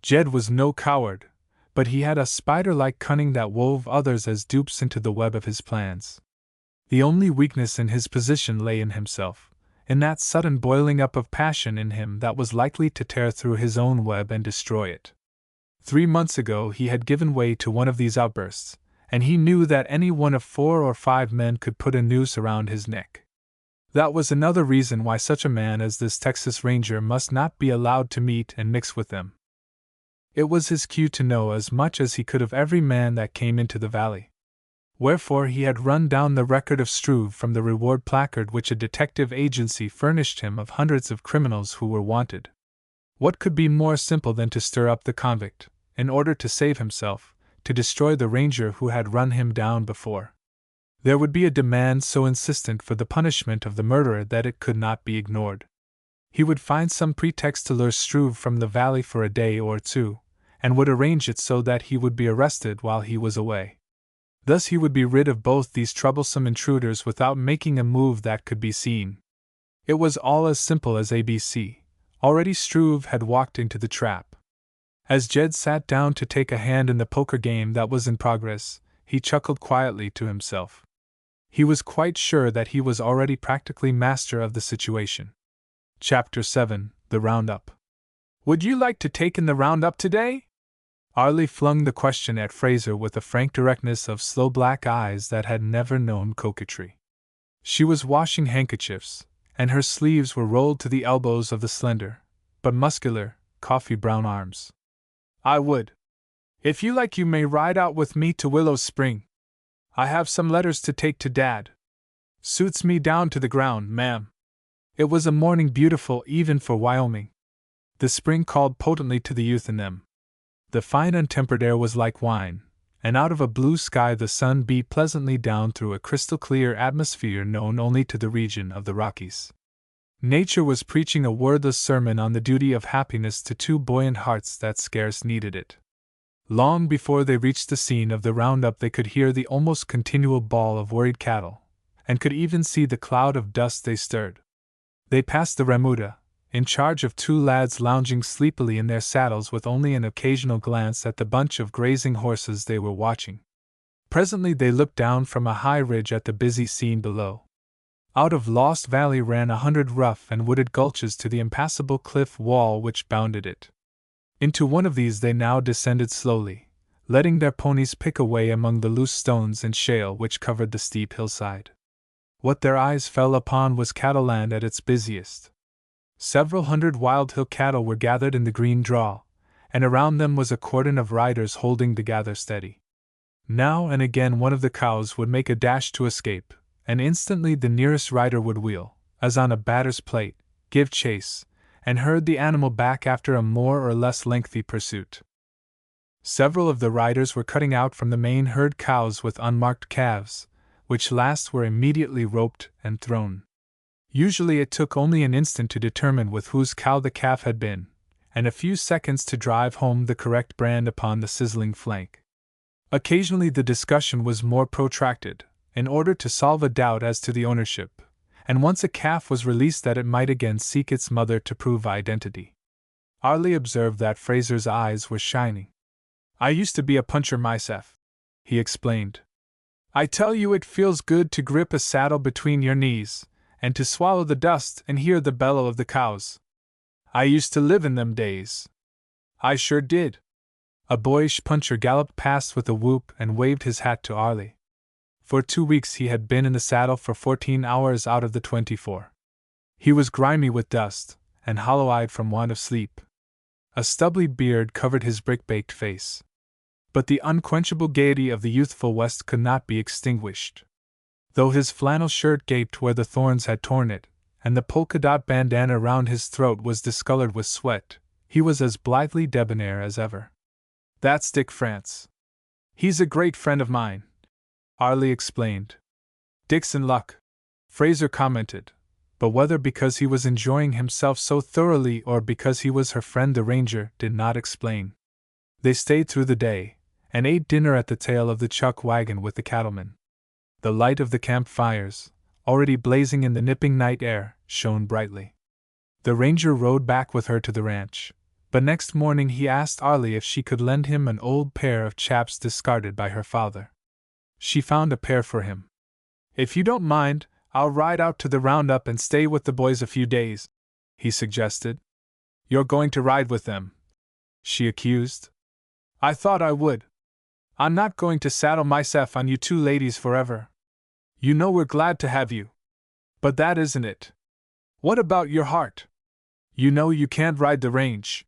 Jed was no coward, but he had a spider-like cunning that wove others as dupes into the web of his plans. The only weakness in his position lay in himself, in that sudden boiling up of passion in him that was likely to tear through his own web and destroy it. 3 months ago he had given way to one of these outbursts, and he knew that any one of 4 or 5 men could put a noose around his neck. That was another reason why such a man as this Texas Ranger must not be allowed to meet and mix with them. It was his cue to know as much as he could of every man that came into the valley. Wherefore he had run down the record of Struve from the reward placard which a detective agency furnished him of hundreds of criminals who were wanted. What could be more simple than to stir up the convict, in order to save himself, to destroy the ranger who had run him down before? There would be a demand so insistent for the punishment of the murderer that it could not be ignored. He would find some pretext to lure Struve from the valley for a day or 2, and would arrange it so that he would be arrested while he was away. Thus he would be rid of both these troublesome intruders without making a move that could be seen. It was all as simple as ABC. Already Struve had walked into the trap. As Jed sat down to take a hand in the poker game that was in progress, he chuckled quietly to himself. He was quite sure that he was already practically master of the situation. Chapter 7: The Roundup. "Would you like to take in the roundup today?" Arlie flung the question at Fraser with a frank directness of sloe black eyes that had never known coquetry. She was washing handkerchiefs, and her sleeves were rolled to the elbows of the slender, but muscular, coffee-brown arms. "I would. If you like, you may ride out with me to Willow Spring. I have some letters to take to Dad. Suits me down to the ground, ma'am." It was a morning beautiful even for Wyoming. The spring called potently to the youth in them. The fine untempered air was like wine, and out of a blue sky the sun beat pleasantly down through a crystal-clear atmosphere known only to the region of the Rockies. Nature was preaching a wordless sermon on the duty of happiness to two buoyant hearts that scarce needed it. Long before they reached the scene of the roundup they could hear the almost continual bawl of worried cattle, and could even see the cloud of dust they stirred. They passed the remuda, in charge of two lads lounging sleepily in their saddles with only an occasional glance at the bunch of grazing horses they were watching. Presently they looked down from a high ridge at the busy scene below. Out of Lost Valley ran 100 rough and wooded gulches to the impassable cliff wall which bounded it. Into one of these they now descended slowly, letting their ponies pick a way among the loose stones and shale which covered the steep hillside. What their eyes fell upon was cattleland at its busiest. Several hundred wild hill cattle were gathered in the green draw, and around them was a cordon of riders holding the gather steady. Now and again one of the cows would make a dash to escape, and instantly the nearest rider would wheel, as on a batter's plate, give chase, and herd the animal back after a more or less lengthy pursuit. Several of the riders were cutting out from the main herd cows with unmarked calves, which last were immediately roped and thrown. Usually it took only an instant to determine with whose cow the calf had been, and a few seconds to drive home the correct brand upon the sizzling flank. Occasionally the discussion was more protracted, in order to solve a doubt as to the ownership, and once a calf was released that it might again seek its mother to prove identity. Arlie observed that Fraser's eyes were shining. "I used to be a puncher myself," he explained. "I tell you it feels good to grip a saddle between your knees, and to swallow the dust and hear the bellow of the cows. I used to live in them days. I sure did." A boyish puncher galloped past with a whoop and waved his hat to Arlie. For 2 weeks he had been in the saddle for 14 hours out of the 24. He was grimy with dust, and hollow-eyed from want of sleep. A stubbly beard covered his brick-baked face. But the unquenchable gaiety of the youthful West could not be extinguished. Though his flannel shirt gaped where the thorns had torn it, and the polka-dot bandana round his throat was discolored with sweat, he was as blithely debonair as ever. "That's Dick France. He's a great friend of mine," Arlie explained. "Dick's in luck," Fraser commented, but whether because he was enjoying himself so thoroughly or because he was her friend the ranger did not explain. They stayed through the day, and ate dinner at the tail of the chuck wagon with the cattlemen. The light of the camp fires, already blazing in the nipping night air, shone brightly. The ranger rode back with her to the ranch, but next morning he asked Arlie if she could lend him an old pair of chaps discarded by her father. She found a pair for him. "If you don't mind, I'll ride out to the roundup and stay with the boys a few days," he suggested. "You're going to ride with them?" she accused. "I thought I would. I'm not going to saddle myself on you two ladies forever. You know we're glad to have you. But that isn't it. What about your heart? You know you can't ride the range."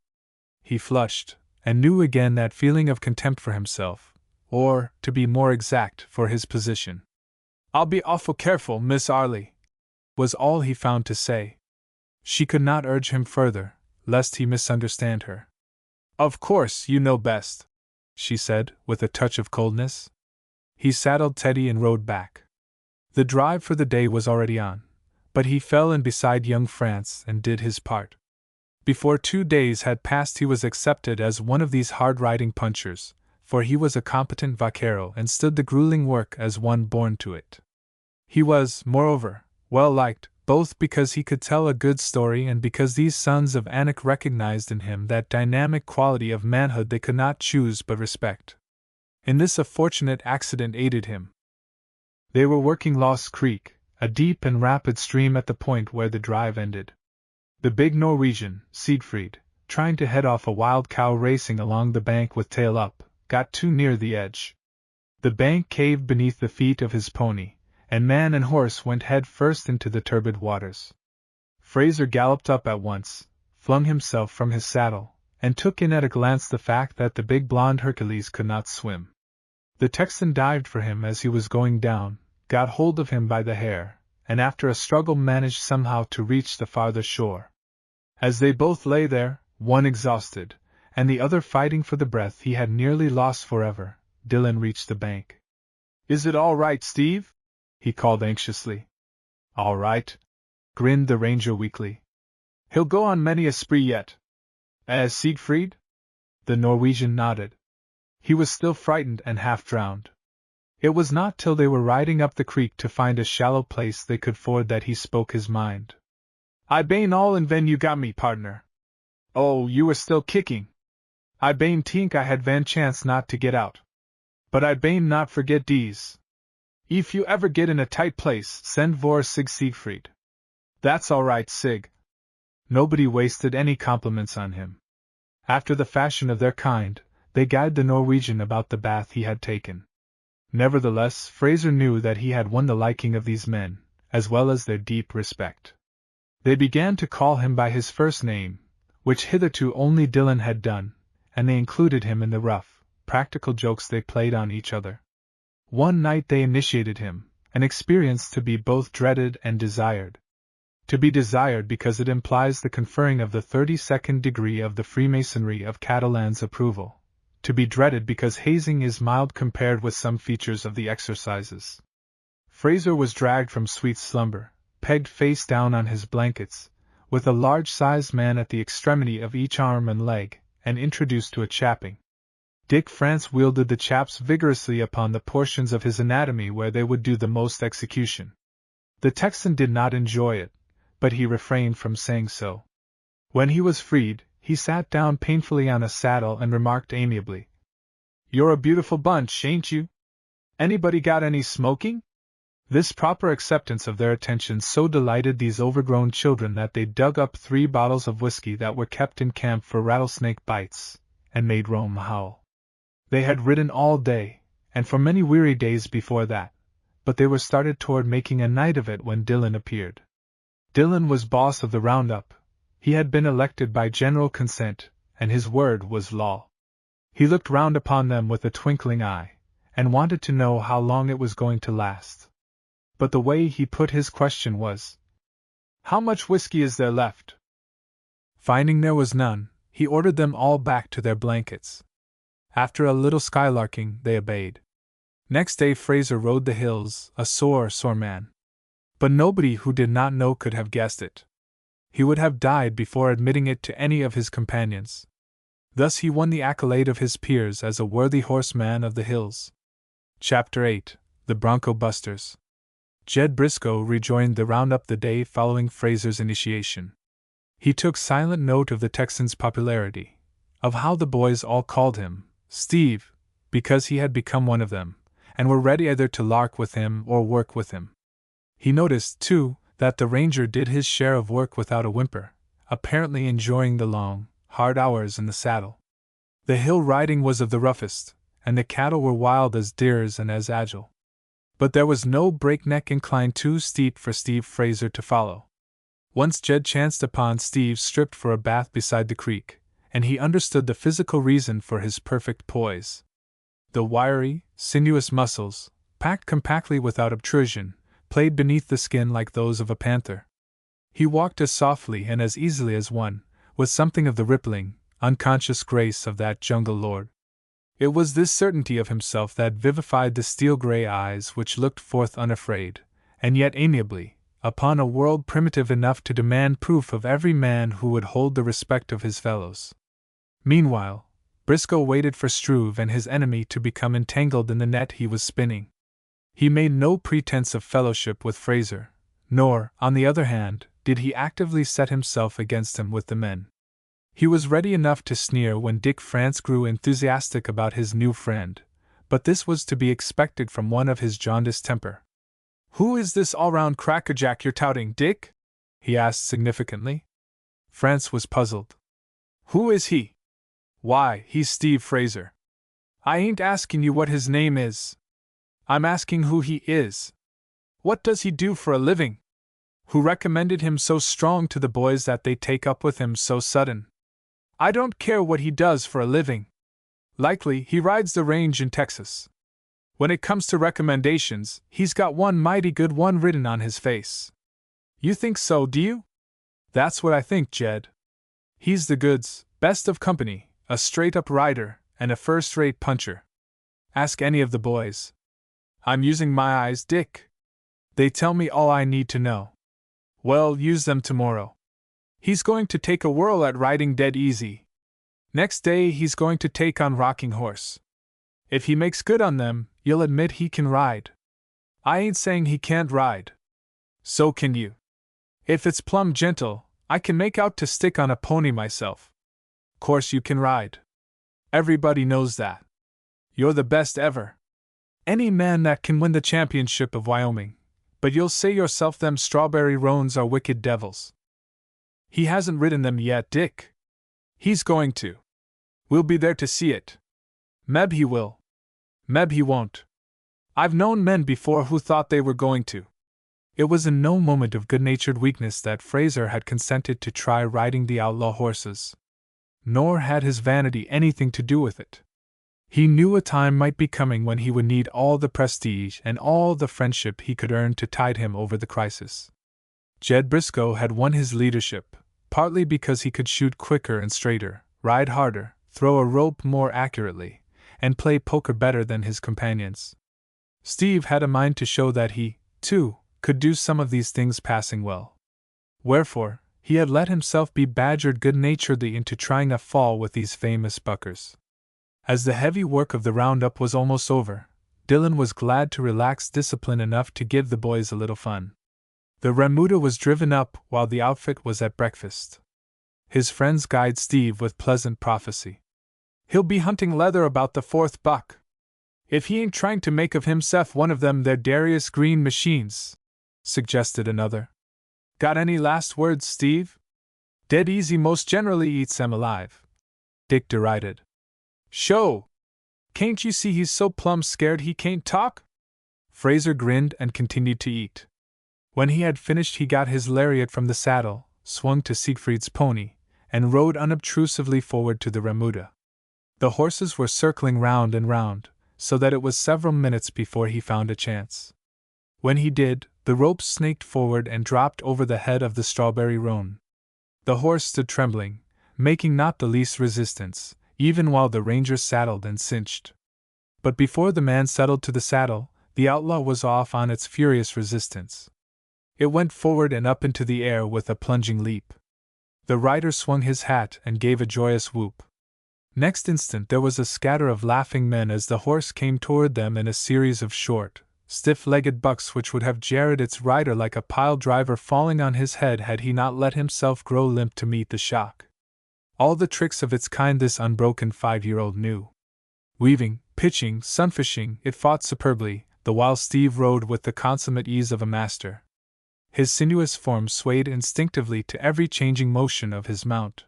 He flushed, and knew again that feeling of contempt for himself, or, to be more exact, for his position. "I'll be awful careful, Miss Arlie," was all he found to say. She could not urge him further, lest he misunderstand her. "Of course you know best," she said, with a touch of coldness. He saddled Teddy and rode back. The drive for the day was already on, but he fell in beside young France and did his part. Before 2 days had passed he was accepted as one of these hard-riding punchers, for he was a competent vaquero and stood the grueling work as one born to it. He was, moreover, well liked, both because he could tell a good story and because these sons of Anak recognized in him that dynamic quality of manhood they could not choose but respect. In this a fortunate accident aided him. They were working Lost Creek, a deep and rapid stream at the point where the drive ended. The big Norwegian, Siegfried, trying to head off a wild cow racing along the bank with tail up, got too near the edge. The bank caved beneath the feet of his pony, and man and horse went head first into the turbid waters. Fraser galloped up at once, flung himself from his saddle, and took in at a glance the fact that the big blond Hercules could not swim. The Texan dived for him as he was going down, got hold of him by the hair, and after a struggle managed somehow to reach the farther shore. As they both lay there, one exhausted, and the other fighting for the breath he had nearly lost forever, Dillon reached the bank. "Is it all right, Steve?" he called anxiously. "All right," grinned the ranger weakly. "He'll go on many a spree yet." "As Siegfried?" The Norwegian nodded. He was still frightened and half drowned. It was not till they were riding up the creek to find a shallow place they could ford that he spoke his mind. "I bane all and ven you got me, partner." "Oh, you were still kicking." "I bane tink I had van chance not to get out. But I bane not forget dees. If you ever get in a tight place, send vor Siegfried." "That's all right, Sig." Nobody wasted any compliments on him. After the fashion of their kind, they guyed the Norwegian about the bath he had taken. Nevertheless, Fraser knew that he had won the liking of these men, as well as their deep respect. They began to call him by his first name, which hitherto only Dillon had done, and they included him in the rough, practical jokes they played on each other. One night they initiated him, an experience to be both dreaded and desired. To be desired because it implies the conferring of the 32nd degree of the Freemasonry of Catalan's approval. To be dreaded because hazing is mild compared with some features of the exercises. Fraser was dragged from sweet slumber, pegged face down on his blankets, with a large-sized man at the extremity of each arm and leg, and introduced to a chapping. Dick France wielded the chaps vigorously upon the portions of his anatomy where they would do the most execution. The Texan did not enjoy it, but he refrained from saying so. When he was freed, he sat down painfully on a saddle and remarked amiably, "You're a beautiful bunch, ain't you? Anybody got any smoking?" This proper acceptance of their attention so delighted these overgrown children that they dug up 3 bottles of whiskey that were kept in camp for rattlesnake bites, and made Rome howl. They had ridden all day, and for many weary days before that, but they were started toward making a night of it when Dillon appeared. Dillon was boss of the roundup. He had been elected by general consent, and his word was law. He looked round upon them with a twinkling eye, and wanted to know how long it was going to last. But the way he put his question was, "How much whiskey is there left?" Finding there was none, he ordered them all back to their blankets. After a little skylarking, they obeyed. Next day Fraser rode the hills, a sore man. But nobody who did not know could have guessed it. He would have died before admitting it to any of his companions. Thus he won the accolade of his peers as a worthy horseman of the hills. Chapter 8: The Bronco Busters. Jed Briscoe rejoined the roundup the day following Fraser's initiation. He took silent note of the Texan's popularity, of how the boys all called him Steve, because he had become one of them, and were ready either to lark with him or work with him. He noticed, too, that the ranger did his share of work without a whimper, apparently enjoying the long, hard hours in the saddle. The hill riding was of the roughest, and the cattle were wild as deers and as agile. But there was no breakneck incline too steep for Steve Fraser to follow. Once Jed chanced upon Steve stripped for a bath beside the creek, and he understood the physical reason for his perfect poise. The wiry, sinuous muscles, packed compactly without obtrusion, played beneath the skin like those of a panther. He walked as softly and as easily as one, with something of the rippling, unconscious grace of that jungle lord. It was this certainty of himself that vivified the steel-gray eyes which looked forth unafraid, and yet amiably, upon a world primitive enough to demand proof of every man who would hold the respect of his fellows. Meanwhile, Briscoe waited for Struve and his enemy to become entangled in the net he was spinning. He made no pretense of fellowship with Fraser, Nor, on the other hand, did he actively set himself against him with the men. He was ready enough to sneer when Dick France grew enthusiastic about his new friend, but this was to be expected from one of his jaundiced temper. "Who is this all-round crackerjack you're touting, Dick?" he asked significantly. France was puzzled. "Who is he?" "Why, he's Steve Fraser." "I ain't asking you what his name is. I'm asking who he is. What does he do for a living? Who recommended him so strong to the boys that they take up with him so sudden?" "I don't care what he does for a living. Likely he rides the range in Texas. When it comes to recommendations, he's got one mighty good one written on his face." "You think so, do you?" "That's what I think, Jed. He's the goods, best of company, a straight-up rider, and a first-rate puncher. Ask any of the boys. I'm using my eyes, Dick. They tell me all I need to know." "Well, use them tomorrow. He's going to take a whirl at riding dead easy. Next day he's going to take on rocking horse. If he makes good on them, you'll admit he can ride. I ain't saying he can't ride. So can you. If it's plumb gentle, I can make out to stick on a pony myself. Course you can ride. Everybody knows that. You're the best ever. Any man that can win the championship of Wyoming, but you'll say yourself them strawberry roans are wicked devils." "He hasn't ridden them yet, Dick." "He's going to. We'll be there to see it." "Meb he will." "Meb he won't. I've known men before who thought they were going to." It was in no moment of good-natured weakness that Fraser had consented to try riding the outlaw horses. Nor had his vanity anything to do with it. He knew a time might be coming when he would need all the prestige and all the friendship he could earn to tide him over the crisis. Jed Briscoe had won his leadership, partly because he could shoot quicker and straighter, ride harder, throw a rope more accurately, and play poker better than his companions. Steve had a mind to show that he, too, could do some of these things passing well. Wherefore, he had let himself be badgered good-naturedly into trying a fall with these famous buckers. As the heavy work of the roundup was almost over, Dillon was glad to relax discipline enough to give the boys a little fun. The remuda was driven up while the outfit was at breakfast. His friends guyed Steve with pleasant prophecy. "He'll be hunting leather about the fourth buck. If he ain't trying to make of himself one of them there Darius Green machines," suggested another. "Got any last words, Steve?" "Dead easy most generally eats them alive," Dick derided. "Sho! Can't you see he's so plumb scared he can't talk?" Fraser grinned and continued to eat. When he had finished, he got his lariat from the saddle, swung to Siegfried's pony, and rode unobtrusively forward to the remuda. The horses were circling round and round, so that it was several minutes before he found a chance. When he did, the rope snaked forward and dropped over the head of the strawberry roan. The horse stood trembling, making not the least resistance, even while the ranger saddled and cinched. But before the man settled to the saddle, the outlaw was off on its furious resistance. It went forward and up into the air with a plunging leap. The rider swung his hat and gave a joyous whoop. Next instant there was a scatter of laughing men as the horse came toward them in a series of short, stiff-legged bucks which would have jarred its rider like a pile-driver falling on his head had he not let himself grow limp to meet the shock. All the tricks of its kind this unbroken 5-year-old knew. Weaving, pitching, sunfishing, it fought superbly, the while Steve rode with the consummate ease of a master. His sinuous form swayed instinctively to every changing motion of his mount.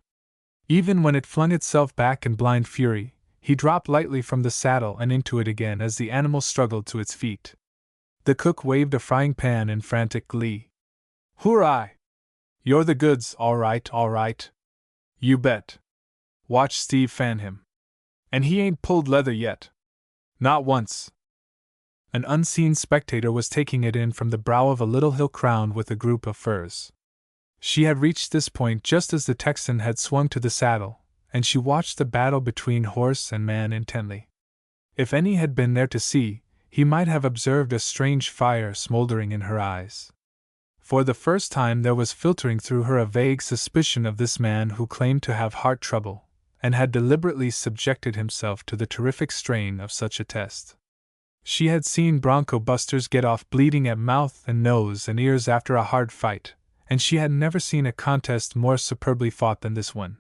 Even when it flung itself back in blind fury, he dropped lightly from the saddle and into it again as the animal struggled to its feet. The cook waved a frying pan in frantic glee. "Hooray! You're the goods, all right, all right. You bet. Watch Steve fan him. And he ain't pulled leather yet. Not once." An unseen spectator was taking it in from the brow of a little hill crowned with a group of firs. She had reached this point just as the Texan had swung to the saddle, and she watched the battle between horse and man intently. If any had been there to see, he might have observed a strange fire smoldering in her eyes. For the first time there was filtering through her a vague suspicion of this man who claimed to have heart trouble, and had deliberately subjected himself to the terrific strain of such a test. She had seen bronco busters get off bleeding at mouth and nose and ears after a hard fight, and she had never seen a contest more superbly fought than this one.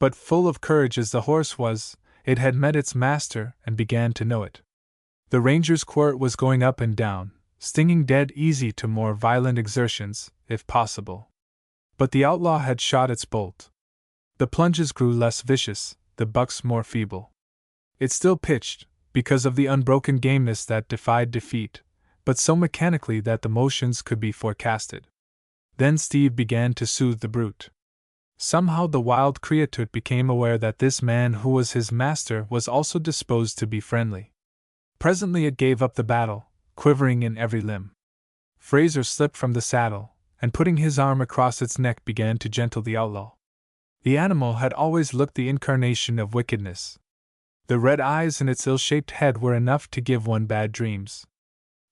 But full of courage as the horse was, it had met its master and began to know it. The ranger's quirt was going up and down, stinging dead easy to more violent exertions, if possible. But the outlaw had shot its bolt. The plunges grew less vicious, the bucks more feeble. It still pitched, because of the unbroken gameness that defied defeat, but so mechanically that the motions could be forecasted. Then Steve began to soothe the brute. Somehow the wild creature became aware that this man who was his master was also disposed to be friendly. Presently it gave up the battle, quivering in every limb. Fraser slipped from the saddle, and putting his arm across its neck began to gentle the outlaw. The animal had always looked the incarnation of wickedness. The red eyes in its ill-shaped head were enough to give one bad dreams.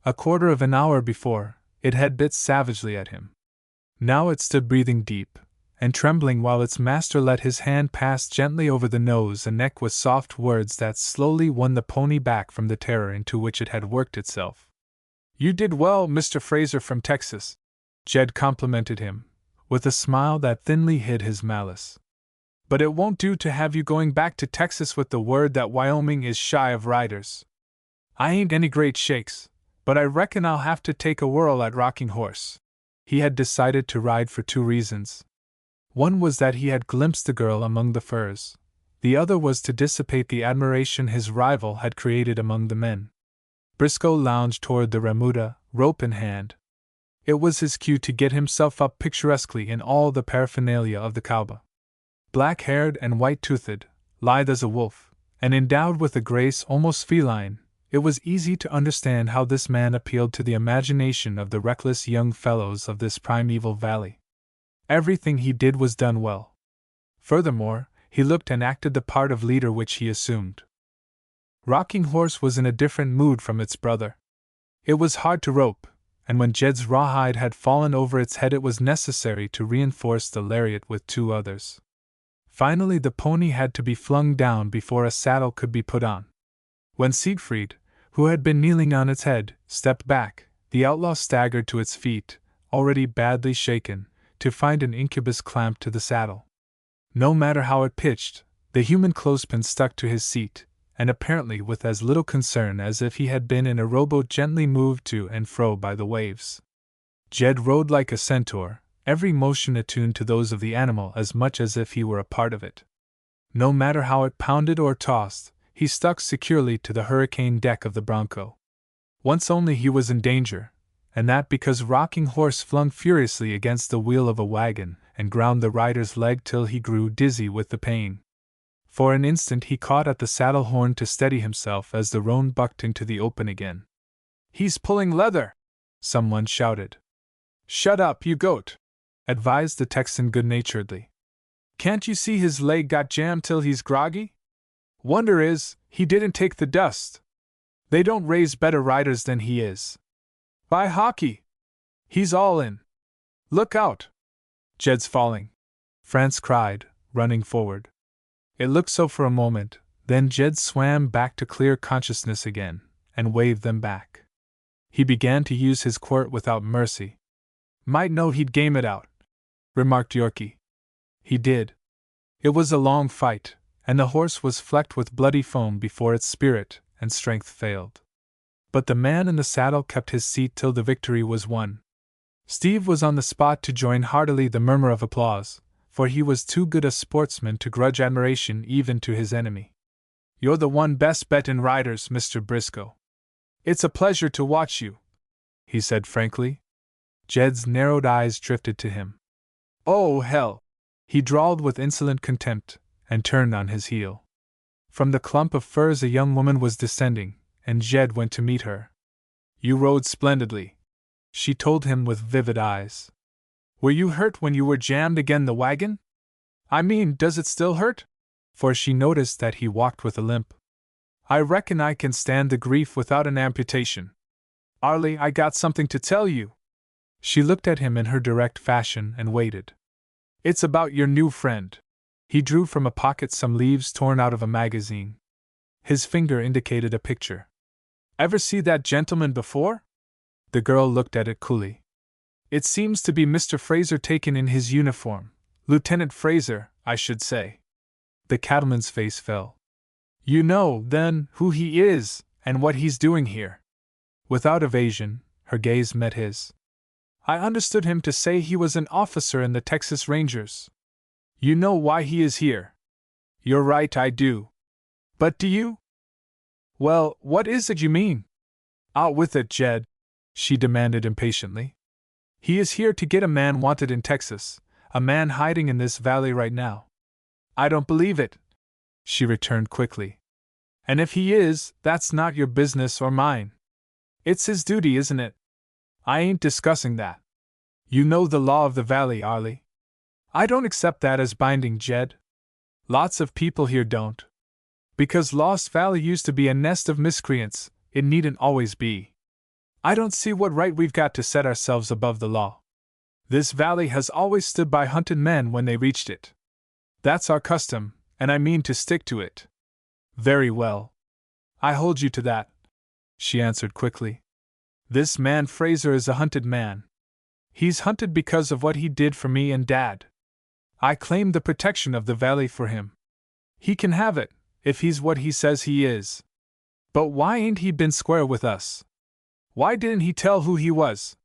A quarter of an hour before, it had bit savagely at him. Now it stood breathing deep, and trembling while its master let his hand pass gently over the nose and neck with soft words that slowly won the pony back from the terror into which it had worked itself. "You did well, Mr. Fraser from Texas," Jed complimented him, with a smile that thinly hid his malice. "But it won't do to have you going back to Texas with the word that Wyoming is shy of riders. I ain't any great shakes, but I reckon I'll have to take a whirl at Rocking Horse." He had decided to ride for two reasons. One was that he had glimpsed the girl among the firs. The other was to dissipate the admiration his rival had created among the men. Briscoe lounged toward the remuda, rope in hand. It was his cue to get himself up picturesquely in all the paraphernalia of the cowboy. Black-haired and white-toothed, lithe as a wolf, and endowed with a grace almost feline, it was easy to understand how this man appealed to the imagination of the reckless young fellows of this primeval valley. Everything he did was done well. Furthermore, he looked and acted the part of leader which he assumed. Rocking Horse was in a different mood from its brother. It was hard to rope, and when Jed's rawhide had fallen over its head it was necessary to reinforce the lariat with two others. Finally the pony had to be flung down before a saddle could be put on. When Siegfried, who had been kneeling on its head, stepped back, the outlaw staggered to its feet, already badly shaken, to find an incubus clamped to the saddle. No matter how it pitched, the human clothespin stuck to his seat, and apparently with as little concern as if he had been in a rowboat gently moved to and fro by the waves. Jed rode like a centaur, every motion attuned to those of the animal as much as if he were a part of it. No matter how it pounded or tossed, he stuck securely to the hurricane deck of the bronco. Once only he was in danger, and that because Rocking Horse flung furiously against the wheel of a wagon and ground the rider's leg till he grew dizzy with the pain. For an instant he caught at the saddle horn to steady himself as the roan bucked into the open again. "He's pulling leather!" someone shouted. "Shut up, you goat!" advised the Texan good-naturedly. "Can't you see his leg got jammed till he's groggy? Wonder is, he didn't take the dust. They don't raise better riders than he is. By hockey! He's all in. Look out! Jed's falling!" France cried, running forward. It looked so for a moment, then Jed swam back to clear consciousness again, and waved them back. He began to use his quirt without mercy. "Might know he'd game it out," remarked Yorkie. He did. It was a long fight, and the horse was flecked with bloody foam before its spirit and strength failed. But the man in the saddle kept his seat till the victory was won. Steve was on the spot to join heartily the murmur of applause, for he was too good a sportsman to grudge admiration even to his enemy. "You're the one best bet in riders, Mr. Briscoe. It's a pleasure to watch you," he said frankly. Jed's narrowed eyes drifted to him. "Oh, hell!" he drawled with insolent contempt, and turned on his heel. From the clump of firs a young woman was descending, and Jed went to meet her. "You rode splendidly," she told him with vivid eyes. "Were you hurt when you were jammed again the wagon? I mean, does it still hurt?" For she noticed that he walked with a limp. "I reckon I can stand the grief without an amputation. Arlie, I got something to tell you." She looked at him in her direct fashion and waited. "It's about your new friend." He drew from a pocket some leaves torn out of a magazine. His finger indicated a picture. Ever see that gentleman before? The girl looked at it coolly. It seems to be Mr. Fraser taken in his uniform. Lieutenant Fraser, I should say. The cattleman's face fell. You know, then, who he is, and what he's doing here. Without evasion, her gaze met his. I understood him to say he was an officer in the Texas Rangers. You know why he is here? You're right, I do. But do you? Well, what is it you mean? Out with it, Jed, she demanded impatiently. He is here to get a man wanted in Texas, a man hiding in this valley right now. I don't believe it, she returned quickly. And if he is, that's not your business or mine. It's his duty, isn't it? I ain't discussing that. You know the law of the valley, Arlie. I don't accept that as binding, Jed. Lots of people here don't. Because Lost Valley used to be a nest of miscreants, it needn't always be. I don't see what right we've got to set ourselves above the law. This valley has always stood by hunted men when they reached it. That's our custom, and I mean to stick to it. Very well. I hold you to that, she answered quickly. This man Fraser is a hunted man. He's hunted because of what he did for me and Dad. I claim the protection of the valley for him. He can have it, if he's what he says he is. But why ain't he been square with us? Why didn't he tell who he was?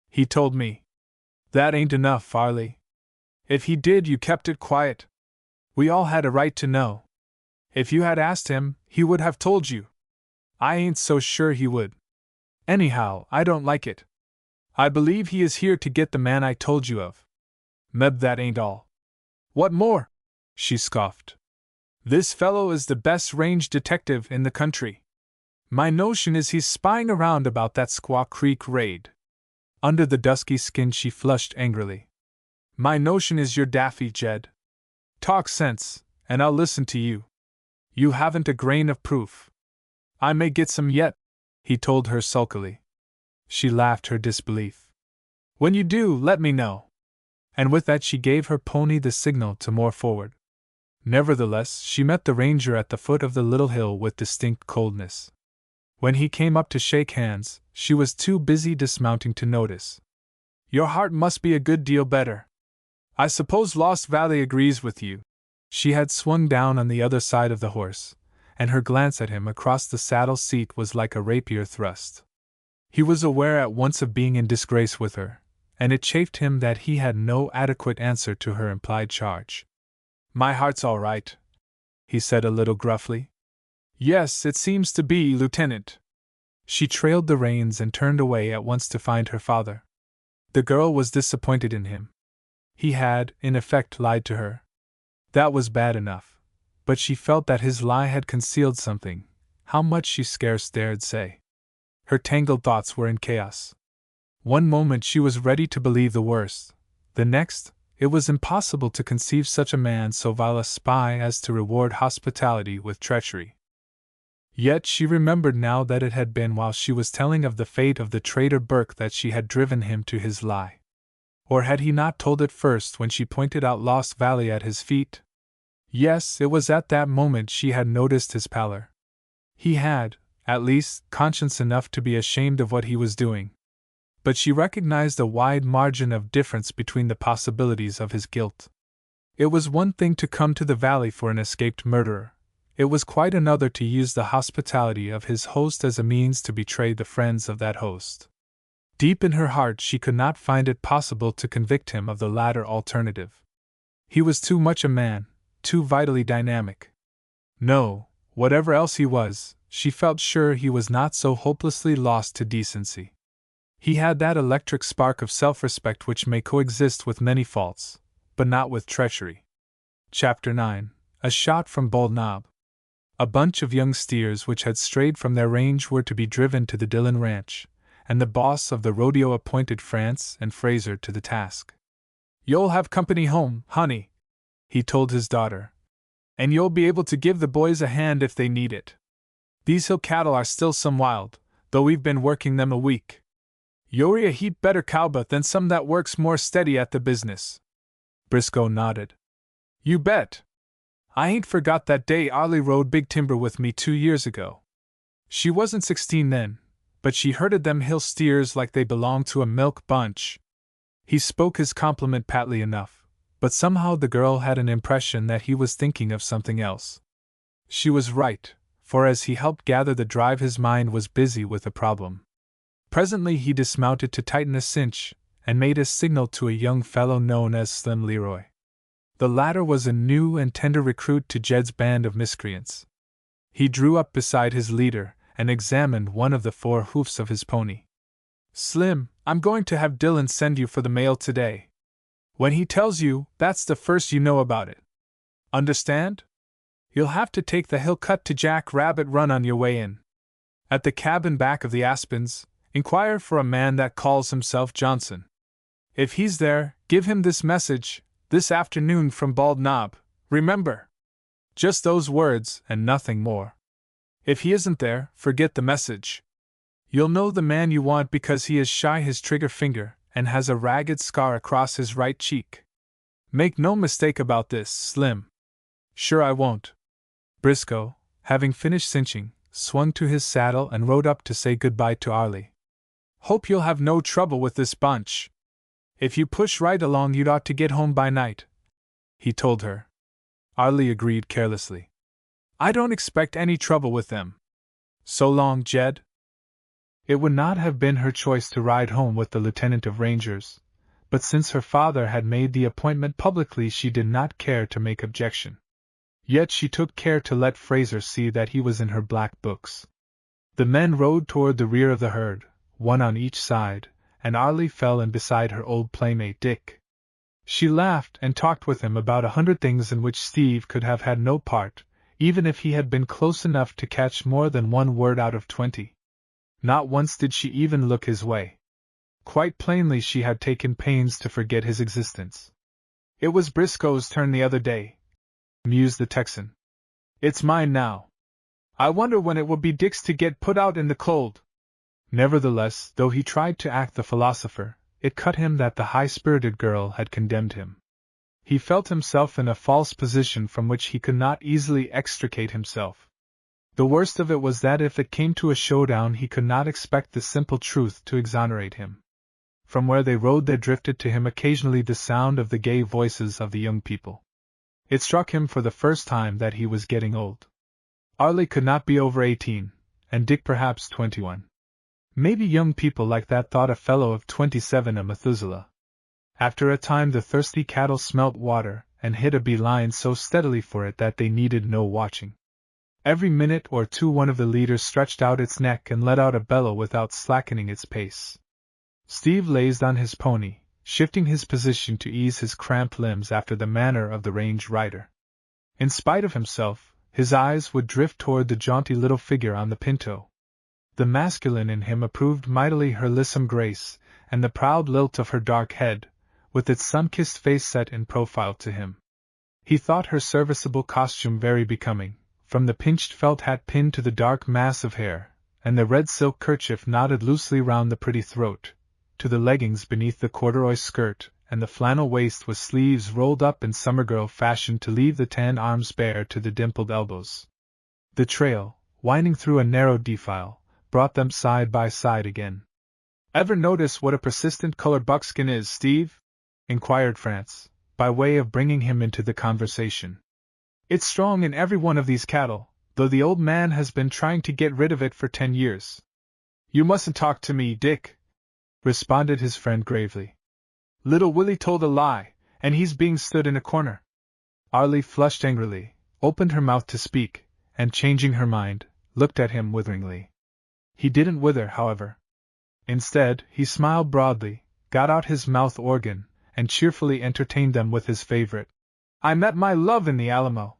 He told me. That ain't enough, Arlie. If he did, you kept it quiet. We all had a right to know. If you had asked him, he would have told you. I ain't so sure he would. Anyhow, I don't like it. I believe he is here to get the man I told you of. Meb, that ain't all. What more? She scoffed. This fellow is the best range detective in the country. My notion is he's spying around about that Squaw Creek raid. Under the dusky skin she flushed angrily. My notion is you're daffy, Jed. Talk sense, and I'll listen to you. You haven't a grain of proof. I may get some yet, he told her sulkily. She laughed her disbelief. When you do, let me know. And with that she gave her pony the signal to moor forward. Nevertheless, she met the ranger at the foot of the little hill with distinct coldness. When he came up to shake hands, she was too busy dismounting to notice. Your heart must be a good deal better. I suppose Lost Valley agrees with you. She had swung down on the other side of the horse, and her glance at him across the saddle seat was like a rapier thrust. He was aware at once of being in disgrace with her, and it chafed him that he had no adequate answer to her implied charge. My heart's all right, he said a little gruffly. Yes, it seems to be, Lieutenant. She trailed the reins and turned away at once to find her father. The girl was disappointed in him. He had, in effect, lied to her. That was bad enough, but she felt that his lie had concealed something, how much she scarce dared say. Her tangled thoughts were in chaos. One moment she was ready to believe the worst, the next, it was impossible to conceive such a man so vile a spy as to reward hospitality with treachery. Yet she remembered now that it had been while she was telling of the fate of the traitor Burke that she had driven him to his lie. Or had he not told it first when she pointed out Lost Valley at his feet? Yes, it was at that moment she had noticed his pallor. He had, at least, conscience enough to be ashamed of what he was doing. But she recognized a wide margin of difference between the possibilities of his guilt. It was one thing to come to the valley for an escaped murderer. It was quite another to use the hospitality of his host as a means to betray the friends of that host. Deep in her heart she could not find it possible to convict him of the latter alternative. He was too much a man, too vitally dynamic. No, whatever else he was, she felt sure he was not so hopelessly lost to decency. He had that electric spark of self-respect which may coexist with many faults, but not with treachery. Chapter 9. A Shot from Bold Knob. A bunch of young steers which had strayed from their range were to be driven to the Dillon Ranch, and the boss of the rodeo appointed France and Fraser to the task. You'll have company home, honey, he told his daughter, and you'll be able to give the boys a hand if they need it. These hill cattle are still some wild, though we've been working them a week. You're a heap better cowboy than some that works more steady at the business. Briscoe nodded. You bet. I ain't forgot that day Arlie rode Big Timber with me 2 years ago. She wasn't 16 then, but she herded them hill steers like they belonged to a milk bunch. He spoke his compliment patly enough, but somehow the girl had an impression that he was thinking of something else. She was right, for as he helped gather the drive his mind was busy with a problem. Presently he dismounted to tighten a cinch, and made a signal to a young fellow known as Slim Leroy. The latter was a new and tender recruit to Jed's band of miscreants. He drew up beside his leader, and examined one of the 4 hoofs of his pony. "Slim, I'm going to have Dillon send you for the mail today. When he tells you, that's the first you know about it. Understand? You'll have to take the hill cut to Jack Rabbit Run on your way in. At the cabin back of the Aspens, inquire for a man that calls himself Johnson. If he's there, give him this message, this afternoon from Bald Knob, remember. Just those words, and nothing more. If he isn't there, forget the message. You'll know the man you want because he is shy his trigger finger, and has a ragged scar across his right cheek. Make no mistake about this, Slim." "Sure I won't." Briscoe, having finished cinching, swung to his saddle and rode up to say goodbye to Arlie. "Hope you'll have no trouble with this bunch. If you push right along you'd ought to get home by night," he told her. Arlie agreed carelessly. "I don't expect any trouble with them. So long, Jed." It would not have been her choice to ride home with the lieutenant of Rangers, but since her father had made the appointment publicly she did not care to make objection. Yet she took care to let Fraser see that he was in her black books. The men rode toward the rear of the herd, one on each side, and Arlie fell in beside her old playmate Dick. She laughed and talked with him about 100 things in which Steve could have had no part, even if he had been close enough to catch more than 1 word out of 20. Not once did she even look his way. Quite plainly she had taken pains to forget his existence. "It was Briscoe's turn the other day," mused the Texan. "It's mine now. I wonder when it will be Dick's to get put out in the cold." Nevertheless, though he tried to act the philosopher, it cut him that the high-spirited girl had condemned him. He felt himself in a false position from which he could not easily extricate himself. The worst of it was that if it came to a showdown he could not expect the simple truth to exonerate him. From where they rode there drifted to him occasionally the sound of the gay voices of the young people. It struck him for the first time that he was getting old. Arlie could not be over 18, and Dick perhaps 21. Maybe young people like that thought a fellow of 27 a Methuselah. After a time the thirsty cattle smelt water, and hit a beeline so steadily for it that they needed no watching. Every minute or two one of the leaders stretched out its neck and let out a bellow without slackening its pace. Steve lazed on his pony, shifting his position to ease his cramped limbs after the manner of the range rider. In spite of himself, his eyes would drift toward the jaunty little figure on the pinto. The masculine in him approved mightily her lissom grace, and the proud lilt of her dark head, with its sun-kissed face set in profile to him. He thought her serviceable costume very becoming, from the pinched felt hat pinned to the dark mass of hair, and the red silk kerchief knotted loosely round the pretty throat, to the leggings beneath the corduroy skirt, and the flannel waist with sleeves rolled up in summer girl fashion to leave the tan arms bare to the dimpled elbows. The trail, winding through a narrow defile, brought them side by side again. "Ever notice what a persistent color buckskin is, Steve?" inquired France, by way of bringing him into the conversation. "It's strong in every one of these cattle, though the old man has been trying to get rid of it for 10 years. "You mustn't talk to me, Dick," responded his friend gravely. "Little Willie told a lie, and he's being stood in a corner." Arlie flushed angrily, opened her mouth to speak, and changing her mind, looked at him witheringly. He didn't wither, however. Instead, he smiled broadly, got out his mouth organ, and cheerfully entertained them with his favorite, "I met my love in the Alamo."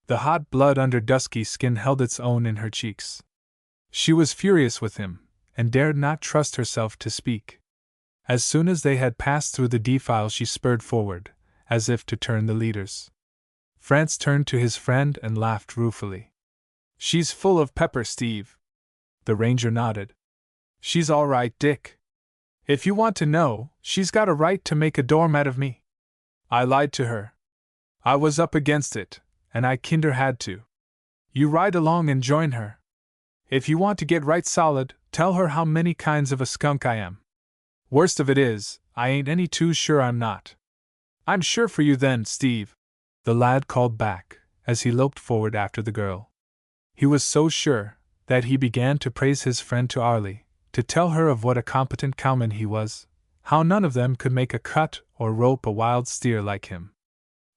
The hot blood under dusky skin held its own in her cheeks. She was furious with him, and dared not trust herself to speak. As soon as they had passed through the defile she spurred forward, as if to turn the leaders. France turned to his friend and laughed ruefully. "She's full of pepper, Steve." The ranger nodded. "She's all right, Dick. If you want to know, she's got a right to make a doormat of me. I lied to her. I was up against it, and I kinder had to. You ride along and join her. If you want to get right solid, tell her how many kinds of a skunk I am. Worst of it is, I ain't any too sure I'm not. I'm sure for you then, Steve, the lad called back, as he loped forward after the girl. He was so sure, that he began to praise his friend to Arlie, to tell her of what a competent cowman he was, how none of them could make a cut or rope a wild steer like him.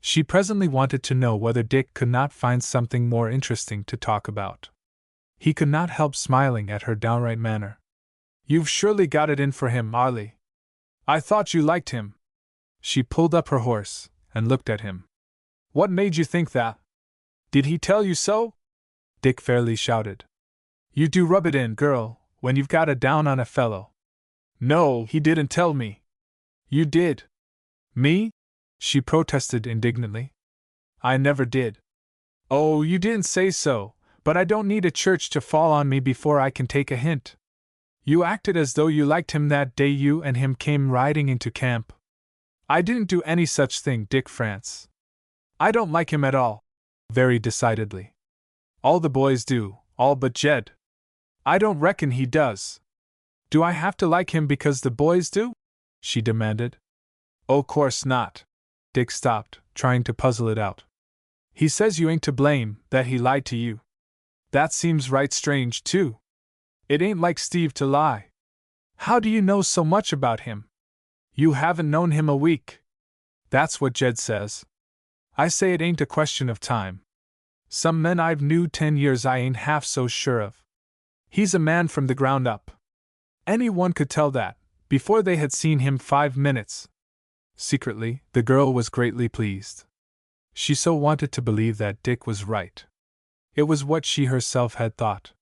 She presently wanted to know whether Dick could not find something more interesting to talk about. He could not help smiling at her downright manner. You've surely got it in for him, Arlie. I thought you liked him. She pulled up her horse, and looked at him. What made you think that? Did he tell you so? Dick fairly shouted. You do rub it in, girl, when you've got a down on a fellow. No, he didn't tell me. You did. Me? She protested indignantly. I never did. Oh, you didn't say so, but I don't need a church to fall on me before I can take a hint. You acted as though you liked him that day you and him came riding into camp. I didn't do any such thing, Dick France. I don't like him at all. Very decidedly. All the boys do, all but Jed. I don't reckon he does. Do I have to like him because the boys do? She demanded. Oh, course not. Dick stopped, trying to puzzle it out. He says you ain't to blame, that he lied to you. That seems right strange, too. It ain't like Steve to lie. How do you know so much about him? You haven't known him a week. That's what Jed says. I say it ain't a question of time. Some men I've knew 10 years I ain't half so sure of. He's a man from the ground up. Anyone could tell that, before they had seen him 5 minutes. Secretly, the girl was greatly pleased. She so wanted to believe that Dick was right. It was what she herself had thought.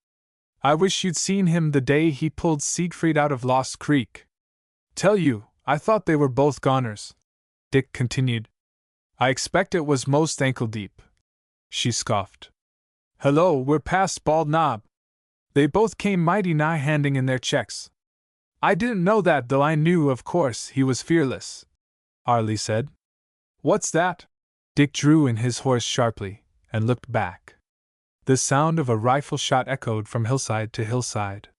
I wish you'd seen him the day he pulled Siegfried out of Lost Creek. Tell you, I thought they were both goners. Dick continued. I expect it was most ankle deep. She scoffed. Hello, we're past Bald Knob. They both came mighty nigh handing in their checks. I didn't know that, though I knew, of course, he was fearless, Arlie said. What's that? Dick drew in his horse sharply, and looked back. The sound of a rifle shot echoed from hillside to hillside.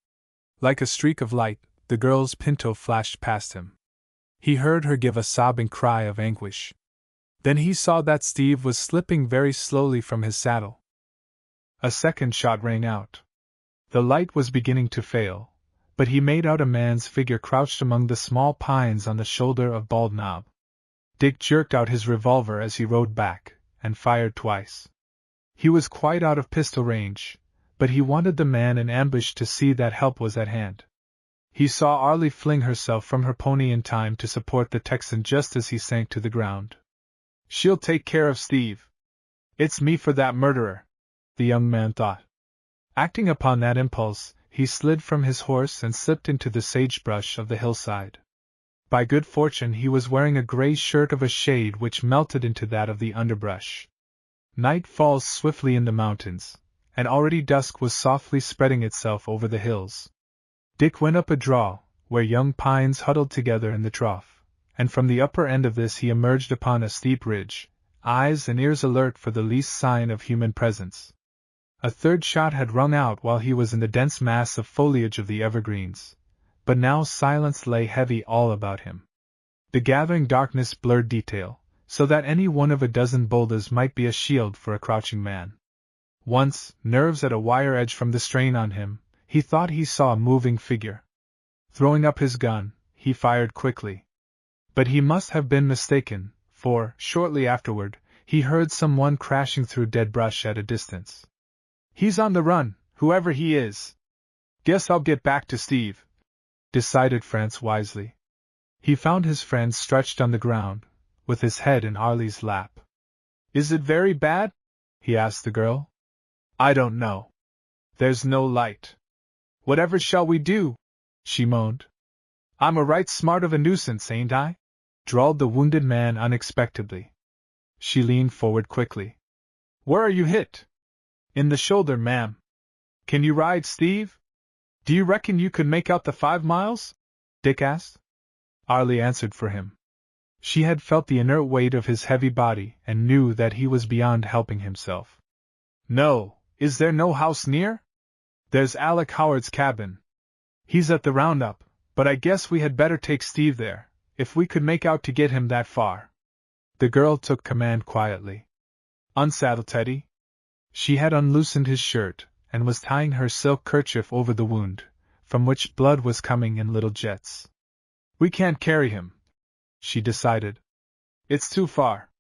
Like a streak of light, the girl's pinto flashed past him. He heard her give a sobbing cry of anguish. Then he saw that Steve was slipping very slowly from his saddle. A second shot rang out. The light was beginning to fail, but he made out a man's figure crouched among the small pines on the shoulder of Bald Knob. Dick jerked out his revolver as he rode back, and fired twice. He was quite out of pistol range, but he wanted the man in ambush to see that help was at hand. He saw Arlie fling herself from her pony in time to support the Texan just as he sank to the ground. She'll take care of Steve. It's me for that murderer, the young man thought. Acting upon that impulse, he slid from his horse and slipped into the sagebrush of the hillside. By good fortune he was wearing a gray shirt of a shade which melted into that of the underbrush. Night falls swiftly in the mountains, and already dusk was softly spreading itself over the hills. Dick went up a draw, where young pines huddled together in the trough, and from the upper end of this he emerged upon a steep ridge, eyes and ears alert for the least sign of human presence. A third shot had rung out while he was in the dense mass of foliage of the evergreens, but now silence lay heavy all about him. The gathering darkness blurred detail, so that any one of a dozen boulders might be a shield for a crouching man. Once, nerves at a wire edge from the strain on him, he thought he saw a moving figure. Throwing up his gun, he fired quickly. But he must have been mistaken, for, shortly afterward, he heard someone crashing through dead brush at a distance. He's on the run, whoever he is. Guess I'll get back to Steve, decided France wisely. He found his friend stretched on the ground, with his head in Arlie's lap. Is it very bad? He asked the girl. I don't know. There's no light. Whatever shall we do? She moaned. I'm a right smart of a nuisance, ain't I? Drawled the wounded man unexpectedly. She leaned forward quickly. Where are you hit? In the shoulder, ma'am. Can you ride, Steve? Do you reckon you could make out the 5 miles? Dick asked. Arlie answered for him. She had felt the inert weight of his heavy body and knew that he was beyond helping himself. No, is there no house near? There's Alec Howard's cabin. He's at the roundup, but I guess we had better take Steve there, if we could make out to get him that far. The girl took command quietly. Unsaddle Teddy. She had unloosened his shirt, and was tying her silk kerchief over the wound, from which blood was coming in little jets. We can't carry him, she decided. It's too far.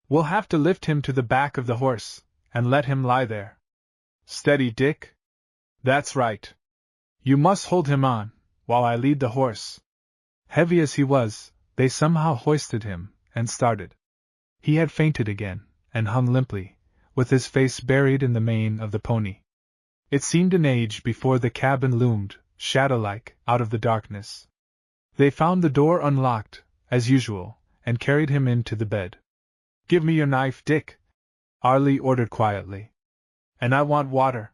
We'll have to lift him to the back of the horse, and let him lie there. Steady, Dick. That's right. You must hold him on, while I lead the horse. Heavy as he was, they somehow hoisted him, and started. He had fainted again, and hung limply, with his face buried in the mane of the pony. It seemed an age before the cabin loomed, shadow-like, out of the darkness. They found the door unlocked, as usual, and carried him into the bed. Give me your knife, Dick, Arlie ordered quietly. And I want water.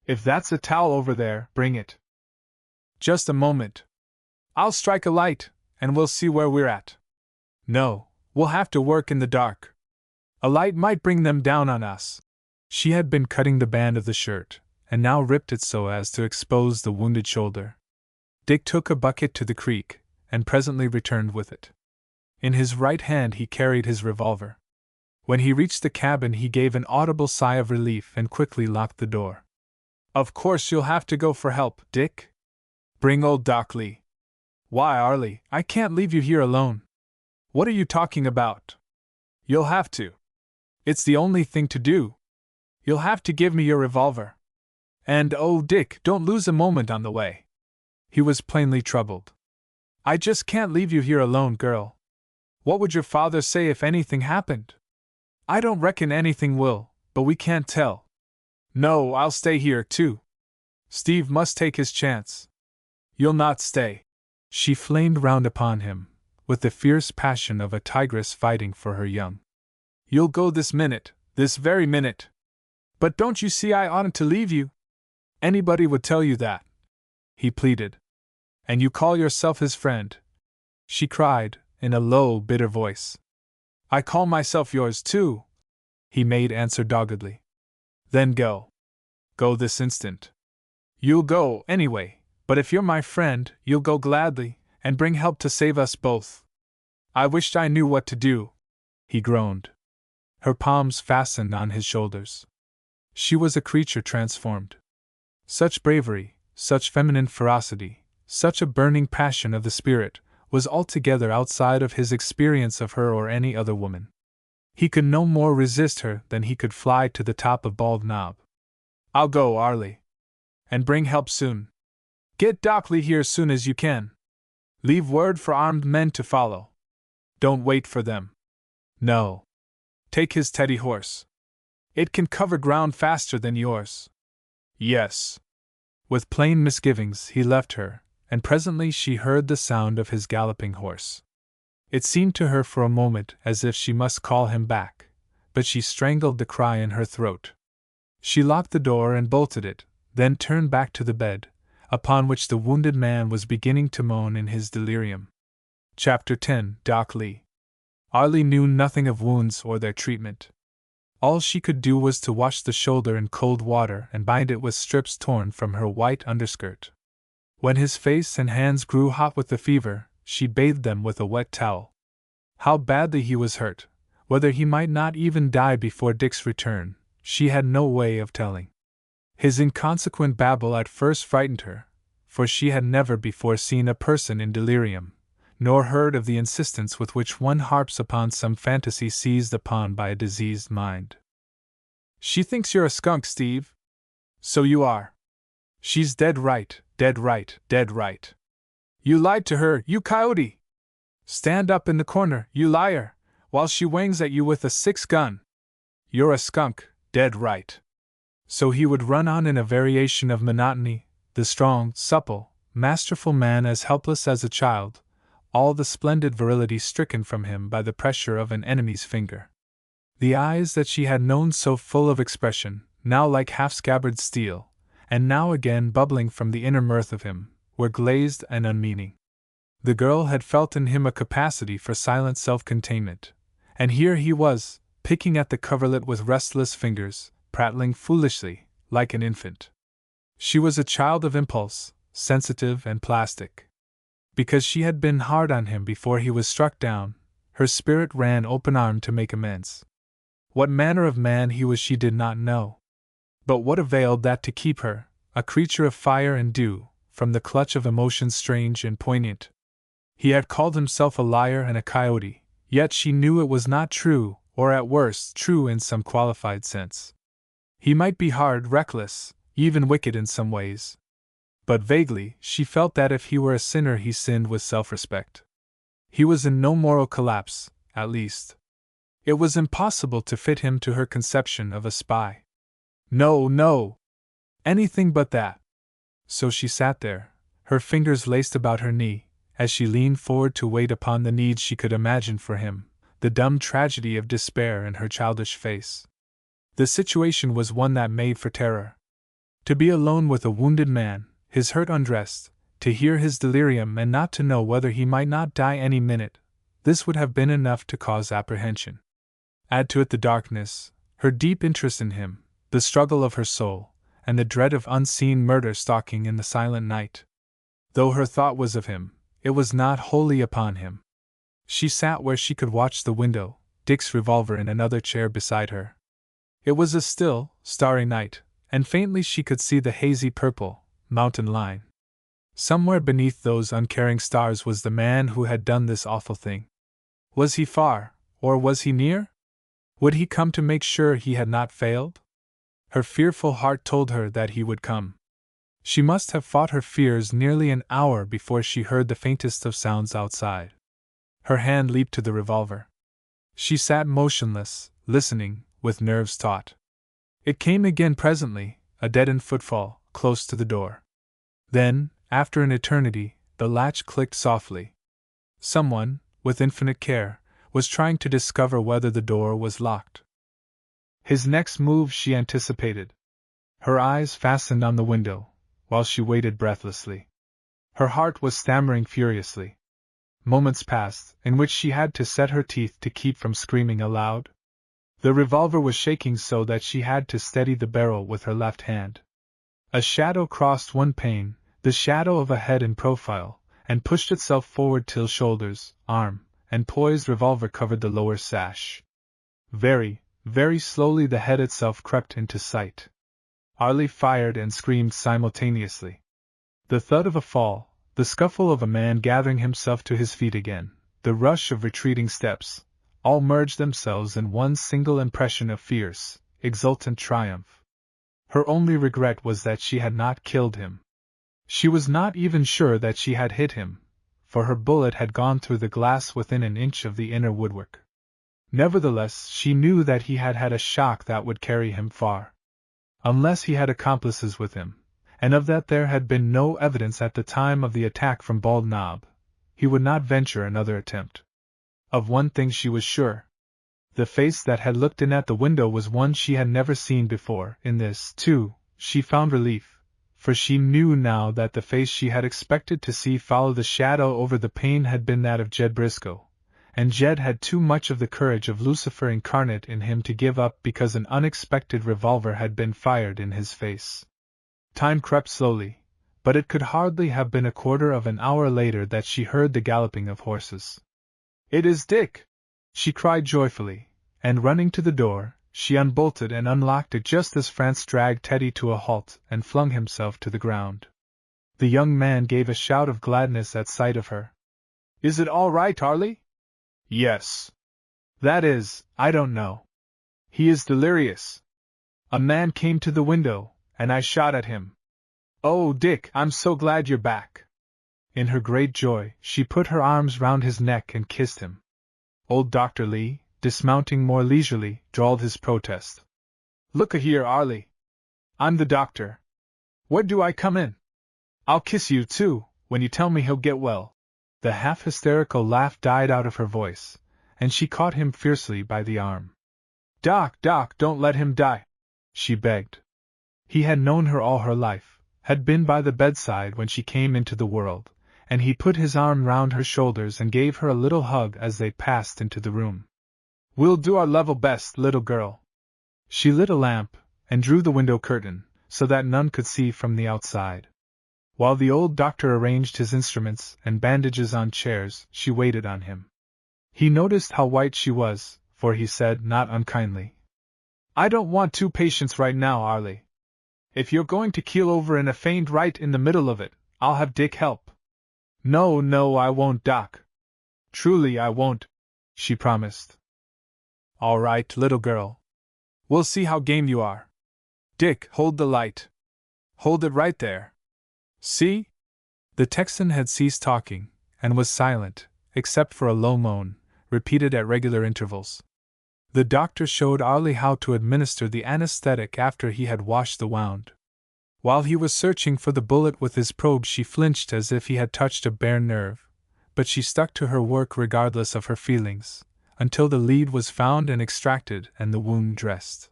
If that's a towel over there, bring it. Just a moment. I'll strike a light, and we'll see where we're at. No, we'll have to work in the dark. A light might bring them down on us. She had been cutting the band of the shirt, and now ripped it so as to expose the wounded shoulder. Dick took a bucket to the creek, and presently returned with it. In his right hand he carried his revolver. When he reached the cabin he gave an audible sigh of relief and quickly locked the door. Of course you'll have to go for help, Dick. Bring old Doc Lee. Why, Arlie, I can't leave you here alone. What are you talking about? You'll have to. It's the only thing to do. You'll have to give me your revolver. And oh, Dick, don't lose a moment on the way. He was plainly troubled. I just can't leave you here alone, girl. What would your father say if anything happened? I don't reckon anything will, but we can't tell. No, I'll stay here, too. Steve must take his chance. You'll not stay. She flamed round upon him, with the fierce passion of a tigress fighting for her young. You'll go this minute, this very minute. But don't you see I oughtn't to leave you? Anybody would tell you that, he pleaded. And you call yourself his friend, she cried, in a low, bitter voice. I call myself yours, too, he made answer doggedly. Then go. Go this instant. You'll go, anyway, but if you're my friend, you'll go gladly, and bring help to save us both. I wished I knew what to do, he groaned. Her palms fastened on his shoulders. She was a creature transformed. Such bravery, such feminine ferocity, such a burning passion of the spirit, was altogether outside of his experience of her or any other woman. He could no more resist her than he could fly to the top of Bald Knob. I'll go, Arlie. And bring help soon. Get Doc Lee here soon as you can. Leave word for armed men to follow. Don't wait for them. No. Take his Teddy horse. It can cover ground faster than yours. Yes. With plain misgivings he left her, and presently she heard the sound of his galloping horse. It seemed to her for a moment as if she must call him back, but she strangled the cry in her throat. She locked the door and bolted it, then turned back to the bed, upon which the wounded man was beginning to moan in his delirium. Chapter 10. Doc Lee. Arlie knew nothing of wounds or their treatment. All she could do was to wash the shoulder in cold water and bind it with strips torn from her white underskirt. When his face and hands grew hot with the fever, she bathed them with a wet towel. How badly he was hurt, whether he might not even die before Dick's return, she had no way of telling. His inconsequent babble at first frightened her, for she had never before seen a person in delirium, nor heard of the insistence with which one harps upon some fantasy seized upon by a diseased mind. She thinks you're a skunk, Steve. So you are. She's dead right, dead right, dead right. You lied to her, you coyote! Stand up in the corner, you liar, while she wangs at you with a 6-gun. You're a skunk, dead right. So he would run on in a variation of monotony, the strong, supple, masterful man as helpless as a child, all the splendid virility stricken from him by the pressure of an enemy's finger. The eyes that she had known so full of expression, now like half-scabbard steel, and now again bubbling from the inner mirth of him, were glazed and unmeaning. The girl had felt in him a capacity for silent self-containment, and here he was, picking at the coverlet with restless fingers, prattling foolishly, like an infant. She was a child of impulse, sensitive and plastic. Because she had been hard on him before he was struck down, her spirit ran open-armed to make amends. What manner of man he was she did not know. But what availed that to keep her, a creature of fire and dew, from the clutch of emotions strange and poignant? He had called himself a liar and a coyote, yet she knew it was not true, or at worst true in some qualified sense. He might be hard, reckless, even wicked in some ways. But vaguely, she felt that if he were a sinner he sinned with self-respect. He was in no moral collapse, at least. It was impossible to fit him to her conception of a spy. No, no! Anything but that. So she sat there, her fingers laced about her knee, as she leaned forward to wait upon the needs she could imagine for him, the dumb tragedy of despair in her childish face. The situation was one that made for terror. To be alone with a wounded man, his hurt undressed, to hear his delirium and not to know whether he might not die any minute, this would have been enough to cause apprehension. Add to it the darkness, her deep interest in him, the struggle of her soul, and the dread of unseen murder stalking in the silent night. Though her thought was of him, it was not wholly upon him. She sat where she could watch the window, Dick's revolver in another chair beside her. It was a still, starry night, and faintly she could see the hazy purple, mountain line. Somewhere beneath those uncaring stars was the man who had done this awful thing. Was he far, or was he near? Would he come to make sure he had not failed? Her fearful heart told her that he would come. She must have fought her fears nearly an hour before she heard the faintest of sounds outside. Her hand leaped to the revolver. She sat motionless, listening, with nerves taut. It came again presently, a deadened footfall, close to the door. Then, after an eternity, the latch clicked softly. Someone, with infinite care, was trying to discover whether the door was locked. His next move she anticipated. Her eyes fastened on the window, while she waited breathlessly. Her heart was stammering furiously. Moments passed, in which she had to set her teeth to keep from screaming aloud. The revolver was shaking so that she had to steady the barrel with her left hand. A shadow crossed one pane, the shadow of a head in profile, and pushed itself forward till shoulders, arm, and poised revolver covered the lower sash. Very, very slowly the head itself crept into sight. Arlie fired and screamed simultaneously. The thud of a fall, the scuffle of a man gathering himself to his feet again, the rush of retreating steps, all merged themselves in one single impression of fierce, exultant triumph. Her only regret was that she had not killed him. She was not even sure that she had hit him, for her bullet had gone through the glass within an inch of the inner woodwork. Nevertheless, she knew that he had had a shock that would carry him far. Unless he had accomplices with him, and of that there had been no evidence at the time of the attack from Bald Knob, he would not venture another attempt. Of one thing she was sure. The face that had looked in at the window was one she had never seen before. In this, too, she found relief, for she knew now that the face she had expected to see follow the shadow over the pane had been that of Jed Briscoe, and Jed had too much of the courage of Lucifer incarnate in him to give up because an unexpected revolver had been fired in his face. Time crept slowly, but it could hardly have been a quarter of an hour later that she heard the galloping of horses. "It is Dick!" she cried joyfully, and running to the door, she unbolted and unlocked it just as France dragged Teddy to a halt and flung himself to the ground. The young man gave a shout of gladness at sight of her. "Is it all right, Arlie?" "Yes. That is, I don't know. He is delirious. A man came to the window, and I shot at him. Oh, Dick, I'm so glad you're back." In her great joy, she put her arms round his neck and kissed him. Old Dr. Lee, dismounting more leisurely, drawled his protest. "Look-a-here, Arlie. I'm the doctor. Where do I come in? I'll kiss you, too, when you tell me he'll get well." The half-hysterical laugh died out of her voice, and she caught him fiercely by the arm. Doc, don't let him die," she begged. He had known her all her life, had been by the bedside when she came into the world, and he put his arm round her shoulders and gave her a little hug as they passed into the room. "We'll do our level best, little girl." She lit a lamp, and drew the window curtain, so that none could see from the outside. While the old doctor arranged his instruments and bandages on chairs, she waited on him. He noticed how white she was, for he said, not unkindly, "I don't want two patients right now, Arlie. If you're going to keel over in a faint right in the middle of it, I'll have Dick help." "No, no, I won't, Doc. Truly I won't," she promised. "All right, little girl. We'll see how game you are. Dick, hold the light. Hold it right there. See?" The Texan had ceased talking, and was silent, except for a low moan, repeated at regular intervals. The doctor showed Arlie how to administer the anesthetic after he had washed the wound. While he was searching for the bullet with his probe, she flinched as if he had touched a bare nerve, but she stuck to her work regardless of her feelings, until the lead was found and extracted and the wound dressed.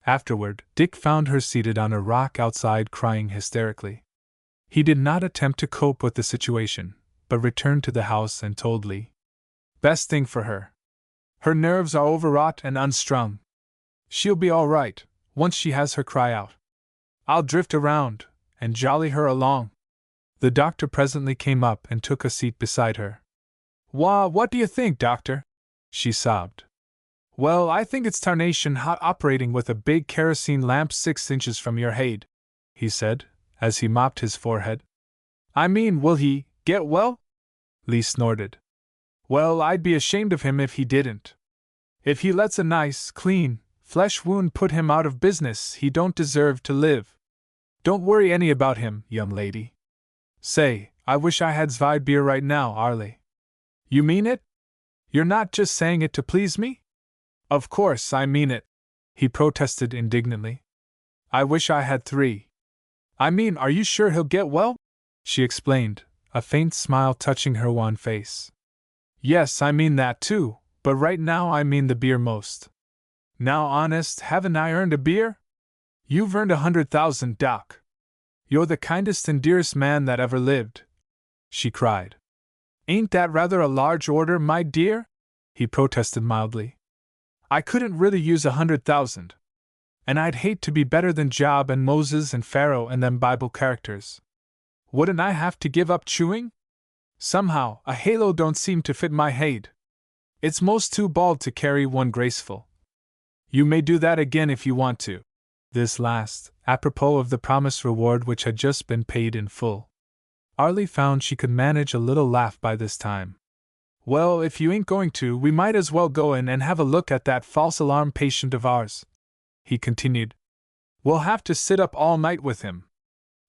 Afterward, Dick found her seated on a rock outside crying hysterically. He did not attempt to cope with the situation, but returned to the house and told Lee. "Best thing for her. Her nerves are overwrought and unstrung. She'll be all right, once she has her cry out. I'll drift around, and jolly her along." The doctor presently came up and took a seat beside her. What do you think, doctor?" she sobbed. "Well, I think it's tarnation hot operating with a big kerosene lamp 6 inches from your head," he said, as he mopped his forehead. "I mean, will he get well?" Lee snorted. "Well, I'd be ashamed of him if he didn't. If he lets a nice, clean, flesh wound put him out of business, he don't deserve to live. Don't worry any about him, young lady. Say, I wish I had Zweig right now, Arlie." "You mean it? You're not just saying it to please me?" "Of course I mean it," he protested indignantly. "I wish I had 3. I mean, are you sure he'll get well?" she explained, a faint smile touching her wan face. "Yes, I mean that too, but right now I mean the beer most. Now, honest, haven't I earned a beer? You've earned 100,000, Doc. You're the kindest and dearest man that ever lived," she cried. "Ain't that rather a large order, my dear?" he protested mildly. "I couldn't really use 100,000. And I'd hate to be better than Job and Moses and Pharaoh and them Bible characters. Wouldn't I have to give up chewing? Somehow, a halo don't seem to fit my head. It's most too bald to carry one graceful. You may do that again if you want to." This last, apropos of the promised reward which had just been paid in full. Arlie found she could manage a little laugh by this time. "Well, if you ain't going to, we might as well go in and have a look at that false alarm patient of ours," he continued. "We'll have to sit up all night with him.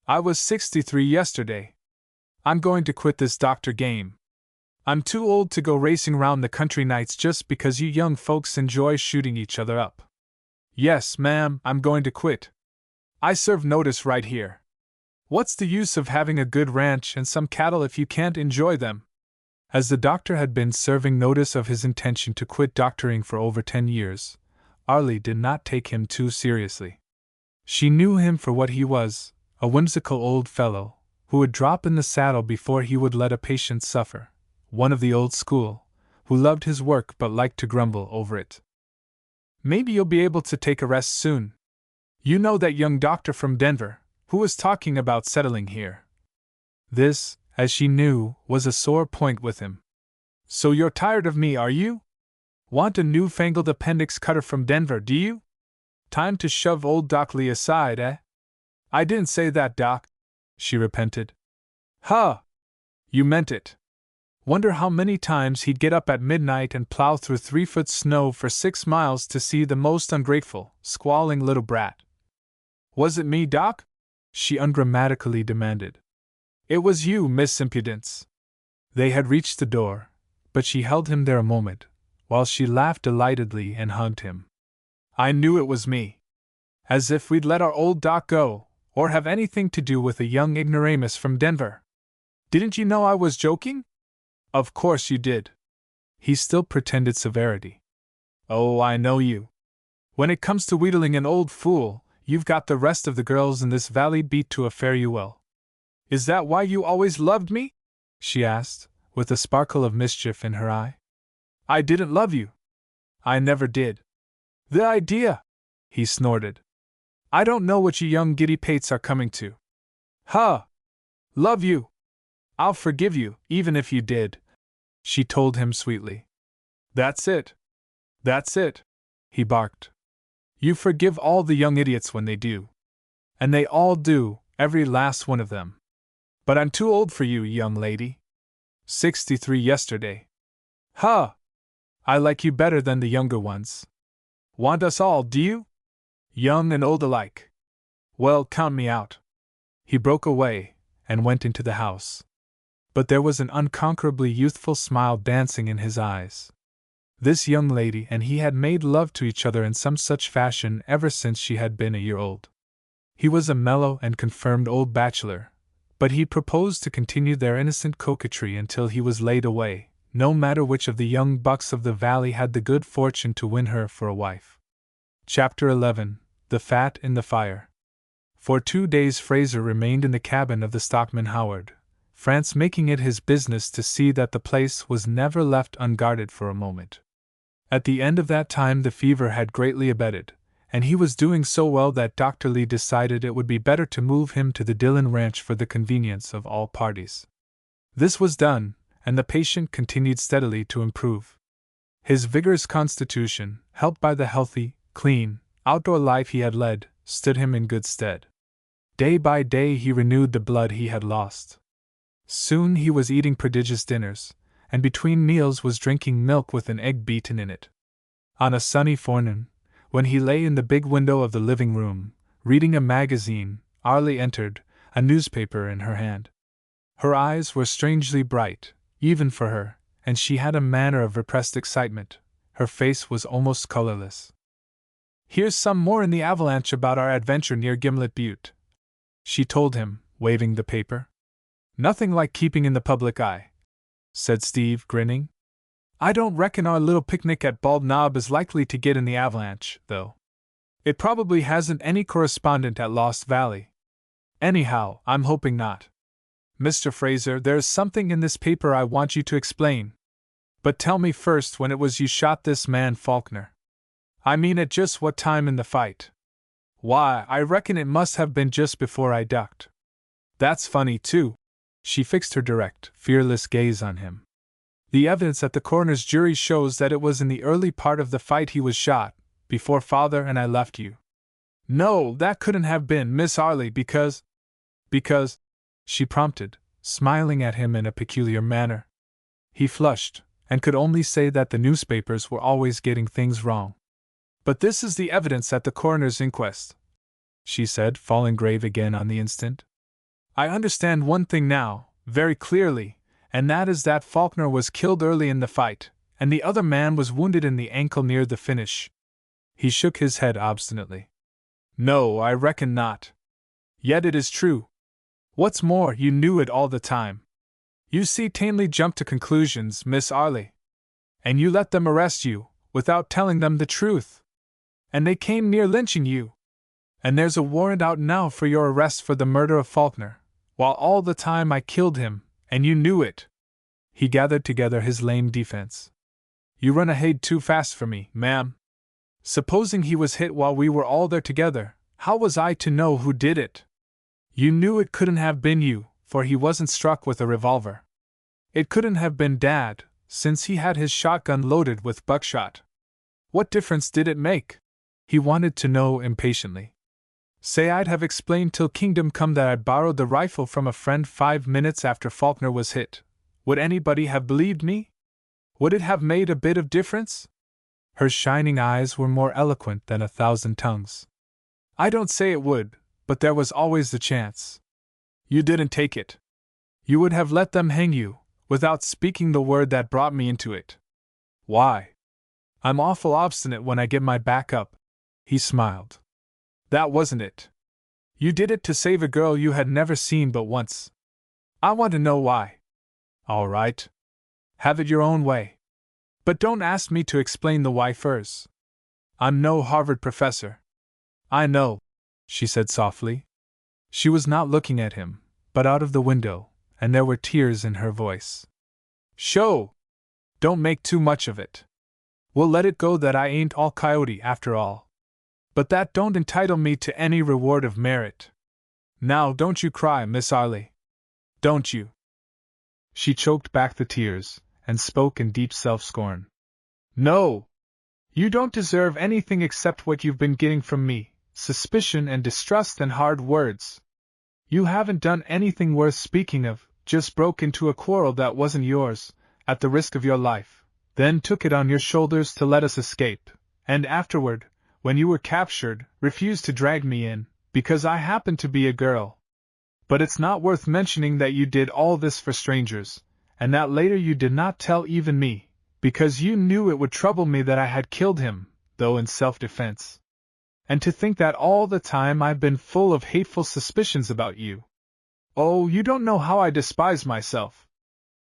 I was 63 yesterday. I'm going to quit this doctor game. I'm too old to go racing round the country nights just because you young folks enjoy shooting each other up. Yes, ma'am, I'm going to quit. I serve notice right here. What's the use of having a good ranch and some cattle if you can't enjoy them?" As the doctor had been serving notice of his intention to quit doctoring for over 10 years, Arlie did not take him too seriously. She knew him for what he was, a whimsical old fellow, who would drop in the saddle before he would let a patient suffer, one of the old school, who loved his work but liked to grumble over it. "Maybe you'll be able to take a rest soon. You know that young doctor from Denver, who was talking about settling here." This, as she knew, was a sore point with him. "So you're tired of me, are you? Want a newfangled appendix cutter from Denver, do you? Time to shove old Doc Lee aside, eh?" "I didn't say that, Doc," she repented. "Huh! You meant it. Wonder how many times he'd get up at midnight and plow through 3-foot snow for 6 miles to see the most ungrateful, squalling little brat." "Was it me, Doc?" she ungrammatically demanded. "It was you, Miss Impudence." They had reached the door, but she held him there a moment, while she laughed delightedly and hugged him. "I knew it was me. As if we'd let our old Doc go, or have anything to do with a young ignoramus from Denver. Didn't you know I was joking?" "Of course you did." He still pretended severity. "Oh, I know you. When it comes to wheedling an old fool, you've got the rest of the girls in this valley beat to a fare-you-well." "Is that why you always loved me?" she asked, with a sparkle of mischief in her eye. "I didn't love you. I never did." "The idea!" he snorted. I don't know what you young giddy pates are coming to. Huh! Love you! I'll forgive you, even if you did, she told him sweetly. That's it. That's it, he barked. You forgive all the young idiots when they do. And they all do, every last one of them. But I'm too old for you, young lady. 63 yesterday. Huh! I like you better than the younger ones. Want us all, do you? Young and old alike. Well, count me out. He broke away and went into the house. But there was an unconquerably youthful smile dancing in his eyes. This young lady and he had made love to each other in some such fashion ever since she had been a year old. He was a mellow and confirmed old bachelor, but he proposed to continue their innocent coquetry until he was laid away, no matter which of the young bucks of the valley had the good fortune to win her for a wife. Chapter 11. The Fat in the Fire. For 2 days Fraser remained in the cabin of the stockman Howard, France, making it his business to see that the place was never left unguarded for a moment. At the end of that time the fever had greatly abated, and he was doing so well that Dr. Lee decided it would be better to move him to the Dillon Ranch for the convenience of all parties. This was done, and the patient continued steadily to improve. His vigorous constitution, helped by the healthy, clean, outdoor life he had led, stood him in good stead. Day by day he renewed the blood he had lost. Soon he was eating prodigious dinners, and between meals was drinking milk with an egg beaten in it. On a sunny forenoon, when he lay in the big window of the living room, reading a magazine, Arlie entered, a newspaper in her hand. Her eyes were strangely bright, even for her, and she had a manner of repressed excitement. Her face was almost colorless. Here's some more in the Avalanche about our adventure near Gimlet Butte, she told him, waving the paper. Nothing like keeping in the public eye, said Steve, grinning. I don't reckon our little picnic at Bald Knob is likely to get in the Avalanche, though. It probably hasn't any correspondent at Lost Valley. Anyhow, I'm hoping not. Mr. Fraser, there's something in this paper I want you to explain. But tell me first when it was you shot this man Faulkner. I mean at just what time in the fight. Why, I reckon it must have been just before I ducked. That's funny, too. She fixed her direct, fearless gaze on him. The evidence at the coroner's jury shows that it was in the early part of the fight he was shot, before Father and I left you. No, that couldn't have been Miss Arlie because, she prompted, smiling at him in a peculiar manner. He flushed, and could only say that the newspapers were always getting things wrong. But this is the evidence at the coroner's inquest, she said, falling grave again on the instant. I understand one thing now, very clearly, and that is that Faulkner was killed early in the fight, and the other man was wounded in the ankle near the finish. He shook his head obstinately. No, I reckon not. Yet it is true. What's more, you knew it all the time. You see tamely jumped to conclusions, Miss Arlie. And you let them arrest you, without telling them the truth. And they came near lynching you. And there's a warrant out now for your arrest for the murder of Faulkner, while all the time I killed him, and you knew it. He gathered together his lame defense. You run ahead too fast for me, ma'am. Supposing he was hit while we were all there together, how was I to know who did it? You knew it couldn't have been you, for he wasn't struck with a revolver. It couldn't have been Dad, since he had his shotgun loaded with buckshot. What difference did it make? He wanted to know impatiently. Say I'd have explained till kingdom come that I'd borrowed the rifle from a friend 5 minutes after Faulkner was hit. Would anybody have believed me? Would it have made a bit of difference? Her shining eyes were more eloquent than 1,000 tongues. I don't say it would, but there was always the chance. You didn't take it. You would have let them hang you, without speaking the word that brought me into it. Why? I'm awful obstinate when I get my back up. He smiled. That wasn't it. You did it to save a girl you had never seen but once. I want to know why. All right. Have it your own way. But don't ask me to explain the why first. I'm no Harvard professor. I know, she said softly. She was not looking at him, but out of the window, and there were tears in her voice. Sho! Don't make too much of it. We'll let it go that I ain't all coyote after all. But that don't entitle me to any reward of merit. Now don't you cry, Miss Arley. Don't you?" She choked back the tears, and spoke in deep self-scorn. "No! You don't deserve anything except what you've been getting from me, suspicion and distrust and hard words. You haven't done anything worth speaking of, just broke into a quarrel that wasn't yours, at the risk of your life, then took it on your shoulders to let us escape, and afterward, when you were captured, refused to drag me in, because I happened to be a girl. But it's not worth mentioning that you did all this for strangers, and that later you did not tell even me, because you knew it would trouble me that I had killed him, though in self-defense. And to think that all the time I've been full of hateful suspicions about you. Oh, you don't know how I despise myself."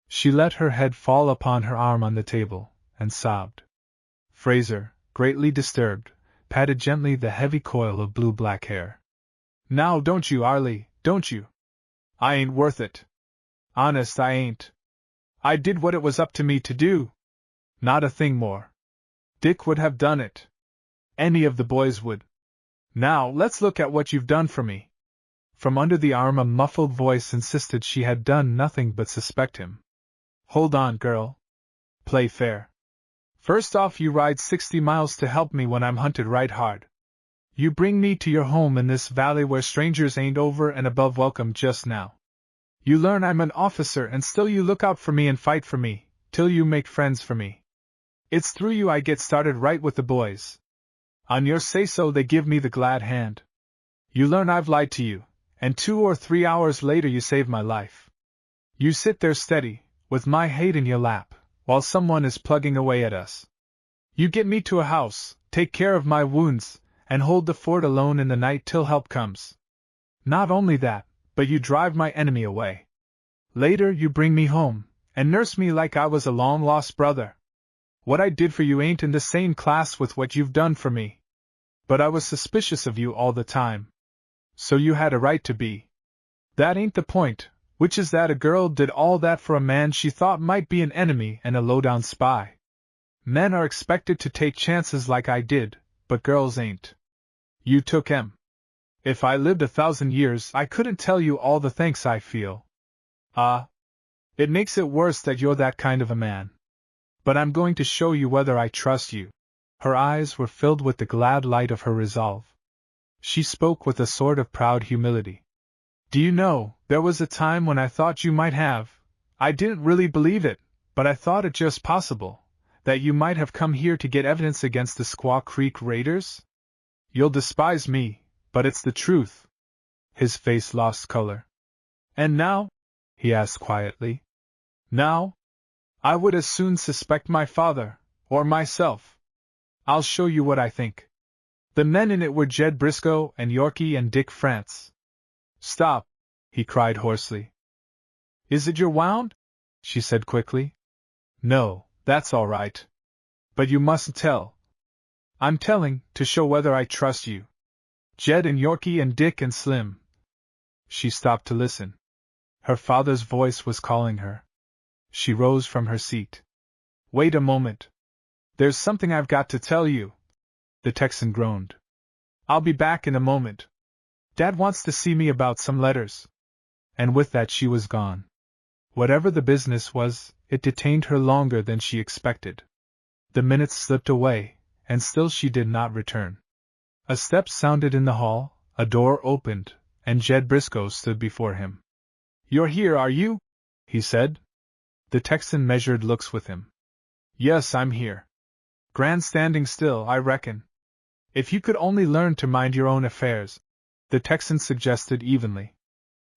She let her head fall upon her arm on the table, and sobbed. Fraser, greatly disturbed, patted gently the heavy coil of blue-black hair. "Now don't you, Arlie, don't you? I ain't worth it. Honest, I ain't. I did what it was up to me to do. Not a thing more. Dick would have done it. Any of the boys would. Now let's look at what you've done for me." From under the arm a muffled voice insisted she had done nothing but suspect him. "Hold on, girl. Play fair. First off, you ride 60 miles to help me when I'm hunted right hard. You bring me to your home in this valley where strangers ain't over and above welcome just now. You learn I'm an officer and still you look out for me and fight for me, till you make friends for me. It's through you I get started right with the boys. On your say-so they give me the glad hand. You learn I've lied to you, and 2 or 3 hours later you save my life. You sit there steady, with my hate in your lap, while someone is plugging away at us. You get me to a house, take care of my wounds, and hold the fort alone in the night till help comes. Not only that, but you drive my enemy away. Later you bring me home, and nurse me like I was a long-lost brother. What I did for you ain't in the same class with what you've done for me. But I was suspicious of you all the time. So you had a right to be. That ain't the point, which is that a girl did all that for a man she thought might be an enemy and a low-down spy. Men are expected to take chances like I did, but girls ain't. You took 'em. If I lived 1,000 years I couldn't tell you all the thanks I feel. It makes it worse that you're that kind of a man. But I'm going to show you whether I trust you." Her eyes were filled with the glad light of her resolve. She spoke with a sort of proud humility. "Do you know, there was a time when I thought you might have, I didn't really believe it, but I thought it just possible, that you might have come here to get evidence against the Squaw Creek raiders? You'll despise me, but it's the truth." His face lost color. "And now?" he asked quietly. "Now? I would as soon suspect my father, or myself. I'll show you what I think. The men in it were Jed Briscoe and Yorkie and Dick France." "Stop!" he cried hoarsely. "Is it your wound?" she said quickly. "No, that's all right. But you mustn't tell." "I'm telling, to show whether I trust you. Jed and Yorkie and Dick and Slim." She stopped to listen. Her father's voice was calling her. She rose from her seat. "Wait a moment. There's something I've got to tell you." The Texan groaned. "I'll be back in a moment. Dad wants to see me about some letters." And with that she was gone. Whatever the business was, it detained her longer than she expected. The minutes slipped away, and still she did not return. A step sounded in the hall, a door opened, and Jed Briscoe stood before him. "You're here, are you?" he said. The Texan measured looks with him. "Yes, I'm here. Grand standing still, I reckon. If you could only learn to mind your own affairs," the Texan suggested evenly.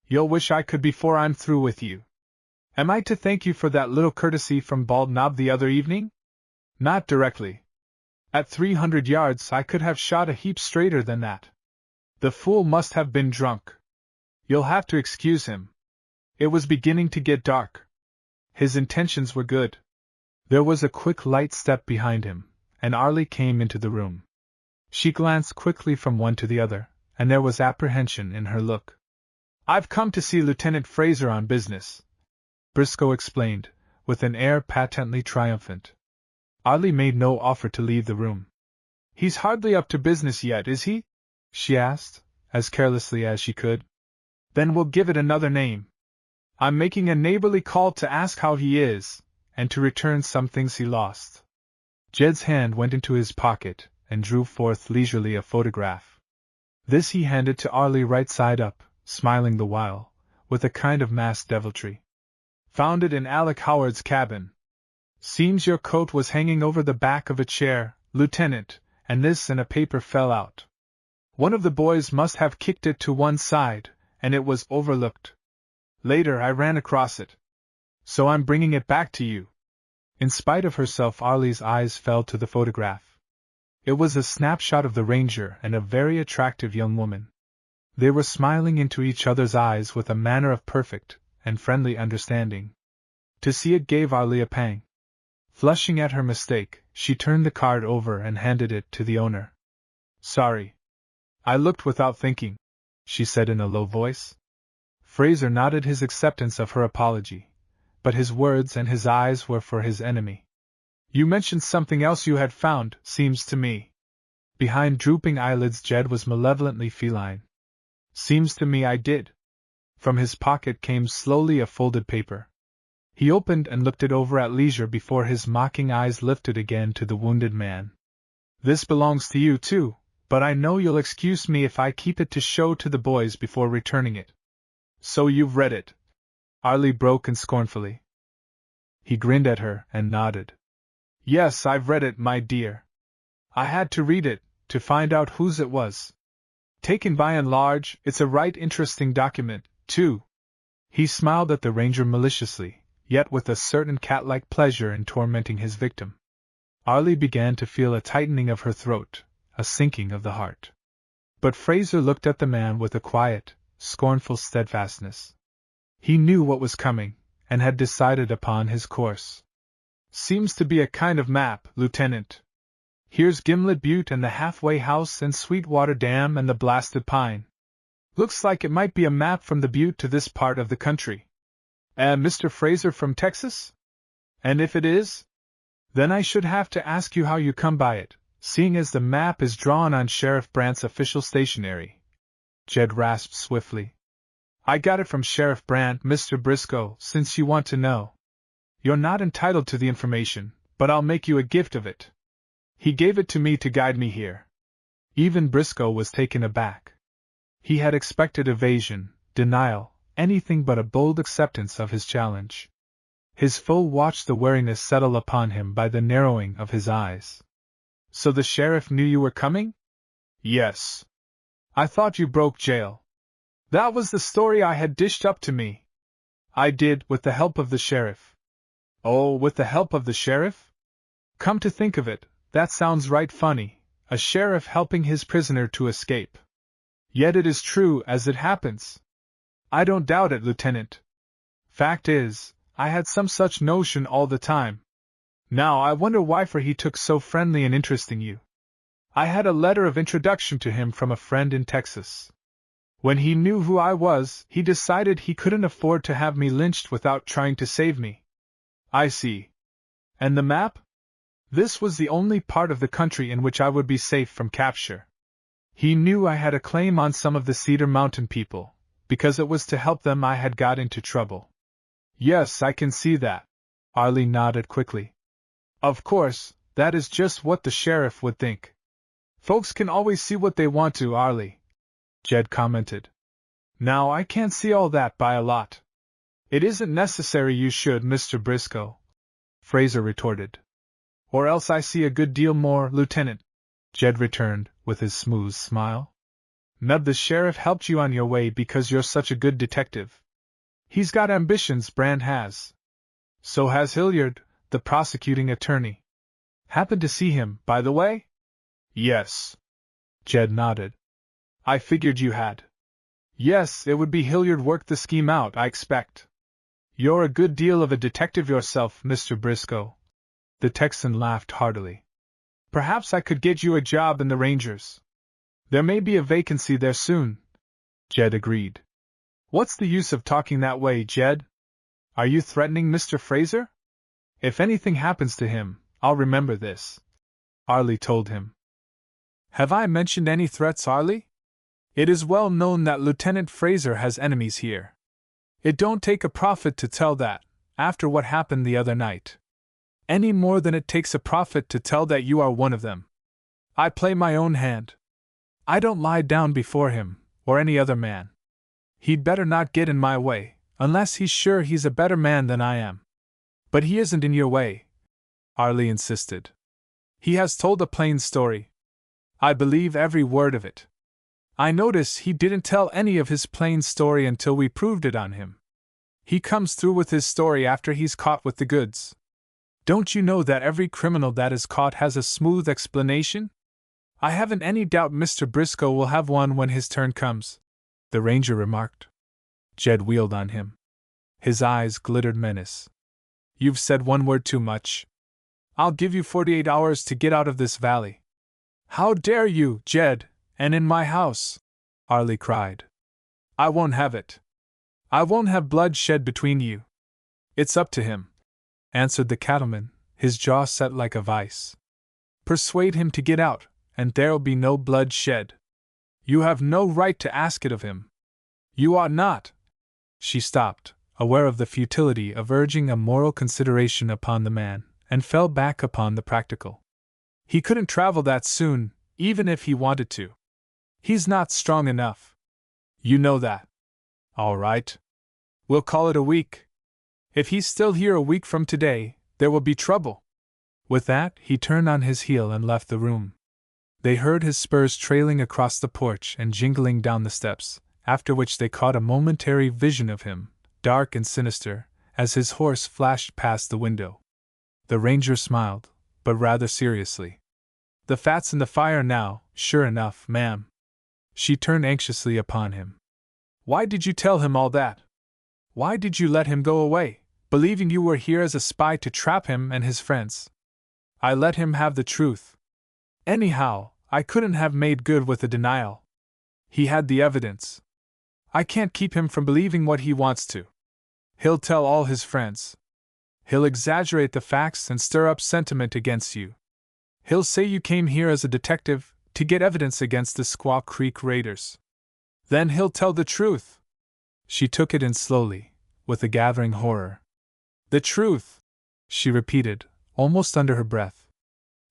"You'll wish I could before I'm through with you. Am I to thank you for that little courtesy from Bald Knob the other evening?" "Not directly. At 300 yards I could have shot a heap straighter than that. The fool must have been drunk. You'll have to excuse him. It was beginning to get dark. His intentions were good." There was a quick light step behind him, and Arlie came into the room. She glanced quickly from one to the other, and there was apprehension in her look. "I've come to see Lieutenant Fraser on business," Briscoe explained, with an air patently triumphant. Arlie made no offer to leave the room. He's hardly up to business yet, is he? She asked, as carelessly as she could. Then we'll give it another name. I'm making a neighborly call to ask how he is, and to return some things he lost. Jed's hand went into his pocket, and drew forth leisurely a photograph. This he handed to Arlie right side up, smiling the while, with a kind of masked deviltry. Found it in Alec Howard's cabin. Seems your coat was hanging over the back of a chair, Lieutenant, and this and a paper fell out. One of the boys must have kicked it to one side, and it was overlooked. Later I ran across it. So I'm bringing it back to you. In spite of herself, Arlie's eyes fell to the photograph. It was a snapshot of the ranger and a very attractive young woman. They were smiling into each other's eyes with a manner of perfect and friendly understanding. To see it gave Arlie a pang. Flushing at her mistake, she turned the card over and handed it to the owner. Sorry. I looked without thinking, she said in a low voice. Fraser nodded his acceptance of her apology, but his words and his eyes were for his enemy. You mentioned something else you had found, seems to me. Behind drooping eyelids Jed was malevolently feline. Seems to me I did. From his pocket came slowly a folded paper. He opened and looked it over at leisure before his mocking eyes lifted again to the wounded man. This belongs to you too, but I know you'll excuse me if I keep it to show to the boys before returning it. So you've read it? Arlie broke in scornfully. He grinned at her and nodded. Yes, I've read it, my dear. I had to read it, to find out whose it was. Taken by and large, it's a right interesting document, too. He smiled at the ranger maliciously, yet with a certain cat-like pleasure in tormenting his victim. Arlie began to feel a tightening of her throat, a sinking of the heart. But Fraser looked at the man with a quiet, scornful steadfastness. He knew what was coming, and had decided upon his course. Seems to be a kind of map, Lieutenant. Here's Gimlet Butte and the halfway house and Sweetwater Dam and the blasted pine. Looks like it might be a map from the Butte to this part of the country. Mr. Fraser from Texas? And if it is? Then I should have to ask you how you come by it, seeing as the map is drawn on Sheriff Brandt's official stationery. Jed rasped swiftly. I got it from Sheriff Brandt, Mr. Briscoe, since you want to know. You're not entitled to the information, but I'll make you a gift of it. He gave it to me to guide me here. Even Briscoe was taken aback. He had expected evasion, denial, anything but a bold acceptance of his challenge. His foe watched the wariness settle upon him by the narrowing of his eyes. So the sheriff knew you were coming? Yes. I thought you broke jail. That was the story I had dished up to me. I did, with the help of the sheriff. Oh, with the help of the sheriff? Come to think of it, that sounds right funny, a sheriff helping his prisoner to escape. Yet it is true as it happens. I don't doubt it, Lieutenant. Fact is, I had some such notion all the time. Now I wonder why for he took so friendly an interest in you. I had a letter of introduction to him from a friend in Texas. When he knew who I was, he decided he couldn't afford to have me lynched without trying to save me. I see. And the map? This was the only part of the country in which I would be safe from capture. He knew I had a claim on some of the Cedar Mountain people, because it was to help them I had got into trouble. Yes, I can see that. Arlie nodded quickly. Of course, that is just what the sheriff would think. Folks can always see what they want to, Arlie, Jed commented. Now I can't see all that by a lot. It isn't necessary you should, Mr. Briscoe, Fraser retorted. Or else I see a good deal more, Lieutenant, Jed returned, with his smooth smile. Nub, the sheriff helped you on your way because you're such a good detective. He's got ambitions, Brand has. So has Hilliard, the prosecuting attorney. Happened to see him, by the way? Yes. Jed nodded. I figured you had. Yes, it would be Hilliard worked the scheme out, I expect. You're a good deal of a detective yourself, Mr. Briscoe. The Texan laughed heartily. Perhaps I could get you a job in the Rangers. There may be a vacancy there soon, Jed agreed. What's the use of talking that way, Jed? Are you threatening Mr. Fraser? If anything happens to him, I'll remember this, Arlie told him. Have I mentioned any threats, Arlie? It is well known that Lieutenant Fraser has enemies here. It don't take a prophet to tell that, after what happened the other night. Any more than it takes a prophet to tell that you are one of them. I play my own hand. I don't lie down before him, or any other man. He'd better not get in my way, unless he's sure he's a better man than I am. But he isn't in your way, Arlie insisted. He has told a plain story. I believe every word of it. I notice he didn't tell any of his plain story until we proved it on him. He comes through with his story after he's caught with the goods. Don't you know that every criminal that is caught has a smooth explanation? I haven't any doubt Mr. Briscoe will have one when his turn comes, the ranger remarked. Jed wheeled on him. His eyes glittered menace. You've said one word too much. I'll give you 48 hours to get out of this valley. How dare you, Jed, and in my house? Arlie cried. I won't have it. I won't have blood shed between you. It's up to him, answered the cattleman, his jaw set like a vice. Persuade him to get out, and there'll be no blood shed. You have no right to ask it of him. You ought not. She stopped, aware of the futility of urging a moral consideration upon the man, and fell back upon the practical. He couldn't travel that soon, even if he wanted to. He's not strong enough. You know that. All right. We'll call it a week. If he's still here a week from today, there will be trouble. With that, he turned on his heel and left the room. They heard his spurs trailing across the porch and jingling down the steps, after which they caught a momentary vision of him, dark and sinister, as his horse flashed past the window. The ranger smiled, but rather seriously. The fat's in the fire now, sure enough, ma'am. She turned anxiously upon him. Why did you tell him all that? Why did you let him go away, believing you were here as a spy to trap him and his friends? I let him have the truth. Anyhow, I couldn't have made good with a denial. He had the evidence. I can't keep him from believing what he wants to. He'll tell all his friends. He'll exaggerate the facts and stir up sentiment against you. He'll say you came here as a detective to get evidence against the Squaw Creek raiders. Then he'll tell the truth. She took it in slowly, with a gathering horror. The truth, she repeated, almost under her breath.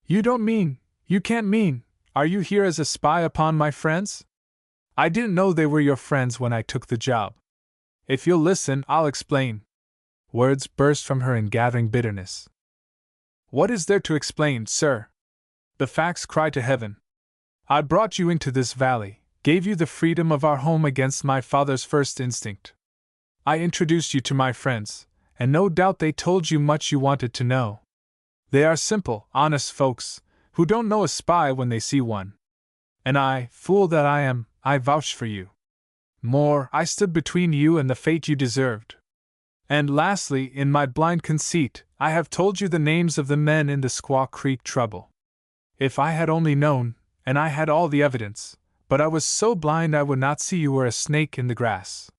You can't mean, are you here as a spy upon my friends? I didn't know they were your friends when I took the job. If you'll listen, I'll explain. Words burst from her in gathering bitterness. What is there to explain, sir? The facts cry to heaven. I brought you into this valley, gave you the freedom of our home against my father's first instinct. I introduced you to my friends, and no doubt they told you much you wanted to know. They are simple, honest folks, who don't know a spy when they see one. And I, fool that I am, I vouched for you. More, I stood between you and the fate you deserved. And lastly, in my blind conceit, I have told you the names of the men in the Squaw Creek trouble. If I had only known, and I had all the evidence, but I was so blind I would not see you were a snake in the grass.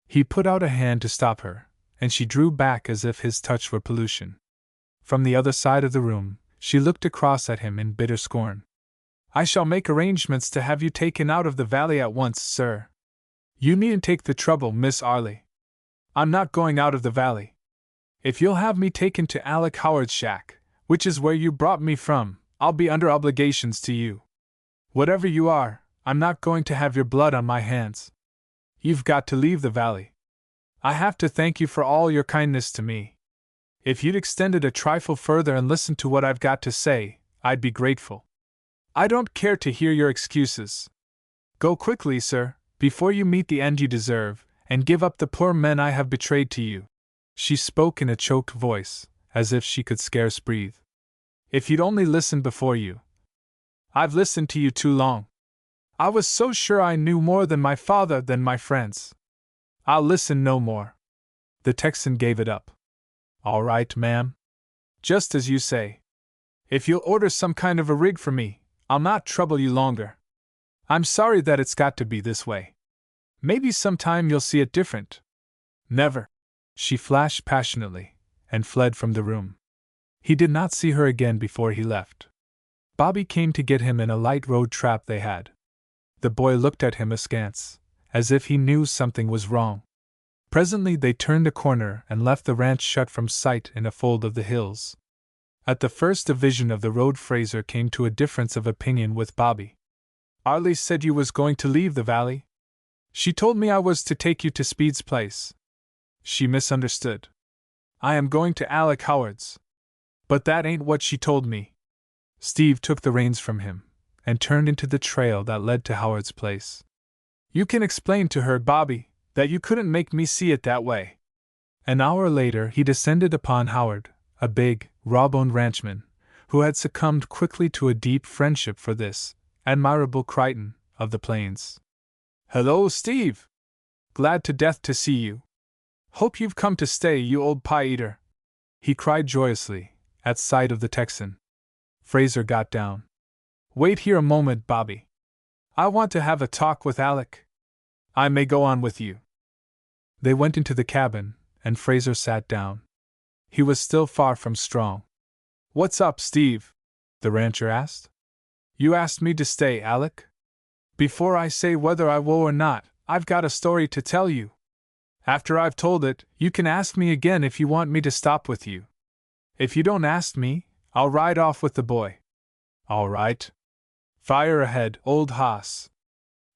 He put out a hand to stop her, and she drew back as if his touch were pollution. From the other side of the room, she looked across at him in bitter scorn. I shall make arrangements to have you taken out of the valley at once, sir. You needn't take the trouble, Miss Arlie. I'm not going out of the valley. If you'll have me taken to Alec Howard's shack, which is where you brought me from, I'll be under obligations to you. Whatever you are, I'm not going to have your blood on my hands. You've got to leave the valley. I have to thank you for all your kindness to me. If you'd extended a trifle further and listened to what I've got to say, I'd be grateful. I don't care to hear your excuses. Go quickly, sir, before you meet the end you deserve, and give up the poor men I have betrayed to you. She spoke in a choked voice, as if she could scarce breathe. If you'd only listened before you. I've listened to you too long. I was so sure I knew more than my father than my friends. I'll listen no more. The Texan gave it up. All right, ma'am. Just as you say. If you'll order some kind of a rig for me, I'll not trouble you longer. I'm sorry that it's got to be this way. Maybe sometime you'll see it different. Never. She flashed passionately, and fled from the room. He did not see her again before he left. Bobby came to get him in a light road trap they had. The boy looked at him askance, as if he knew something was wrong. Presently they turned a corner and left the ranch shut from sight in a fold of the hills. At the first division of the road Fraser came to a difference of opinion with Bobby. "Arlie said you was going to leave the valley. She told me I was to take you to Speed's place. She misunderstood. I am going to Alec Howard's. But that ain't what she told me." Steve took the reins from him and turned into the trail that led to Howard's place. "You can explain to her, Bobby, that you couldn't make me see it that way." An hour later he descended upon Howard, a big, raw-boned ranchman, who had succumbed quickly to a deep friendship for this admirable Crichton of the plains. "Hello, Steve! Glad to death to see you. Hope you've come to stay, you old pie-eater," he cried joyously, at sight of the Texan. Fraser got down. "Wait here a moment, Bobby. I want to have a talk with Alec. I may go on with you." They went into the cabin, and Fraser sat down. He was still far from strong. "What's up, Steve?" the rancher asked. "You asked me to stay, Alec? Before I say whether I will or not, I've got a story to tell you. After I've told it, you can ask me again if you want me to stop with you. If you don't ask me, I'll ride off with the boy." "All right. Fire ahead, old hoss.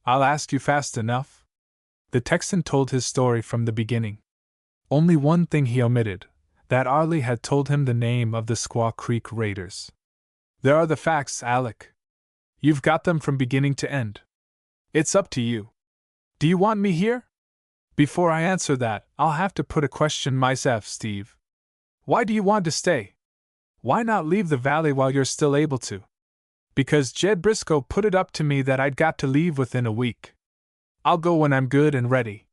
I'll ask you fast enough." The Texan told his story from the beginning. Only one thing he omitted, that Arlie had told him the name of the Squaw Creek raiders. "There are the facts, Alec. You've got them from beginning to end. It's up to you. Do you want me here?" "Before I answer that, I'll have to put a question myself, Steve. Why do you want to stay? Why not leave the valley while you're still able to?" "Because Jed Briscoe put it up to me that I'd got to leave within a week. I'll go when I'm good and ready."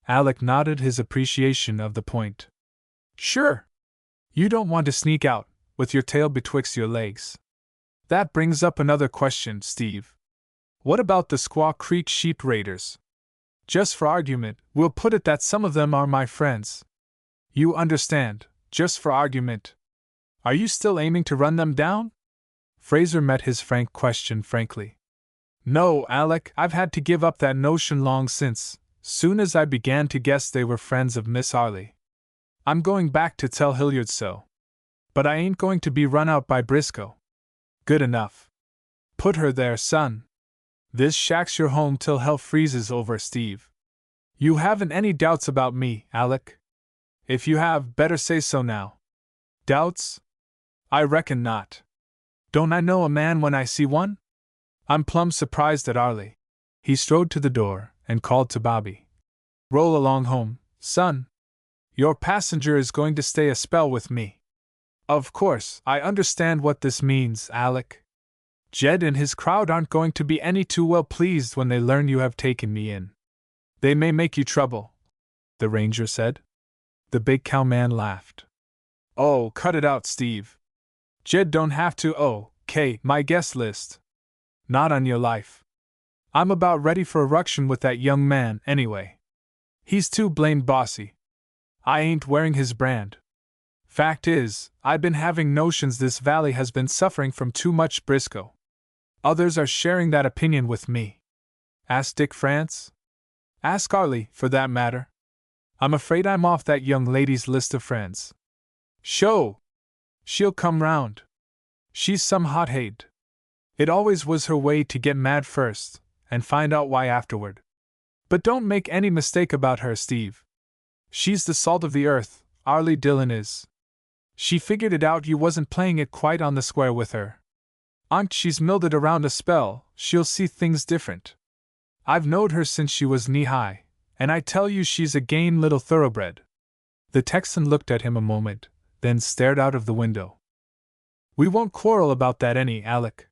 Alec nodded his appreciation of the point. "Sure. You don't want to sneak out, with your tail betwixt your legs. That brings up another question, Steve. What about the Squaw Creek sheep raiders? Just for argument, we'll put it that some of them are my friends. You understand, just for argument. Are you still aiming to run them down?" Fraser met his frank question frankly. "No, Alec, I've had to give up that notion long since, soon as I began to guess they were friends of Miss Arlie. I'm going back to tell Hilliard so. But I ain't going to be run out by Briscoe." "Good enough. Put her there, son. This shack's your home till hell freezes over, Steve. You haven't any doubts about me, Alec? If you have, better say so now." "Doubts? I reckon not. Don't I know a man when I see one? I'm plumb surprised at Arlie." He strode to the door and called to Bobby. "Roll along home, son. Your passenger is going to stay a spell with me." "Of course, I understand what this means, Alec. Jed and his crowd aren't going to be any too well pleased when they learn you have taken me in. They may make you trouble," the ranger said. The big cowman laughed. "Oh, cut it out, Steve. Jed don't have to okay my guest list. Not on your life. I'm about ready for a ruction with that young man, anyway. He's too blamed bossy. I ain't wearing his brand. Fact is, I've been having notions this valley has been suffering from too much Briscoe. Others are sharing that opinion with me. Ask Dick France? Ask Arlie, for that matter. I'm afraid I'm off that young lady's list of friends. Sho! She'll come round. She's some hothead. It always was her way to get mad first, and find out why afterward. But don't make any mistake about her, Steve. She's the salt of the earth, Arlie Dillon is. She figured it out you wasn't playing it quite on the square with her. Onct she's milled it around a spell, she'll see things different. I've knowed her since she was knee-high, and I tell you she's a game little thoroughbred." The Texan looked at him a moment, then stared out of the window. "We won't quarrel about that any, Alec.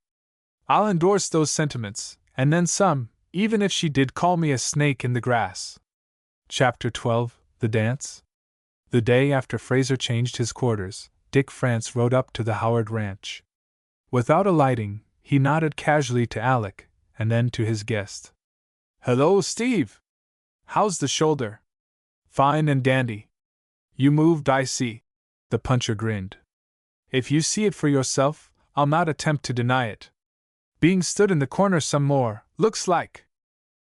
I'll endorse those sentiments, and then some, even if she did call me a snake in the grass." Chapter 12, The Dance. The day after Fraser changed his quarters, Dick France rode up to the Howard ranch. Without alighting, he nodded casually to Alec, and then to his guest. "Hello, Steve! How's the shoulder?" "Fine and dandy. You moved, I see." The puncher grinned. "If you see it for yourself, I'll not attempt to deny it. Being stood in the corner some more, looks like.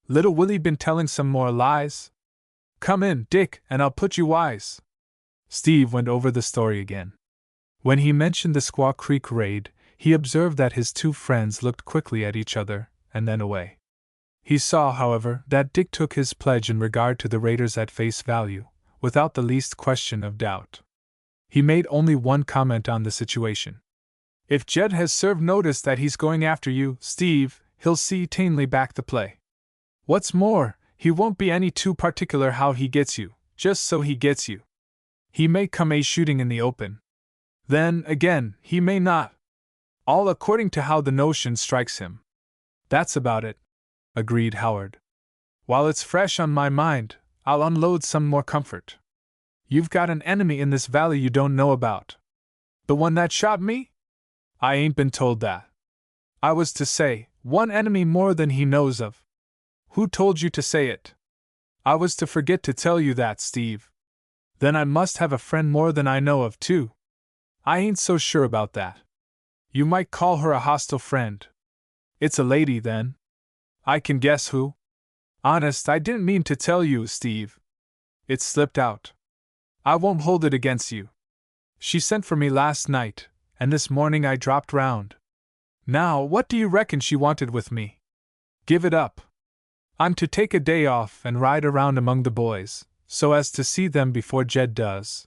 Little Willie been telling some more lies? Come in, Dick, and I'll put you wise. Steve went over the story again. When he mentioned the Squaw Creek raid, he observed that his two friends looked quickly at each other, and then away. He saw, however, that Dick took his pledge in regard to the raiders at face value, without the least question of doubt. He made only one comment on the situation. If Jed has served notice that he's going after you, Steve, he'll see tamely back the play. What's more, he won't be any too particular how he gets you, just so he gets you. He may come a shooting in the open. Then, again, he may not. All according to how the notion strikes him. That's about it, agreed Howard. While it's fresh on my mind, I'll unload some more comfort. You've got an enemy in this valley you don't know about. The one that shot me? I ain't been told that. I was to say, one enemy more than he knows of. Who told you to say it? I was to forget to tell you that, Steve. Then I must have a friend more than I know of, too. I ain't so sure about that. You might call her a hostile friend. It's a lady, then. I can guess who. Honest, I didn't mean to tell you, Steve. It slipped out. I won't hold it against you. She sent for me last night, and this morning I dropped round. Now, what do you reckon she wanted with me? Give it up. I'm to take a day off and ride around among the boys, so as to see them before Jed does.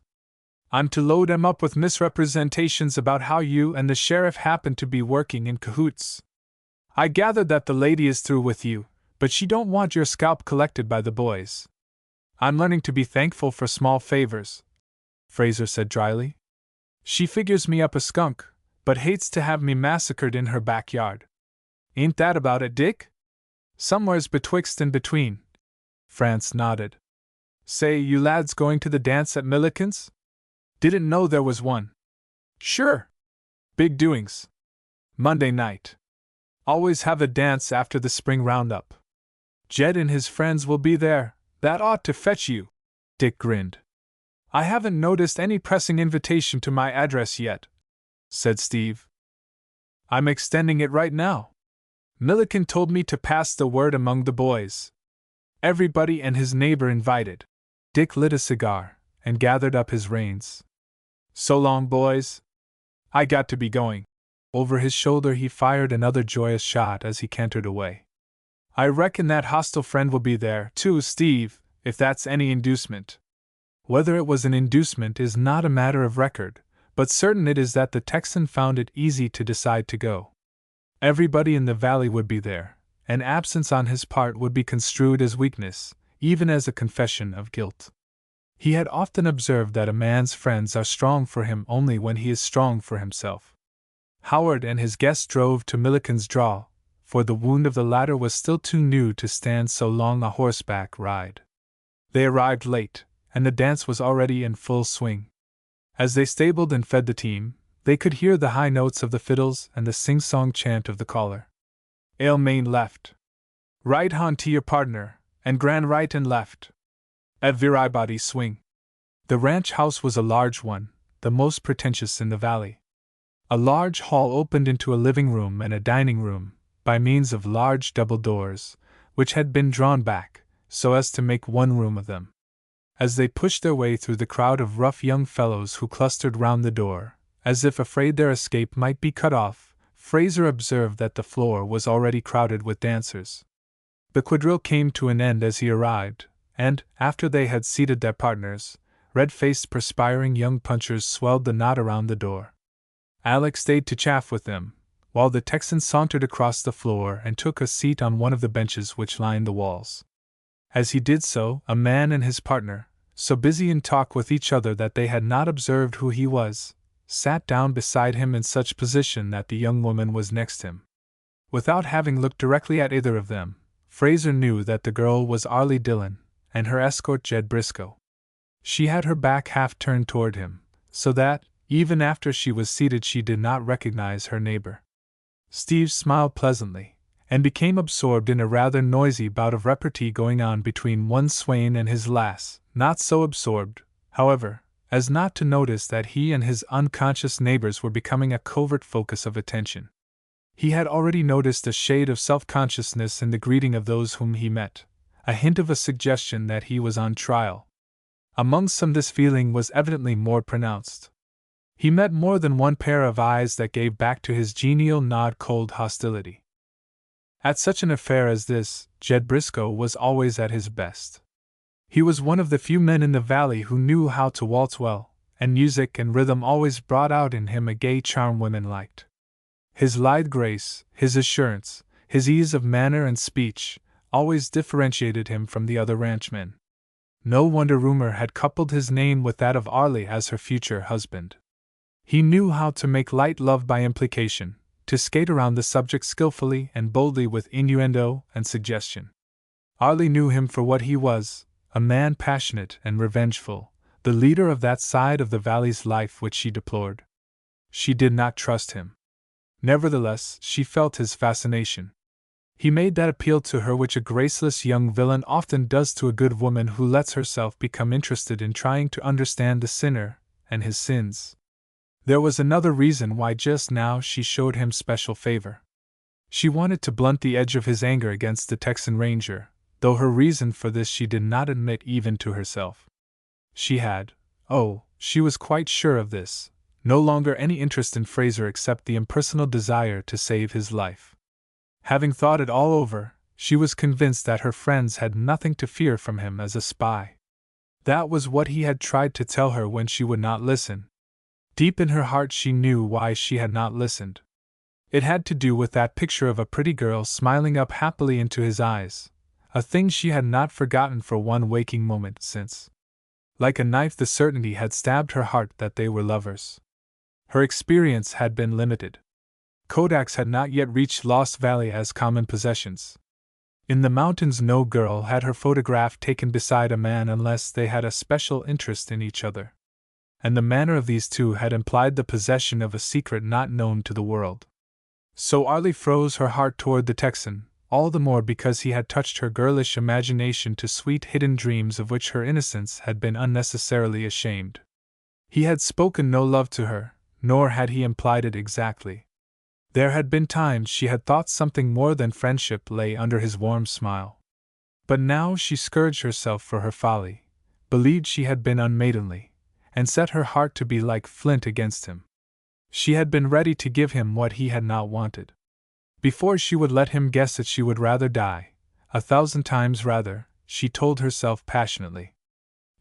I'm to load them up with misrepresentations about how you and the sheriff happen to be working in cahoots. I gather that the lady is through with you, but she don't want your scalp collected by the boys. I'm learning to be thankful for small favors, Fraser said dryly. She figures me up a skunk, but hates to have me massacred in her backyard. Ain't that about it, Dick? Somewheres betwixt and between. France nodded. Say, you lads going to the dance at Milliken's? Didn't know there was one. Sure. Big doings. Monday night. Always have a dance after the spring roundup. Jed and his friends will be there. That ought to fetch you. Dick grinned. I haven't noticed any pressing invitation to my address yet, said Steve. I'm extending it right now. Milliken told me to pass the word among the boys. Everybody and his neighbor invited. Dick lit a cigar and gathered up his reins. So long, boys. I got to be going. Over his shoulder he fired another joyous shot as he cantered away. I reckon that hostile friend will be there, too, Steve, if that's any inducement. Whether it was an inducement is not a matter of record, but certain it is that the Texan found it easy to decide to go. Everybody in the valley would be there, and absence on his part would be construed as weakness, even as a confession of guilt. He had often observed that a man's friends are strong for him only when he is strong for himself. Howard and his guest drove to Milliken's draw, for the wound of the latter was still too new to stand so long a horseback ride. They arrived late, and the dance was already in full swing. As they stabled and fed the team, they could hear the high notes of the fiddles and the sing-song chant of the caller. Ale main left. Right hand to your partner, and gran right and left. Everybody swing. The ranch house was a large one, the most pretentious in the valley. A large hall opened into a living room and a dining room, by means of large double doors, which had been drawn back, so as to make one room of them. As they pushed their way through the crowd of rough young fellows who clustered round the door, as if afraid their escape might be cut off, Fraser observed that the floor was already crowded with dancers. The quadrille came to an end as he arrived, and, after they had seated their partners, red-faced perspiring young punchers swelled the knot around the door. Alec stayed to chaff with them, while the Texan sauntered across the floor and took a seat on one of the benches which lined the walls. As he did so, a man and his partner, so busy in talk with each other that they had not observed who he was, sat down beside him in such position that the young woman was next him. Without having looked directly at either of them, Fraser knew that the girl was Arlie Dillon, and her escort Jed Briscoe. She had her back half turned toward him, so that, even after she was seated, she did not recognize her neighbor. Steve smiled pleasantly, and became absorbed in a rather noisy bout of repartee going on between one swain and his lass, not so absorbed, however, as not to notice that he and his unconscious neighbors were becoming a covert focus of attention. He had already noticed a shade of self-consciousness in the greeting of those whom he met, a hint of a suggestion that he was on trial. Among some this feeling was evidently more pronounced. He met more than one pair of eyes that gave back to his genial nod cold hostility. At such an affair as this, Jed Briscoe was always at his best. He was one of the few men in the valley who knew how to waltz well, and music and rhythm always brought out in him a gay charm women liked. His lithe grace, his assurance, his ease of manner and speech, always differentiated him from the other ranchmen. No wonder rumor had coupled his name with that of Arlie as her future husband. He knew how to make light love by implication, to skate around the subject skillfully and boldly with innuendo and suggestion. Arlie knew him for what he was, a man passionate and revengeful, the leader of that side of the valley's life which she deplored. She did not trust him. Nevertheless, she felt his fascination. He made that appeal to her which a graceless young villain often does to a good woman who lets herself become interested in trying to understand the sinner and his sins. There was another reason why just now she showed him special favor. She wanted to blunt the edge of his anger against the Texan Ranger, though her reason for this she did not admit even to herself. She had, she was quite sure of this, no longer any interest in Fraser except the impersonal desire to save his life. Having thought it all over, she was convinced that her friends had nothing to fear from him as a spy. That was what he had tried to tell her when she would not listen. Deep in her heart she knew why she had not listened. It had to do with that picture of a pretty girl smiling up happily into his eyes, a thing she had not forgotten for one waking moment since. Like a knife the certainty had stabbed her heart that they were lovers. Her experience had been limited. Kodaks had not yet reached Lost Valley as common possessions. In the mountains no girl had her photograph taken beside a man unless they had a special interest in each other. And the manner of these two had implied the possession of a secret not known to the world. So Arlie froze her heart toward the Texan, all the more because he had touched her girlish imagination to sweet hidden dreams of which her innocence had been unnecessarily ashamed. He had spoken no love to her, nor had he implied it exactly. There had been times she had thought something more than friendship lay under his warm smile. But now she scourged herself for her folly, believed she had been unmaidenly, and set her heart to be like flint against him. She had been ready to give him what he had not wanted. Before she would let him guess it she would rather die, 1,000 times rather, she told herself passionately.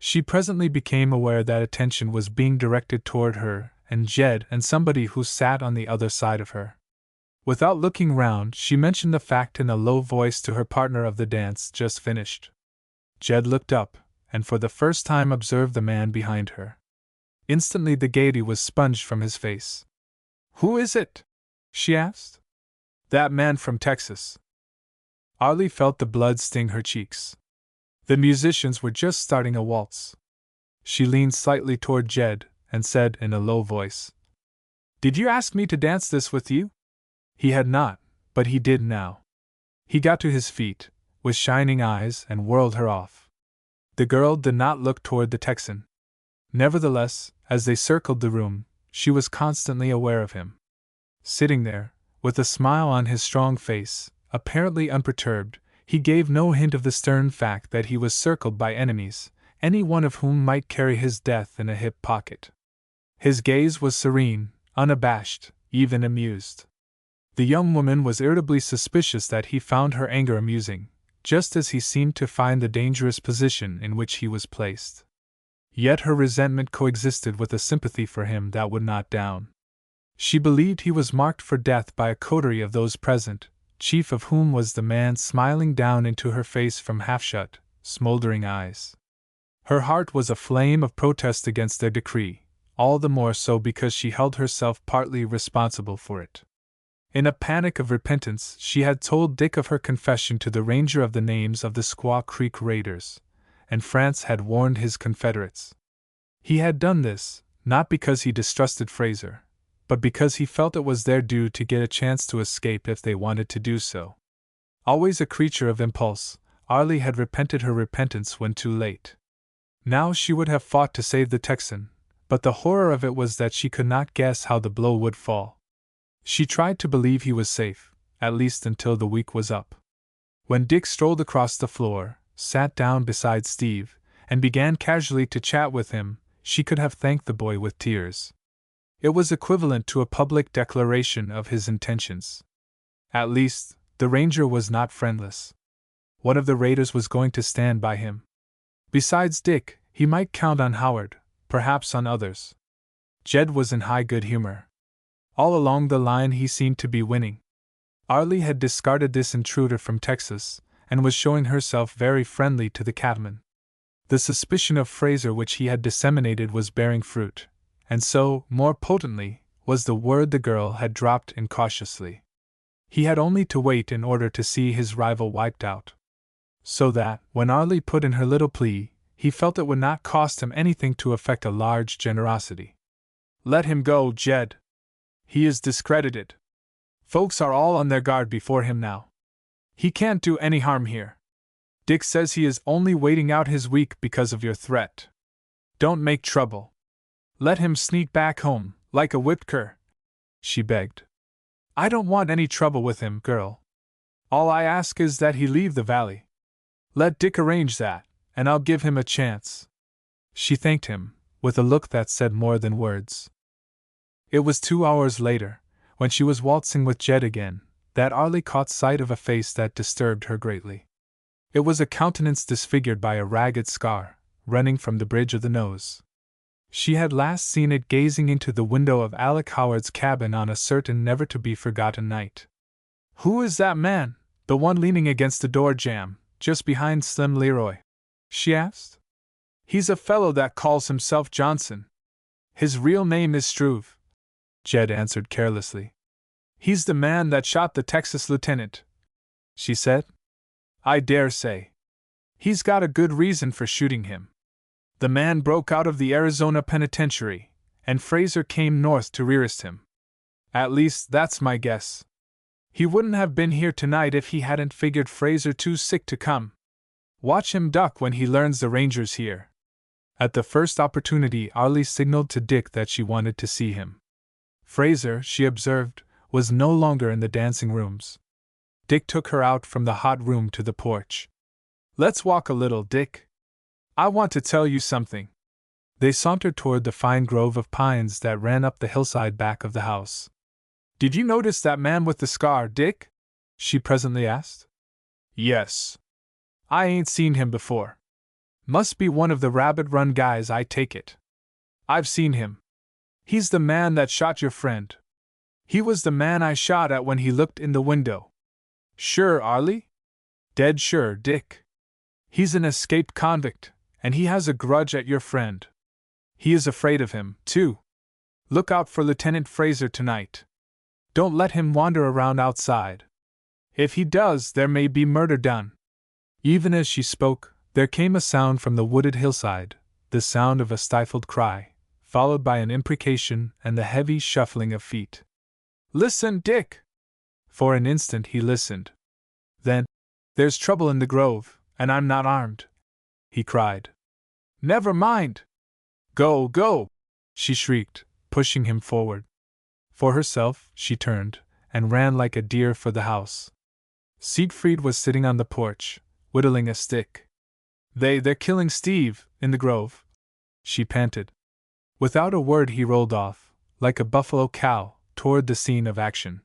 She presently became aware that attention was being directed toward her and Jed and somebody who sat on the other side of her. Without looking round, she mentioned the fact in a low voice to her partner of the dance just finished. Jed looked up, and for the first time observed the man behind her. Instantly the gaiety was sponged from his face. "Who is it?" she asked. "That man from Texas." Arlie felt the blood sting her cheeks. The musicians were just starting a waltz. She leaned slightly toward Jed and said in a low voice, "Did you ask me to dance this with you?" He had not, but he did now. He got to his feet, with shining eyes, and whirled her off. The girl did not look toward the Texan. Nevertheless, as they circled the room, she was constantly aware of him. Sitting there, with a smile on his strong face, apparently unperturbed, he gave no hint of the stern fact that he was circled by enemies, any one of whom might carry his death in a hip pocket. His gaze was serene, unabashed, even amused. The young woman was irritably suspicious that he found her anger amusing, just as he seemed to find the dangerous position in which he was placed. Yet her resentment coexisted with a sympathy for him that would not down. She believed he was marked for death by a coterie of those present, chief of whom was the man smiling down into her face from half-shut, smoldering eyes. Her heart was a flame of protest against their decree, all the more so because she held herself partly responsible for it. In a panic of repentance, she had told Dick of her confession to the ranger of the names of the Squaw Creek Raiders, and France had warned his Confederates. He had done this, not because he distrusted Fraser, but because he felt it was their due to get a chance to escape if they wanted to do so. Always a creature of impulse, Arlie had repented her repentance when too late. Now she would have fought to save the Texan, but the horror of it was that she could not guess how the blow would fall. She tried to believe he was safe, at least until the week was up. When Dick strolled across the floor, sat down beside Steve, and began casually to chat with him, she could have thanked the boy with tears. It was equivalent to a public declaration of his intentions. At least, the ranger was not friendless. One of the raiders was going to stand by him. Besides Dick, he might count on Howard, perhaps on others. Jed was in high good humor. All along the line he seemed to be winning. Arlie had discarded this intruder from Texas, and was showing herself very friendly to the cattleman. The suspicion of Fraser which he had disseminated was bearing fruit, and so, more potently, was the word the girl had dropped incautiously. He had only to wait in order to see his rival wiped out. So that, when Arlie put in her little plea, he felt it would not cost him anything to affect a large generosity. "Let him go, Jed. He is discredited. Folks are all on their guard before him now. He can't do any harm here. Dick says he is only waiting out his week because of your threat. Don't make trouble. Let him sneak back home, like a whipped cur," she begged. "I don't want any trouble with him, girl. All I ask is that he leave the valley. Let Dick arrange that, and I'll give him a chance." She thanked him, with a look that said more than words. It was 2 hours later, when she was waltzing with Jed again, that Arlie caught sight of a face that disturbed her greatly. It was a countenance disfigured by a ragged scar, running from the bridge of the nose. She had last seen it gazing into the window of Alec Howard's cabin on a certain never-to-be-forgotten night. "Who is that man, the one leaning against the door jamb, just behind Slim Leroy?" she asked. "He's a fellow that calls himself Johnson. His real name is Struve," Jed answered carelessly. "He's the man that shot the Texas lieutenant," she said. "I dare say. He's got a good reason for shooting him. The man broke out of the Arizona penitentiary, and Fraser came north to rearrest him. At least, that's my guess. He wouldn't have been here tonight if he hadn't figured Fraser too sick to come. Watch him duck when he learns the ranger's here." At the first opportunity, Arlie signaled to Dick that she wanted to see him. Fraser, she observed, was no longer in the dancing rooms. Dick took her out from the hot room to the porch. "Let's walk a little, Dick. I want to tell you something." They sauntered toward the fine grove of pines that ran up the hillside back of the house. "Did you notice that man with the scar, Dick?" she presently asked. "Yes. I ain't seen him before. Must be one of the Rabbit Run guys, I take it. I've seen him. He's the man that shot your friend. He was the man I shot at when he looked in the window." "Sure, Arlie?" "Dead sure, Dick. He's an escaped convict, and he has a grudge at your friend. He is afraid of him, too. Look out for Lieutenant Fraser tonight. Don't let him wander around outside. If he does, there may be murder done." Even as she spoke, there came a sound from the wooded hillside, the sound of a stifled cry, followed by an imprecation and the heavy shuffling of feet. "Listen, Dick!" For an instant he listened. Then, "There's trouble in the grove, and I'm not armed," he cried. "Never mind!" "Go, go!" she shrieked, pushing him forward. For herself, she turned, and ran like a deer for the house. Siegfried was sitting on the porch, whittling a stick. They're killing Steve, in the grove," she panted. Without a word he rolled off, like a buffalo cow, toward the scene of action.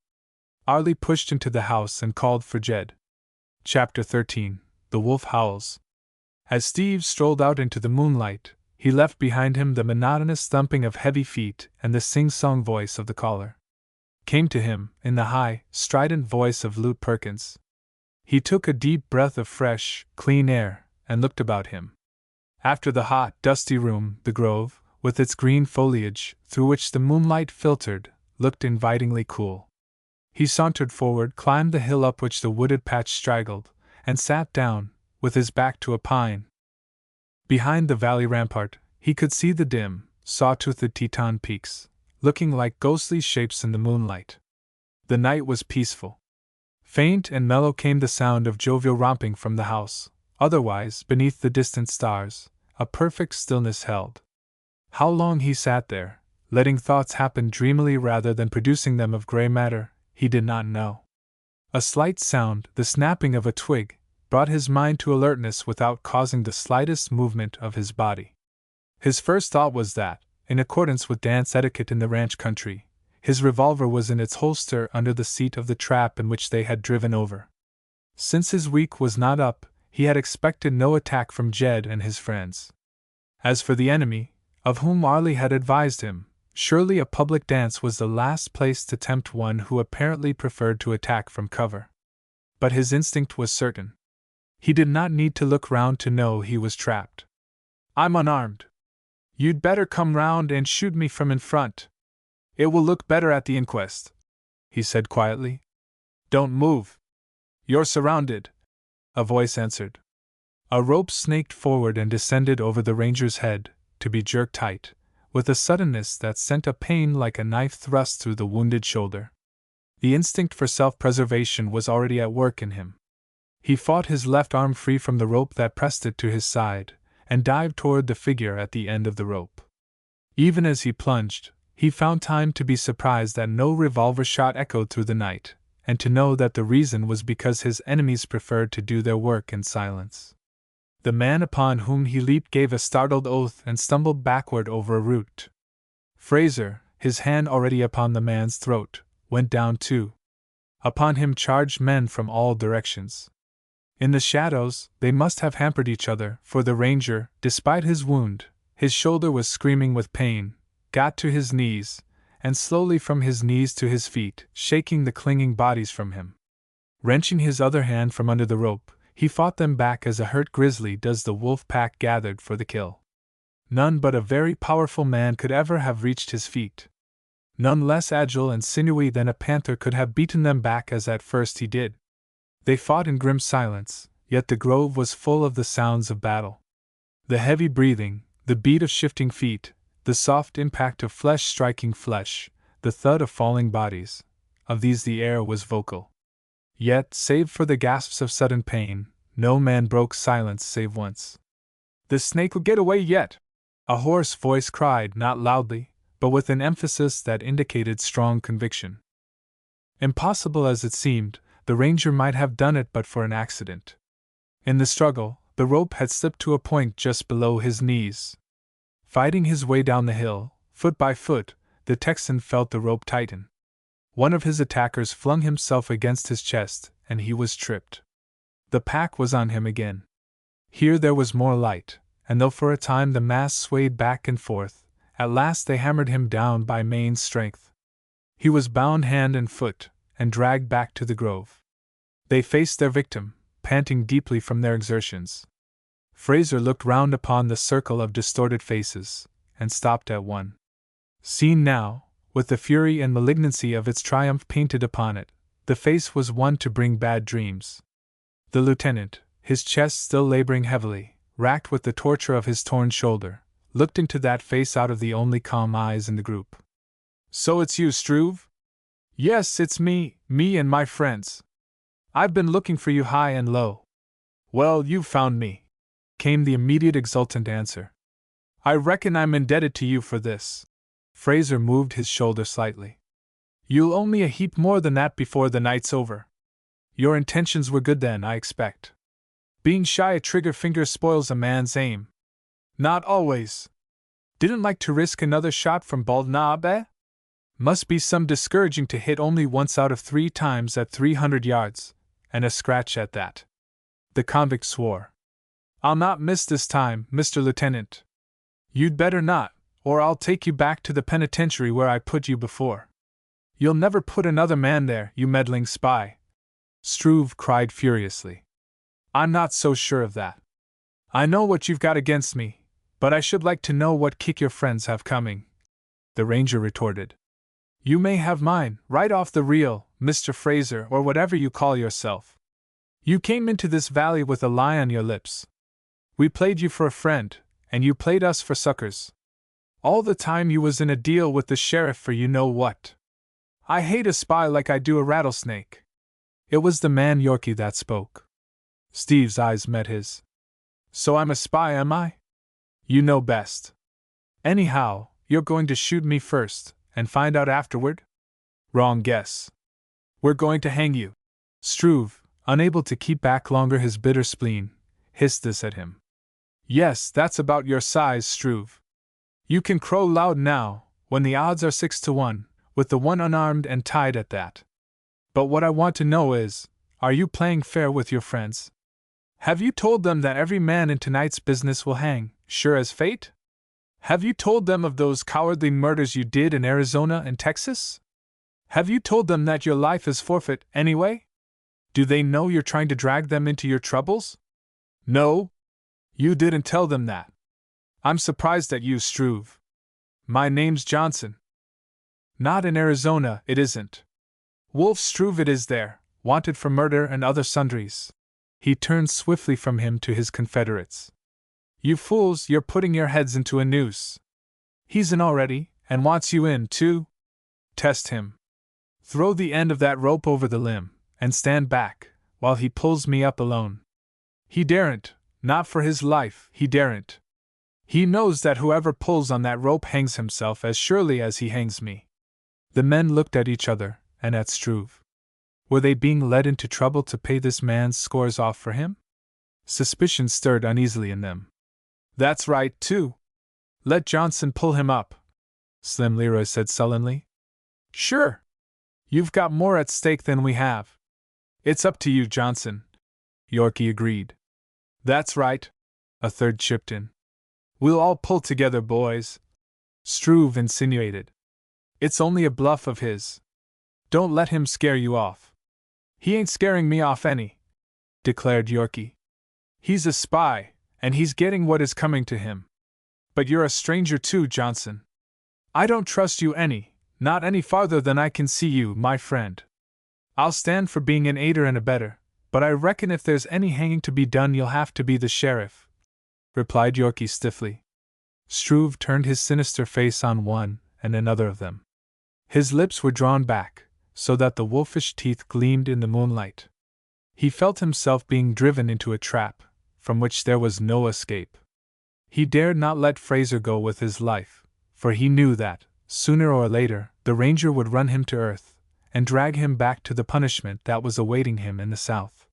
Arlie pushed into the house and called for Jed. Chapter 13. The Wolf Howls. As Steve strolled out into the moonlight, he left behind him the monotonous thumping of heavy feet and the sing-song voice of the caller. Came to him, in the high, strident voice of Lute Perkins. He took a deep breath of fresh, clean air, and looked about him. After the hot, dusty room, the grove, with its green foliage, through which the moonlight filtered, looked invitingly cool. He sauntered forward, climbed the hill up which the wooded patch straggled, and sat down, with his back to a pine. Behind the valley rampart, he could see the dim, saw-toothed Teton peaks, looking like ghostly shapes in the moonlight. The night was peaceful. Faint and mellow came the sound of jovial romping from the house. Otherwise, beneath the distant stars, a perfect stillness held. How long he sat there, letting thoughts happen dreamily rather than producing them of gray matter, he did not know. A slight sound, the snapping of a twig, brought his mind to alertness without causing the slightest movement of his body. His first thought was that, in accordance with dance etiquette in the ranch country, his revolver was in its holster under the seat of the trap in which they had driven over. Since his week was not up, he had expected no attack from Jed and his friends. As for the enemy, of whom Arlie had advised him, surely a public dance was the last place to tempt one who apparently preferred to attack from cover. But his instinct was certain. He did not need to look round to know he was trapped. "I'm unarmed. You'd better come round and shoot me from in front. It will look better at the inquest," he said quietly. "Don't move. You're surrounded," a voice answered. A rope snaked forward and descended over the ranger's head, to be jerked tight, with a suddenness that sent a pain like a knife thrust through the wounded shoulder. The instinct for self-preservation was already at work in him. He fought his left arm free from the rope that pressed it to his side, and dived toward the figure at the end of the rope. Even as he plunged, he found time to be surprised that no revolver shot echoed through the night, and to know that the reason was because his enemies preferred to do their work in silence. The man upon whom he leaped gave a startled oath and stumbled backward over a root. Fraser, his hand already upon the man's throat, went down too. Upon him charged men from all directions. In the shadows, they must have hampered each other, for the ranger, despite his wound, his shoulder was screaming with pain, got to his knees, and slowly from his knees to his feet, shaking the clinging bodies from him. Wrenching his other hand from under the rope, he fought them back as a hurt grizzly does the wolf pack gathered for the kill. None but a very powerful man could ever have reached his feet. None less agile and sinewy than a panther could have beaten them back as at first he did. They fought in grim silence, yet the grove was full of the sounds of battle. The heavy breathing, the beat of shifting feet, the soft impact of flesh striking flesh, the thud of falling bodies, of these the air was vocal. Yet, save for the gasps of sudden pain, no man broke silence save once. "The snake will get away yet!" a hoarse voice cried, not loudly, but with an emphasis that indicated strong conviction. Impossible as it seemed, the ranger might have done it but for an accident. In the struggle, the rope had slipped to a point just below his knees. Fighting his way down the hill, foot by foot, the Texan felt the rope tighten. One of his attackers flung himself against his chest, and he was tripped. The pack was on him again. Here there was more light, and though for a time the mass swayed back and forth, at last they hammered him down by main strength. He was bound hand and foot, and dragged back to the grove. They faced their victim, panting deeply from their exertions. Fraser looked round upon the circle of distorted faces, and stopped at one. Seen now, with the fury and malignancy of its triumph painted upon it, the face was one to bring bad dreams. The lieutenant, his chest still laboring heavily, racked with the torture of his torn shoulder, looked into that face out of the only calm eyes in the group. "So it's you, Struve?" "Yes, it's me and my friends. I've been looking for you high and low." "Well, you've found me," came the immediate exultant answer. "I reckon I'm indebted to you for this." Fraser moved his shoulder slightly. "You'll owe me a heap more than that before the night's over. Your intentions were good then, I expect. Being shy a trigger finger spoils a man's aim." "Not always. Didn't like to risk another shot from Bald Knob, eh? Must be some discouraging to hit only once out of 3 times at 300 yards, and a scratch at that." The convict swore. "I'll not miss this time, Mr. Lieutenant." "You'd better not, or I'll take you back to the penitentiary where I put you before." "You'll never put another man there, you meddling spy!" Struve cried furiously. "I'm not so sure of that. I know what you've got against me, but I should like to know what kick your friends have coming," the ranger retorted. "You may have mine, right off the reel, Mr. Fraser, or whatever you call yourself. You came into this valley with a lie on your lips. We played you for a friend, and you played us for suckers. All the time you was in a deal with the sheriff for you know what. I hate a spy like I do a rattlesnake." It was the man Yorkie that spoke. Steve's eyes met his. "So I'm a spy, am I? You know best. Anyhow, you're going to shoot me first, and find out afterward? Wrong guess. We're going to hang you. Struve, unable to keep back longer his bitter spleen, hissed this at him. Yes, that's about your size, Struve. You can crow loud now, when the odds are 6-1, with the one unarmed and tied at that. But what I want to know is, are you playing fair with your friends? Have you told them that every man in tonight's business will hang, sure as fate? Have you told them of those cowardly murders you did in Arizona and Texas? Have you told them that your life is forfeit, anyway? Do they know you're trying to drag them into your troubles? No? You didn't tell them that. I'm surprised at you, Struve. My name's Johnson. Not in Arizona, it isn't. Wolf Struve it is there, wanted for murder and other sundries. He turned swiftly from him to his confederates. You fools, you're putting your heads into a noose. He's in already, and wants you in, too. Test him. Throw the end of that rope over the limb, and stand back, while he pulls me up alone. He daren't, not for his life, he daren't. He knows that whoever pulls on that rope hangs himself as surely as he hangs me. The men looked at each other, and at Struve. Were they being led into trouble to pay this man's scores off for him? Suspicion stirred uneasily in them. That's right, too. Let Johnson pull him up, Slim Leroy said sullenly. Sure. You've got more at stake than we have. It's up to you, Johnson, Yorkie agreed. That's right, a third chipped in. We'll all pull together, boys, Struve insinuated. It's only a bluff of his. Don't let him scare you off. He ain't scaring me off any, declared Yorkie. He's a spy, and he's getting what is coming to him. But you're a stranger too, Johnson. I don't trust you any, not any farther than I can see you, my friend. I'll stand for being an aider and abetter, but I reckon if there's any hanging to be done you'll have to be the sheriff, replied Yorkie stiffly. Struve turned his sinister face on one and another of them. His lips were drawn back, so that the wolfish teeth gleamed in the moonlight. He felt himself being driven into a trap, from which there was no escape. He dared not let Fraser go with his life, for he knew that, sooner or later, the ranger would run him to earth, and drag him back to the punishment that was awaiting him in the South.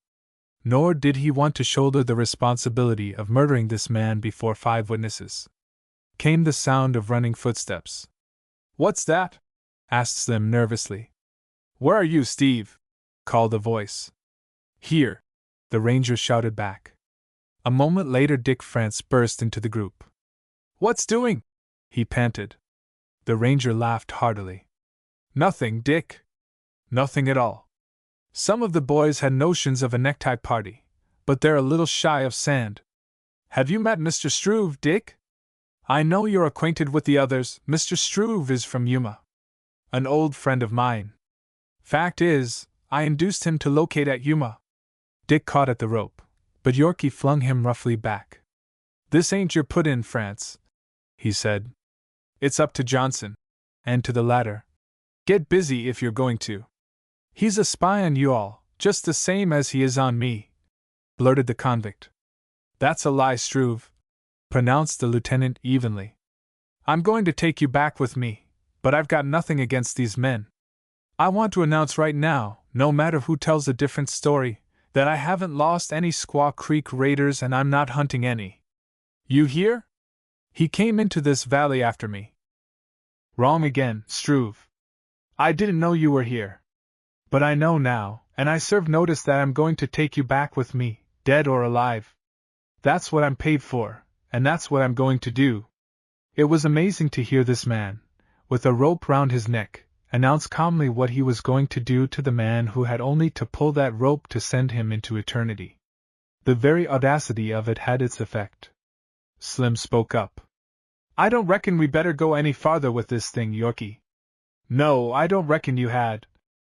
Nor did he want to shoulder the responsibility of murdering this man before 5 witnesses. Came the sound of running footsteps. What's that? Asked Slim nervously. Where are you, Steve? Called a voice. Here, the ranger shouted back. A moment later Dick France burst into the group. What's doing? He panted. The ranger laughed heartily. Nothing, Dick. Nothing at all. Some of the boys had notions of a necktie party, but they're a little shy of sand. Have you met Mr. Struve, Dick? I know you're acquainted with the others. Mr. Struve is from Yuma. An old friend of mine. Fact is, I induced him to locate at Yuma. Dick caught at the rope, but Yorkie flung him roughly back. This ain't your put-in, France, he said. It's up to Johnson. And to the latter. Get busy if you're going to. He's a spy on you all, just the same as he is on me, blurted the convict. That's a lie, Struve, pronounced the lieutenant evenly. I'm going to take you back with me, but I've got nothing against these men. I want to announce right now, no matter who tells a different story, that I haven't lost any Squaw Creek raiders and I'm not hunting any. You hear? He came into this valley after me. Wrong again, Struve. I didn't know you were here. But I know now, and I serve notice that I'm going to take you back with me, dead or alive. That's what I'm paid for, and that's what I'm going to do. It was amazing to hear this man, with a rope round his neck, announce calmly what he was going to do to the man who had only to pull that rope to send him into eternity. The very audacity of it had its effect. Slim spoke up. I don't reckon we better go any farther with this thing, Yorkie. No, I don't reckon you had,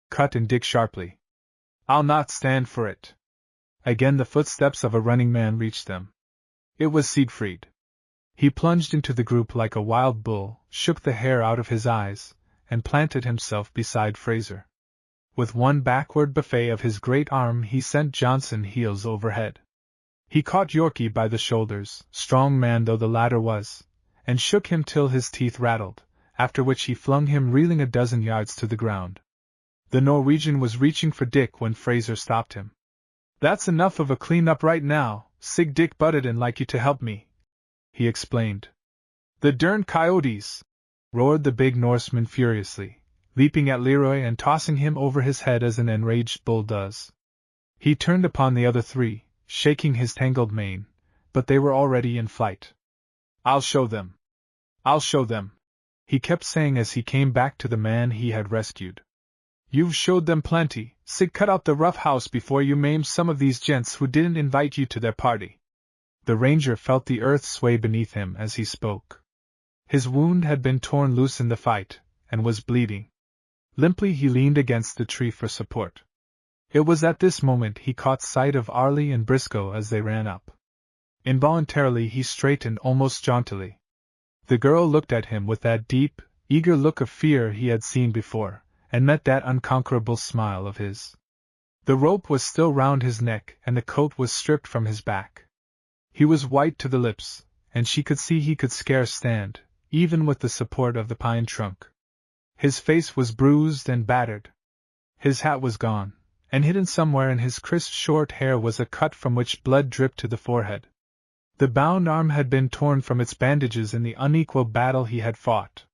cut in Dick sharply. I'll not stand for it. Again the footsteps of a running man reached them. It was Siegfried. He plunged into the group like a wild bull, shook the hair out of his eyes, and planted himself beside Fraser. With one backward buffet of his great arm he sent Johnson heels over head. He caught Yorkie by the shoulders, strong man though the latter was, and shook him till his teeth rattled, after which he flung him reeling a dozen yards to the ground. The Norwegian was reaching for Dick when Fraser stopped him. "That's enough of a clean-up right now, Sig. Dick butted in like you to help me," he explained. "The derned coyotes!" roared the big Norseman furiously, leaping at Leroy and tossing him over his head as an enraged bull does. He turned upon the other three, shaking his tangled mane, but they were already in flight. "I'll show them! I'll show them!" he kept saying as he came back to the man he had rescued. "You've showed them plenty, Sig. Cut out the rough house before you maim some of these gents who didn't invite you to their party." The ranger felt the earth sway beneath him as he spoke. His wound had been torn loose in the fight, and was bleeding. Limply he leaned against the tree for support. It was at this moment he caught sight of Arlie and Briscoe as they ran up. Involuntarily he straightened almost jauntily. The girl looked at him with that deep, eager look of fear he had seen before, and met that unconquerable smile of his. The rope was still round his neck and the coat was stripped from his back. He was white to the lips, and she could see he could scarce stand, even with the support of the pine trunk. His face was bruised and battered. His hat was gone, and hidden somewhere in his crisp short hair was a cut from which blood dripped to the forehead. The bound arm had been torn from its bandages in the unequal battle he had fought.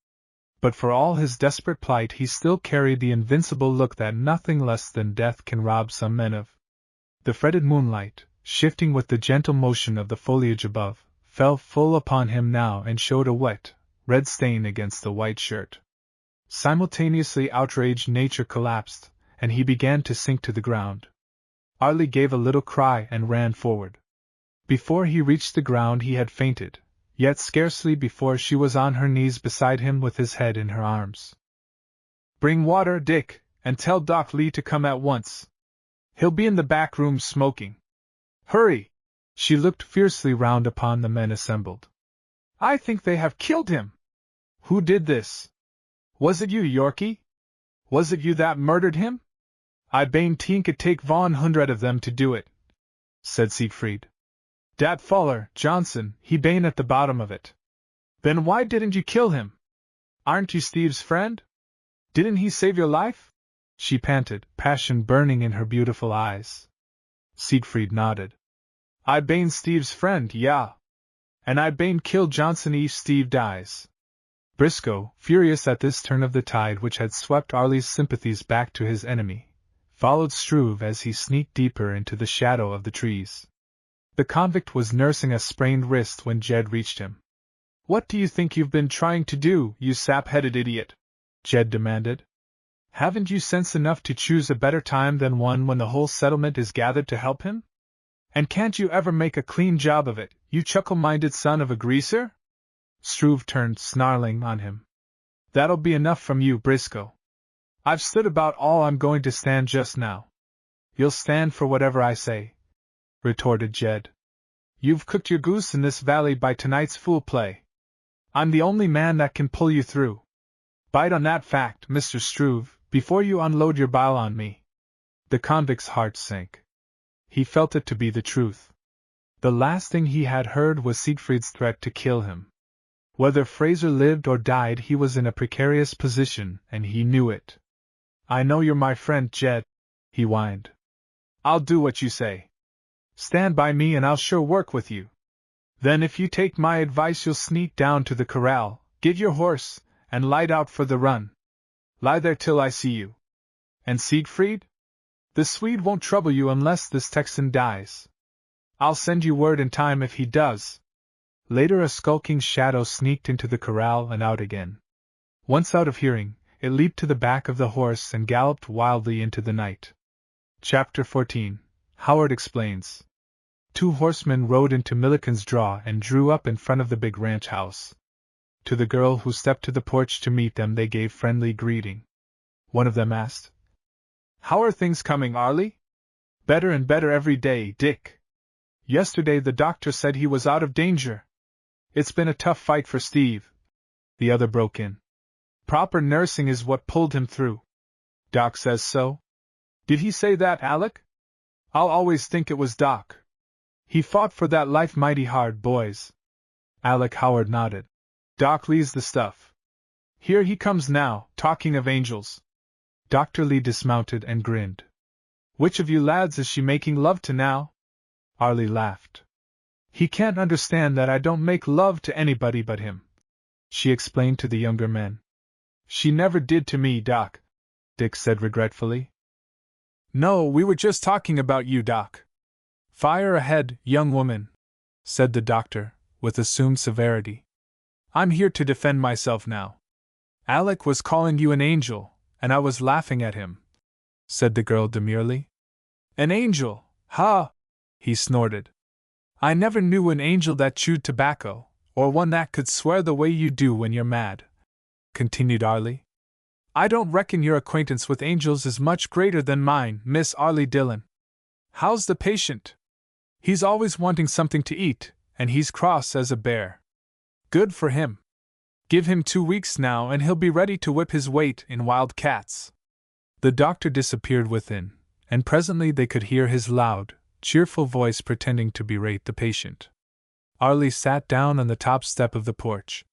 But for all his desperate plight he still carried the invincible look that nothing less than death can rob some men of. The fretted moonlight, shifting with the gentle motion of the foliage above, fell full upon him now and showed a wet, red stain against the white shirt. Simultaneously outraged nature collapsed, and he began to sink to the ground. Arlie gave a little cry and ran forward. Before he reached the ground he had fainted, yet scarcely before she was on her knees beside him with his head in her arms. "Bring water, Dick, and tell Doc Lee to come at once. He'll be in the back room smoking. Hurry!" She looked fiercely round upon the men assembled. "I think they have killed him. Who did this? Was it you, Yorkie? Was it you that murdered him?" "I bane tink it take 100 of them to do it," said Siegfried. "Dat faller, Johnson, he bane at the bottom of it." "Then why didn't you kill him? Aren't you Steve's friend? Didn't he save your life?" she panted, passion burning in her beautiful eyes. Siegfried nodded. "I bane Steve's friend, yeah. And I bane kill Johnson if Steve dies." Briscoe, furious at this turn of the tide which had swept Arlie's sympathies back to his enemy, followed Struve as he sneaked deeper into the shadow of the trees. The convict was nursing a sprained wrist when Jed reached him. "What do you think you've been trying to do, you sap-headed idiot?" Jed demanded. "Haven't you sense enough to choose a better time than one when the whole settlement is gathered to help him? And can't you ever make a clean job of it, you chuckle-minded son of a greaser?" Struve turned snarling on him. "That'll be enough from you, Briscoe. I've stood about all I'm going to stand just now." "You'll stand for whatever I say," retorted Jed. "You've cooked your goose in this valley by tonight's fool play. I'm the only man that can pull you through. Bite on that fact, Mr. Struve, before you unload your bile on me." The convict's heart sank. He felt it to be the truth. The last thing he had heard was Siegfried's threat to kill him. Whether Fraser lived or died, he was in a precarious position, and he knew it. "I know you're my friend, Jed," he whined. "I'll do what you say. Stand by me and I'll sure work with you. Then if you take my advice you'll sneak down to the corral, get your horse, and light out for the run. Lie there till I see you. And Siegfried? The Swede won't trouble you unless this Texan dies. I'll send you word in time if he does." Later a skulking shadow sneaked into the corral and out again. Once out of hearing, it leaped to the back of the horse and galloped wildly into the night. Chapter 14. Howard Explains. 2 horsemen rode into Milliken's draw and drew up in front of the big ranch house. To the girl who stepped to the porch to meet them they gave friendly greeting. One of them asked, "How are things coming, Arlie?" "Better and better every day, Dick. Yesterday the doctor said he was out of danger." "It's been a tough fight for Steve," the other broke in. "Proper nursing is what pulled him through." "Doc says so?" "Did he say that, Alec?" "I'll always think it was Doc. He fought for that life mighty hard, boys." Alec Howard nodded. Doc Lee's the stuff. Here he comes now, talking of angels. Dr. Lee dismounted and grinned. Which of you lads is she making love to now? Arlie laughed. He can't understand that I don't make love to anybody but him, she explained to the younger men. She never did to me, Doc, Dick said regretfully. No, we were just talking about you, Doc. Fire ahead, young woman, said the doctor, with assumed severity. I'm here to defend myself now. Alec was calling you an angel, and I was laughing at him, said the girl demurely. An angel, ha! He snorted. I never knew an angel that chewed tobacco, or one that could swear the way you do when you're mad, continued Arlie. I don't reckon your acquaintance with angels is much greater than mine, Miss Arlie Dillon. How's the patient? He's always wanting something to eat, and he's cross as a bear. Good for him. Give him 2 weeks now and he'll be ready to whip his weight in wild cats. The doctor disappeared within, and presently they could hear his loud, cheerful voice pretending to berate the patient. Arlie sat down on the top step of the porch.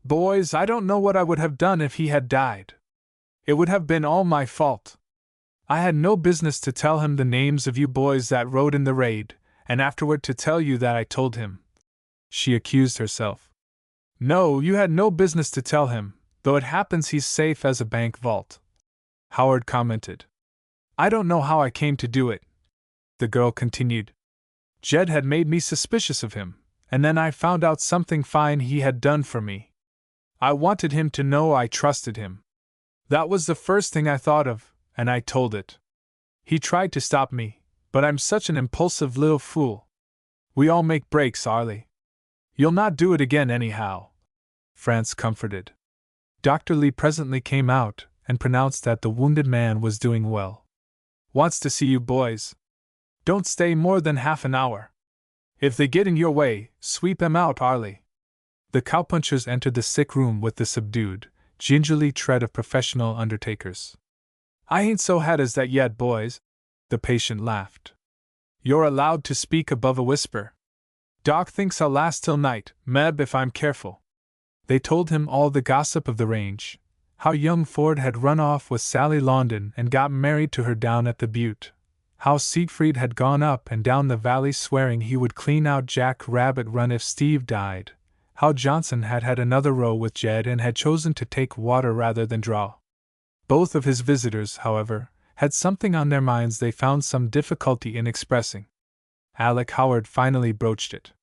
Boys, I don't know what I would have done if he had died. It would have been all my fault. I had no business to tell him the names of you boys that rode in the raid, and afterward to tell you that I told him. She accused herself. No, you had no business to tell him, though it happens he's safe as a bank vault. Howard commented. I don't know how I came to do it, the girl continued. Jed had made me suspicious of him, and then I found out something fine he had done for me. I wanted him to know I trusted him. That was the first thing I thought of, and I told it. He tried to stop me, but I'm such an impulsive little fool. We all make breaks, Arlie. You'll not do it again anyhow, France comforted. Dr. Lee presently came out and pronounced that the wounded man was doing well. Wants to see you boys. Don't stay more than half an hour. If they get in your way, sweep 'em out, Arlie. The cowpunchers entered the sick room with the subdued, gingerly tread of professional undertakers. I ain't so had as that yet, boys, the patient laughed. You're allowed to speak above a whisper. Doc thinks I'll last till night, Meb, if I'm careful. They told him all the gossip of the range, how young Ford had run off with Sally London and got married to her down at the Butte, how Siegfried had gone up and down the valley swearing he would clean out Jack Rabbit Run if Steve died, how Johnson had had another row with Jed and had chosen to take water rather than draw. Both of his visitors, however, had something on their minds they found some difficulty in expressing. Alec Howard finally broached it.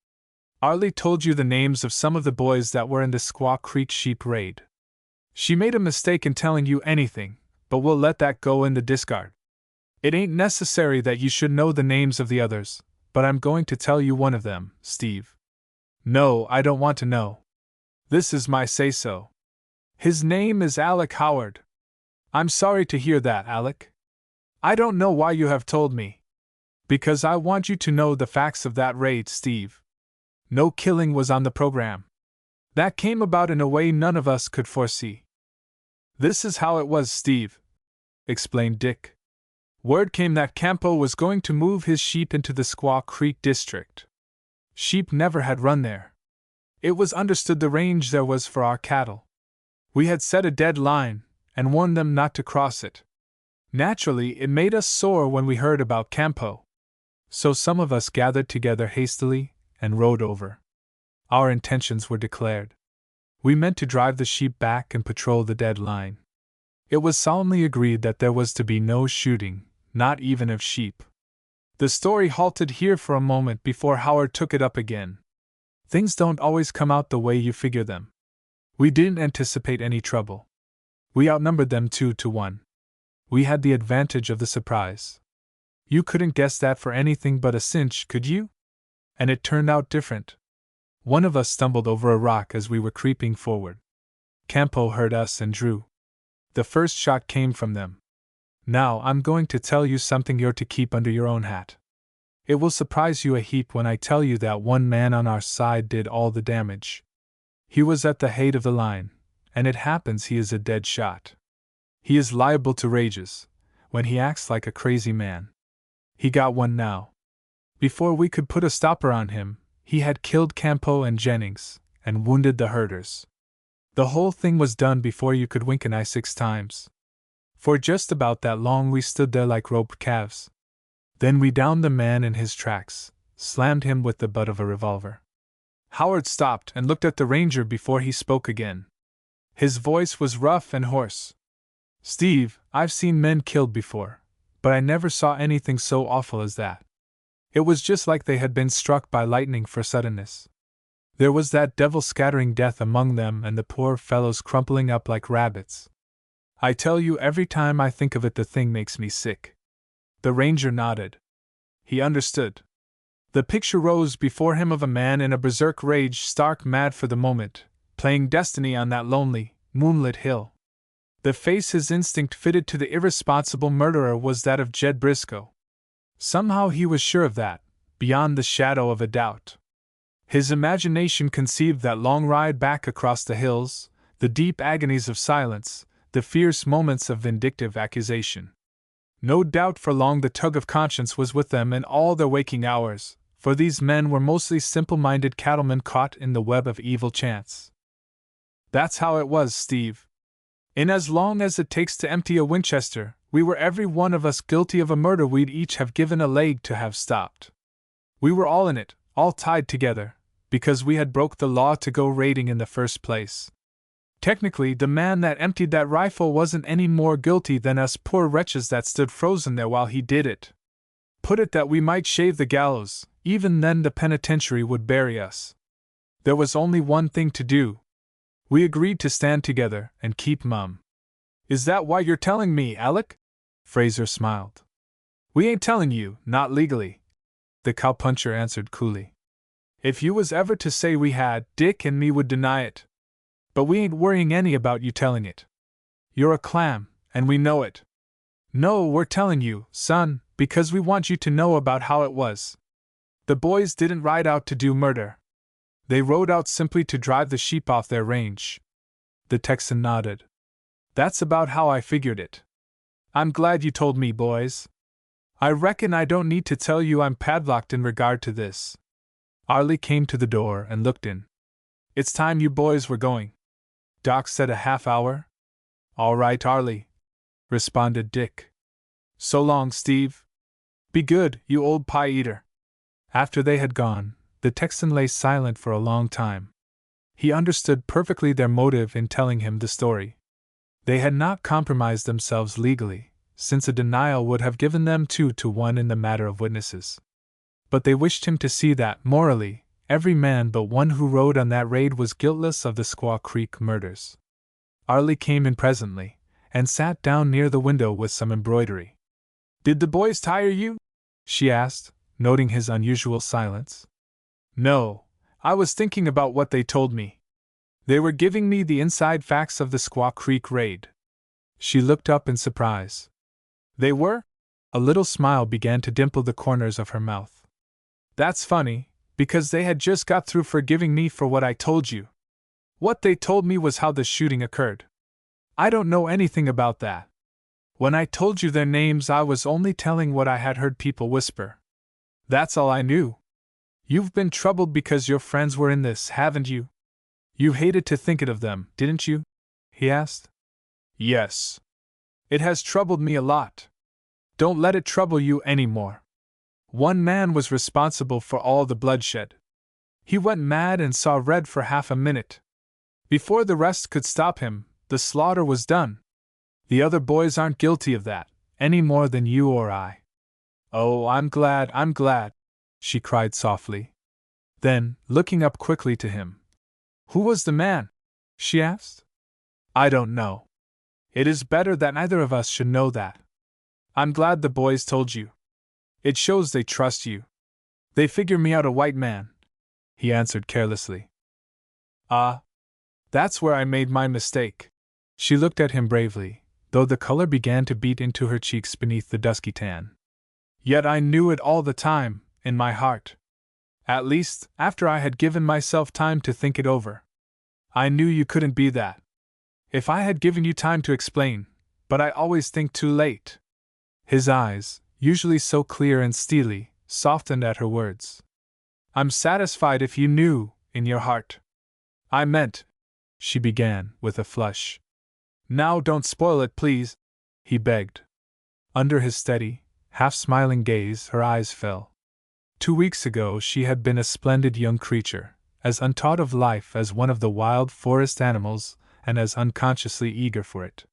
Arlie told you the names of some of the boys that were in the Squaw Creek sheep raid. She made a mistake in telling you anything, but we'll let that go in the discard. It ain't necessary that you should know the names of the others, but I'm going to tell you one of them, Steve. No, I don't want to know. This is my say-so. His name is Alec Howard. I'm sorry to hear that, Alec. I don't know why you have told me. Because I want you to know the facts of that raid, Steve. No killing was on the program. That came about in a way none of us could foresee. This is how it was, Steve, explained Dick. Word came that Campo was going to move his sheep into the Squaw Creek district. Sheep never had run there. It was understood the range there was for our cattle. We had set a dead line, and warned them not to cross it. Naturally, it made us sore when we heard about Campo. So some of us gathered together hastily and rode over. Our intentions were declared. We meant to drive the sheep back and patrol the dead line. It was solemnly agreed that there was to be no shooting, not even of sheep. The story halted here for a moment before Howard took it up again. Things don't always come out the way you figure them. We didn't anticipate any trouble. We outnumbered them 2-1. We had the advantage of the surprise. You couldn't guess that for anything but a cinch, could you? And it turned out different. One of us stumbled over a rock as we were creeping forward. Campo heard us and drew. The first shot came from them. Now I'm going to tell you something you're to keep under your own hat. It will surprise you a heap when I tell you that one man on our side did all the damage. He was at the head of the line, and it happens he is a dead shot. He is liable to rages, when he acts like a crazy man. He got one now. Before we could put a stopper on him, he had killed Campo and Jennings, and wounded the herders. The whole thing was done before you could wink an eye 6 times. For just about that long we stood there like roped calves. Then we downed the man in his tracks, slammed him with the butt of a revolver. Howard stopped and looked at the ranger before he spoke again. His voice was rough and hoarse. Steve, I've seen men killed before, but I never saw anything so awful as that. It was just like they had been struck by lightning for suddenness. There was that devil scattering death among them and the poor fellows crumpling up like rabbits. I tell you, every time I think of it the thing makes me sick. The ranger nodded. He understood. The picture rose before him of a man in a berserk rage, stark mad for the moment, playing destiny on that lonely, moonlit hill. The face his instinct fitted to the irresponsible murderer was that of Jed Briscoe. Somehow he was sure of that, beyond the shadow of a doubt. His imagination conceived that long ride back across the hills, the deep agonies of silence, the fierce moments of vindictive accusation. No doubt for long the tug of conscience was with them in all their waking hours, for these men were mostly simple-minded cattlemen caught in the web of evil chance. That's how it was, Steve. In as long as it takes to empty a Winchester, we were every one of us guilty of a murder we'd each have given a leg to have stopped. We were all in it, all tied together, because we had broke the law to go raiding in the first place. Technically, the man that emptied that rifle wasn't any more guilty than us poor wretches that stood frozen there while he did it. Put it that we might shave the gallows, even then the penitentiary would bury us. There was only one thing to do. We agreed to stand together and keep mum. Is that why you're telling me, Alec? Fraser smiled. We ain't telling you, not legally, the cowpuncher answered coolly. If you was ever to say we had, Dick and me would deny it. But we ain't worrying any about you telling it. You're a clam, and we know it. No, we're telling you, son, because we want you to know about how it was. The boys didn't ride out to do murder. They rode out simply to drive the sheep off their range. The Texan nodded. That's about how I figured it. I'm glad you told me, boys. I reckon I don't need to tell you I'm padlocked in regard to this. Arlie came to the door and looked in. It's time you boys were going. Doc said a half hour. All right, Arlie, responded Dick. So long, Steve. Be good, you old pie-eater. After they had gone, the Texan lay silent for a long time. He understood perfectly their motive in telling him the story. They had not compromised themselves legally, since a denial would have given them 2-1 in the matter of witnesses. But they wished him to see that, morally, every man but one who rode on that raid was guiltless of the Squaw Creek murders. Arlie came in presently, and sat down near the window with some embroidery. Did the boys tire you? She asked, noting his unusual silence. No, I was thinking about what they told me. They were giving me the inside facts of the Squaw Creek raid. She looked up in surprise. They were? A little smile began to dimple the corners of her mouth. That's funny, because they had just got through forgiving me for what I told you. What they told me was how the shooting occurred. I don't know anything about that. When I told you their names, I was only telling what I had heard people whisper. That's all I knew. You've been troubled because your friends were in this, haven't you? You hated to think it of them, didn't you? He asked. Yes. It has troubled me a lot. Don't let it trouble you any more. One man was responsible for all the bloodshed. He went mad and saw red for half a minute. Before the rest could stop him, the slaughter was done. The other boys aren't guilty of that, any more than you or I. Oh, I'm glad, she cried softly. Then, looking up quickly to him. Who was the man? She asked. I don't know. It is better that neither of us should know that. I'm glad the boys told you. It shows they trust you. They figure me out a white man, he answered carelessly. Ah, that's where I made my mistake. She looked at him bravely, though the color began to beat into her cheeks beneath the dusky tan. Yet I knew it all the time, in my heart. At least, after I had given myself time to think it over. I knew you couldn't be that. If I had given you time to explain, but I always think too late. His eyes, usually so clear and steely, softened at her words. I'm satisfied if you knew, in your heart. I meant, she began, with a flush. Now don't spoil it, please, he begged. Under his steady, half-smiling gaze, her eyes fell. 2 weeks ago she had been a splendid young creature, as untaught of life as one of the wild forest animals, and as unconsciously eager for it.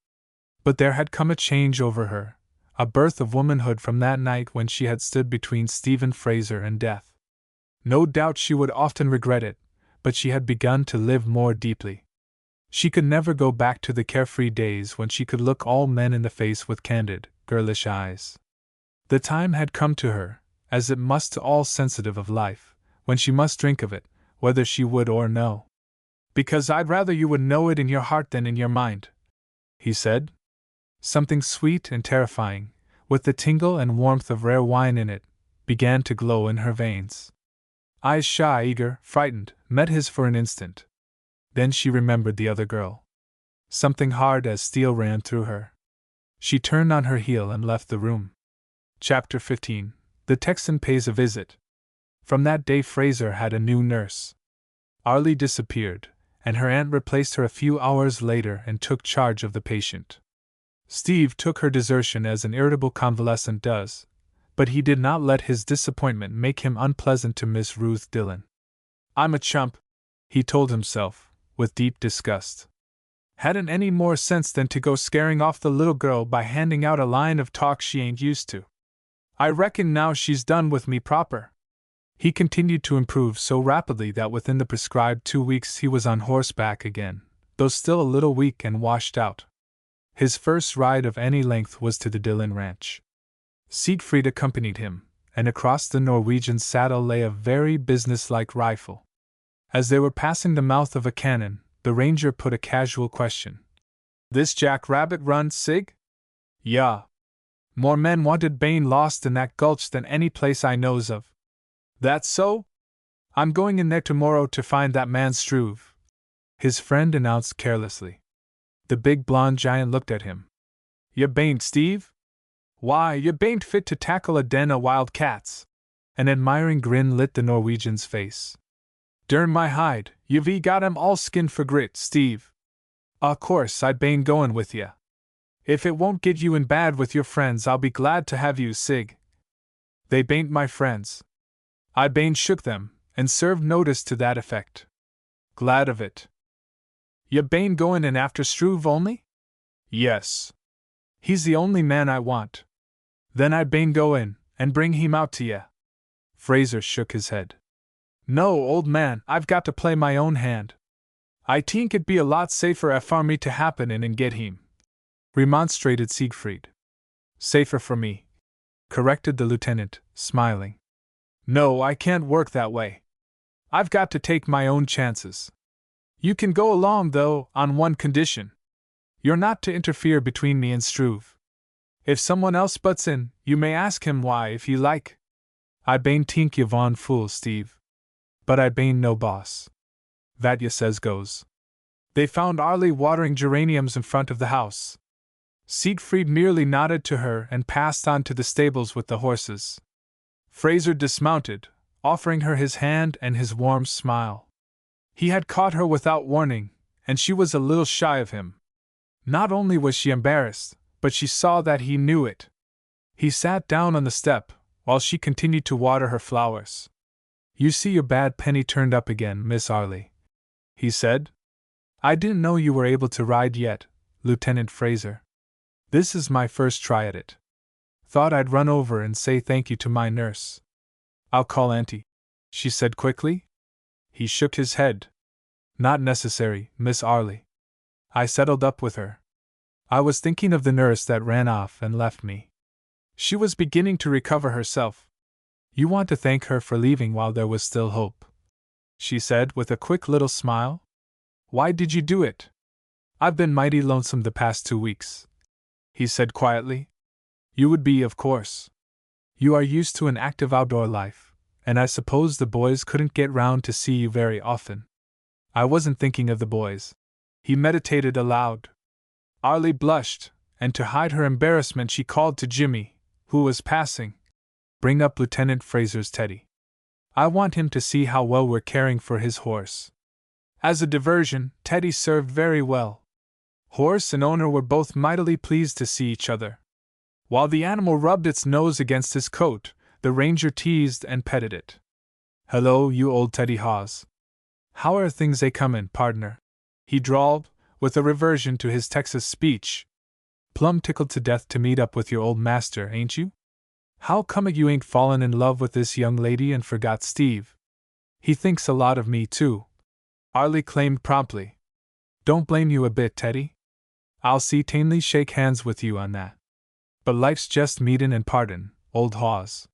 But there had come a change over her, a birth of womanhood from that night when she had stood between Stephen Fraser and death. No doubt she would often regret it, but she had begun to live more deeply. She could never go back to the carefree days when she could look all men in the face with candid, girlish eyes. The time had come to her, as it must to all sensitive of life, when she must drink of it, whether she would or no. "Because I'd rather you would know it in your heart than in your mind," he said. Something sweet and terrifying, with the tingle and warmth of rare wine in it, began to glow in her veins. Eyes shy, eager, frightened, met his for an instant. Then she remembered the other girl. Something hard as steel ran through her. She turned on her heel and left the room. Chapter 15. The Texan Pays a Visit. From that day Fraser had a new nurse. Arlie disappeared, and her aunt replaced her a few hours later and took charge of the patient. Steve took her desertion as an irritable convalescent does, but he did not let his disappointment make him unpleasant to Miss Ruth Dillon. "I'm a chump," he told himself, with deep disgust. "Hadn't any more sense than to go scaring off the little girl by handing out a line of talk she ain't used to. I reckon now she's done with me proper." He continued to improve so rapidly that within the prescribed 2 weeks he was on horseback again, though still a little weak and washed out. His first ride of any length was to the Dillon ranch. Siegfried accompanied him, and across the Norwegian's saddle lay a very businesslike rifle. As they were passing the mouth of a cannon, the ranger put a casual question. "This Jack Rabbit run, Sig?" "Yeah. More men wanted bane lost in that gulch than any place I knows of." "That's so? I'm going in there tomorrow to find that man Struve," his friend announced carelessly. The big blond giant looked at him. "You bain't, Steve? Why, you bain't fit to tackle a den o' wild cats." An admiring grin lit the Norwegian's face. "Dern my hide, you've got 'em all skinned for grit, Steve. O' course I bain goin' with ye. If it won't get you in bad with your friends, I'll be glad to have you, Sig." "They bain't my friends. I bain shook them, and served notice to that effect." "Glad of it. Ye bain goin' in after Struve only?" "Yes. He's the only man I want." "Then I bain go in, and bring him out to ye." Fraser shook his head. "No, old man, I've got to play my own hand. I think it'd be a lot safer for me to happen in and get him," remonstrated Siegfried. "Safer for me," corrected the lieutenant, smiling. "No, I can't work that way. I've got to take my own chances. You can go along, though, on one condition. You're not to interfere between me and Struve. If someone else butts in, you may ask him why if you like. I bain tink ye von fool, Steve. But I bain no boss. That ye says goes." They found Arlie watering geraniums in front of the house. Siegfried merely nodded to her and passed on to the stables with the horses. Fraser dismounted, offering her his hand and his warm smile. He had caught her without warning, and she was a little shy of him. Not only was she embarrassed, but she saw that he knew it. He sat down on the step, while she continued to water her flowers. "You see your bad penny turned up again, Miss Arlie," he said. "I didn't know you were able to ride yet, Lieutenant Fraser. This is my first try at it. Thought I'd run over and say thank you to my nurse." "I'll call Auntie," she said quickly. He shook his head. "Not necessary, Miss Arlie. I settled up with her. I was thinking of the nurse that ran off and left me. She was beginning to recover herself. You want to thank her for leaving while there was still hope," she said with a quick little smile. "Why did you do it?" "I've been mighty lonesome the past 2 weeks," he said quietly. "You would be, of course. You are used to an active outdoor life, and I suppose the boys couldn't get round to see you very often." "I wasn't thinking of the boys." He meditated aloud. Arlie blushed, and to hide her embarrassment she called to Jimmy, who was passing, "Bring up Lieutenant Fraser's Teddy. I want him to see how well we're caring for his horse." As a diversion, Teddy served very well. Horse and owner were both mightily pleased to see each other. While the animal rubbed its nose against his coat, the ranger teased and petted it. "Hello, you old Teddy Haws. How are things comin', pardner?" he drawled, with a reversion to his Texas speech. "Plumb tickled to death to meet up with your old master, ain't you? How come it you ain't fallen in love with this young lady and forgot Steve?" "He thinks a lot of me, too," Arlie claimed promptly. "Don't blame you a bit, Teddy. I'll see Tainley shake hands with you on that. But life's just meetin' and partin', old Haws.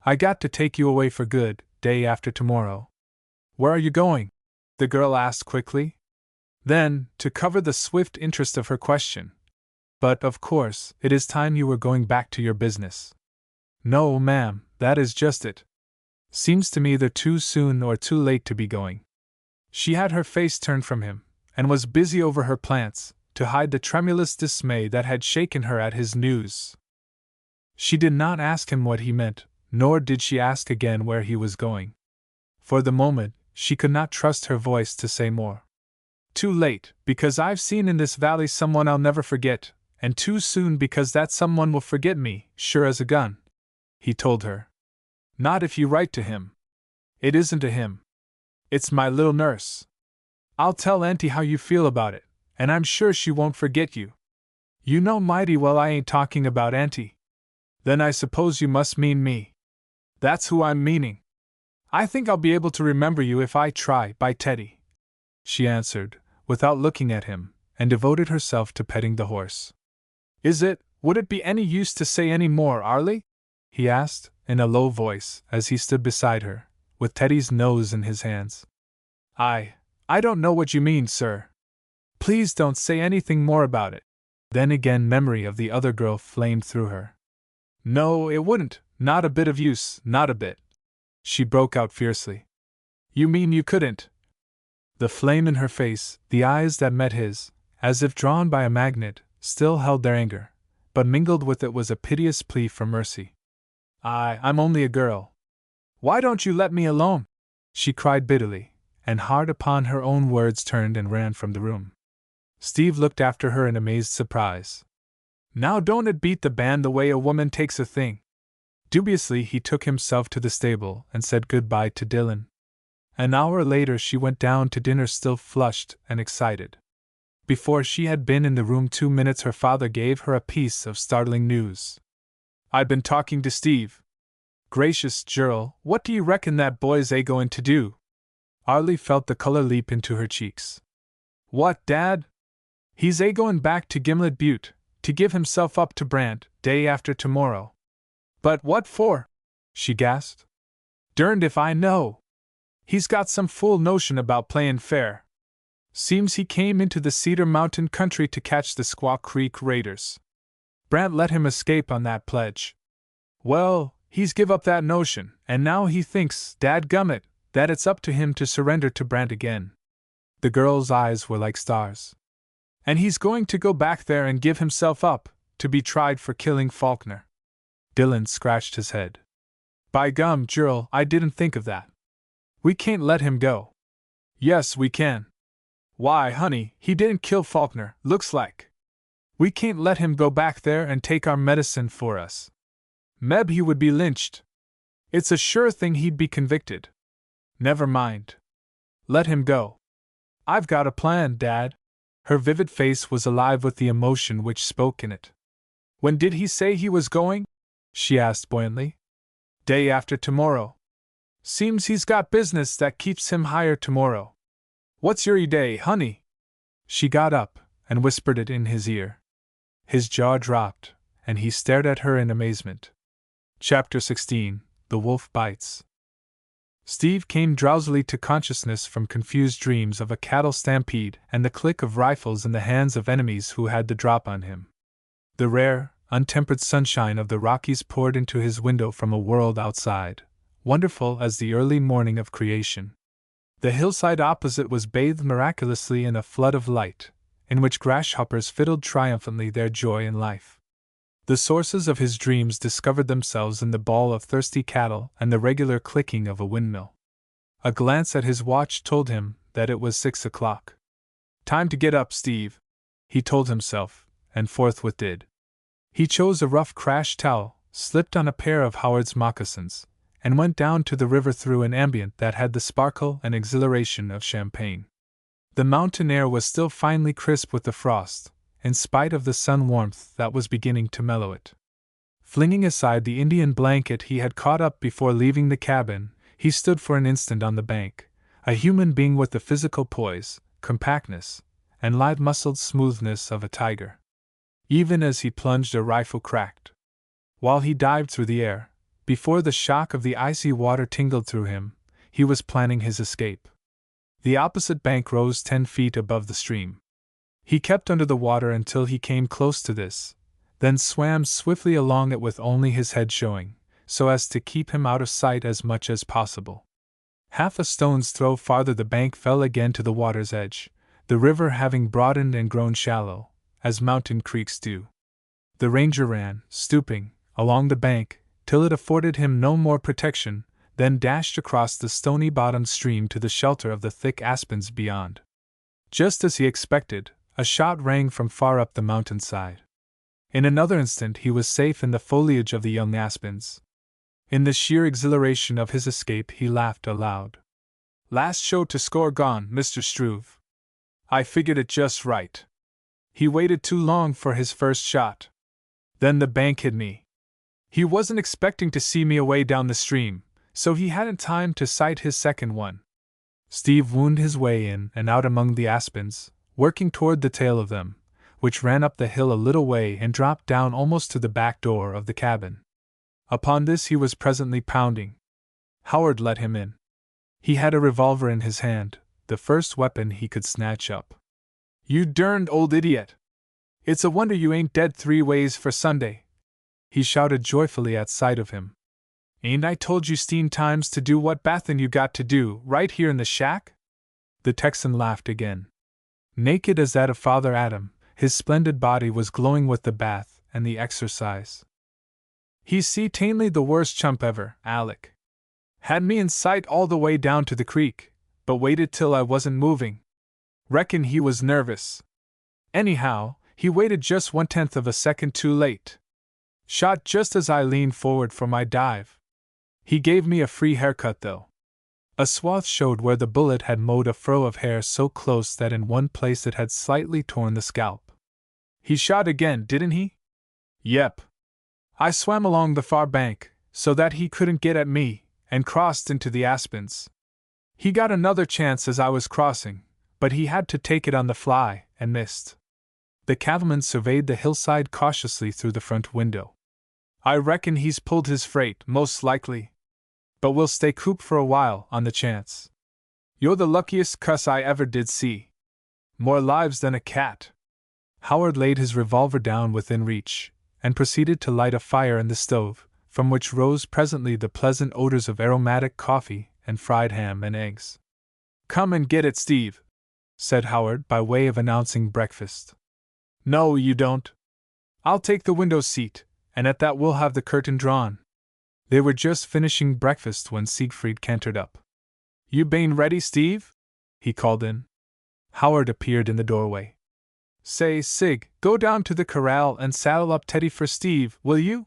I got to take you away for good, day after tomorrow." "Where are you going?" the girl asked quickly. Then, to cover the swift interest of her question, "But, of course, it is time you were going back to your business." "No, ma'am, that is just it. Seems to me either too soon or too late to be going." She had her face turned from him, and was busy over her plants, to hide the tremulous dismay that had shaken her at his news. She did not ask him what he meant, nor did she ask again where he was going. For the moment, she could not trust her voice to say more. "Too late, because I've seen in this valley someone I'll never forget, and too soon because that someone will forget me, sure as a gun," he told her. "Not if you write to him." "It isn't to him. It's my little nurse. I'll tell Auntie how you feel about it, and I'm sure she won't forget you." "You know mighty well I ain't talking about Auntie." "Then I suppose you must mean me." "That's who I'm meaning. I think I'll be able to remember you if I try, by Teddy," she answered, without looking at him, and devoted herself to petting the horse. Would it be any use to say any more, Arlie?" he asked, in a low voice, as he stood beside her, with Teddy's nose in his hands. I don't know what you mean, sir. Please don't say anything more about it." Then again memory of the other girl flamed through her. "No, it wouldn't, not a bit of use, not a bit," she broke out fiercely. "You mean you couldn't?" The flame in her face, the eyes that met his, as if drawn by a magnet, still held their anger, but mingled with it was a piteous plea for mercy. I'm only a girl. Why don't you let me alone?" she cried bitterly, and hard upon her own words turned and ran from the room. Steve looked after her in amazed surprise. "Now don't it beat the band the way a woman takes a thing?" Dubiously he took himself to the stable and said goodbye to Dylan. An hour later she went down to dinner still flushed and excited. Before she had been in the room 2 minutes her father gave her a piece of startling news. "I'd been talking to Steve. Gracious, Gerald, what do you reckon that boy's going to do?" Arlie felt the color leap into her cheeks. "What, Dad?" "He's going back to Gimlet Butte, to give himself up to Brant, day after tomorrow." "But what for?" she gasped. "Derned if I know. He's got some fool notion about playin' fair. Seems he came into the Cedar Mountain country to catch the Squaw Creek raiders. Brant let him escape on that pledge. Well, he's give up that notion, and now he thinks, dadgummit, that it's up to him to surrender to Brant again." The girl's eyes were like stars. "And he's going to go back there and give himself up, to be tried for killing Faulkner." Dylan scratched his head. "By gum, Gerald, I didn't think of that. We can't let him go." "Yes, we can. Why, honey, he didn't kill Faulkner, looks like. We can't let him go back there and take our medicine for us. Meb he would be lynched. It's a sure thing he'd be convicted. Never mind. Let him go. I've got a plan, Dad." Her vivid face was alive with the emotion which spoke in it. "When did he say he was going?" she asked buoyantly. "Day after tomorrow. Seems he's got business that keeps him higher tomorrow. What's your day, honey?" She got up and whispered it in his ear. His jaw dropped, and he stared at her in amazement. Chapter 16. The Wolf Bites. Steve came drowsily to consciousness from confused dreams of a cattle stampede and the click of rifles in the hands of enemies who had the drop on him. The rare, untempered sunshine of the Rockies poured into his window from a world outside, wonderful as the early morning of creation. The hillside opposite was bathed miraculously in a flood of light, in which grasshoppers fiddled triumphantly their joy in life. The sources of his dreams discovered themselves in the bawl of thirsty cattle and the regular clicking of a windmill. A glance at his watch told him that it was 6 o'clock. Time to get up, Steve, he told himself, and forthwith did. He chose a rough crash towel, slipped on a pair of Howard's moccasins, and went down to the river through an ambient that had the sparkle and exhilaration of champagne. The mountain air was still finely crisp with the frost, in spite of the sun warmth that was beginning to mellow it. Flinging aside the Indian blanket he had caught up before leaving the cabin, he stood for an instant on the bank, a human being with the physical poise, compactness, and lithe-muscled smoothness of a tiger. Even as he plunged, a rifle cracked. While he dived through the air, before the shock of the icy water tingled through him, he was planning his escape. The opposite bank rose 10 feet above the stream. He kept under the water until he came close to this, then swam swiftly along it with only his head showing, so as to keep him out of sight as much as possible. Half a stone's throw farther the bank fell again to the water's edge, the river having broadened and grown shallow, as mountain creeks do. The ranger ran, stooping, along the bank, till it afforded him no more protection, then dashed across the stony-bottomed stream to the shelter of the thick aspens beyond. Just as he expected, a shot rang from far up the mountainside. In another instant he was safe in the foliage of the young aspens. In the sheer exhilaration of his escape he laughed aloud. "Last show to score gone, Mr. Struve. I figured it just right. He waited too long for his first shot. Then the bank hit me. He wasn't expecting to see me away down the stream, so he hadn't time to sight his second one." Steve wound his way in and out among the aspens, working toward the tail of them, which ran up the hill a little way and dropped down almost to the back door of the cabin. Upon this he was presently pounding. Howard let him in. He had a revolver in his hand, the first weapon he could snatch up. "You derned old idiot! It's a wonder you ain't dead 3 ways for Sunday," he shouted joyfully at sight of him. "Ain't I told you 16 times to do what bathin' you got to do, right here in the shack?" The Texan laughed again. Naked as that of Father Adam, his splendid body was glowing with the bath and the exercise. "He's certainly the worst chump ever, Alec. Had me in sight all the way down to the creek, but waited till I wasn't moving. Reckon he was nervous. Anyhow, he waited just 1/10 of a second too late. Shot just as I leaned forward for my dive. He gave me a free haircut though." A swath showed where the bullet had mowed a furrow of hair so close that in one place it had slightly torn the scalp. "He shot again, didn't he?" "Yep. I swam along the far bank, so that he couldn't get at me, and crossed into the aspens. He got another chance as I was crossing, but he had to take it on the fly, and missed." The cavalman surveyed the hillside cautiously through the front window. "I reckon he's pulled his freight, most likely. But we'll stay coop for a while, on the chance. You're the luckiest cuss I ever did see. More lives than a cat." Howard laid his revolver down within reach, and proceeded to light a fire in the stove, from which rose presently the pleasant odors of aromatic coffee and fried ham and eggs. "Come and get it, Steve," said Howard by way of announcing breakfast. "No, you don't. I'll take the window seat, and at that we'll have the curtain drawn." They were just finishing breakfast when Siegfried cantered up. "You bane ready, Steve?" he called in. Howard appeared in the doorway. "Say, Sig, go down to the corral and saddle up Teddy for Steve, will you?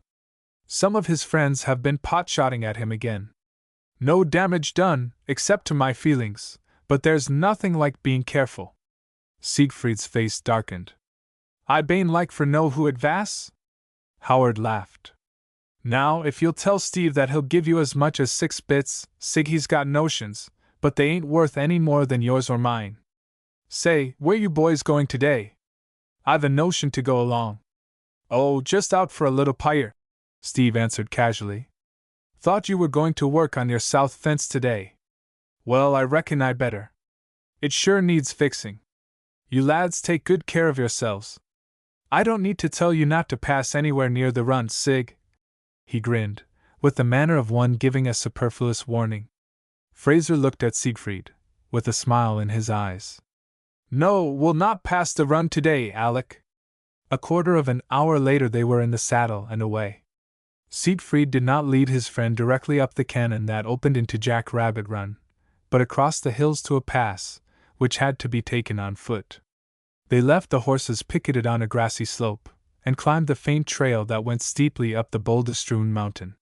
Some of his friends have been pot-shotting at him again. No damage done, except to my feelings, but there's nothing like being careful." Siegfried's face darkened. "I bane like for know who advass?" Howard laughed. "Now, if you'll tell Steve that he'll give you as much as 6 bits, Sig, he's got notions, but they ain't worth any more than yours or mine. Say, where you boys going today? I've a notion to go along." "Oh, just out for a little pyre," Steve answered casually. "Thought you were going to work on your south fence today. Well, I reckon I better. It sure needs fixing. You lads take good care of yourselves. I don't need to tell you not to pass anywhere near the run, Sig." He grinned, with the manner of one giving a superfluous warning. Fraser looked at Siegfried, with a smile in his eyes. "No, we'll not pass the run today, Alec." A quarter of an hour later they were in the saddle and away. Siegfried did not lead his friend directly up the canon that opened into Jack Rabbit Run, but across the hills to a pass, which had to be taken on foot. They left the horses picketed on a grassy slope, and climbed the faint trail that went steeply up the boulder-strewn mountain.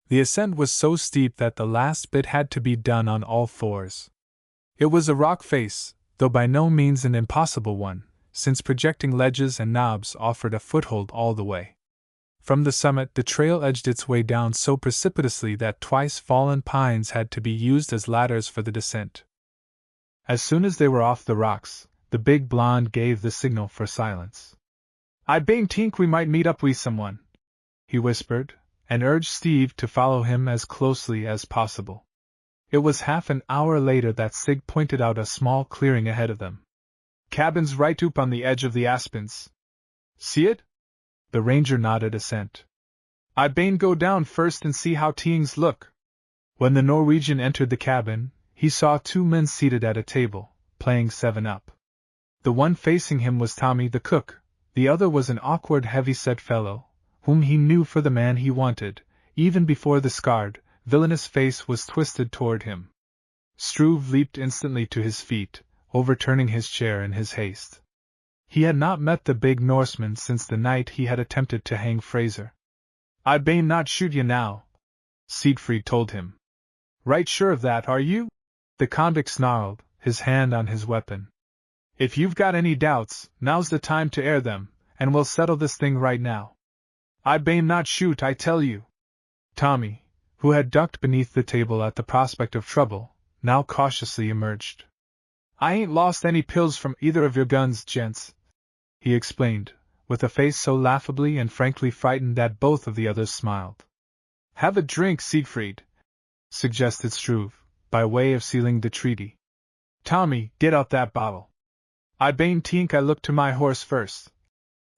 The ascent was so steep that the last bit had to be done on all fours. It was a rock face, though by no means an impossible one, since projecting ledges and knobs offered a foothold all the way. From the summit, the trail edged its way down so precipitously that twice fallen pines had to be used as ladders for the descent. As soon as they were off the rocks, the big blonde gave the signal for silence. "I bane tink we might meet up wi' someone," he whispered, and urged Steve to follow him as closely as possible. It was half an hour later that Sig pointed out a small clearing ahead of them. "Cabin's right oop on the edge of the aspens. See it?" The ranger nodded assent. "I bane go down first and see how tings look." When the Norwegian entered the cabin, he saw two men seated at a table, playing 7-up. The one facing him was Tommy the cook, the other was an awkward heavy-set fellow, whom he knew for the man he wanted, even before the scarred, villainous face was twisted toward him. Struve leaped instantly to his feet, overturning his chair in his haste. He had not met the big Norseman since the night he had attempted to hang Fraser. "I bane not shoot you now," Siegfried told him. "Right sure of that, are you?" The convict snarled, his hand on his weapon. "If you've got any doubts, now's the time to air them, and we'll settle this thing right now. I bane not shoot, I tell you." Tommy, who had ducked beneath the table at the prospect of trouble, now cautiously emerged. "I ain't lost any pills from either of your guns, gents," he explained, with a face so laughably and frankly frightened that both of the others smiled. "Have a drink, Siegfried," suggested Struve, by way of sealing the treaty. "Tommy, get out that bottle." "I bane tink I look to my horse first,"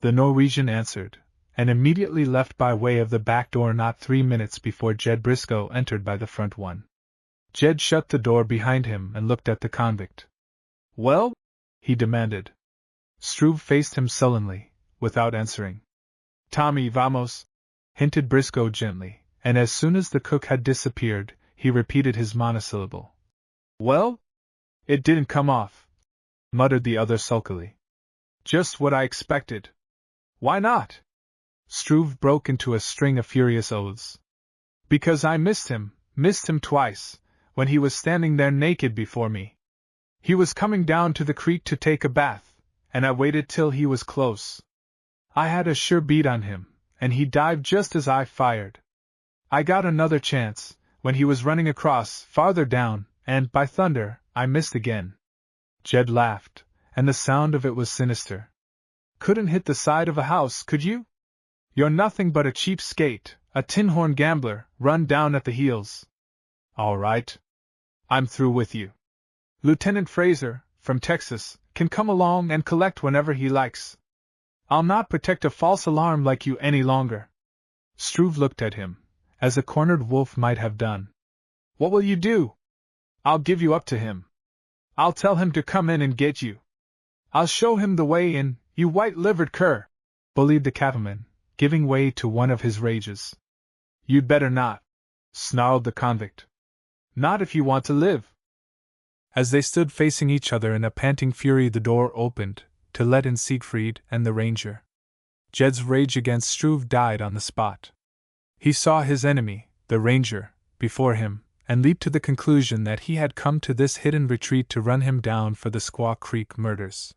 the Norwegian answered, and immediately left by way of the back door not 3 minutes before Jed Briscoe entered by the front one. Jed shut the door behind him and looked at the convict. "Well?" he demanded. Struve faced him sullenly, without answering. "Tommy, vamos," hinted Briscoe gently, and as soon as the cook had disappeared, he repeated his monosyllable. "Well? It didn't come off," muttered the other sulkily. "Just what I expected." "Why not?" Struve broke into a string of furious oaths. "Because I missed him twice, when he was standing there naked before me. He was coming down to the creek to take a bath, and I waited till he was close. I had a sure bead on him, and he dived just as I fired. I got another chance, when he was running across, farther down, and, by thunder, I missed again." Jed laughed, and the sound of it was sinister. "Couldn't hit the side of a house, could you? You're nothing but a cheap skate, a tin-horn gambler, run down at the heels. All right. I'm through with you. Lieutenant Fraser, from Texas, can come along and collect whenever he likes. I'll not protect a false alarm like you any longer." Struve looked at him, as a cornered wolf might have done. "What will you do?" "I'll give you up to him. I'll tell him to come in and get you. I'll show him the way in, you white-livered cur," bullied the cattleman, giving way to one of his rages. "You'd better not," snarled the convict. "Not if you want to live." As they stood facing each other in a panting fury, the door opened, to let in Siegfried and the ranger. Jed's rage against Struve died on the spot. He saw his enemy, the ranger, before him, and leaped to the conclusion that he had come to this hidden retreat to run him down for the Squaw Creek murders.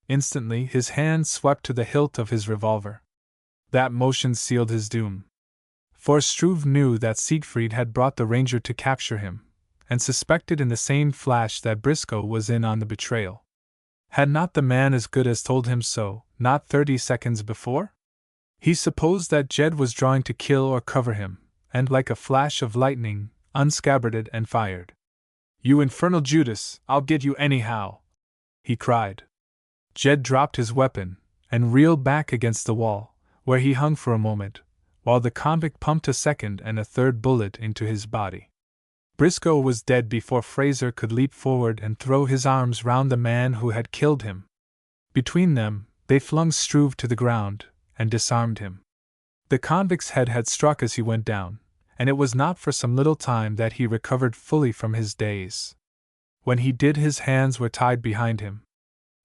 Instantly his hand swept to the hilt of his revolver. That motion sealed his doom. For Struve knew that Siegfried had brought the ranger to capture him, and suspected in the same flash that Briscoe was in on the betrayal. Had not the man as good as told him so, not 30 seconds before? He supposed that Jed was drawing to kill or cover him, and like a flash of lightning, unscabbarded and fired. "You infernal Judas, I'll get you anyhow!" he cried. Jed dropped his weapon, and reeled back against the wall, where he hung for a moment, while the convict pumped a second and a third bullet into his body. Briscoe was dead before Fraser could leap forward and throw his arms round the man who had killed him. Between them, they flung Struve to the ground, and disarmed him. The convict's head had struck as he went down, and it was not for some little time that he recovered fully from his daze. When he did, his hands were tied behind him.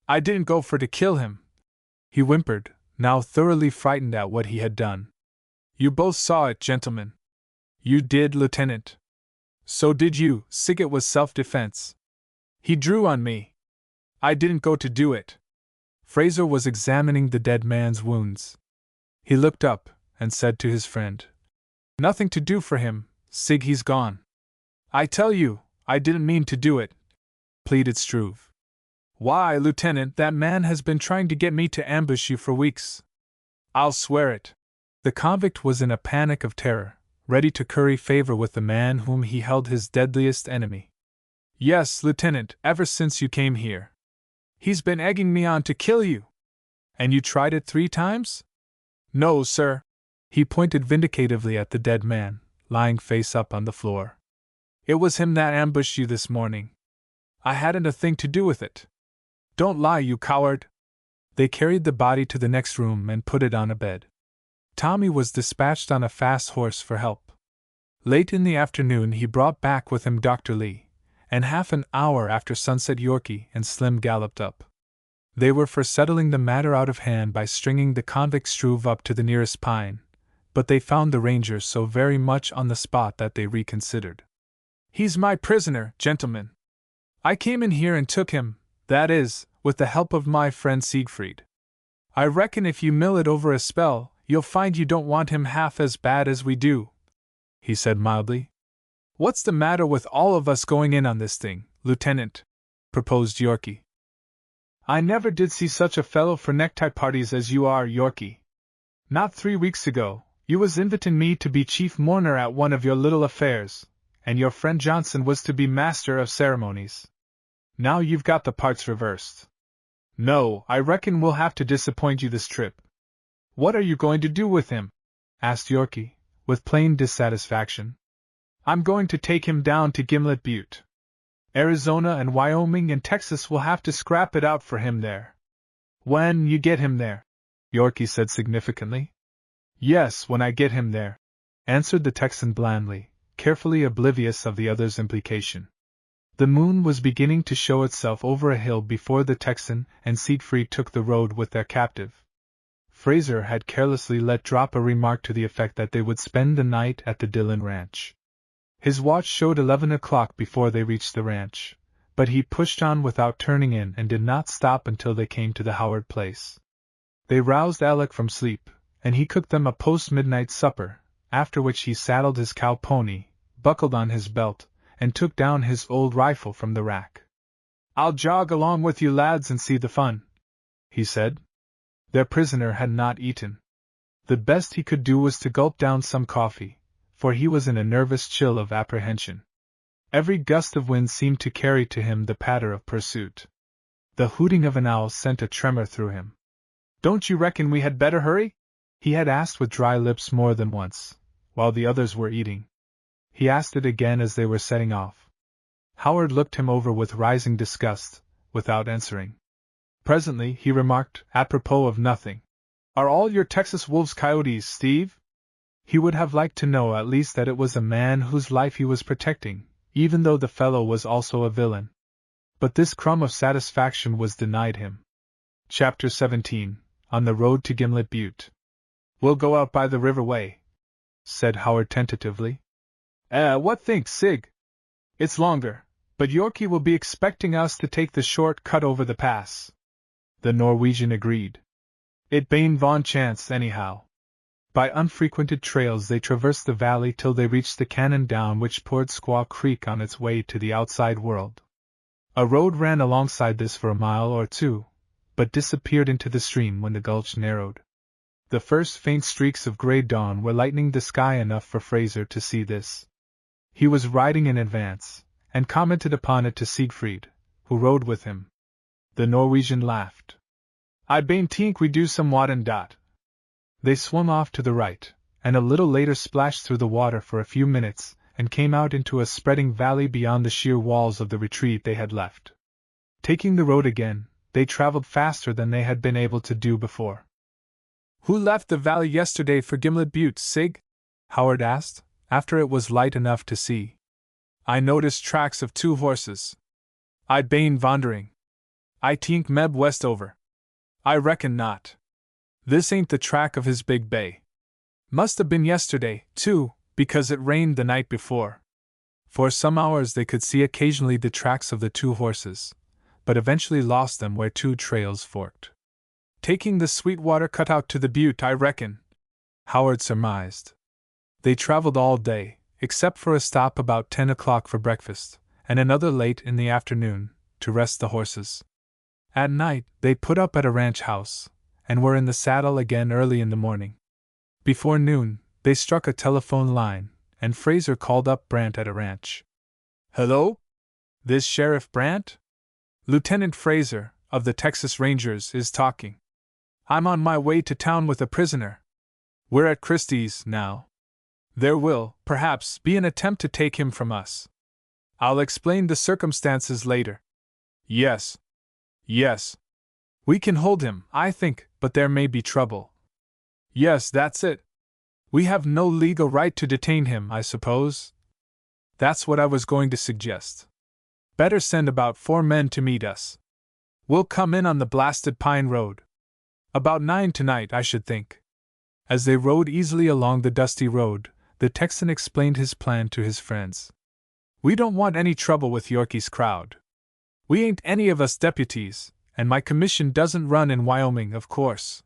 I didn't go for to kill him, he whimpered, now thoroughly frightened at what he had done. You both saw it, gentlemen. You did, Lieutenant. So did you, Sig. It was self-defense. He drew on me. I didn't go to do it. Fraser was examining the dead man's wounds. He looked up and said to his friend, Nothing to do for him, Sig. He's gone. I tell you, I didn't mean to do it, pleaded Struve. Why, Lieutenant, that man has been trying to get me to ambush you for weeks. I'll swear it. The convict was in a panic of terror, ready to curry favor with the man whom he held his deadliest enemy. Yes, Lieutenant, ever since you came here. He's been egging me on to kill you. And you tried it 3 times? No, sir. He pointed vindicatively at the dead man, lying face up on the floor. It was him that ambushed you this morning. I hadn't a thing to do with it. Don't lie, you coward. They carried the body to the next room and put it on a bed. Tommy was dispatched on a fast horse for help. Late in the afternoon he brought back with him Dr. Lee, and half an hour after sunset Yorkie and Slim galloped up. They were for settling the matter out of hand by stringing the convict Struve up to the nearest pine, but they found the ranger so very much on the spot that they reconsidered. He's my prisoner, gentlemen. I came in here and took him, that is, with the help of my friend Siegfried. I reckon if you mill it over a spell, you'll find you don't want him half as bad as we do, he said mildly. What's the matter with all of us going in on this thing, Lieutenant? Proposed Yorkie. I never did see such a fellow for necktie parties as you are, Yorkie. Not 3 weeks ago, you was inviting me to be chief mourner at one of your little affairs, and your friend Johnson was to be master of ceremonies. Now you've got the parts reversed. No, I reckon we'll have to disappoint you this trip. What are you going to do with him? Asked Yorkie, with plain dissatisfaction. I'm going to take him down to Gimlet Butte. Arizona and Wyoming and Texas will have to scrap it out for him there. When you get him there, Yorkie said significantly. Yes, when I get him there, answered the Texan blandly, carefully oblivious of the other's implication. The moon was beginning to show itself over a hill before the Texan and Siegfried took the road with their captive. Fraser had carelessly let drop a remark to the effect that they would spend the night at the Dillon Ranch. His watch showed 11 o'clock before they reached the ranch, but he pushed on without turning in and did not stop until they came to the Howard place. They roused Alec from sleep, and he cooked them a post-midnight supper, after which he saddled his cow pony, buckled on his belt, and took down his old rifle from the rack. I'll jog along with you lads and see the fun, he said. Their prisoner had not eaten. The best he could do was to gulp down some coffee, for he was in a nervous chill of apprehension. Every gust of wind seemed to carry to him the patter of pursuit. The hooting of an owl sent a tremor through him. Don't you reckon we had better hurry? He had asked with dry lips more than once, while the others were eating. He asked it again as they were setting off. Howard looked him over with rising disgust, without answering. Presently he remarked, apropos of nothing, Are all your Texas wolves coyotes, Steve? He would have liked to know at least that it was a man whose life he was protecting, even though the fellow was also a villain. But this crumb of satisfaction was denied him. Chapter 17. On the road to Gimlet Butte. We'll go out by the river way, said Howard tentatively. What thinks Sig? It's longer, but Yorkie will be expecting us to take the short cut over the pass. The Norwegian agreed. It bane von chance anyhow. By unfrequented trails they traversed the valley till they reached the cannon down which poured Squaw Creek on its way to the outside world. A road ran alongside this for a mile or two, but disappeared into the stream when the gulch narrowed. The first faint streaks of gray dawn were lightening the sky enough for Fraser to see this. He was riding in advance, and commented upon it to Siegfried, who rode with him. The Norwegian laughed. I bane tink we do somewhat and dot. They swung off to the right, and a little later splashed through the water for a few minutes, and came out into a spreading valley beyond the sheer walls of the retreat they had left. Taking the road again, they traveled faster than they had been able to do before. Who left the valley yesterday for Gimlet Butte, Sig? Howard asked, after it was light enough to see. I noticed tracks of 2 horses. I'd bane wandering. I think meb west over. I reckon not. This ain't the track of his big bay. Must have been yesterday, too, because it rained the night before. For some hours they could see occasionally the tracks of the two horses, but eventually lost them where two trails forked. Taking the Sweetwater cutout to the butte, I reckon, Howard surmised. They traveled all day, except for a stop about 10 o'clock for breakfast, and another late in the afternoon, to rest the horses. At night, they put up at a ranch house, and were in the saddle again early in the morning. Before noon, they struck a telephone line, and Fraser called up Brant at a ranch. "Hello? This Sheriff Brant? Lieutenant Fraser, of the Texas Rangers, is talking. I'm on my way to town with a prisoner. We're at Christie's, now. There will, perhaps, be an attempt to take him from us. I'll explain the circumstances later. Yes. We can hold him, I think, but there may be trouble. Yes, that's it. We have no legal right to detain him, I suppose. That's what I was going to suggest. Better send about 4 men to meet us. We'll come in on the blasted Pine Road. About 9 tonight, I should think." As they rode easily along the dusty road, the Texan explained his plan to his friends. "We don't want any trouble with Yorkie's crowd. We ain't any of us deputies, and my commission doesn't run in Wyoming, of course.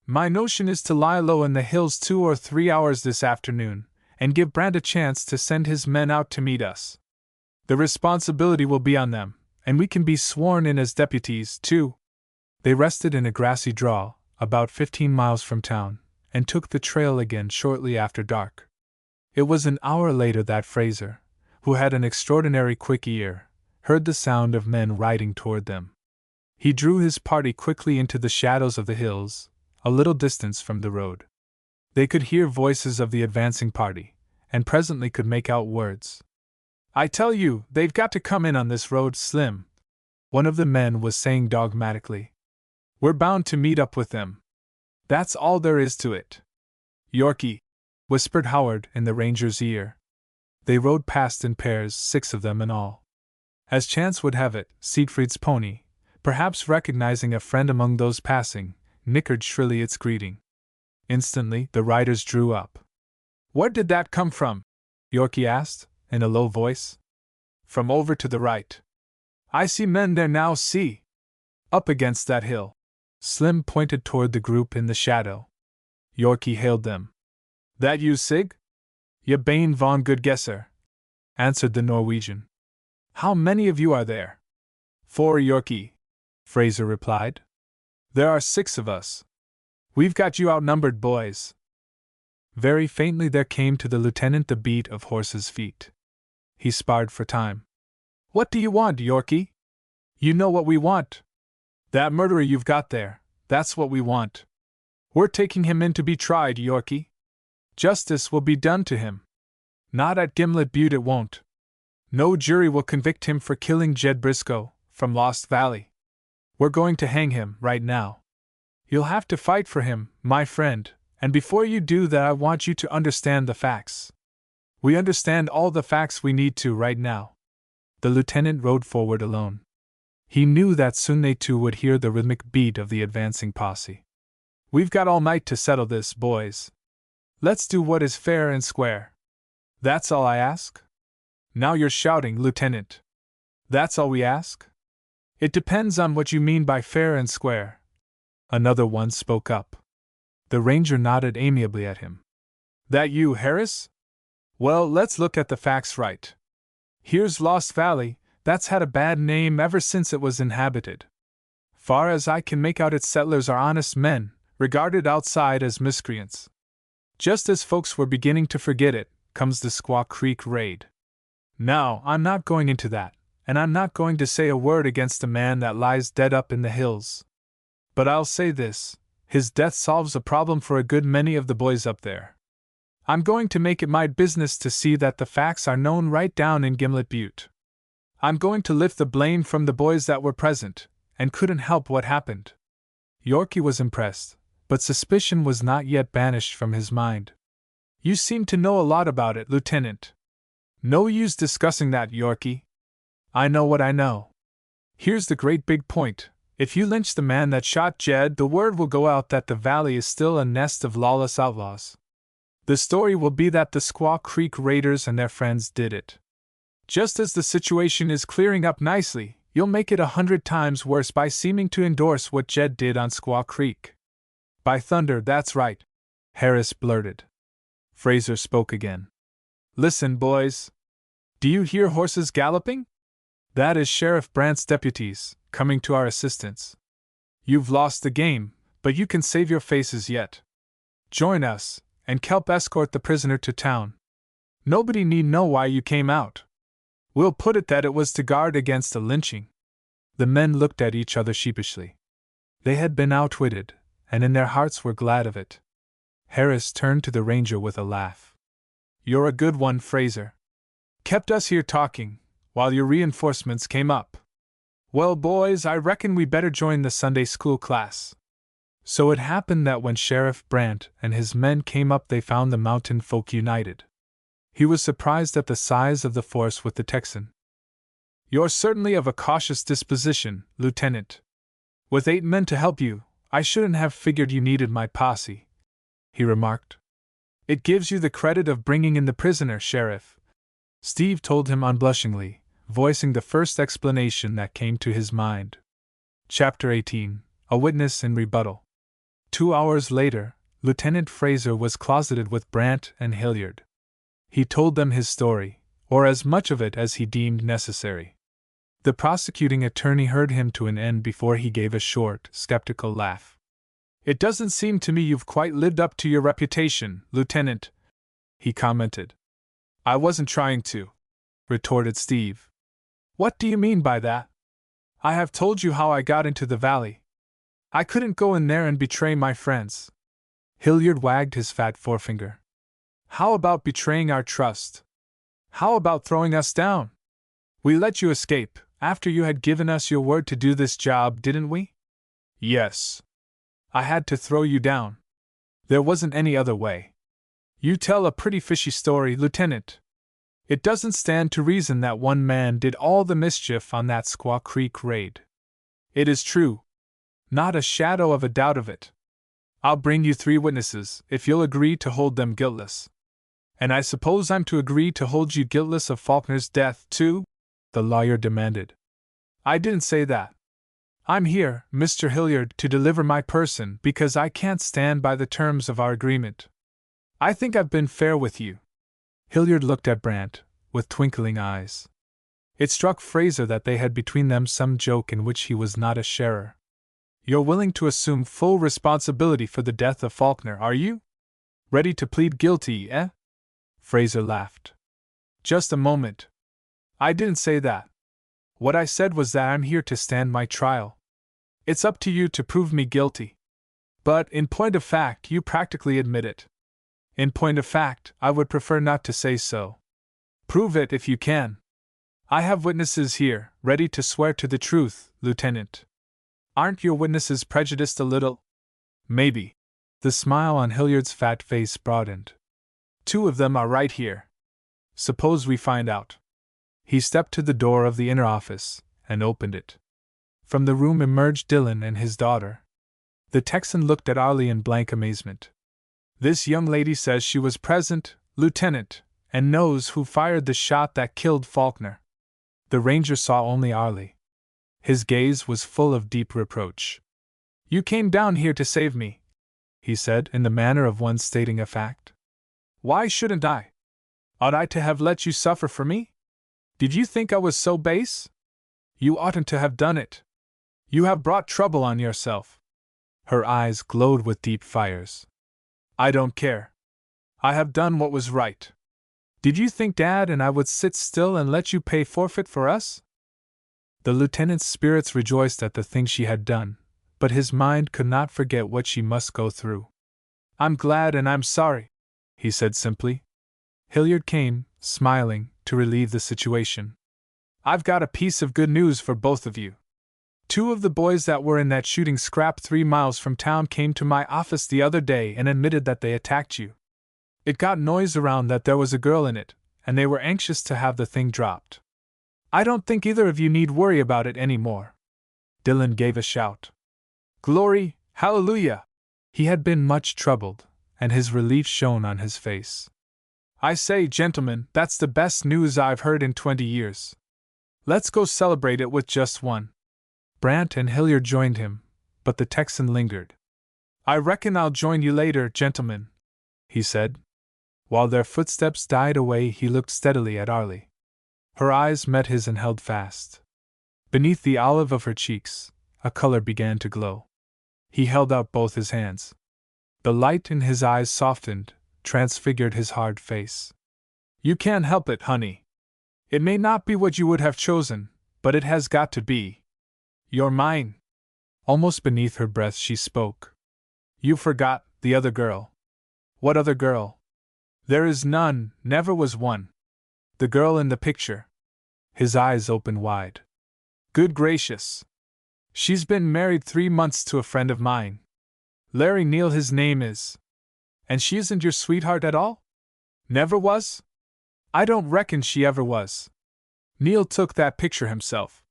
My notion is to lie low in the hills 2 or 3 hours this afternoon, and give Brant a chance to send his men out to meet us. The responsibility will be on them, and we can be sworn in as deputies, too." They rested in a grassy draw, about 15 miles from town, and took the trail again shortly after dark. It was an hour later that Fraser, who had an extraordinary quick ear, heard the sound of men riding toward them. He drew his party quickly into the shadows of the hills, a little distance from the road. They could hear voices of the advancing party, and presently could make out words. "I tell you, they've got to come in on this road, Slim," one of the men was saying dogmatically. "We're bound to meet up with them. That's all there is to it." "Yorkie," whispered Howard in the ranger's ear. They rode past in pairs, 6 of them in all. As chance would have it, Siegfried's pony, perhaps recognizing a friend among those passing, nickered shrilly its greeting. Instantly, the riders drew up. "Where did that come from?" Yorkie asked, in a low voice. "From over to the right. I see men there now, see. Up against that hill." Slim pointed toward the group in the shadow. Yorkie hailed them. "That you, Sig?" "Je bane von good guesser," answered the Norwegian. "How many of you are there?" "4, Yorkie," Fraser replied. "There are 6 of us. We've got you outnumbered, boys." Very faintly there came to the lieutenant the beat of horses' feet. He sparred for time. "What do you want, Yorkie?" "You know what we want. That murderer you've got there, that's what we want. We're taking him in to be tried, Yorkie. Justice will be done to him. Not at Gimlet Butte, it won't. No jury will convict him for killing Jed Briscoe, from Lost Valley. We're going to hang him, right now. You'll have to fight for him, my friend, and before you do that I want you to understand the facts. We understand all the facts we need to right now." The lieutenant rode forward alone. He knew that soon they too would hear the rhythmic beat of the advancing posse. "We've got all night to settle this, boys. Let's do what is fair and square. That's all I ask." "Now you're shouting, Lieutenant. That's all we ask?" "It depends on what you mean by fair and square." Another one spoke up. The ranger nodded amiably at him. "That you, Harris? Well, let's look at the facts right. Here's Lost Valley, that's had a bad name ever since it was inhabited. Far as I can make out, its settlers are honest men, regarded outside as miscreants. Just as folks were beginning to forget it, comes the Squaw Creek raid. Now, I'm not going into that, and I'm not going to say a word against a man that lies dead up in the hills. But I'll say this, his death solves a problem for a good many of the boys up there. I'm going to make it my business to see that the facts are known right down in Gimlet Butte. I'm going to lift the blame from the boys that were present, and couldn't help what happened." Yorkie was impressed, but suspicion was not yet banished from his mind. "You seem to know a lot about it, Lieutenant." "No use discussing that, Yorkie. I know what I know. Here's the great big point. If you lynch the man that shot Jed, the word will go out that the valley is still a nest of lawless outlaws. The story will be that the Squaw Creek Raiders and their friends did it. Just as the situation is clearing up nicely, you'll make it 100 times worse by seeming to endorse what Jed did on Squaw Creek. By thunder, that's right, Harris blurted. Fraser spoke again. Listen, boys. Do you hear horses galloping? That is Sheriff Brandt's deputies, coming to our assistance. You've lost the game, but you can save your faces yet. Join us, and help escort the prisoner to town. Nobody need know why you came out. We'll put it that it was to guard against a lynching. The men looked at each other sheepishly. They had been outwitted, and in their hearts were glad of it. Harris turned to the ranger with a laugh. You're a good one, Fraser. Kept us here talking, while your reinforcements came up. Well, boys, I reckon we better join the Sunday school class. So it happened that when Sheriff Brandt and his men came up, they found the mountain folk united. He was surprised at the size of the force with the Texan. You're certainly of a cautious disposition, Lieutenant. With 8 men to help you, I shouldn't have figured you needed my posse, he remarked. It gives you the credit of bringing in the prisoner, Sheriff, Steve told him unblushingly, voicing the first explanation that came to his mind. Chapter 18. A Witness in Rebuttal. 2 hours later, Lieutenant Fraser was closeted with Brandt and Hilliard. He told them his story, or as much of it as he deemed necessary. The prosecuting attorney heard him to an end before he gave a short, skeptical laugh. It doesn't seem to me you've quite lived up to your reputation, Lieutenant, he commented. I wasn't trying to, retorted Steve. What do you mean by that? I have told you how I got into the valley. I couldn't go in there and betray my friends. Hilliard wagged his fat forefinger. How about betraying our trust? How about throwing us down? We let you escape, after you had given us your word to do this job, didn't we? Yes. I had to throw you down. There wasn't any other way. You tell a pretty fishy story, Lieutenant. It doesn't stand to reason that one man did all the mischief on that Squaw Creek raid. It is true. Not a shadow of a doubt of it. I'll bring you 3 witnesses, if you'll agree to hold them guiltless. And I suppose I'm to agree to hold you guiltless of Faulkner's death, too? The lawyer demanded. I didn't say that. I'm here, Mr. Hilliard, to deliver my person because I can't stand by the terms of our agreement. I think I've been fair with you. Hilliard looked at Brandt, with twinkling eyes. It struck Fraser that they had between them some joke in which he was not a sharer. You're willing to assume full responsibility for the death of Faulkner, are you? Ready to plead guilty, eh? Fraser laughed. Just a moment. I didn't say that. What I said was that I'm here to stand my trial. It's up to you to prove me guilty. But, in point of fact, you practically admit it. In point of fact, I would prefer not to say so. Prove it if you can. I have witnesses here, ready to swear to the truth, Lieutenant. Aren't your witnesses prejudiced a little? Maybe. The smile on Hilliard's fat face broadened. 2 of them are right here. Suppose we find out. He stepped to the door of the inner office and opened it. From the room emerged Dillon and his daughter. The Texan looked at Arlie in blank amazement. This young lady says she was present, Lieutenant, and knows who fired the shot that killed Faulkner. The ranger saw only Arlie. His gaze was full of deep reproach. You came down here to save me, he said in the manner of one stating a fact. Why shouldn't I? Ought I to have let you suffer for me? Did you think I was so base? You oughtn't to have done it. You have brought trouble on yourself. Her eyes glowed with deep fires. I don't care. I have done what was right. Did you think Dad and I would sit still and let you pay forfeit for us? The lieutenant's spirits rejoiced at the thing she had done, but his mind could not forget what she must go through. I'm glad and I'm sorry, he said simply. Hilliard came, smiling, to relieve the situation. I've got a piece of good news for both of you. 2 of the boys that were in that shooting scrap 3 miles from town came to my office the other day and admitted that they attacked you. It got noise around that there was a girl in it, and they were anxious to have the thing dropped. I don't think either of you need worry about it any more. Dylan gave a shout. Glory, hallelujah! He had been much troubled, and his relief shone on his face. I say, gentlemen, that's the best news I've heard in 20 years. Let's go celebrate it with just one. Brant and Hilliard joined him, but the Texan lingered. I reckon I'll join you later, gentlemen, he said. While their footsteps died away, he looked steadily at Arlie. Her eyes met his and held fast. Beneath the olive of her cheeks, a color began to glow. He held out both his hands. The light in his eyes softened, transfigured his hard face. You can't help it, honey. It may not be what you would have chosen, but it has got to be. You're mine. Almost beneath her breath she spoke. You forgot the other girl. What other girl? There is none, never was one. The girl in the picture. His eyes opened wide. Good gracious. She's been married 3 months to a friend of mine. Larry Neal his name is. And she isn't your sweetheart at all? Never was? I don't reckon she ever was. Neal took that picture himself.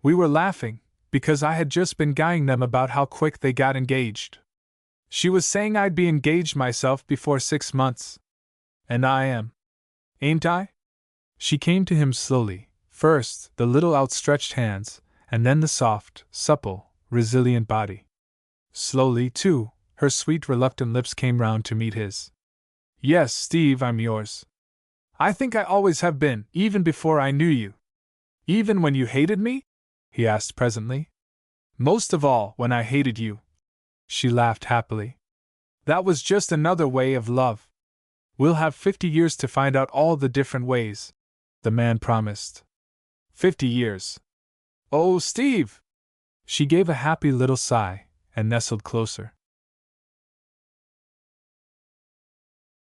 We were laughing, because I had just been guying them about how quick they got engaged. She was saying I'd be engaged myself before 6 months. And I am. Ain't I? She came to him slowly, first the little outstretched hands, and then the soft, supple, resilient body. Slowly, too, her sweet, reluctant lips came round to meet his. Yes, Steve, I'm yours. I think I always have been, even before I knew you. Even when you hated me? He asked presently. Most of all, when I hated you. She laughed happily. That was just another way of love. We'll have 50 years to find out all the different ways, the man promised. 50 years. Oh, Steve! She gave a happy little sigh, and nestled closer.